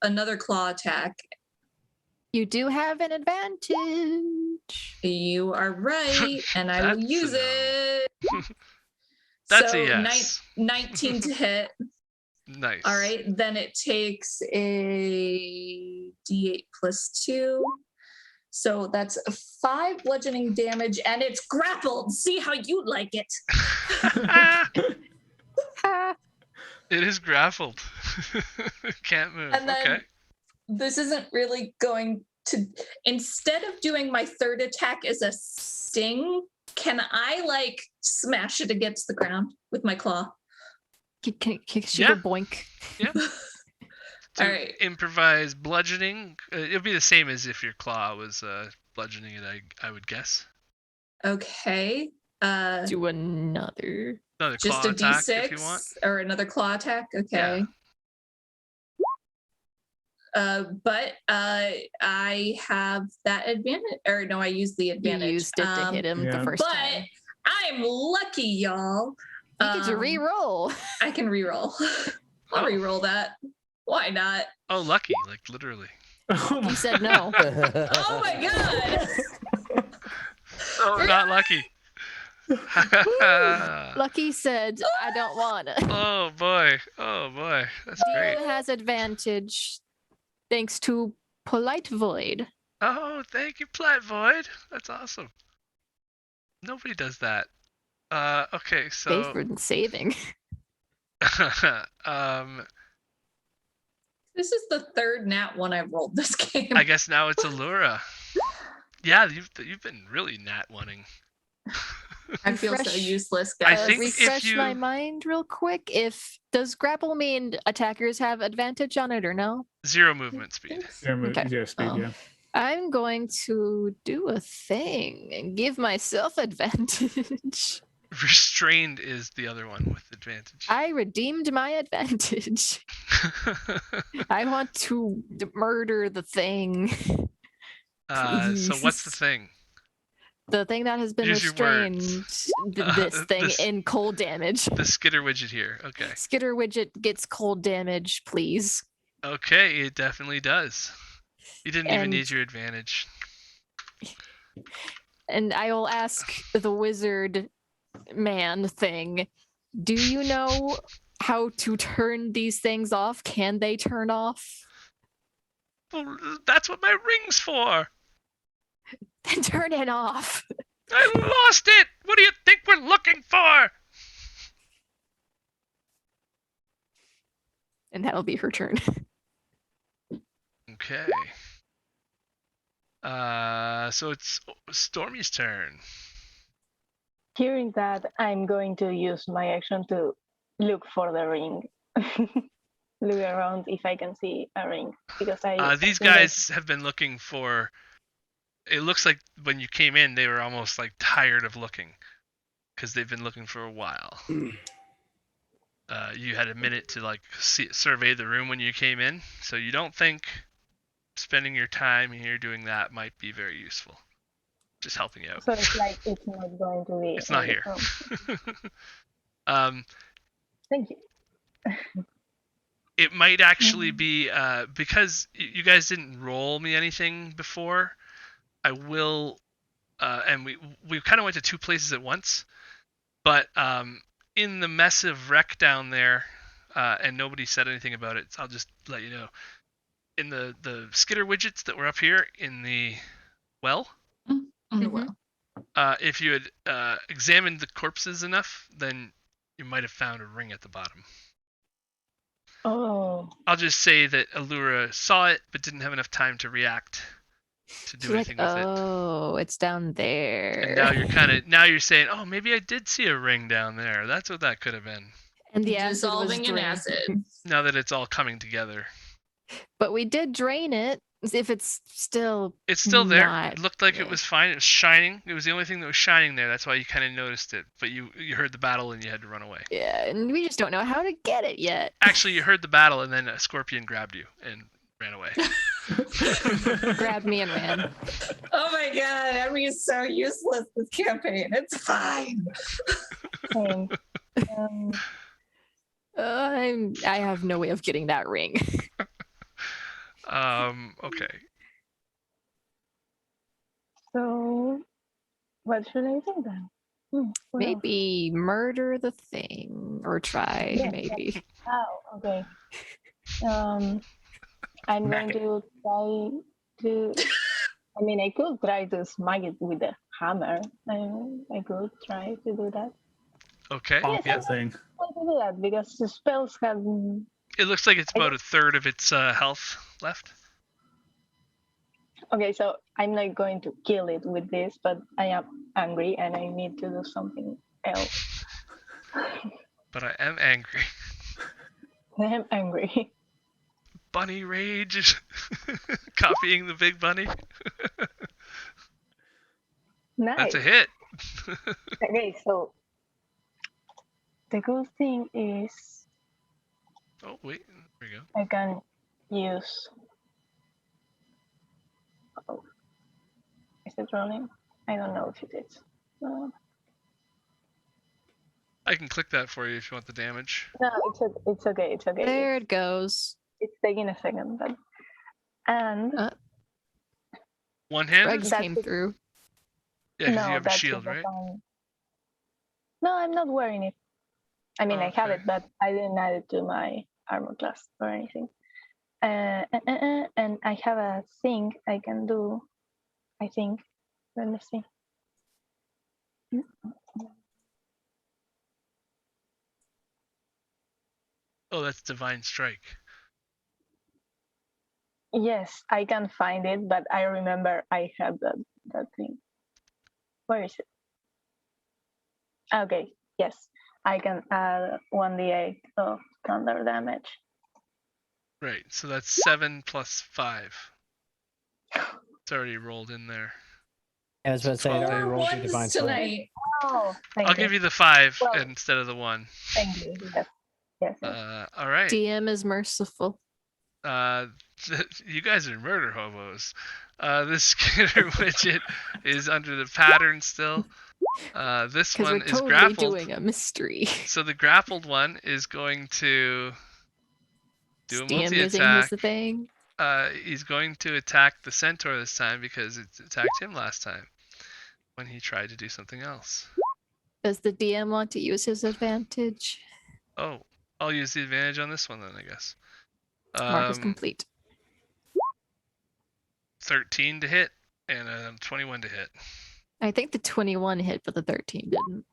another claw attack. You do have an advantage. You are right, and I will That's a use no. it. That's so a yes. 19 to hit. Nice. All right, then it takes a d8 + 2. So that's 5 bludgeoning damage, and it's grappled. See how you like it. It is grappled. Can't move. And then Okay. this isn't really going to. Instead of doing my third attack as a sting, can I like smash it against the ground with my claw? Can she Yeah. go boink? To All right. improvise bludgeoning. It'll be the same as if your claw was bludgeoning it, I would guess. Okay. Do another. Another Just claw a attack d6 if you want. or another claw attack. Okay. But I have that advantage, or no, I used the You advantage. used it to hit him the yeah. first But time. I'm lucky, y'all. You get to re-roll. I can reroll. I'll Oh. reroll that. Why not? Oh, lucky, like literally. Oh You my- said no. Oh my god! Oh, not lucky. Lucky said, I don't want it. Oh boy. Oh boy. That's great. Dean has advantage thanks to Polite Void. Oh, thank you, Plat Void. That's awesome. Nobody does that. Okay, so Safe saving. This is the third nat one I've rolled this game. I guess now it's Allura. Yeah, you've been really nat oneing. I feel so Refresh- useless, I guys. think if refresh you- my mind real quick. Does grapple mean attackers have advantage on it or no? 0 movement speed. Okay. Zero speed, Oh. yeah. I'm going to do a thing and give myself advantage. Restrained is the other one with advantage. I redeemed my advantage. I want to murder the thing. So what's the Please. thing? The thing that has been Use your restrained. words. This thing This- in cold damage. The skitter widget here. Okay. Skitter widget gets cold damage, please. Okay, it definitely does. You didn't even And- need your advantage. And I will ask the wizard man thing, do you know how to turn these things off? Can they turn off? Well, that's what my ring's for. Then turn it off. I lost it. What do you think we're looking for? And that'll be her turn. Okay. So it's Stormy's turn. Hearing that, I'm going to use my action to look for the ring. Look around if I can see a ring. Because These guys have been looking for. It looks like when you came in, they were almost like tired of looking, because they've been looking for a while. You had a minute to like survey the room when you came in, so you don't think spending your time here doing that might be very useful. Just helping you out. So it's like it's not going to be. It's not here. Thank you. It might actually be because you guys didn't roll me anything before. I will, and we kind of went to two places at once, but in the mess of wreck down there, and nobody said anything about it. So I'll just let you know. In the skitter widgets that were up here in the well, On the well. if you had examined the corpses enough, then you might have found a ring at the bottom. Oh. I'll just say that Allura saw it, but didn't have enough time to react to do She's anything like, with it. oh, it's down there. And now you're saying, oh, maybe I did see a ring down there. That's what that could have been. And the acid was Dissolving in drained. acid. Now that it's all coming together. But we did drain it. If it's still It's still there. not- It looked like yeah. it was fine. It was shining. It was the only thing that was shining there. That's why you kind of noticed it. But you heard the battle and you had to run away. Yeah, and we just don't know how to get it yet. Actually, you heard the battle and then a scorpion grabbed you and ran away. Grabbed me and ran. Oh my god, Emmy is so useless this campaign. It's fine. Same. I have no way of getting that ring. Okay. So, what should I do then? What else? Maybe murder the thing or try. Yeah, maybe. Oh, okay. I'm going to try to. I mean, I could try to smack it with a hammer. I could try to do that. Okay. Pop Yeah. the thing. I to do that because the spells have. It looks like it's about a third of its health left. Okay, so I'm not going to kill it with this, but I am angry and I need to do something else. But I am angry. I am angry. Bunny rage. Copying the big bunny. Nice. That's a hit. Okay, so the good thing is Oh, wait. There we go. I can use. Oh, is it running? I don't know if it is. I can click that for you if you want the damage. No, it's okay. It's okay. There it goes. It's taking a second, but and One-handed? Regs That's came it. through. Yeah, because no, you have a that's shield, the right? fine. No, I'm not wearing it. I mean, Oh, I have okay. it, but I didn't add it to my armor class or anything. And I have a thing I can do. I think. Let me see. Oh, that's Divine Strike. Yes, I can find it, but I remember I had that thing. Where is it? Okay, yes. I can add 1d8 of thunder damage. Right, so that's 7 plus 5. It's already rolled in there. I was about to say, I already Four rolled through ones divine strike. tonight. Oh, thank I'll you. give you the 5 Well- instead of the 1. Thank you. Yes. All right. DM is merciful. You guys are murder hobos. This skitter widget is under the pattern still. This Because we're one is totally grappled. doing a mystery. So the grappled one is going to do a DM using his multi-attack. thing. He's going to attack the centaur this time because it attacked him last time when he tried to do something else. Does the DM want to use his advantage? Oh, I'll use the advantage on this one then, I guess. Mark is complete. 13 to hit and a 21 to hit. I think the 21 hit, but the 13 didn't.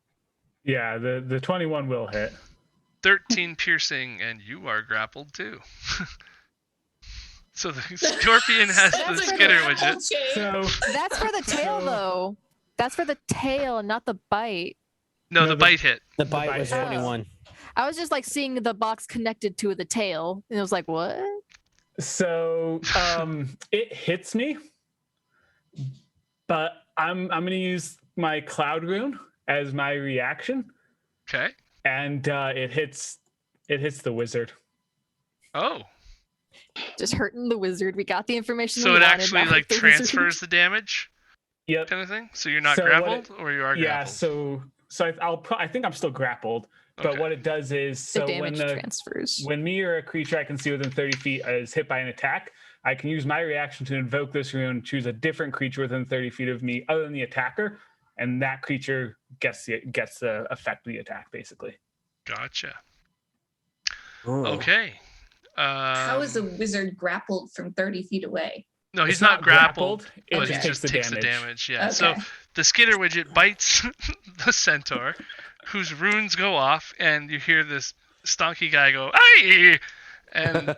Yeah, the 21 will hit. 13 piercing, and you are grappled too. So the scorpion has the That's a skitter grapple widget. chain. So That's for the tail, So- though. That's for the tail and not the bite. No, No, the the- bite hit. The The bite bite was hits. 21. I was just like seeing the box connected to the tail, and it was like, what? So it hits me, but I'm gonna use my cloud rune as my reaction, Okay. and it hits the wizard. Oh, Just hurting the wizard. We got the information so we it wanted. actually now like hurt the wizard. transfers the damage, Yep. kind of thing. So you're not So what grappled, it- or you are Yeah. grappled. So I think I'm still grappled, but Okay. what it does is The so damage transfers. when me or a creature I can see within 30 feet is hit by an attack, I can use my reaction to invoke this rune, choose a different creature within 30 feet of me other than the attacker, and that creature gets the effect of the attack, basically. Gotcha. Oh. Okay. How is a wizard grappled from 30 feet away? No, he's It's not grappled. It But just he takes just the takes damage. the damage. Yeah. So Okay. the skitter widget bites the centaur, whose runes go off, and you hear this stonky guy go, "Aye!" And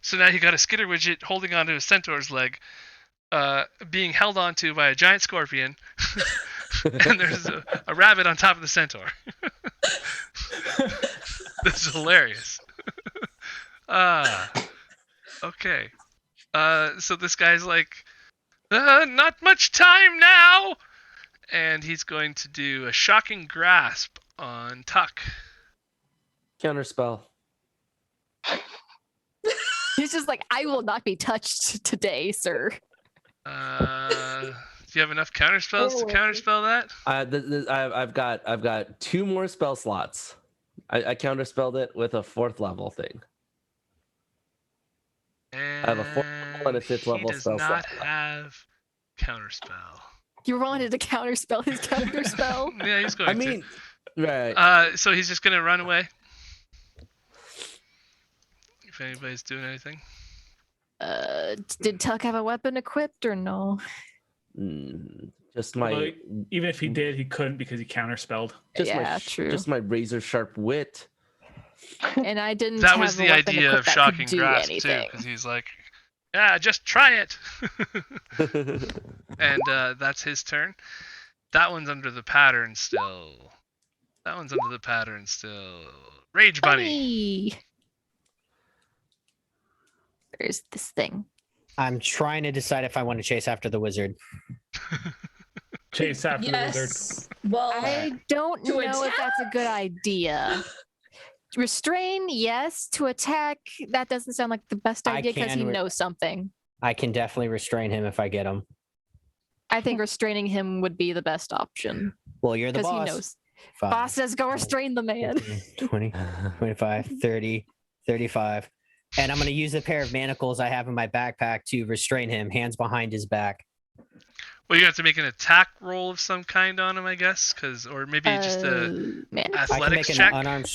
so now you got a skitter widget holding onto a centaur's leg, being held onto by a giant scorpion, and there's a rabbit on top of the centaur. This is hilarious. Okay. So this guy's like, not much time now, and he's going to do a shocking grasp on Tuck. Counterspell. He's just like, I will not be touched today, sir. Do you have enough counterspells to counterspell that? I've got 2 more spell slots. I counterspelled it with a 4th level thing. And have a 4th level and a 5th level he does spell not slot. have counterspell. You wanted to counterspell his counterspell. Yeah, he's going I mean, right. to. So he's just gonna run away. If anybody's doing anything. Did Tuck have a weapon equipped or no? Just my Well, even if he did, he couldn't because he counterspelled. Yeah, true. Just my razor sharp wit. And I didn't. That have was a the weapon idea equipped of that shocking could do grasp too, anything. because he's like, "Yeah, just try it." And that's his turn. That one's under the pattern still. Rage Bunny. There's this thing. I'm trying to decide if I want to chase after the wizard. Chase after the wizard. Yes. Well, I don't To know if that's a good idea. Restrain, yes. To attack, that doesn't sound like the best I idea because he can knows something. I can definitely restrain him if I get him. I think restraining him would be the best option Well, you're the because boss. he knows. 5, Boss says, "Go restrain the man." 20, 25, 30, 35. And I'm going to use a pair of manacles I have in my backpack to restrain him, hands behind his back. Well, you have to make an attack roll of some kind on him, I guess, or maybe just a man. I can athletics make check. an unarmed.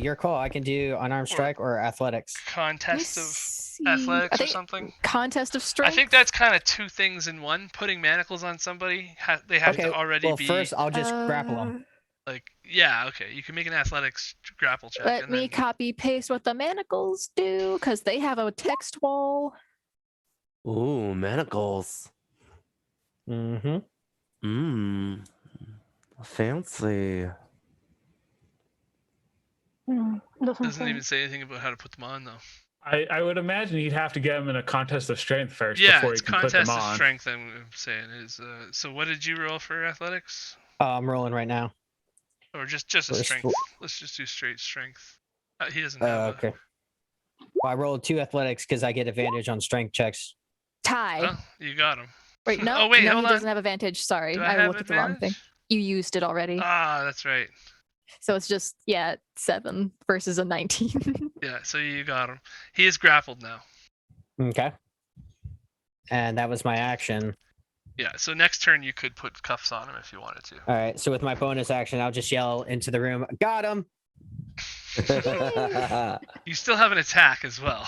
Your call. I can do unarmed strike or athletics. Contest of athletics or something. Contest of strength. I think that's kind of 2 things in one. Putting manacles on somebody, they have to already well, be first I'll just grapple him. like, yeah, okay. You can make an athletics grapple check. Let and me then, copy paste what the manacles do because they have a text wall. Ooh, manacles. Mm-hmm. Fancy. doesn't even say anything about how to put them on, though. I would imagine he'd have to get him in a contest of strength first Yeah, before he it's can put them contest of on. strength. I'm saying is. So what did you roll for athletics, I'm rolling right now. or just a First strength? roll. Let's just do straight strength. He doesn't have. Okay. Well, I rolled 2 athletics because I get advantage on strength checks. Tie. Well, you got him. Wait, no. Oh, wait, no, hold he on. doesn't have advantage. Sorry, Do I I have looked at the wrong thing. advantage? You used it already. Ah, that's right. So it's just 7 versus a 19. Yeah, so you got him. He is grappled now. Okay. And that was my action. Yeah, so next turn you could put cuffs on him if you wanted to. All right. So with my bonus action, I'll just yell into the room, "Got him!" You still have an attack as well.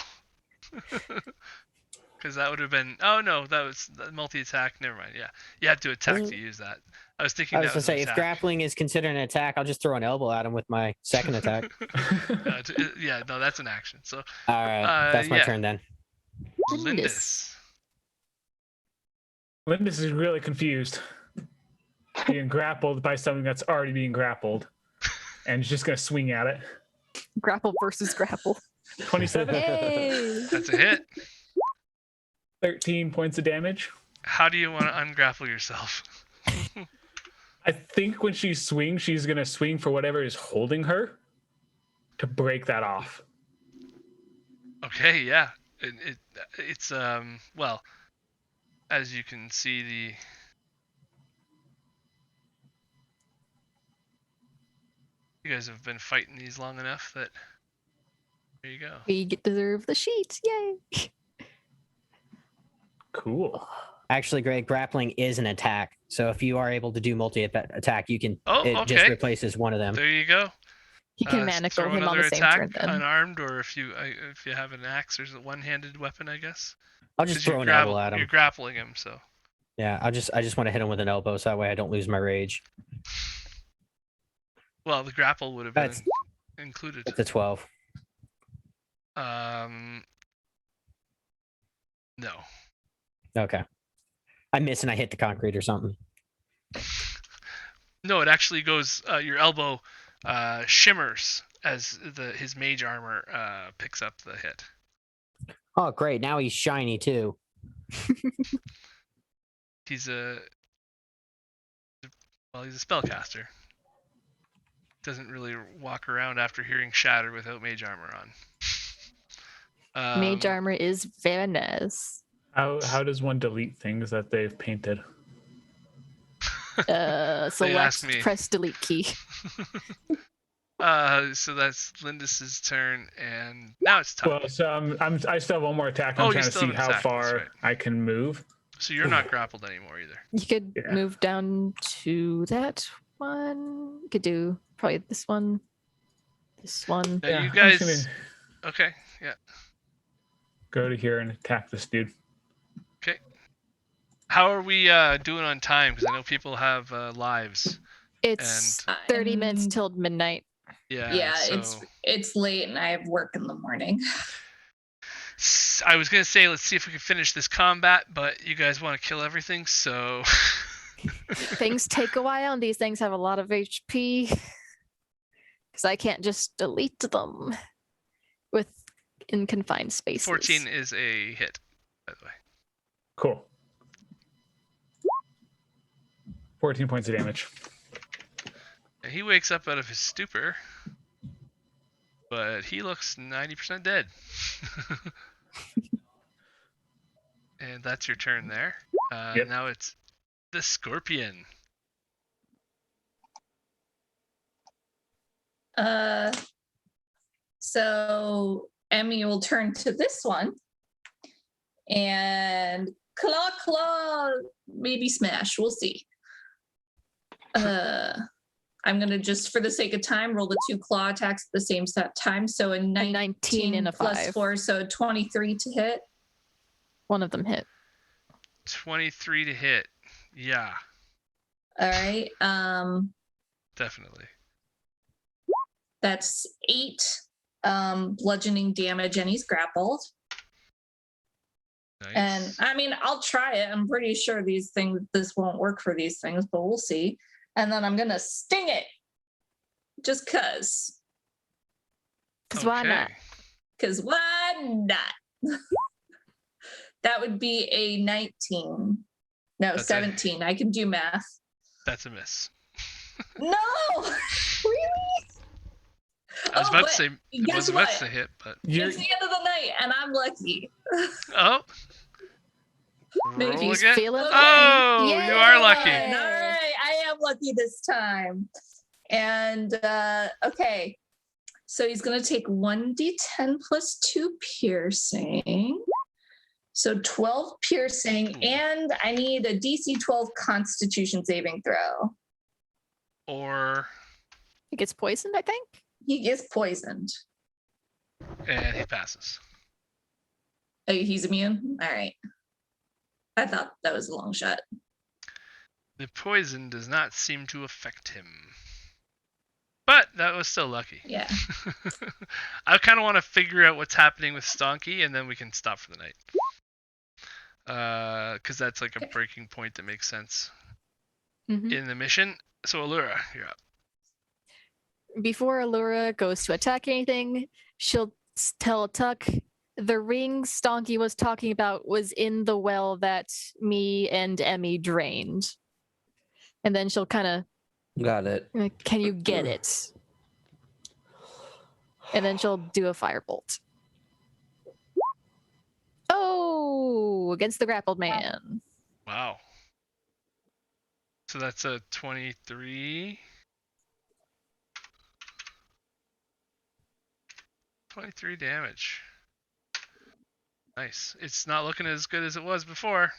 Because that would have been. Oh no, that was multi-attack. Never mind. Yeah, you had to attack to use that. I was thinking I was that gonna was an say, if attack. grappling is considered an attack, I'll just throw an elbow at him with my second attack. Yeah, no, that's an action. So, All right, that's my yeah. turn then. Lindis. Lindis is really confused. Being grappled by something that's already being grappled. And he's just going to swing at it. Grapple versus grapple. 27. Hey! That's a hit. 13 points of damage. How do you want to ungrapple yourself? I think when she swings, she's going to swing for whatever is holding her to break that off. Okay, yeah. It's well, as you can see, you guys have been fighting these long enough that there you go. We deserve the sheets. Yay! Cool. Actually, Greg, grappling is an attack. So if you are able to do multi-attack, you can. Oh, it okay. just replaces one of them. There you go. You can manacle throw him on another the same attack turn then. unarmed, or if you have an axe, or is it one-handed weapon, I guess. I'll just 'Cause throw you're an elbow at You're him. grappling him, so. Yeah, I just want to hit him with an elbow, so that way I don't lose my rage. Well, the grapple would have been That's included. it's a 12. No. Okay. I miss and I hit the concrete or something. No, it actually goes. Your elbow shimmers as his mage armor picks up the hit. Oh, great! Now he's shiny too. He's a spellcaster. Doesn't really walk around after hearing shatter without mage armor on. Mage armor is very nice. How does one delete things that they've painted? Select, press delete key. So that's Lindis's turn, and now it's time. Well, so I still have one more attack. I'm trying to see how far I can move. So you're not grappled anymore either. You could move down to that one. You could do probably this one. This one. Now you guys. Okay. Yeah. Go to here and attack this dude. Okay. How are we doing on time? Because I know people have lives. It's 30 minutes till midnight. Yeah. Yeah, so... it's late and I have work in the morning. I was gonna say let's see if we can finish this combat, but you guys want to kill everything, so. Things take a while, and these things have a lot of HP. Because I can't just delete them in confined spaces. 14 is a hit, by the way. Cool. 14 points of damage. And he wakes up out of his stupor, but he looks 90% dead. And that's your turn there. Yep. Now it's the scorpion. So Emmy will turn to this one and claw, maybe smash. We'll see. I'm going to just, for the sake of time, roll the 2 claw attacks at the same time. So a 19 and a plus 5. 4, so 23 to hit. One of them hit. 23 to hit. Yeah. All right. Definitely. That's 8 bludgeoning damage, and he's grappled. Nice. And I mean, I'll try it. I'm pretty sure this won't work for these things, but we'll see. And then I'm gonna sting it, just cause. Cause why not? Cause why not? That would be a 19. No, That's 17. I can do math. That's a miss. No, really? I was about to say it guess wasn't what? about to hit, but It's the end of the night, and I'm lucky. oh. Maybe Roll he's again. feeling it. Oh, you are lucky. All right, I am lucky this time. And okay, so he's gonna take 1d10 plus 2 piercing. So 12 piercing, and I need a DC 12 Constitution saving throw. Or He gets poisoned, I think. He is poisoned. and he passes. Oh, he's immune? All right. I thought that was a long shot. The poison does not seem to affect him. But that was still lucky. Yeah. I kind of want to figure out what's happening with Stonky, and then we can stop for the night. Because that's like a breaking point that makes sense in the mission. So Allura, you're up. Before Allura goes to attack anything, she'll tell Tuck the ring Stonky was talking about was in the well that me and Emmy drained. And then she'll kind of, Got it. can you get it? And then she'll do a firebolt. Oh, against the grappled man. Wow. So that's a 23. 23 damage. Nice. It's not looking as good as it was before.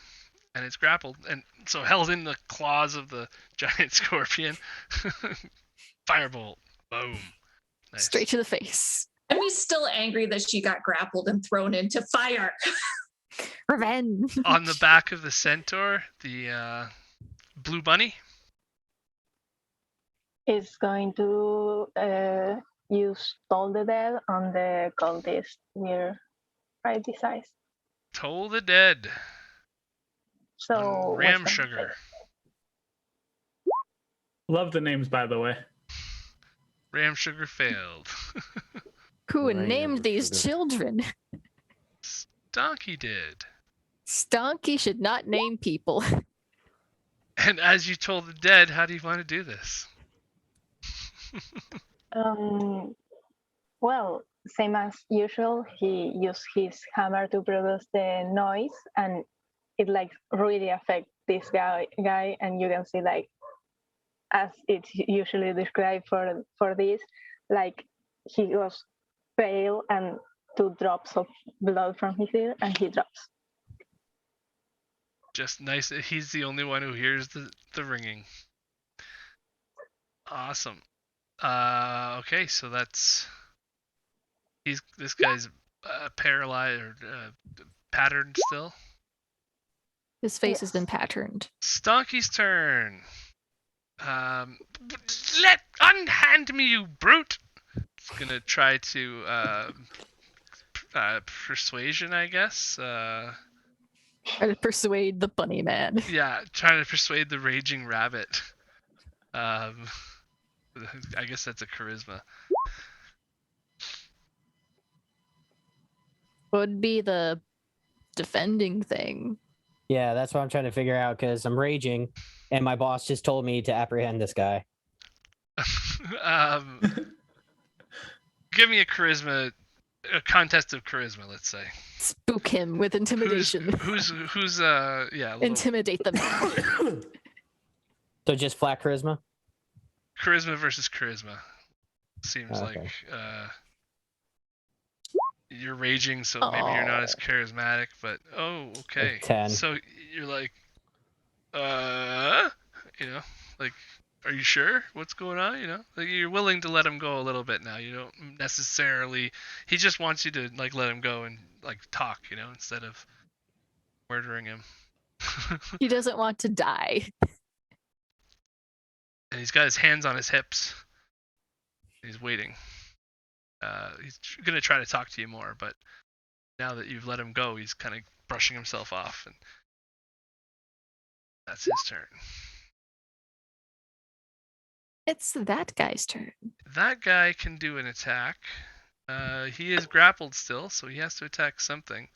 And it's grappled. And so held in the claws of the giant scorpion. Firebolt. Boom. Nice. Straight to the face. Emmy's still angry that she got grappled and thrown into fire. Revenge. On the back of the centaur, the blue bunny. Is going to use Toll the Dead on the cultist we're right beside. Toll the Dead. So Ram what's that? Sugar. Love the names, by the way. Ram Sugar failed. Who Ram named these Sugar. children? Donkey did. Stonky should not name people. And as you told the dead, how do you want to do this? Well, same as usual, he used his hammer to produce the noise, and it like really affects this guy, and you can see like, as it's usually described for this, like he was pale and 2 drops of blood from his ear, and he drops. Just nice that he's the only one who hears the ringing. Awesome. Okay, so that's this guy's paralyzed or patterned still. His face has been patterned. Stonky's turn. Unhand me, you brute! It's gonna try to persuasion, I guess. Try to persuade the bunny man. Yeah, trying to persuade the raging rabbit. I guess that's a charisma. Would be the defending thing. Yeah, that's what I'm trying to figure out because I'm raging, and my boss just told me to apprehend this guy. Give me a contest of charisma, let's say. Spook him with intimidation. Who's yeah, a little Intimidate the man. So just flat charisma? charisma versus charisma. Seems Okay. like you're raging, so maybe you're not as charismatic, but okay. 10. So you're like, like, are you sure? What's going on? Like you're willing to let him go a little bit now. You don't necessarily. He just wants you to like let him go and like talk, instead of murdering him. He doesn't want to die. And he's got his hands on his hips. He's waiting. He's gonna try to talk to you more, but now that you've let him go, he's kind of brushing himself off, and that's his turn. It's that guy's turn. That guy can do an attack. He is grappled still, so he has to attack something.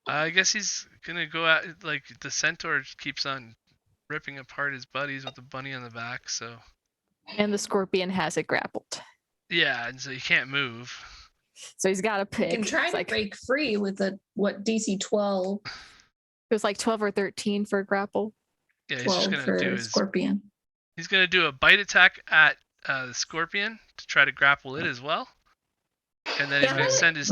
I guess he's gonna go at like the centaur keeps on ripping apart his buddies with the bunny on the back, so And the scorpion has it grappled. yeah, and so he can't move. So he's got to pick. You can try It's to like, break free with a DC 12, it was like 12 or 13 for grapple. Yeah, he's 12 just gonna for do his. Scorpion. He's gonna do a bite attack at the scorpion to try to grapple it as well, and then he's gonna send his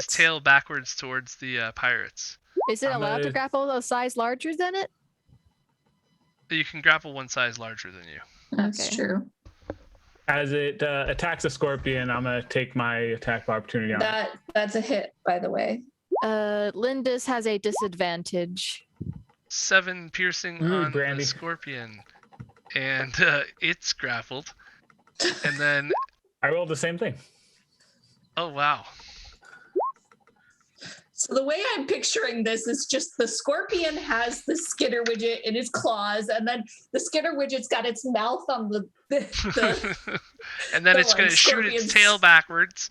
tail backwards towards the pirates. Is it I'm allowed to gonna- grapple a size larger than it? You can grapple one size larger than you. That's Okay. true. As it attacks a scorpion, I'm gonna take my attack of opportunity on it. That's a hit, by the way. Lindis has a disadvantage. 7 piercing Ooh, on Brandy. the scorpion, and it's grappled. And then, I rolled the same thing. oh wow, So the way I'm picturing this is just the scorpion has the skitter widget in its claws, and then the skitter widget's got its mouth on the and then the, it's going to shoot its scorpion's- tail backwards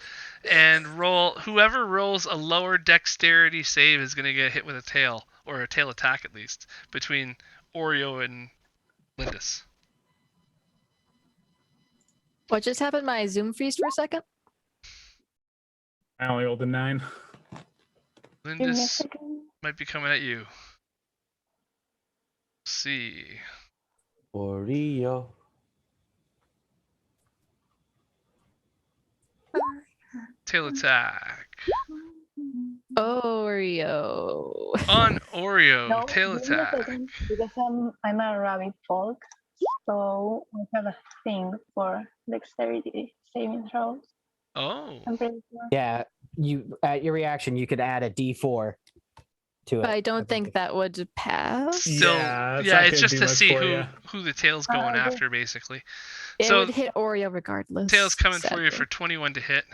and roll. Whoever rolls a lower dexterity save is going to get hit with a tail, or a tail attack at least, between Oreo and Lindis. What just happened? My Zoom freezed for a second. I only rolled a 9. Give me a Lindis second. might be coming at you. Let's see. Oreo. Tail attack. Oreo. On Oreo, No, tail give me a attack. second, because I'm a rabbit folk, so we have a thing for dexterity saving throws. Oh, I'm pretty sure. Yeah, you at your reaction, you could add a D4 to it. But I don't think that would pass. still, Yeah, yeah, it's not it's gonna just do to much see for ya. who the tail's going Okay. after, basically. It So- would hit Oreo regardless. Tail's coming for you sadly. for 21 to hit.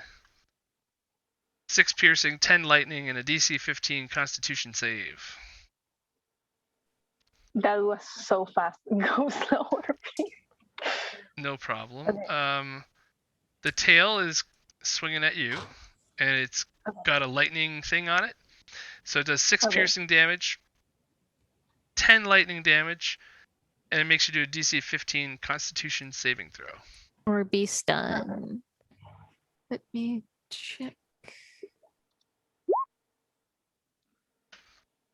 6 piercing, 10 lightning, and a DC 15 Constitution save. That was so fast. Go slower, please. No problem. Okay. The tail is swinging at you, and it's Okay. got a lightning thing on it. So it does 6 Okay. piercing damage, 10 lightning damage, and it makes you do a DC 15 Constitution saving throw. Or be stunned. Let me check.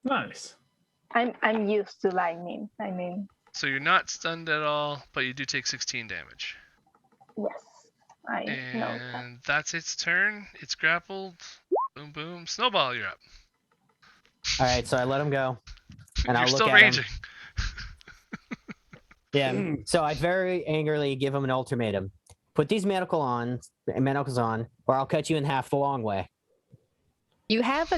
Nice. I'm used to lightning. I mean, So you're not stunned at all, but you do take 16 damage. yes, I know that. And that's its turn. It's grappled. Boom, boom. Snowball, you're up. All right, so I let him go, and You're I'll look still at him. raging. Yeah. So I very angrily give him an ultimatum: put these manacles on, or I'll cut you in half the long way. You have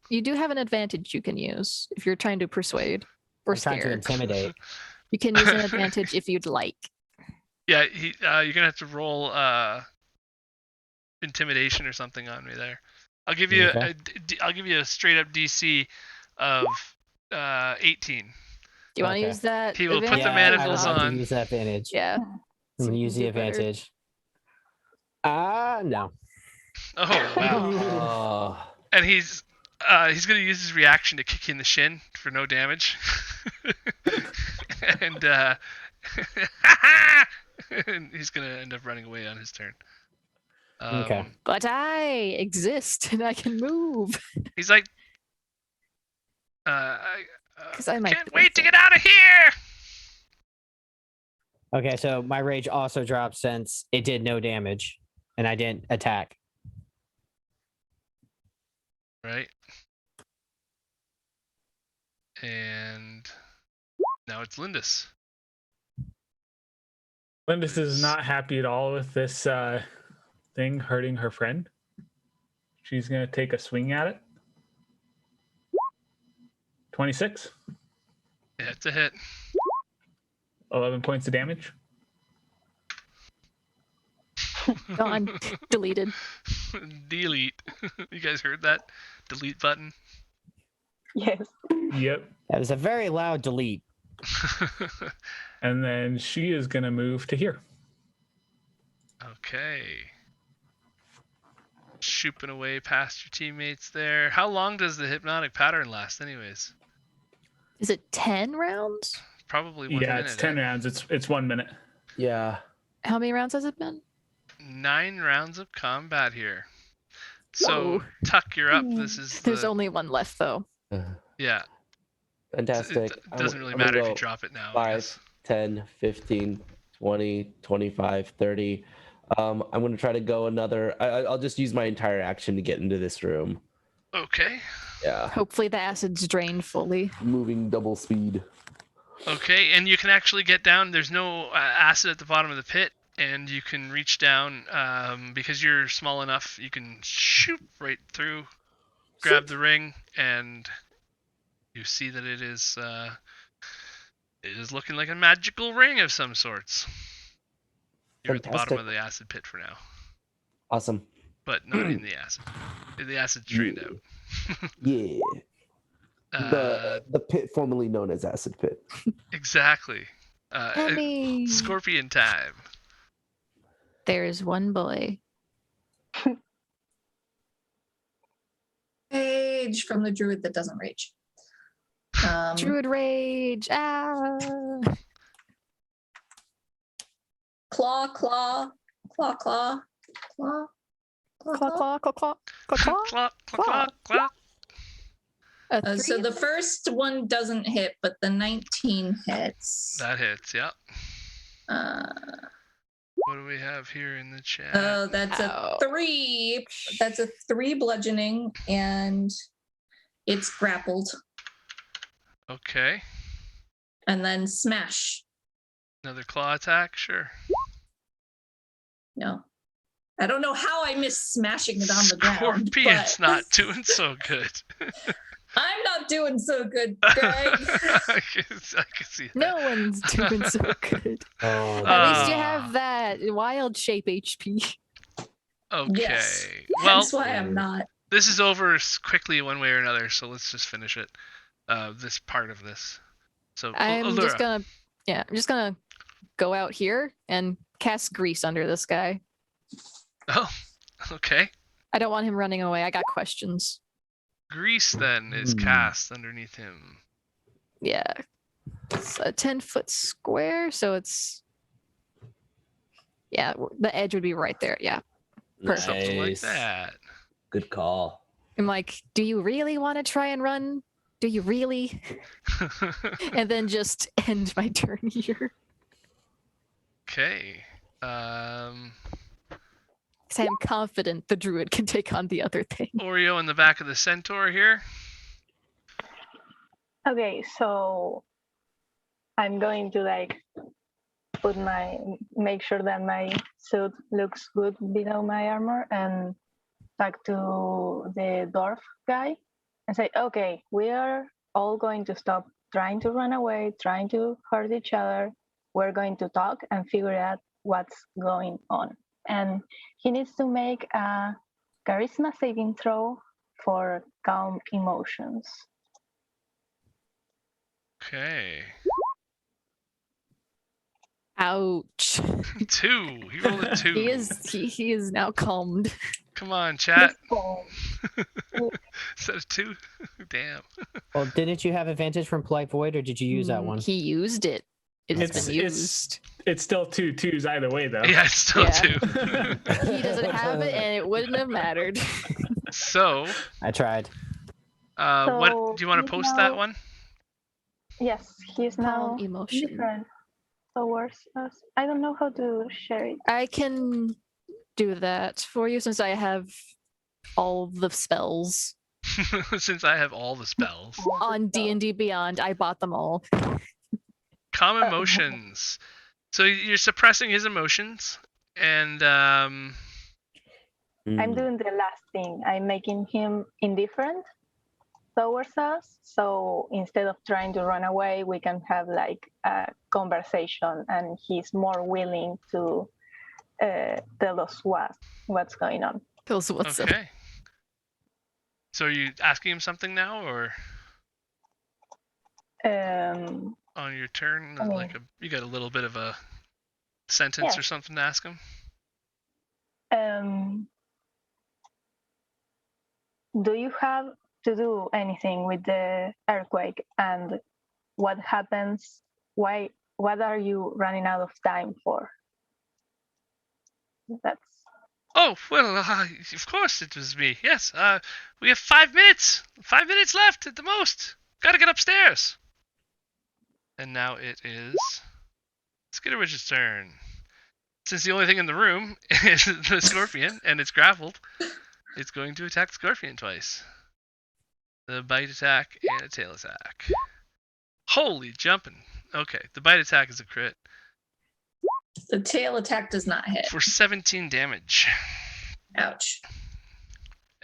You do have an advantage you can use if you're trying to persuade or I'm trying to scare. intimidate. You can use an advantage if you'd like. Yeah, you're gonna have to roll intimidation or something on me there. I'll give you Okay. I'll give you a straight up DC of 18. Do you want to Okay. use that? He will put the advantage? manacles I will have on. to use that advantage. Yeah. I'm So gonna you use can the do better. advantage. No. Oh wow! Oh. And he's gonna use his reaction to kick you in the shin for no damage. and and he's gonna end up running away on his turn. Okay. But I exist and I can move. He's like, I 'Cause I might can't do wait to it. get out of here. Okay, so my rage also dropped since it did no damage, and I didn't attack. Right. And now it's Lindis. Lindis is not happy at all with this thing hurting her friend. She's going to take a swing at it. 26, Yeah, it's a hit. 11 points of damage. Gone. Deleted. Delete. You guys heard that? Delete button. Yes. Yep. That was a very loud delete. And then she is going to move to here. Okay. Shooping away past your teammates there. How long does the hypnotic pattern last, anyways? Is it 10 rounds? Probably 1 Yeah, minute. it's 10 rounds. It's 1 minute. Yeah. How many rounds has it been? 9 rounds of combat here. So, Whoa. Tuck, you're up. This is There's the, only one left though. yeah. Fantastic. It doesn't really I'm gonna matter if you go drop it now. I guess. 5, 10, 15, 20, 25, 30. I'm going to try to go another. I'll just use my entire action to get into this room. Okay. Yeah. Hopefully the acid's drained fully. Moving double speed. Okay, and you can actually get down. There's no acid at the bottom of the pit, and you can reach down because you're small enough. You can shoot right through. grab the ring, and you see that it is looking like a magical ring of some sorts. You're at the bottom of the acid pit for now, Awesome. but not in the acid. The acid's drained out. Yeah. The pit formerly known as Acid Pit. Exactly. Emmy. Scorpion time. There's one boy. Rage from the druid that doesn't rage. Druid rage. Ah. Claw, claw, claw, claw, claw, claw, Claw, claw, claw, claw, claw, claw. Clop, clop, clop, clop. So the first one doesn't hit, but the 19 hits. That hits, yeah. Uh, What do we have here in the chat? oh, that's Ow. a 3. That's a 3 bludgeoning, and it's grappled. Okay. And then smash. Another claw attack, sure. No. I don't know how I missed smashing it on the ground. Scorpion's but not doing so good. I'm not doing so good, Greg. I can see that. No one's doing so good. Oh, At least you have that wild shape HP. Okay. Yes. Well, That's why I'm not. this is over quickly one way or another, so let's just finish it. This part of this. So, I'm Allura. just gonna go out here and cast grease under this guy. Oh, okay. I don't want him running away. I got questions. Grease then is cast underneath him. Yeah. It's a 10-foot square, so it's the edge would be right there. Yeah. Perfect. Something like that. Good call. I'm like, do you really want to try and run? Do you really? And then just end my turn here. Okay. Because I am confident the druid can take on the other thing. Oreo in the back of the centaur here. Okay, so I'm going to make sure that my suit looks good below my armor and talk to the dwarf guy and say, okay, we are all going to stop trying to run away, trying to hurt each other. We're going to talk and figure out what's going on. And he needs to make a charisma saving throw for calm emotions. Okay. Ouch. 2. He rolled a 2. He is now calmed. Come on, chat. Oh, Is that a 2? Damn. Well, didn't you have advantage from Polite Void, or did you use that one? He used it. It has been used. It's still 2 2s either way, though. Yeah, it's still Yeah. 2. He doesn't have it, and it wouldn't have mattered. So, I tried. what do you want to post that one? yes, he's now Calm emotion. different towards us. I don't know how to share it. I can do that for you since I have all the spells Since I have all the spells. on D&D Beyond. I bought them all. Calm emotions. So you're suppressing his emotions, and I'm doing the last thing. I'm making him indifferent towards us. So instead of trying to run away, we can have a conversation, and he's more willing to tell us what's going on. Feels what's up. okay. So are you asking him something now, or on your turn, I mean- you got a little bit of a sentence Yeah. or something to ask him? Do you have to do anything with the earthquake, and what happens? What are you running out of time for? That's Oh, well, of course it was me. Yes, we have 5 minutes. 5 minutes left at the most. Gotta get upstairs. And now it is Skitteridge's turn. Since the only thing in the room is the scorpion, and it's grappled, it's going to attack the scorpion twice. The bite attack and a tail attack. Holy jumping. Okay, the bite attack is a crit The tail attack does not hit. for 17 damage. Ouch.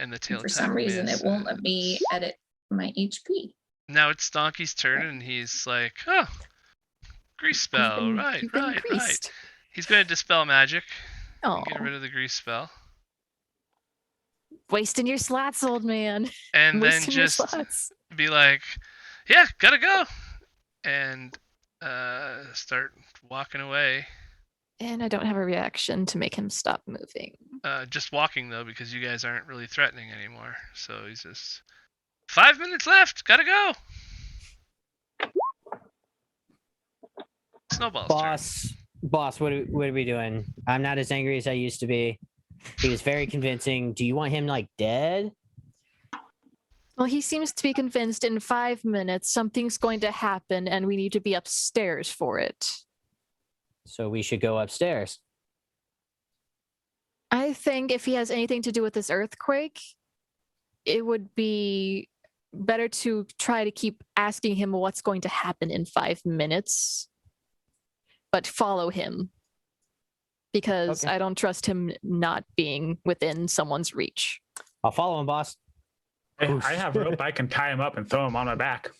And the tail For some reason, it won't let me edit my HP. Now it's Donkey's turn, and he's like, oh, grease spell. Right. Increased. He's going to dispel magic Oh, and get rid of the grease spell. wasting your slots, old man. And then Wasting your just slots. be like, yeah, gotta go. And start walking away. And I don't have a reaction to make him stop moving. Just walking, though, because you guys aren't really threatening anymore. So he's just, 5 minutes left, gotta go. Snowball's turn. Boss, what are we doing? I'm not as angry as I used to be. He was very convincing. Do you want him like dead? Well, he seems to be convinced in 5 minutes something's going to happen and we need to be upstairs for it. So we should go upstairs. I think if he has anything to do with this earthquake, it would be better to try to keep asking him what's going to happen in 5 minutes, but follow him. Because Okay. I don't trust him not being within someone's reach. I'll follow him, boss. I have rope. I can tie him up and throw him on my back.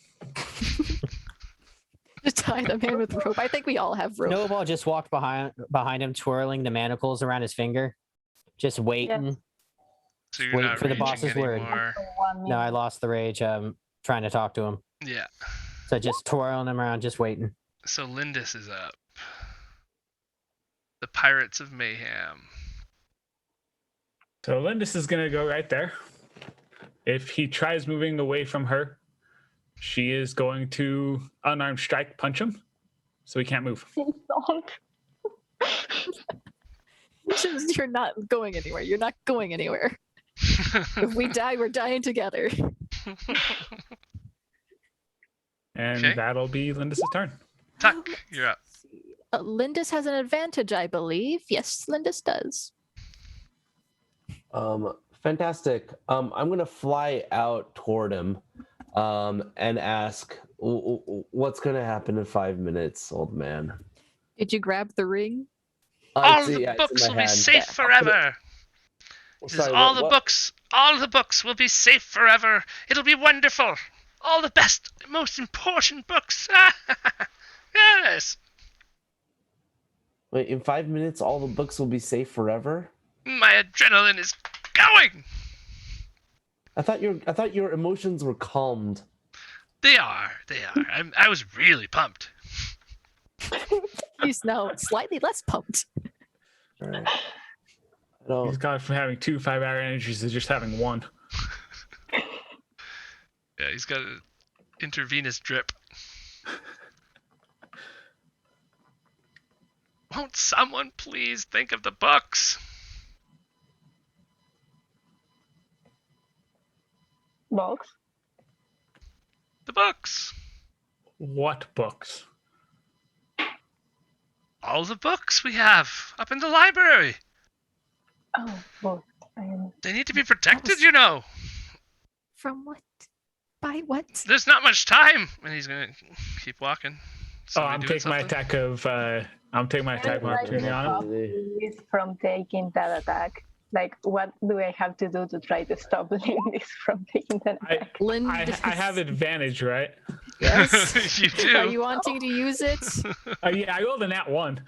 Just tie the man with rope. I think we all have rope. Snowball just walked behind him, twirling the manacles around his finger, just waiting. So you're Wait not for the raging boss's word. anymore. No, I lost the rage. Trying to talk to him. Yeah. So just twirling him around, just waiting. So Lindis is up. The Pirates of Mayhem. So Lindis is going to go right there. If he tries moving away from her, she is going to unarmed strike punch him, so he can't move. Don't. You're not going anywhere. You're not going anywhere. If we die, we're dying together. And Okay. that'll be Lindis' turn. Tuck, you're up. Lindis has an advantage, I believe. Yes, Lindis does. Fantastic. I'm gonna fly out toward him, and ask, "What's gonna happen in 5 minutes, old man?" Did you grab the ring? All It's the in books my will be hand. safe forever. This is Sorry, all what- the what? books. All the books will be safe forever. It'll be wonderful. All the best, most important books. Yes. Wait, in 5 minutes, all the books will be safe forever? My adrenaline is going. I thought your emotions were calmed. They are. I was really pumped. He's now slightly less pumped. All right. I don't. He's gone from having 2 5-hour energies to just having 1. Yeah, he's got an intravenous drip. Won't someone please think of the books? Box. The books. What books? All the books we have up in the library. Oh, book. They need to be protected, you know. From what? By what? There's not much time. And he's going to keep walking. I'm taking my attack of opportunity on him. From taking that attack. Like, what do I have to do to try to stop Lindis from taking that attack? I have advantage, right? Yes. You do. Are you wanting to use it? Yeah, I rolled a nat 1.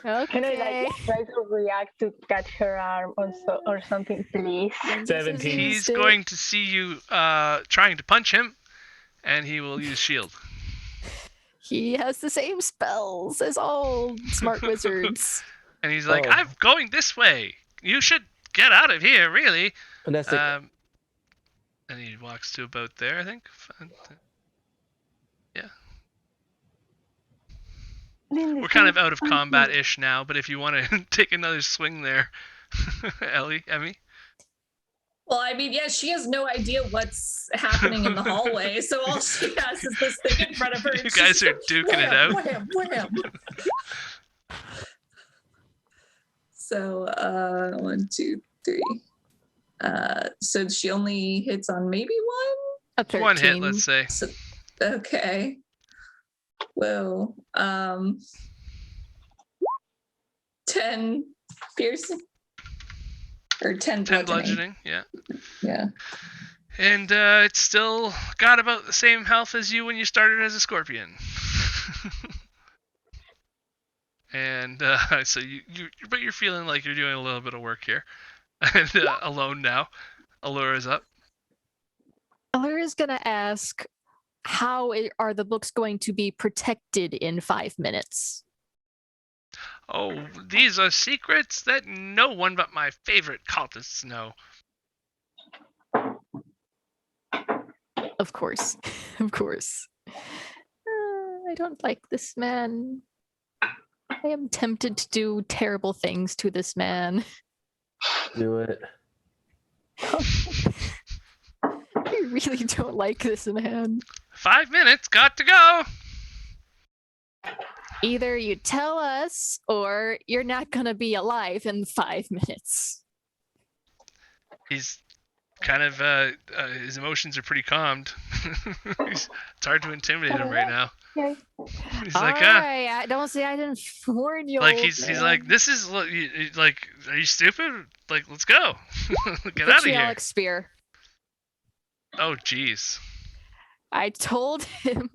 Okay. Can I like try to react to catch her arm or something, please? 17. He's going to see you trying to punch him, and he will use shield. He has the same spells as all smart wizards. And he's like, Oh. I'm going this way. You should get out of here, really. Fantastic. And he walks to about there, I think. Yeah. Lindis, We're kind of please out of punch me. combat-ish now, but if you want to take another swing there, Emmy. Well, I mean, yeah, she has no idea what's happening in the hallway, so all she has is this thing in front of her. You and guys she's are duking it out. Wham. So, 1, 2, 3. So she only hits on maybe A 13. One hit, let's say. one? So, okay. Whoa. 10 piercing. Or 10 10 bludgeoning. bludgeoning, yeah. Yeah. And it's still got about the same health as you when you started as a scorpion. And so but you're feeling like you're doing a little bit of work here. And alone now. Allura is up. Allura is going to ask, how are the books going to be protected in 5 minutes? Oh, these are secrets that no one but my favorite cultists know. Of course. Of course. I don't like this man. I am tempted to do terrible things to this man. Do it. I really don't like this man. 5 minutes, got to go. Either you tell us or you're not going to be alive in 5 minutes. He's kind of his emotions are pretty calmed. It's hard to intimidate him right now. Okay. He's All like, right, I don't say I didn't warn you. like old he's man. like, this is like, are you stupid? Like, let's go, get out of here. Vitriolic spear. Oh, jeez. I told him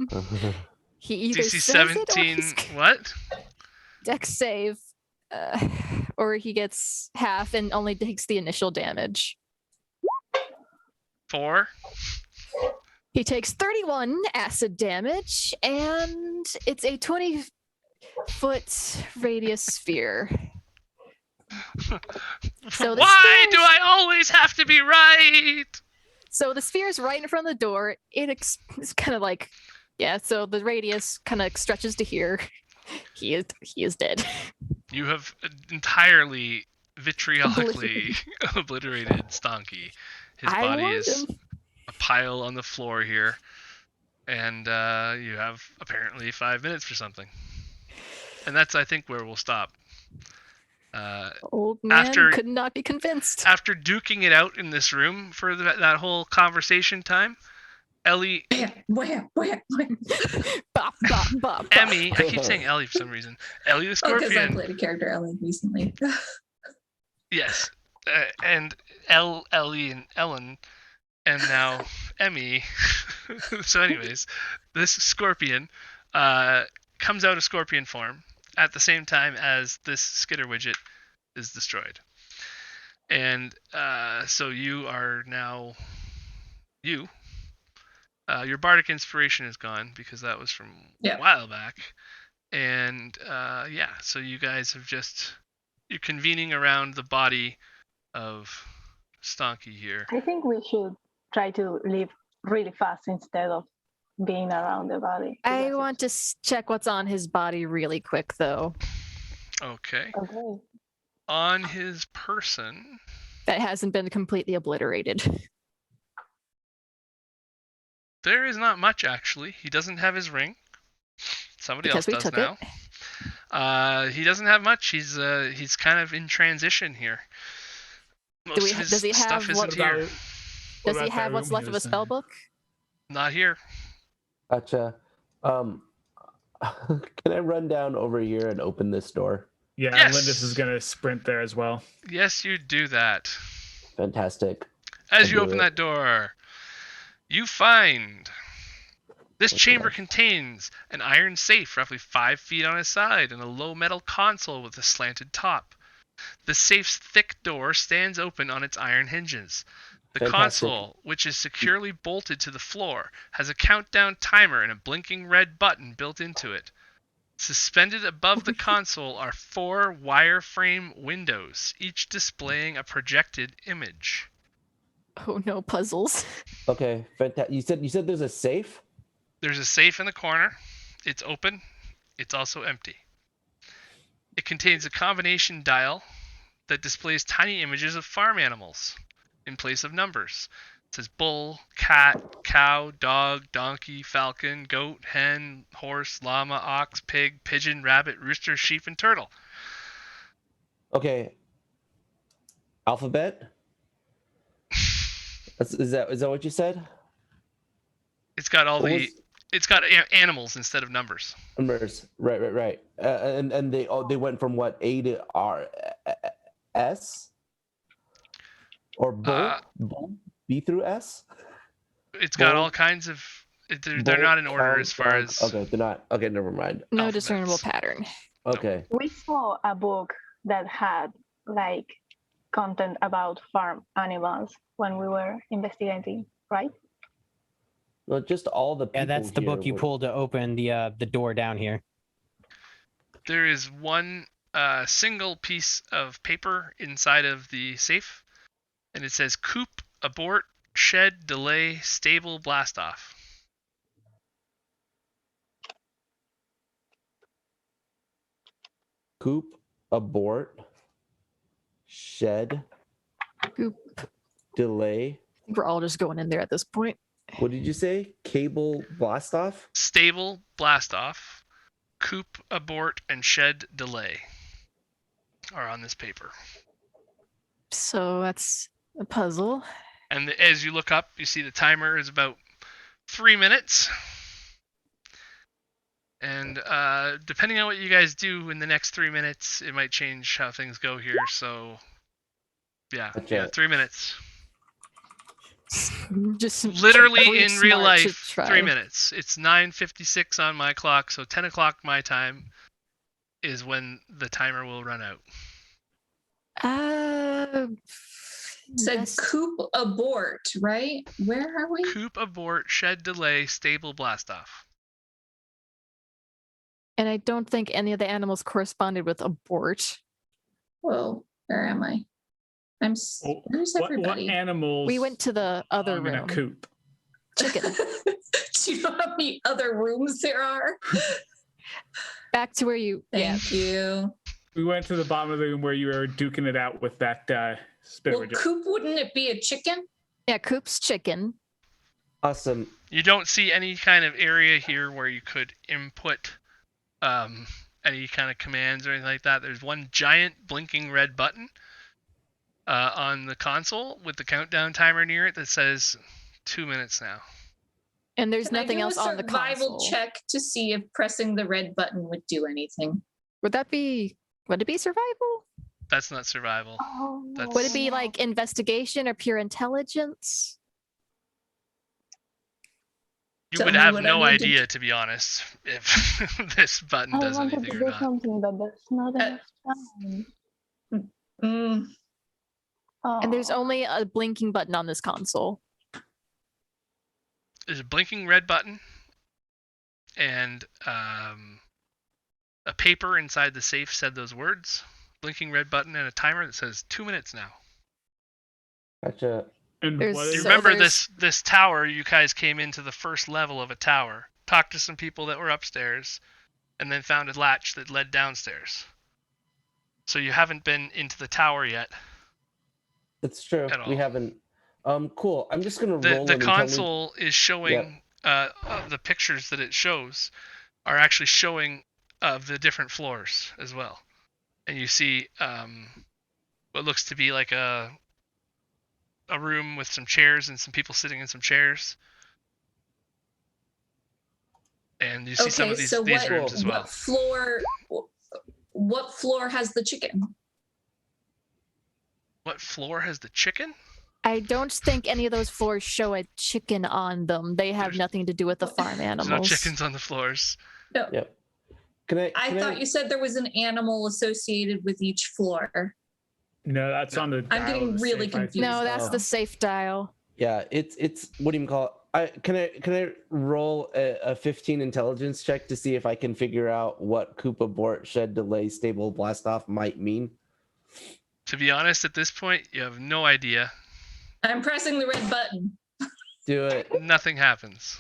he either DC says it or 17. he's What? dex save, or he gets half and only takes the initial damage. 4. He takes 31 acid damage, and it's a 20-foot radius sphere. So the Why do sphere's- I always have to be right? So the sphere is right in front of the door. It's kind of like, yeah. So the radius kind of stretches to here. He is dead. You have entirely vitriolically obliterated Stonky. His I body warned is him. a pile on the floor here, and you have apparently 5 minutes for something. And that's, I think, where we'll stop. Old man after- could not be convinced. After duking it out in this room for that whole conversation time, Ellie, Wham. Bop, bop, bop, bop. Emmy, I keep saying Ellie for some reason. Ellie the Oh, because I Scorpion. played a character Ellen recently. Yes. And Ellie and Ellen, and now Emmy. So anyways, this Scorpion comes out of Scorpion form at the same time as this Skitter widget is destroyed. And so you are now... your bardic inspiration is gone because that was from Yeah. a while back. And so you guys have you're convening around the body of Stonky here. I think we should try to leave really fast instead of being around the body. I because want to check what's on his body really quick, though. Okay. it's- Okay. On his person, That hasn't been completely obliterated. there is not much actually. He doesn't have his ring. Somebody Because we else does took it. now. He doesn't have much. He's kind of in transition here. Most of his does he stuff have isn't what- here. Does he have what's left of a spell book? Not here. Gotcha. Can I run down over here and open this door? Yeah, Yes. Lindis is gonna sprint there as well. Yes, you do that. Fantastic. As I'll you do open it. that door, you find this What's chamber that? contains an iron safe roughly 5 feet on its side and a low metal console with a slanted top. The safe's thick door stands open on its iron hinges. The Fantastic. console, which is securely bolted to the floor, has a countdown timer and a blinking red button built into it. Suspended above the console are 4 wireframe windows, each displaying a projected image. Oh no, puzzles. Okay, fantastic. You said there's a safe? There's a safe in the corner. It's open. It's also empty. It contains a combination dial that displays tiny images of farm animals in place of numbers. It says bull, cat, cow, dog, donkey, falcon, goat, hen, horse, llama, ox, pig, pigeon, rabbit, rooster, sheep, and turtle. Okay. Alphabet? Is that what you said? It's got all What the... was- It's got animals instead of numbers. Numbers. Right. And they went from what, A to R S? Or bull? Uh, Bull? B through S? It's got Bull- all kinds of. They're Bull, not in order cow, as far dog. as. Okay, they're not. Okay, never mind. No Alphabets. discernible pattern. Okay. We saw a book that had like content about farm animals when we were investigating, right? Well, just all the people Yeah, that's the here book you were- pulled to open the door down here. There is one single piece of paper inside of the safe, and it says "Coop, abort, shed, delay, stable, blast off." Coop, abort, shed, Oop. delay. We're all just going in there at this point. What did you say? Cable blast off? Stable, blast off, coop, abort, and shed, delay are on this paper. So that's a puzzle. And as you look up, you see the timer is about 3 minutes. And depending on what you guys do in the next 3 minutes, it might change how things go here. So, yeah, Gotcha. 3 minutes. Just Literally really in real smart to life, try. 3 minutes. It's 9:56 on my clock, so 10 o'clock my time is when the timer will run out. Said Yes. coop abort, right? Where are we? Coop, abort, shed, delay, stable, blast off. And I don't think any of the animals corresponded with abort. Whoa, where am I? Where's What everybody? animals? We went to the other belong in a room. coop? Chicken. Do you know how many other rooms there are? Back to where you. Thank you. We went to the bottom of the room where you were duking it out with that Well, spirit. coop, wouldn't it be a chicken? Yeah, Coop's chicken. Awesome. You don't see any kind of area here where you could input any kind of commands or anything like that. There's one giant blinking red button on the console with the countdown timer near it that says 2 minutes now. And there's Can I nothing do else a on the survival console. check to see if pressing the red button would do anything. Would it be survival? That's not survival. Oh, That's- Would it be like investigation or pure intelligence? You Tell would me have what I no need to idea, to be honest, if this button I does wanted anything to or do not. something, but there's not enough time. Mm, And there's Oh. only a blinking button on this console. There's a blinking red button and a paper inside the safe said those words. Blinking red button and a timer that says 2 minutes now. Gotcha. And There's what You is So remember there's- this tower? You guys came into the first level of a tower, talked to some people that were upstairs, and then found a latch that led downstairs. So you haven't been into the tower yet. It's true. At We all. haven't. Cool. I'm just gonna roll The an intelligence- console is showing the pictures that it shows are actually showing of the different floors as well, and you see what looks to be like a room with some chairs and some people sitting in some chairs, and you see some of these rooms as well. What floor has the chicken? What floor has the chicken? I don't think any of those floors show a chicken on them. They have There's- nothing to do with the farm There's animals. no chickens on the floors. Yep. Can I? I thought you said there was an animal associated with each floor. No, that's on the. I'm dial getting of the really safe, I think. confused. No, that's Oh. the safe dial. Yeah, it's what do you call it? Can I roll a 15 intelligence check to see if I can figure out what coop abort shed delay stable blast off might mean? To be honest, at this point, you have no idea. I'm pressing the red button. Do it. Nothing happens.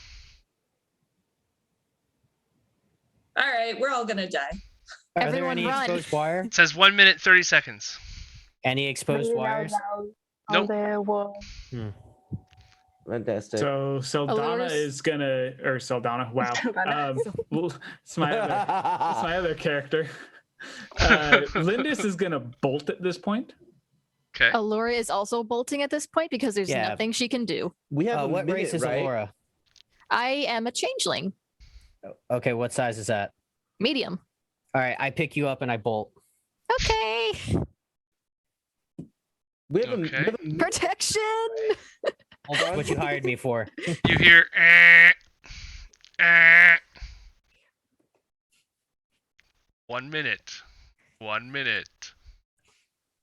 All right, we're all gonna die. Are there Everyone any run. exposed wire? It says 1 minute 30 seconds. Any exposed Really wires? loud Nope. on the wall. Fantastic. So Saldana Allures? is gonna, or Saldana. Wow. Well, it's my other character. Lindis is gonna bolt at this point. Okay. Allura is also bolting at this point because there's Yeah. nothing she can do. we have a What minute, race is right? Alora? I am a changeling, Okay, what size is that? medium. All right, I pick you up and I bolt. Okay. We have Okay. Protection. That's what you hired me for. You hear eh. 1 minute. 1 minute.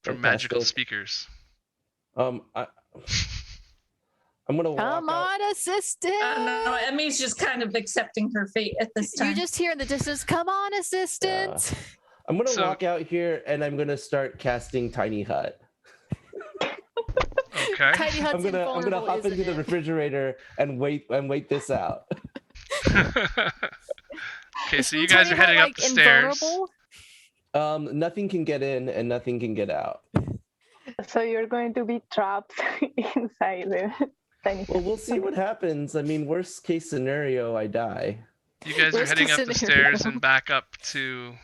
From magical Fantastic. speakers. I'm gonna walk Come out. on, assistant. No, Emmy's just kind of accepting her fate at this time. You just hear in the distance, "Come on, assistant." I'm gonna So- walk out here and I'm gonna start casting Tiny Hut. Okay. Tiny Hut's I'm gonna invulnerable, hop isn't into the it? refrigerator and wait this out. Okay, so you Isn't guys Tiny are heading Hut, up the stairs. invulnerable? Nothing can get in and nothing can get out. So you're going to be trapped inside the tiny. Well, we'll see what happens. I mean, worst case scenario, I die. You guys are Worst heading case up the scenario. stairs and back up to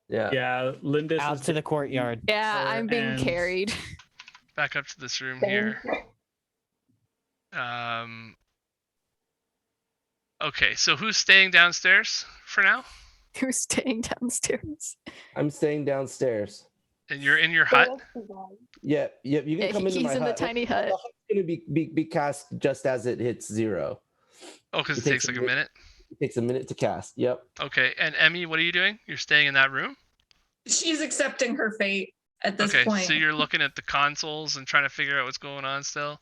Yeah. Yeah, Lindis Out is to the courtyard. Yeah, I'm being and- carried. this room here. Okay, so who's staying downstairs for now? Who's staying downstairs? I'm staying downstairs. And you're in your hut? Yep. You can come into He's my in the hut. tiny hut. The hut's gonna be cast just as it hits 0. Oh, because It it takes takes a like a minute. It takes a minute to cast. Yep. Okay, and Emmy, what are you doing? You're staying in that room? She's accepting her fate at this Okay, point. so you're looking at the consoles and trying to figure out what's going on still.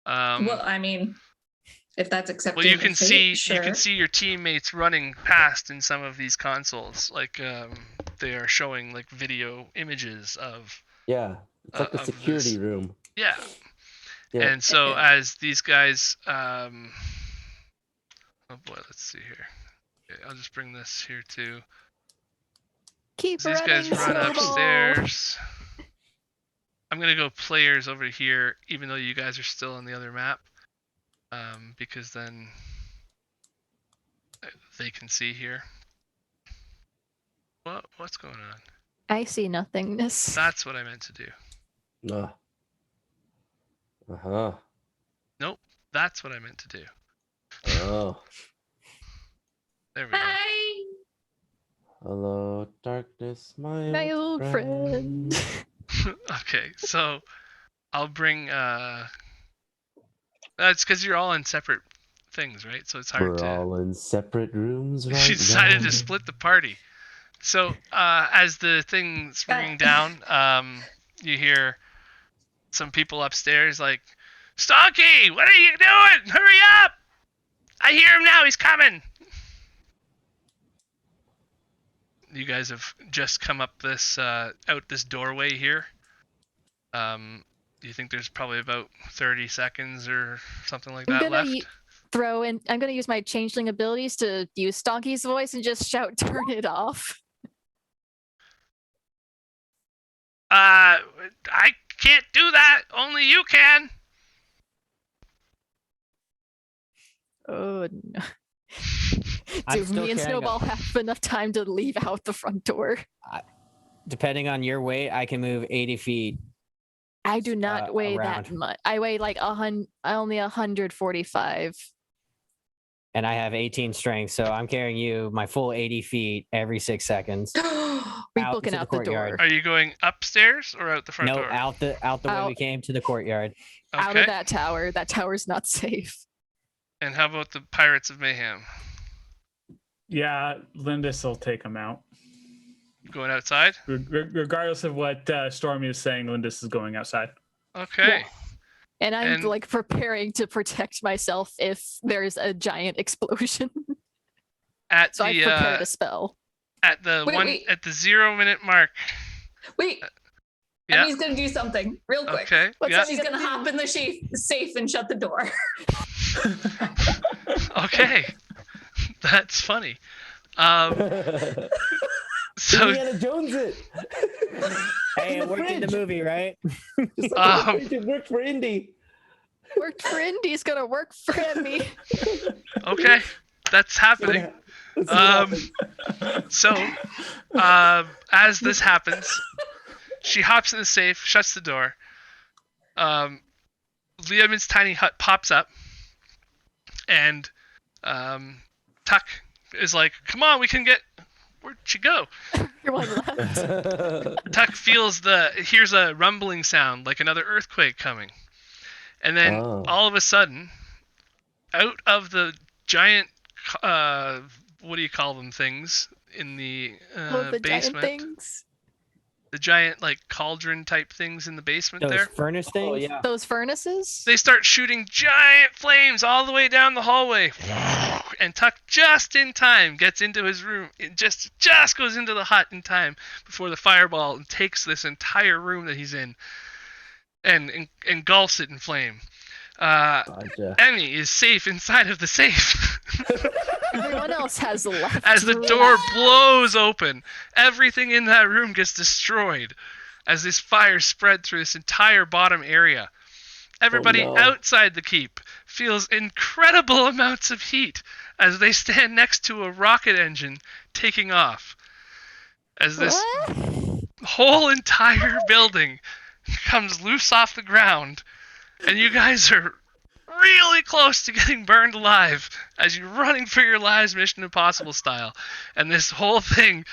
Well, I mean, if that's accepting. Well, you the can fate, see sure. you can see your teammates running past in some of these consoles, like they are showing like video images of Yeah. It's like the of security this. room. yeah. Yeah. And so as these guys, oh boy, let's see here. Okay, I'll just bring this here too. Keep As these guys running, run Snowball. upstairs. I'm gonna go players over here, even though you guys are still on the other map, because then they can see here. What's going on? I see nothingness. That's what I meant to do. Uh-huh. Nope, that's what I meant to do. Oh. There we go. Hi. Hello, darkness, my My old friend. Okay, so I'll bring. That's because you're all in separate things, right? So it's hard We're to. all in separate rooms right She decided now. to split the party. So as the thing's ringing down, you hear some people upstairs like, "Stonky, what are you doing? Hurry up! I hear him now. He's coming." You guys have just come up this out this doorway here. You think there's probably about 30 seconds or something like that left? throw in. I'm gonna use my changeling abilities to use Stonky's voice and just shout, "Turn it off." I can't do that. Only you can. Oh no. I'm Do still me and carrying Snowball have enough time to leave out the front door? Depending on your weight, I can move 80 feet. I do not weigh that around. much. I weigh like only 145. And I have 18 strength, so I'm carrying you my full 80 feet every 6 seconds. We Out booking into the out the door. courtyard. Are you going upstairs or out the front No, door? out the way Out. we came to the courtyard. Out Okay. of that tower. That tower's not safe. And how about the Pirates of Mayhem? Yeah, Lindis will take him out. Going outside? Regardless of what Stormy is saying, Lindis is going outside. Okay. And I'm And- like preparing to protect myself if there's a giant explosion. At So I the prepared a spell. at the Wait. at the 0 minute mark. Wait, Yeah. Emmy's gonna do something real quick. Okay. What's Yeah. up? She's gonna hop in the safe and shut the door. Okay. That's funny. So Indiana Jones it. Hey, it worked in the movie, right? Just like Um, it worked for Indy. Worked for Indy's gonna work for Emmy. okay, that's happening. Let's see what happens. So, as this happens, she hops in the safe, shuts the door. Liam's tiny hut pops up, and Tuck is like, "Come on, we're Where'd she go? Your one left. Tuck hears a rumbling sound like another earthquake coming. And then all of a sudden, out of the giant, what do you call them, things in the the basement? giant things. The giant, like, cauldron type things in the basement Those there. furnace things? Oh, yeah. Those furnaces? They start shooting giant flames all the way down the hallway. And Tuck, just in time, gets into his room. It just goes into the hut in time before the fireball takes this entire room that he's in and engulfs it in flame. Gotcha. Emmy is safe inside of the safe. Everyone else has left. As the door blows open, everything in that room gets destroyed as this fire spread through this entire bottom area. Everybody no. outside the keep feels incredible amounts of heat as they stand next to a rocket engine taking off. As this whole entire building comes loose off the ground, and you guys are really close to getting burned alive as you're running for your lives, Mission Impossible style. And this whole thing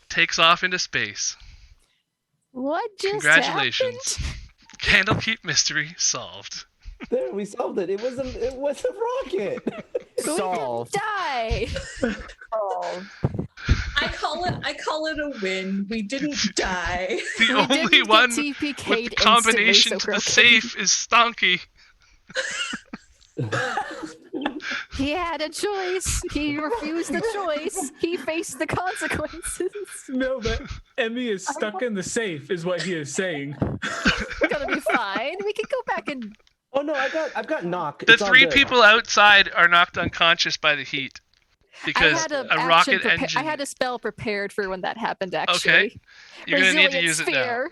takes off into space. What just Congratulations. happened? Candlekeep mystery solved. There, we solved it. It was a rocket. Solved. Die. Oh, I call it a win. We didn't die. The We only didn't get one TPK'd with the combination instantly, to so the we're okay. safe is Stonky. He had a choice. He refused the choice. He faced the consequences. No, but Emmy is stuck in the safe, is what he is saying. We're gonna be fine. We can go back and Oh no, I've got knock. The It's all three good. people outside are knocked unconscious by the heat because a rocket engine. I had a spell prepared for when that happened. Actually, Okay. You're gonna need to use it now.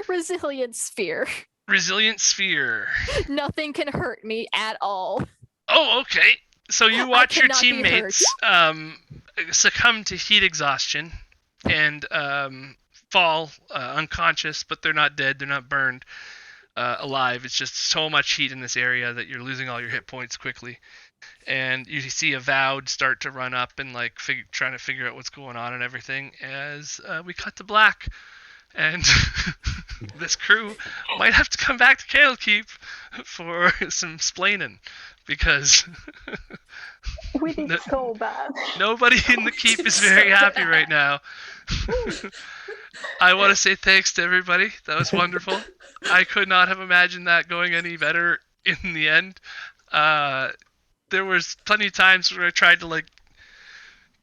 Resilient sphere. Resilient sphere. Nothing can hurt me at all. Oh, okay. So you watch your cannot be teammates succumb to heat exhaustion and fall unconscious, but they're not dead. They're not burned alive. It's just so much heat in this area that you're losing all your hit points quickly. And you see Avowed start to run up and like trying to figure out what's going on and everything as we cut to black. And this crew might have to come back to Candlekeep for some splaining because we did so bad. nobody in the keep is very happy right now. I want to say thanks to everybody. That was wonderful. I could not have imagined that going any better in the end. There was plenty of times where I tried to like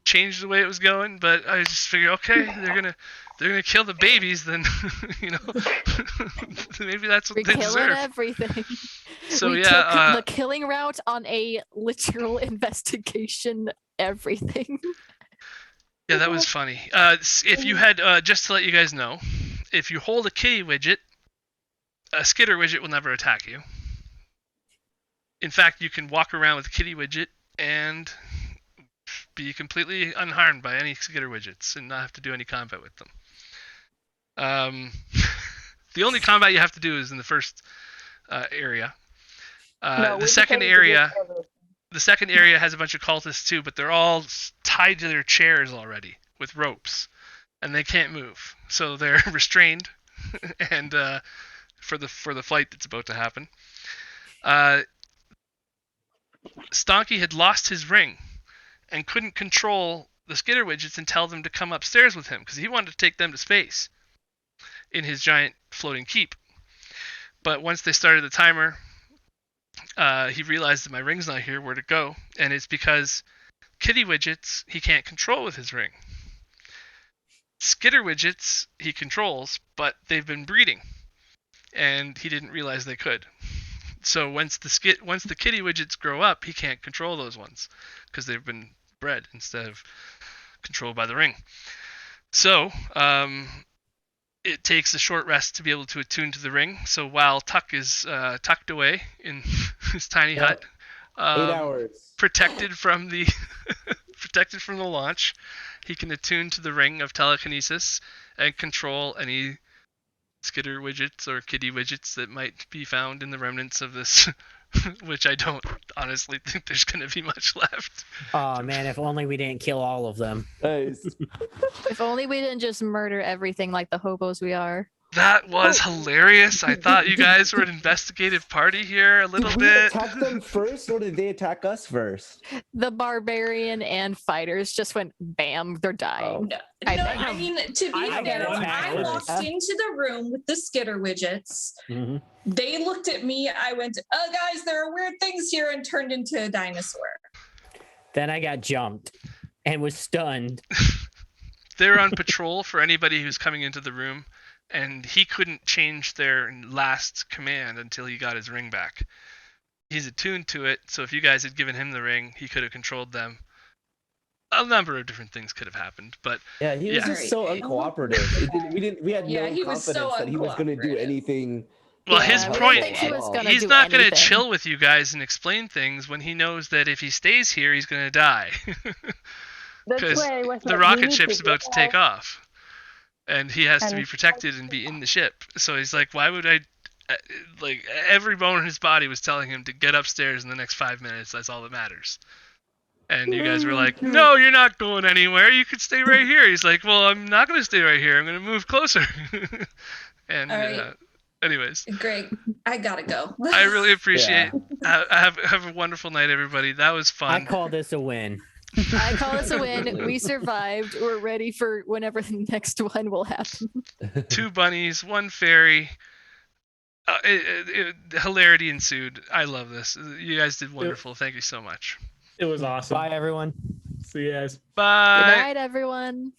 change the way it was going, but I just figured, okay, they're gonna kill the babies, then you know maybe that's what We're they killing deserve. everything. So we yeah, took the killing route on a literal investigation. Everything. yeah, that was funny. If you had just to let you guys know, if you hold a kitty widget, a skitter widget will never attack you. In fact, you can walk around with a kitty widget and be completely unharmed by any skitter widgets and not have to do any combat with them. The only combat you have to do is in the first area. No, The second area has a bunch of cultists too, but they're all tied to their chairs already with ropes, and they can't move, so they're restrained. And for the fight that's about to happen, Stonky had lost his ring and couldn't control the skitter widgets and tell them to come upstairs with him because he wanted to take them to space in his giant floating keep. But once they started the timer, he realized that my ring's not here, where to go, and it's because kitty widgets he can't control with his ring. Skitter widgets he controls, but they've been breeding, and he didn't realize they could. So once the kitty widgets grow up, he can't control those ones because they've been bred instead of controlled by the ring. So it takes a short rest to be able to attune to the ring. So while Tuck is tucked away in his tiny hut, 8 hours, protected from the launch, he can attune to the ring of telekinesis and control any skitter widgets or kitty widgets that might be found in the remnants of this which I don't honestly think there's going to be much left. Oh man, if only we didn't kill all of them. Nice. If only we didn't just murder everything like the hobos we are. That was hilarious. I thought you guys were an investigative party here a little Did we bit. attack them first, or did they attack us first? The barbarian and fighters just went bam, they're dying. No, I no, think. I mean, to be I fair, got I attacked. walked into the room with the skitter widgets. Mhm. They looked at me. I went, guys, there are weird things here, and turned into a dinosaur. Then I got jumped and was stunned. They're on patrol for anybody who's coming into the room, and he couldn't change their last command until he got his ring back. He's attuned to it, so if you guys had given him the ring, he could have controlled them. A number of different things could have happened, but Yeah, he was Yeah. just so uncooperative. We had Yeah, no he was so confidence that he was going to do uncooperative. anything. well, Yeah, his we didn't point, think he was gonna he's do not going to anything. chill with you guys and explain things when he knows that if he stays here, he's going to die. That's 'Cause why I was the like, we rocket need ship's about to take out. off, and he has to And be protected and be in the ship. So he's like, why would I? Like every bone in his body was telling him to get upstairs in the next 5 minutes. That's all that matters. And you guys were like, no, you're not going anywhere. You could stay right here. He's like, well, I'm not going to stay right here. I'm going to move closer. And All right. anyways, Greg, I gotta go. I really appreciate. Have a wonderful night, everybody. That was I fun. call this a win. I call this a win. We survived. We're ready for whenever the next one will happen. 2 bunnies, 1 fairy. Hilarity ensued. I love this. You guys did wonderful. Thank you so much. It was awesome. Bye, everyone. See you guys. Bye. Good night, everyone.